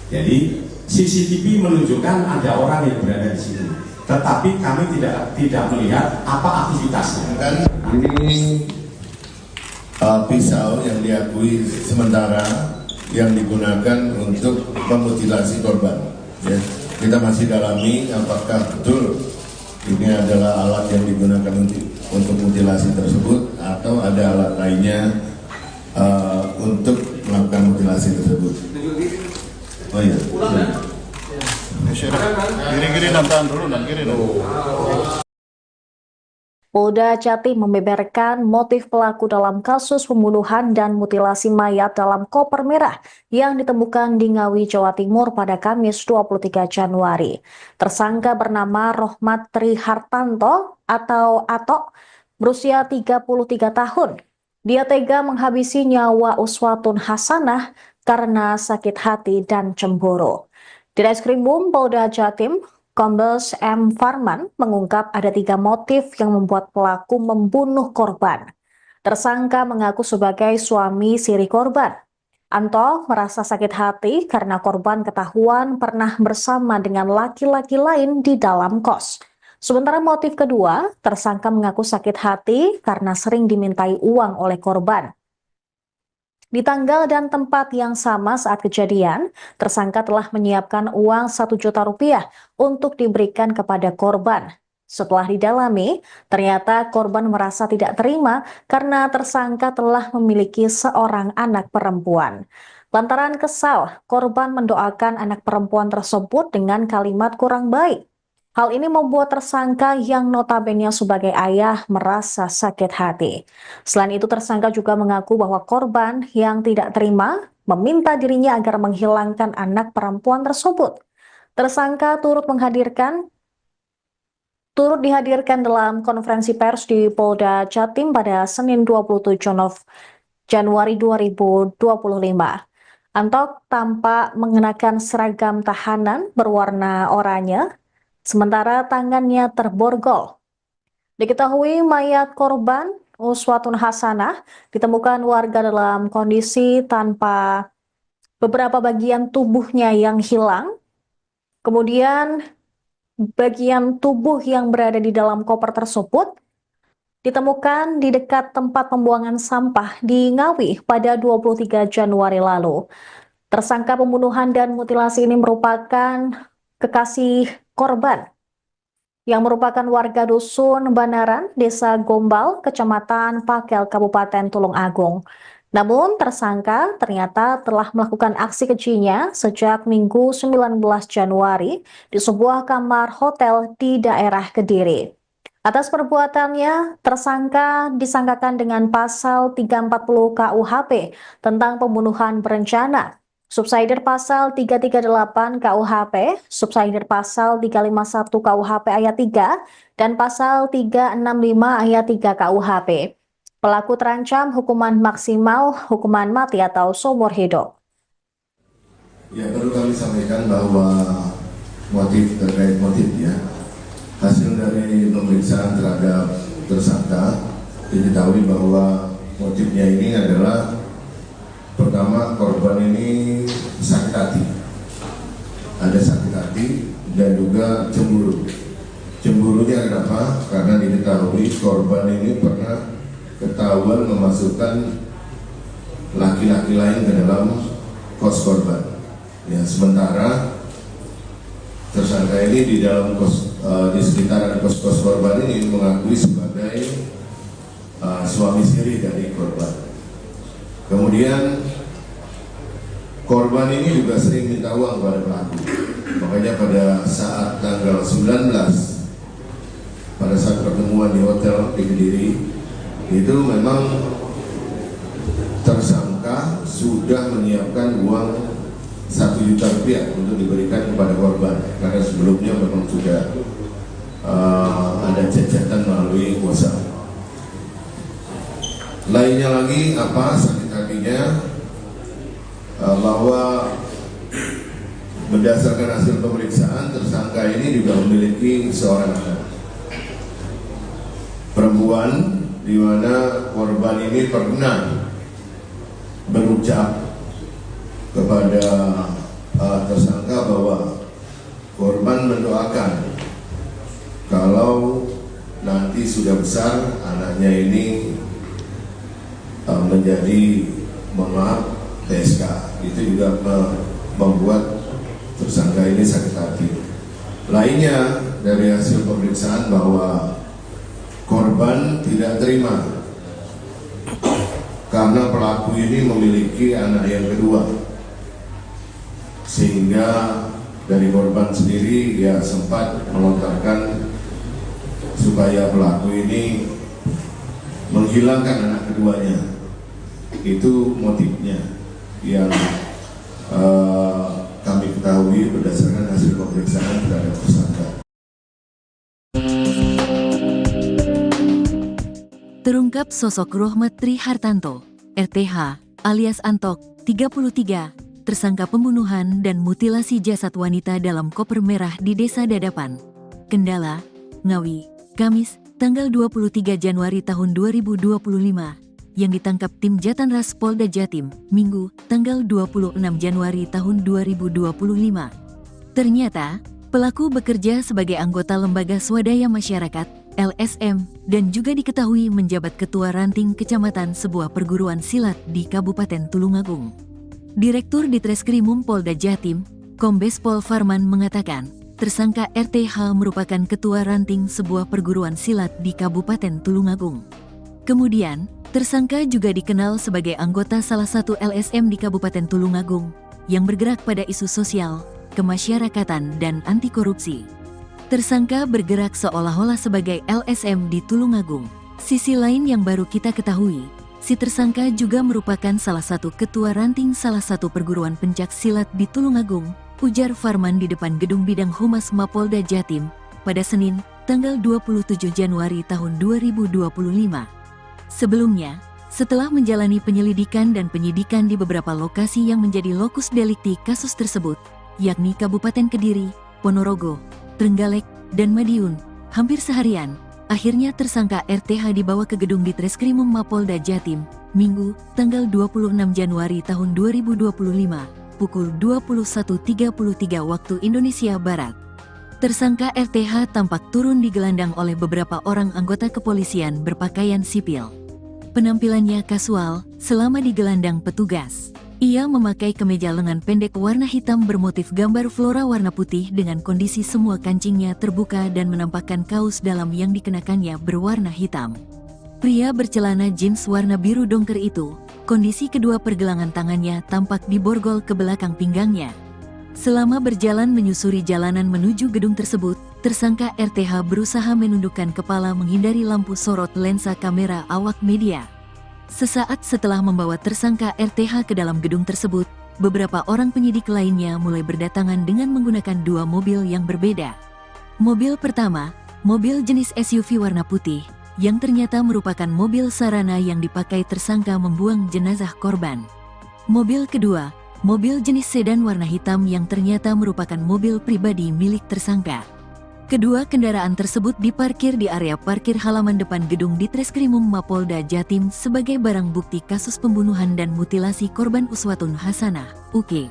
jadi CCTV menunjukkan ada orang yang berada di sini, tetapi kami tidak melihat apa aktivitasnya. Kan ini pisau yang diakui sementara yang digunakan untuk memutilasi korban. Ya, kita masih dalami apakah betul ini adalah alat yang digunakan untuk mutilasi tersebut atau ada alat lainnya untuk melakukan mutilasi tersebut. Oh iya. Kiri-kiri tahan dulu, kiri dulu. Polda Jatim membeberkan motif pelaku dalam kasus pembunuhan dan mutilasi mayat dalam koper merah yang ditemukan di Ngawi, Jawa Timur pada Kamis 23 Januari. Tersangka bernama Rohmat Trihartanto atau Atok, berusia 33 tahun. Dia tega menghabisi nyawa Uswatun Hasanah karena sakit hati dan cemburu. Di Reskrimum Polda Jatim, Kombes M. Farman mengungkap ada 3 motif yang membuat pelaku membunuh korban. Tersangka mengaku sebagai suami siri korban. Anto merasa sakit hati karena korban ketahuan pernah bersama dengan laki-laki lain di dalam kos. Sementara motif kedua, tersangka mengaku sakit hati karena sering dimintai uang oleh korban. Di tanggal dan tempat yang sama saat kejadian, tersangka telah menyiapkan uang 1 juta rupiah untuk diberikan kepada korban. Setelah didalami, ternyata korban merasa tidak terima karena tersangka telah memiliki seorang anak perempuan. Lantaran kesal, korban mendoakan anak perempuan tersebut dengan kalimat kurang baik. Hal ini membuat tersangka yang notabene sebagai ayah merasa sakit hati. Selain itu, tersangka juga mengaku bahwa korban yang tidak terima meminta dirinya agar menghilangkan anak perempuan tersebut. Tersangka turut dihadirkan dalam konferensi pers di Polda Jatim pada Senin 27 Januari 2025. Antok tampak mengenakan seragam tahanan berwarna oranye, sementara tangannya terborgol. Diketahui mayat korban Uswatun Hasanah ditemukan warga dalam kondisi tanpa beberapa bagian tubuhnya yang hilang. Kemudian bagian tubuh yang berada di dalam koper tersebut ditemukan di dekat tempat pembuangan sampah di Ngawi pada 23 Januari lalu. Tersangka pembunuhan dan mutilasi ini merupakan kekasih korban yang merupakan warga dusun Banaran, Desa Gombal, Kecamatan Pakel, Kabupaten Tulung Agung. Namun tersangka ternyata telah melakukan aksi kejinya sejak Minggu 19 Januari di sebuah kamar hotel di daerah Kediri. Atas perbuatannya, tersangka disangkakan dengan pasal 340 KUHP tentang pembunuhan berencana, subsidiar pasal 338 KUHP, subsidiar pasal 351 KUHP ayat 3, dan pasal 365 ayat 3 KUHP. Pelaku terancam hukuman maksimal, hukuman mati atau seumur hidup. Ya, perlu kami sampaikan bahwa terkait motifnya, hasil dari pemeriksaan terhadap tersangka diketahui bahwa motifnya ini adalah pertama, korban ini sakit hati, ada sakit hati dan juga cemburu. Cemburunya kenapa? Karena diketahui korban ini pernah ketahuan memasukkan laki-laki lain ke dalam kos korban. Ya, sementara tersangka ini di dalam di sekitaran kos korban ini mengakui sebagai suami siri dari korban. Kemudian korban ini juga sering minta uang kepada pelaku. Makanya pada saat tanggal 19, pada saat pertemuan di hotel di Kediri, itu memang tersangka sudah menyiapkan uang 1 juta rupiah untuk diberikan kepada korban, karena sebelumnya memang sudah ada cacatan melalui kuasa. Lainnya lagi apa sakit hatinya, bahwa berdasarkan hasil pemeriksaan tersangka ini juga memiliki seorang anak perempuan, di mana korban ini pernah berucap kepada tersangka bahwa korban mendoakan kalau nanti sudah besar anaknya ini menjadi, mohon maaf, TSK. Itu juga membuat tersangka ini sakit hati. Lainnya dari hasil pemeriksaan bahwa korban tidak terima karena pelaku ini memiliki anak yang kedua, sehingga dari korban sendiri dia sempat melontarkan supaya pelaku ini menghilangkan anak keduanya. Itu motifnya yang kami ketahui berdasarkan hasil pemeriksaan terhadap tersangka. Terungkap sosok Rohmat Tri Hartanto, RTH, alias Antok, 33, tersangka pembunuhan dan mutilasi jasad wanita dalam koper merah di Desa Dadapan, Kendala, Ngawi, Kamis, tanggal 23 Januari tahun 2025, yang ditangkap tim Jatanras Polda Jatim, Minggu, tanggal 26 Januari tahun 2025. Ternyata, pelaku bekerja sebagai anggota Lembaga Swadaya Masyarakat, LSM, dan juga diketahui menjabat Ketua Ranting Kecamatan sebuah perguruan silat di Kabupaten Tulungagung. Direktur Ditreskrimum Polda Jatim, Kombes Pol Farman mengatakan, tersangka RTH merupakan Ketua Ranting sebuah perguruan silat di Kabupaten Tulungagung. Kemudian, tersangka juga dikenal sebagai anggota salah satu LSM di Kabupaten Tulungagung yang bergerak pada isu sosial, kemasyarakatan, dan anti korupsi. Tersangka bergerak seolah-olah sebagai LSM di Tulungagung. Sisi lain yang baru kita ketahui, si tersangka juga merupakan salah satu ketua ranting salah satu perguruan pencak silat di Tulungagung, ujar Farman di depan Gedung Bidang Humas Mapolda Jatim pada Senin, tanggal 27 Januari tahun 2025. Sebelumnya, setelah menjalani penyelidikan dan penyidikan di beberapa lokasi yang menjadi lokus delikti kasus tersebut, yakni Kabupaten Kediri, Ponorogo, Trenggalek, dan Madiun, hampir seharian, akhirnya tersangka RTH dibawa ke gedung Ditreskrimum Mapolda Jatim, Minggu, tanggal 26 Januari tahun 2025, pukul 21.33 waktu Indonesia Barat. Tersangka RTH tampak turun digelandang oleh beberapa orang anggota kepolisian berpakaian sipil. Penampilannya kasual selama digelandang petugas. Ia memakai kemeja lengan pendek warna hitam bermotif gambar flora warna putih dengan kondisi semua kancingnya terbuka dan menampakkan kaos dalam yang dikenakannya berwarna hitam. Pria bercelana jeans warna biru dongker itu, kondisi kedua pergelangan tangannya tampak diborgol ke belakang pinggangnya. Selama berjalan menyusuri jalanan menuju gedung tersebut, tersangka RTH berusaha menundukkan kepala menghindari lampu sorot lensa kamera awak media. Sesaat setelah membawa tersangka RTH ke dalam gedung tersebut, beberapa orang penyidik lainnya mulai berdatangan dengan menggunakan dua mobil yang berbeda. Mobil pertama, mobil jenis SUV warna putih, yang ternyata merupakan mobil sarana yang dipakai tersangka membuang jenazah korban. Mobil kedua, mobil jenis sedan warna hitam yang ternyata merupakan mobil pribadi milik tersangka. Kedua kendaraan tersebut diparkir di area parkir halaman depan gedung Ditreskrimum Mapolda Jatim sebagai barang bukti kasus pembunuhan dan mutilasi korban Uswatun Hasanah, UK.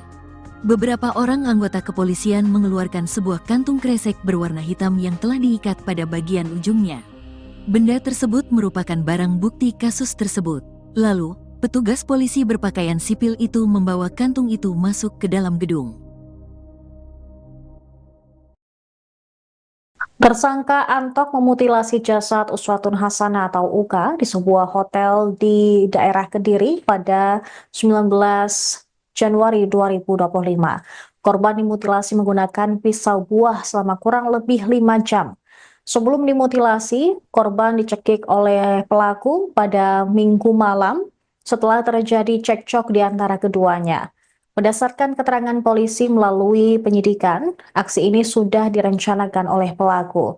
Beberapa orang anggota kepolisian mengeluarkan sebuah kantung kresek berwarna hitam yang telah diikat pada bagian ujungnya. Benda tersebut merupakan barang bukti kasus tersebut. Lalu, petugas polisi berpakaian sipil itu membawa kantung itu masuk ke dalam gedung. Tersangka Antok memutilasi jasad Uswatun Hasanah atau Uka di sebuah hotel di daerah Kediri pada 19 Januari 2025. Korban dimutilasi menggunakan pisau buah selama kurang lebih 5 jam. Sebelum dimutilasi, korban dicekik oleh pelaku pada Minggu malam setelah terjadi cekcok di antara keduanya. Berdasarkan keterangan polisi melalui penyidikan, aksi ini sudah direncanakan oleh pelaku.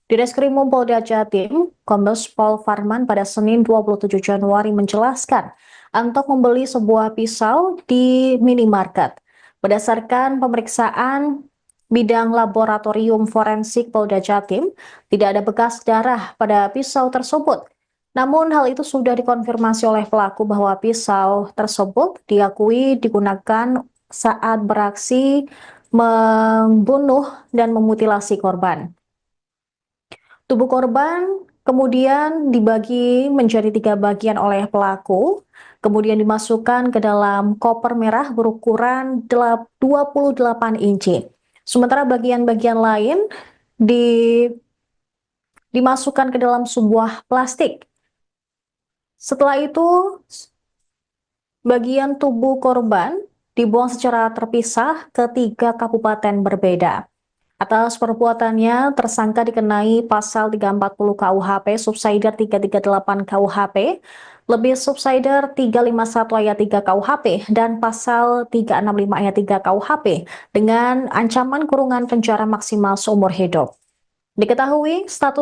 Di Reskrimum Polda Jatim, Kombes Pol Farman pada Senin 27 Januari menjelaskan, Antok membeli sebuah pisau di minimarket. Berdasarkan pemeriksaan bidang laboratorium forensik Polda Jatim, tidak ada bekas darah pada pisau tersebut. Namun hal itu sudah dikonfirmasi oleh pelaku bahwa pisau tersebut diakui digunakan saat beraksi membunuh dan memutilasi korban. Tubuh korban kemudian dibagi menjadi 3 bagian oleh pelaku, kemudian dimasukkan ke dalam koper merah berukuran 28 inci. Sementara bagian-bagian lain dimasukkan ke dalam sebuah plastik. Setelah itu, bagian tubuh korban dibuang secara terpisah ke 3 kabupaten berbeda. Atas perbuatannya, tersangka dikenai pasal 340 KUHP, subsider 338 KUHP, lebih subsider 351 ayat 3 KUHP, dan pasal 365 ayat 3 KUHP dengan ancaman kurungan penjara maksimal seumur hidup. Diketahui status